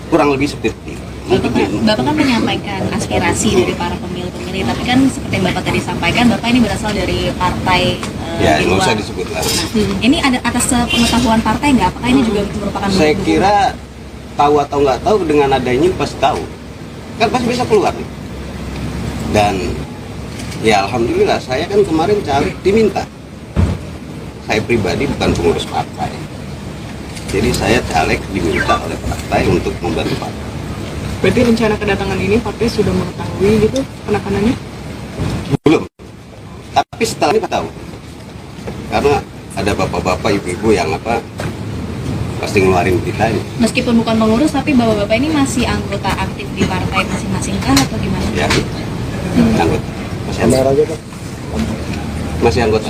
Speaker 2: Kurang lebih seperti itu.
Speaker 3: Bapak kan menyampaikan aspirasi dari para pemilih-pemilih, tapi kan seperti yang Bapak tadi sampaikan, Bapak ini berasal dari partai
Speaker 2: Ya,
Speaker 3: di
Speaker 2: nggak usah
Speaker 3: luar.
Speaker 2: disebut lah.
Speaker 3: Nah, ini ada atas pengetahuan partai nggak? Apakah ini juga merupakan
Speaker 2: Saya
Speaker 3: dukungan?
Speaker 2: kira tahu atau nggak tahu, dengan adanya pasti tahu. Kan pasti bisa keluar nih. Dan ya alhamdulillah, saya kan kemarin caleg diminta. Saya pribadi bukan pengurus partai. Jadi saya caleg diminta oleh partai untuk membantu partai.
Speaker 1: Berarti rencana kedatangan ini partai sudah mengetahui gitu penekanannya?
Speaker 2: Belum. Tapi setelah ini tahu. Karena ada bapak-bapak, ibu-ibu yang pasti ngeluarin berita ini.
Speaker 3: Meskipun bukan pengurus, tapi bapak-bapak ini masih anggota aktif di partai masing-masing kah atau gimana?
Speaker 2: Ya, anggota. Masih anggota.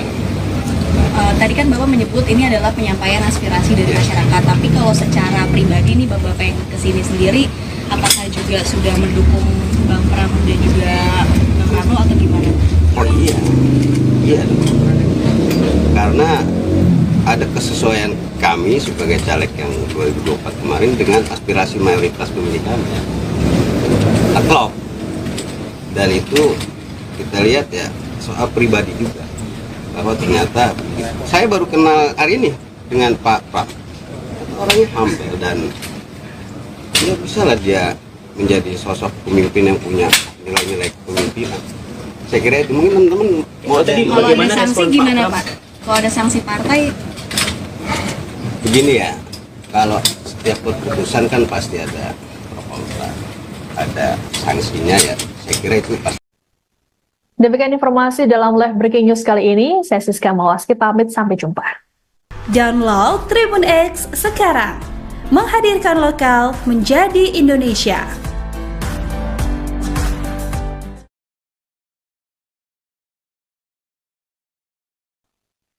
Speaker 3: Tadi kan Bapak menyebut ini adalah penyampaian aspirasi dari masyarakat, tapi kalau secara pribadi nih Bapak yang kesini sendiri, apakah juga juga sudah mendukung Bang Pram dan juga Bang Rano atau gimana?
Speaker 2: Oh iya, iya dong. Karena ada kesesuaian kami sebagai caleg yang 2024 kemarin dengan aspirasi mayoritas pemilih kami. Klop. Dan itu kita lihat ya soal pribadi juga, bahwa ternyata saya baru kenal hari ini dengan Pak Pram. Orangnya humble dan ya bisa lah dia menjadi sosok pemimpin yang punya nilai-nilai kepemimpinan. Saya kira itu mungkin teman-teman mau
Speaker 6: Jadi
Speaker 3: Kalau ada
Speaker 6: bagaimana
Speaker 3: sanksi
Speaker 6: respon
Speaker 3: gimana
Speaker 6: Pak
Speaker 3: Pak? Kalau ada sanksi partai,
Speaker 2: begini ya, kalau setiap keputusan kan pasti ada pro kontra, ada sanksinya ya. Saya kira itu pasti.
Speaker 4: Demikian informasi dalam live breaking news kali ini. Saya Siska Mawaski pamit, sampai jumpa.
Speaker 5: Download Tribun X sekarang, menghadirkan lokal menjadi Indonesia.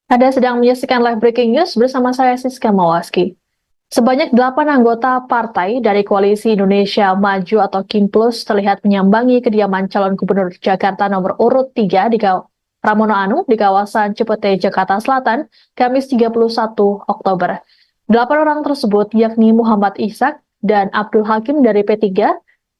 Speaker 4: Anda sedang menyaksikan live breaking news bersama saya Siska Mawaski. Sebanyak 8 anggota partai dari Koalisi Indonesia Maju atau KIMPLUS terlihat menyambangi kediaman calon gubernur Jakarta nomor urut 3 di Pramono Anung di kawasan Cipete, Jakarta Selatan, Kamis 31 Oktober. 8 orang tersebut yakni Muhammad Ishak dan Abdul Hakim dari P3,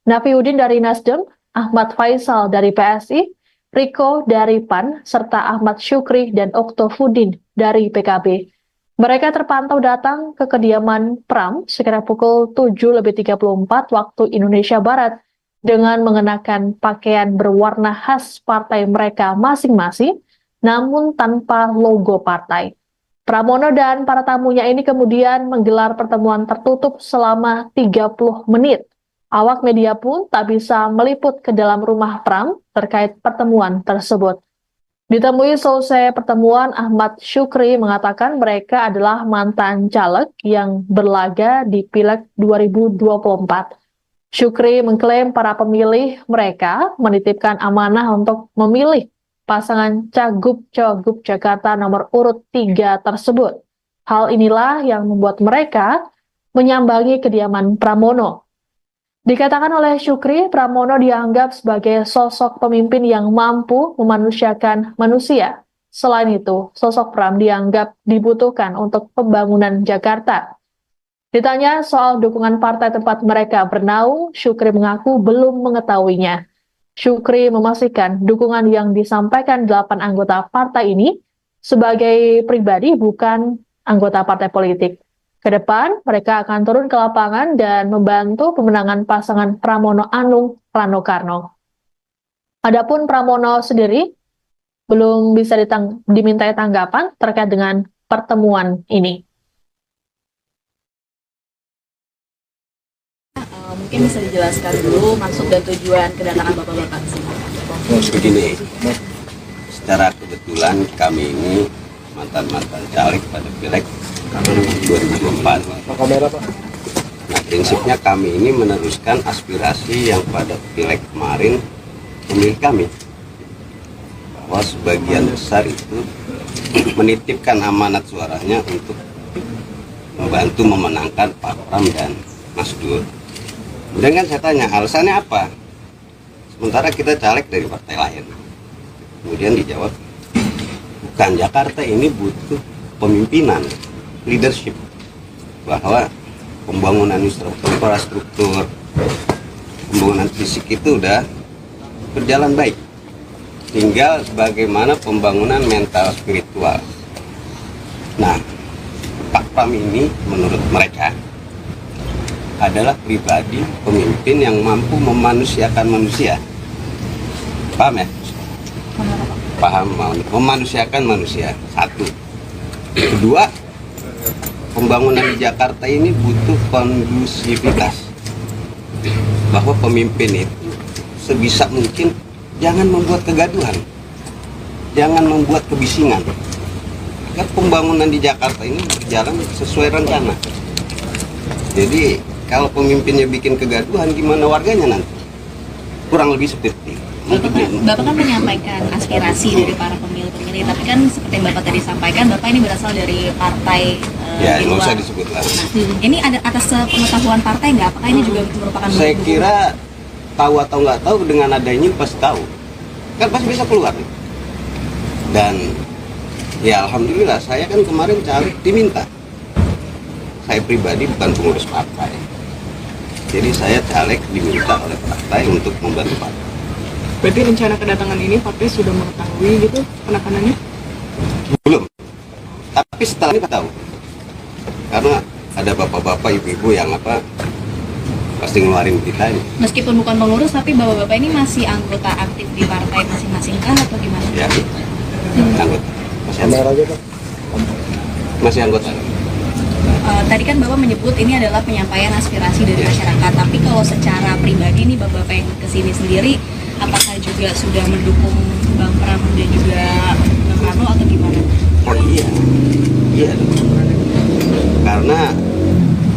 Speaker 4: Nafiuddin dari Nasdem, Ahmad Faisal dari PSI, Riko dari PAN, serta Ahmad Syukri dan Oktofudin dari PKB. Mereka terpantau datang ke kediaman Pram sekitar pukul 7:34 waktu Indonesia Barat dengan mengenakan pakaian berwarna khas partai mereka masing-masing, namun tanpa logo partai. Pramono dan para tamunya ini kemudian menggelar pertemuan tertutup selama 30 menit. Awak media pun tak bisa meliput ke dalam rumah Pram terkait pertemuan tersebut. Ditemui selesai pertemuan, Ahmad Syukri mengatakan mereka adalah mantan caleg yang berlaga di Pileg 2024. Syukri mengklaim para pemilih mereka menitipkan amanah untuk memilih pasangan Cagup-Cagup Jakarta nomor urut 3 tersebut. Hal inilah yang membuat mereka menyambangi kediaman Pramono. Dikatakan oleh Syukri, Pramono dianggap sebagai sosok pemimpin yang mampu memanusiakan manusia. Selain itu, sosok Pram dianggap dibutuhkan untuk pembangunan Jakarta. Ditanya soal dukungan partai tempat mereka bernaung, Syukri mengaku belum mengetahuinya. Syukri memastikan dukungan yang disampaikan 8 anggota partai ini sebagai pribadi, bukan anggota partai politik. Ke depan, mereka akan turun ke lapangan dan membantu pemenangan pasangan Pramono Anung Rano Karno. Adapun Pramono sendiri belum bisa dimintai tanggapan terkait dengan pertemuan ini.
Speaker 3: mungkin bisa dijelaskan dulu maksud dan tujuan kedatangan Bapak-Bapak ke sini.
Speaker 2: Begini, secara kebetulan kami ini mantan-mantan caleg pada Pileg 2024. Nah, prinsipnya kami ini meneruskan aspirasi yang pada Pileg kemarin pemilih kami, bahwa sebagian besar itu menitipkan amanat suaranya untuk membantu memenangkan Pak Pram dan Mas Dur. Kemudian kan saya tanya, alasannya apa? Sementara kita caleg dari partai lain. Kemudian dijawab, bukan, Jakarta ini butuh pemimpinan, leadership, bahwa pembangunan infrastruktur, pembangunan fisik itu udah berjalan baik. Tinggal bagaimana pembangunan mental spiritual. Nah, Pak Pram ini menurut mereka adalah pribadi pemimpin yang mampu memanusiakan manusia. Paham ya? Paham, memanusiakan manusia. Satu. Kedua, pembangunan di Jakarta ini butuh kondusivitas. Bahwa pemimpin itu sebisa mungkin jangan membuat kegaduhan, jangan membuat kebisingan. Agar pembangunan di Jakarta ini berjalan sesuai rencana. Jadi kalau pemimpinnya bikin kegaduhan, gimana warganya nanti? kurang lebih seperti itu.
Speaker 3: Bapak kan menyampaikan aspirasi dari para pemilih-pemilih, tapi kan seperti yang Bapak tadi sampaikan, Bapak ini berasal dari partai
Speaker 2: Ya,
Speaker 3: di
Speaker 2: nggak
Speaker 3: luar.
Speaker 2: usah disebut lah.
Speaker 3: Ini ada atas pengetahuan partai nggak? Apakah ini juga merupakan
Speaker 2: Saya kira tahu atau nggak tahu, dengan ada ini pasti tahu. Kan pasti bisa keluar. Dan ya alhamdulillah saya kan kemarin caleg diminta. Saya pribadi bukan pengurus partai. Jadi saya caleg diminta oleh partai untuk membantu partai.
Speaker 1: Berarti rencana kedatangan ini partai sudah mengetahui gitu penekanannya?
Speaker 2: Belum. Tapi setelah ini tahu. Karena ada bapak-bapak, ibu-ibu yang pasti ngeluarin kita ini.
Speaker 3: Meskipun bukan pengurus, tapi bapak-bapak ini masih anggota aktif di partai masing-masing kah atau gimana?
Speaker 2: Ya, anggota. Masih anggota.
Speaker 3: Tadi kan Bapak menyebut ini adalah penyampaian aspirasi dari masyarakat, tapi kalau secara pribadi nih Bapak yang kesini sendiri, apakah juga sudah mendukung Bang Pram dan juga Bang Rano atau gimana?
Speaker 2: Oh iya, iya dong. Karena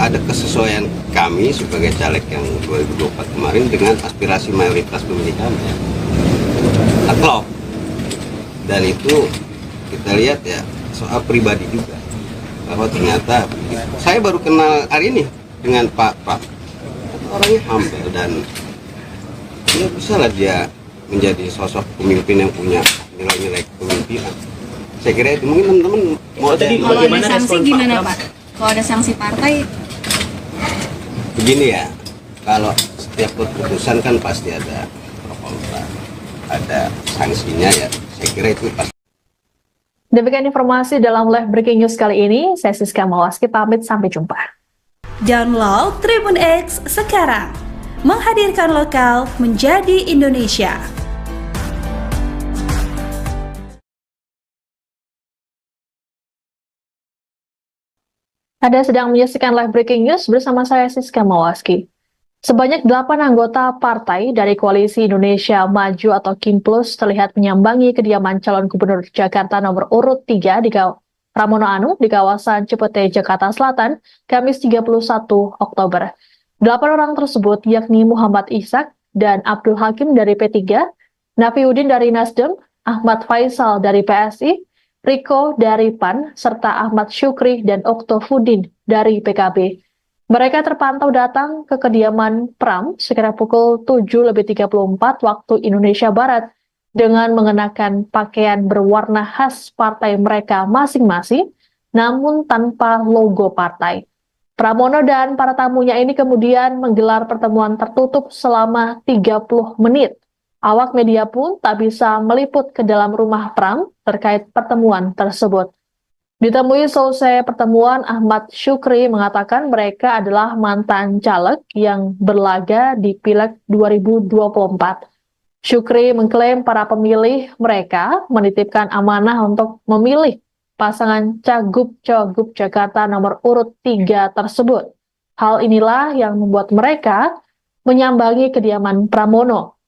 Speaker 2: ada kesesuaian kami sebagai caleg yang 2024 kemarin dengan aspirasi mayoritas pemilih kami. Klop. Dan itu kita lihat ya soal pribadi juga, bahwa ternyata saya baru kenal hari ini dengan Pak orangnya humble dan ya bisa lah dia menjadi sosok pemimpin yang punya nilai-nilai kepemimpinan. Saya kira itu mungkin teman-teman mau
Speaker 6: Tadi
Speaker 3: Kalau ada
Speaker 6: bagaimana
Speaker 3: sanksi
Speaker 6: respon Pak
Speaker 3: gimana
Speaker 6: Pram?
Speaker 3: Pak? Kalau ada sanksi partai,
Speaker 2: begini ya, kalau setiap keputusan kan pasti ada pro kontra, ada sanksinya ya. Saya kira itu pasti.
Speaker 4: Demikian informasi dalam live breaking news kali ini. Saya Siska Mawaski pamit, sampai jumpa.
Speaker 5: Download Tribun X sekarang. Menghadirkan lokal menjadi Indonesia.
Speaker 4: Anda sedang menyaksikan live breaking news bersama saya Siska Mawaski. Sebanyak 8 anggota partai dari Koalisi Indonesia Maju atau KIMPLUS terlihat menyambangi kediaman calon gubernur Jakarta nomor urut 3 di Pramono Anung di kawasan Cipete, Jakarta Selatan, Kamis 31 Oktober. 8 orang tersebut yakni Muhammad Ishak dan Abdul Hakim dari P3, Nafiuddin dari Nasdem, Ahmad Faisal dari PSI, Riko dari PAN, serta Ahmad Syukri dan Oktofudin dari PKB. Mereka terpantau datang ke kediaman Pram sekitar pukul 7.34 waktu Indonesia Barat dengan mengenakan pakaian berwarna khas partai mereka masing-masing, namun tanpa logo partai. Pramono dan para tamunya ini kemudian menggelar pertemuan tertutup selama 30 menit. Awak media pun tak bisa meliput ke dalam rumah Pram terkait pertemuan tersebut. Ditemui selesai pertemuan, Ahmad Syukri mengatakan mereka adalah mantan caleg yang berlaga di Pileg 2024. Syukri mengklaim para pemilih mereka menitipkan amanah untuk memilih pasangan Cagup-Cagup Jakarta nomor urut 3 tersebut. Hal inilah yang membuat mereka menyambangi kediaman Pramono.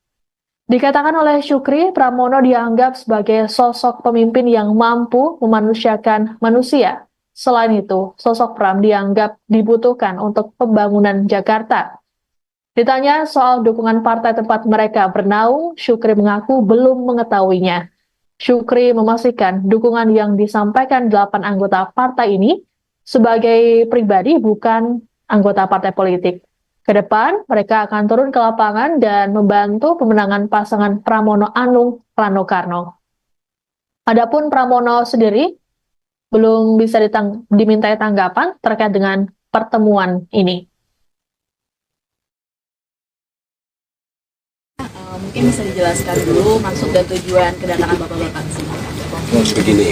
Speaker 4: Dikatakan oleh Syukri, Pramono dianggap sebagai sosok pemimpin yang mampu memanusiakan manusia. Selain itu, sosok Pram dianggap dibutuhkan untuk pembangunan Jakarta. Ditanya soal dukungan partai tempat mereka bernaung, Syukri mengaku belum mengetahuinya. Syukri memastikan dukungan yang disampaikan 8 anggota partai ini sebagai pribadi, bukan anggota partai politik. Ke depan, mereka akan turun ke lapangan dan membantu pemenangan pasangan Pramono Anung Rano Karno. Adapun Pramono sendiri belum bisa dimintai tanggapan terkait dengan pertemuan ini.
Speaker 3: mungkin bisa dijelaskan dulu maksud dan tujuan kedatangan Bapak-Bapak ke sini.
Speaker 2: Begini,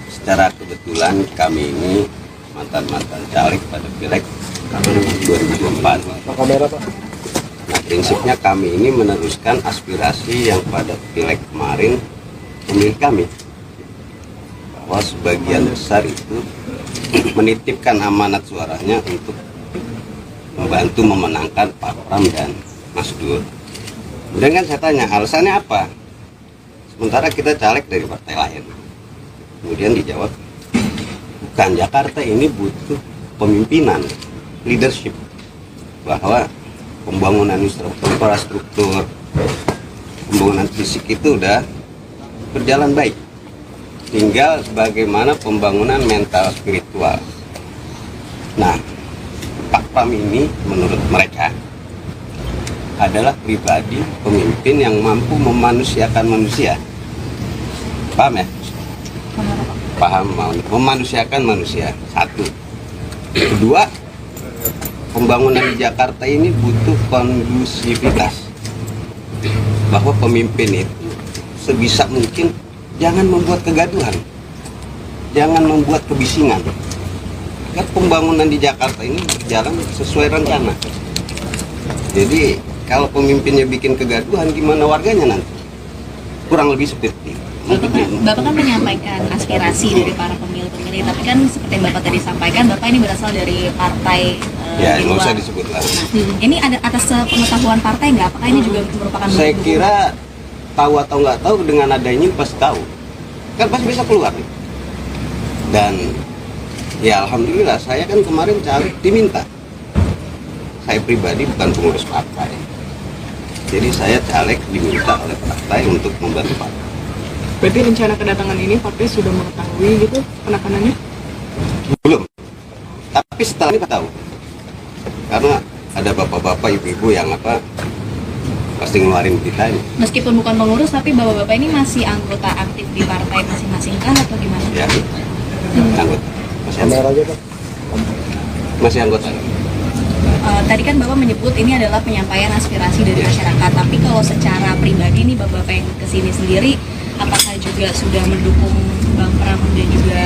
Speaker 2: secara kebetulan kami ini mantan-mantan caleg pada Pileg 2024. Nah, prinsipnya kami ini meneruskan aspirasi yang pada Pileg kemarin pemilih kami, bahwa sebagian besar itu menitipkan amanat suaranya untuk membantu memenangkan Pak Pram dan Mas Dur. Kemudian kan saya tanya alasannya apa, sementara kita caleg dari partai lain. Kemudian dijawab, bukan, Jakarta ini butuh pemimpinan, leadership, bahwa pembangunan infrastruktur, pembangunan fisik itu udah berjalan baik. Tinggal bagaimana pembangunan mental spiritual. Nah, Pak Pram ini menurut mereka adalah pribadi pemimpin yang mampu memanusiakan manusia. Paham ya? Paham, memanusiakan manusia. Satu. Kedua, pembangunan di Jakarta ini butuh kondusivitas. Bahwa pemimpin itu sebisa mungkin jangan membuat kegaduhan, jangan membuat kebisingan. Kan pembangunan di Jakarta ini berjalan sesuai rencana. Jadi kalau pemimpinnya bikin kegaduhan, gimana warganya nanti? Kurang lebih seperti itu.
Speaker 3: Bapak kan menyampaikan aspirasi dari para pemilih-pemilih, tapi kan seperti yang Bapak tadi sampaikan, Bapak ini berasal dari partai
Speaker 2: Ya,
Speaker 3: di
Speaker 2: nggak
Speaker 3: luar.
Speaker 2: usah disebut lah.
Speaker 3: Nah, ini ada atas pengetahuan partai nggak? Apakah ini juga merupakan
Speaker 2: Saya
Speaker 3: bentuk
Speaker 2: kira tahu atau nggak tahu, dengan adanya ini pasti tahu. Kan pasti bisa keluar nih. Dan ya alhamdulillah, saya kan kemarin caleg diminta. Saya pribadi bukan pengurus partai. Jadi saya caleg diminta oleh partai untuk membantu partai.
Speaker 1: Berarti rencana kedatangan ini partai sudah mengetahui gitu penekanannya?
Speaker 2: Belum. Tapi setelah ini tahu. Karena ada bapak-bapak, ibu-ibu yang pasti ngeluarin berita ini.
Speaker 3: meskipun bukan pengurus, tapi bapak-bapak ini masih anggota aktif di partai masing-masing kah atau gimana?
Speaker 2: Ya, anggota. Masih anggota.
Speaker 3: Tadi kan Bapak menyebut ini adalah penyampaian aspirasi dari masyarakat, tapi kalau secara pribadi nih Bapak yang kesini sendiri, apakah juga sudah mendukung Bang Pram dan juga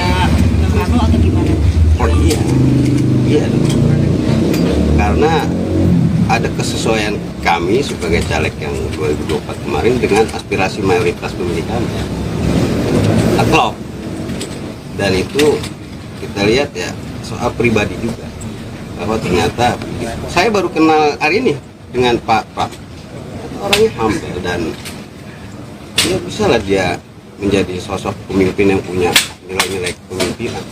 Speaker 3: Bang Rano atau gimana?
Speaker 2: Oh iya, iya dong. Karena ada kesesuaian kami sebagai caleg yang 2024 kemarin dengan aspirasi mayoritas pemilih kami. Klop. Dan itu kita lihat ya soal pribadi juga, bahwa ternyata saya baru kenal hari ini dengan Pak Pram. Orangnya humble dan ya bisa lah dia menjadi sosok pemimpin yang punya nilai-nilai kepemimpinan.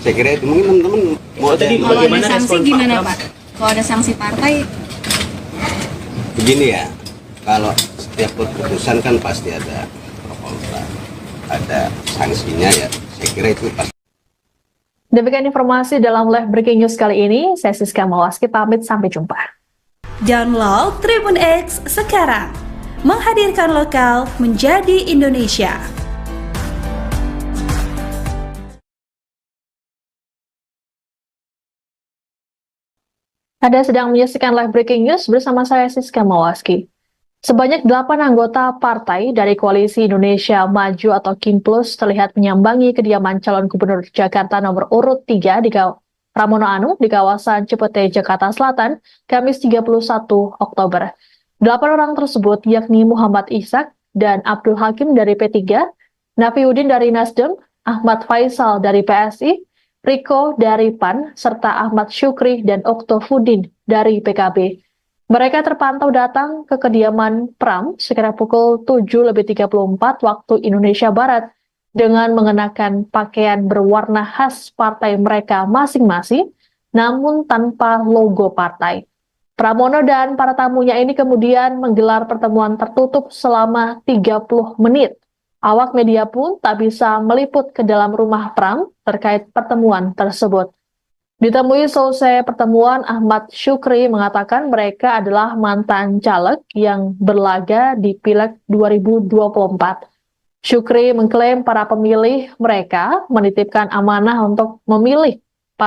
Speaker 2: Saya kira itu mungkin teman-teman mau ada
Speaker 3: Kalau ada sanksi gimana Pak? Kalau ada sanksi partai,
Speaker 2: begini ya, kalau setiap keputusan kan pasti ada pro kontra, ada sanksinya ya. Saya kira itu pasti.
Speaker 4: Demikian informasi dalam live breaking news kali ini. Saya Siska Mawaski pamit, sampai jumpa.
Speaker 5: Download Tribun X sekarang. Menghadirkan lokal menjadi Indonesia.
Speaker 4: Anda sedang menyaksikan live breaking news bersama saya Siska Mawaski. Sebanyak 8 anggota partai dari Koalisi Indonesia Maju atau KIMPLUS terlihat menyambangi kediaman calon gubernur Jakarta nomor urut 3 di Pramono Anung di kawasan Cipete, Jakarta Selatan, Kamis 31 Oktober. 8 orang tersebut yakni Muhammad Ishak dan Abdul Hakim dari P3, Nafiuddin dari Nasdem, Ahmad Faisal dari PSI, Riko dari PAN, serta Ahmad Syukri dan Oktofudin dari PKB. Mereka terpantau datang ke kediaman Pram sekitar pukul 7.34 waktu Indonesia Barat dengan mengenakan pakaian berwarna khas partai mereka masing-masing, namun tanpa logo partai. Pramono dan para tamunya ini kemudian menggelar pertemuan tertutup selama 30 menit. Awak media pun tak bisa meliput ke dalam rumah Pram terkait pertemuan tersebut. Ditemui selesai pertemuan, Ahmad Syukri mengatakan mereka adalah mantan caleg yang berlaga di Pileg 2024. Syukri mengklaim para pemilih mereka menitipkan amanah untuk memilih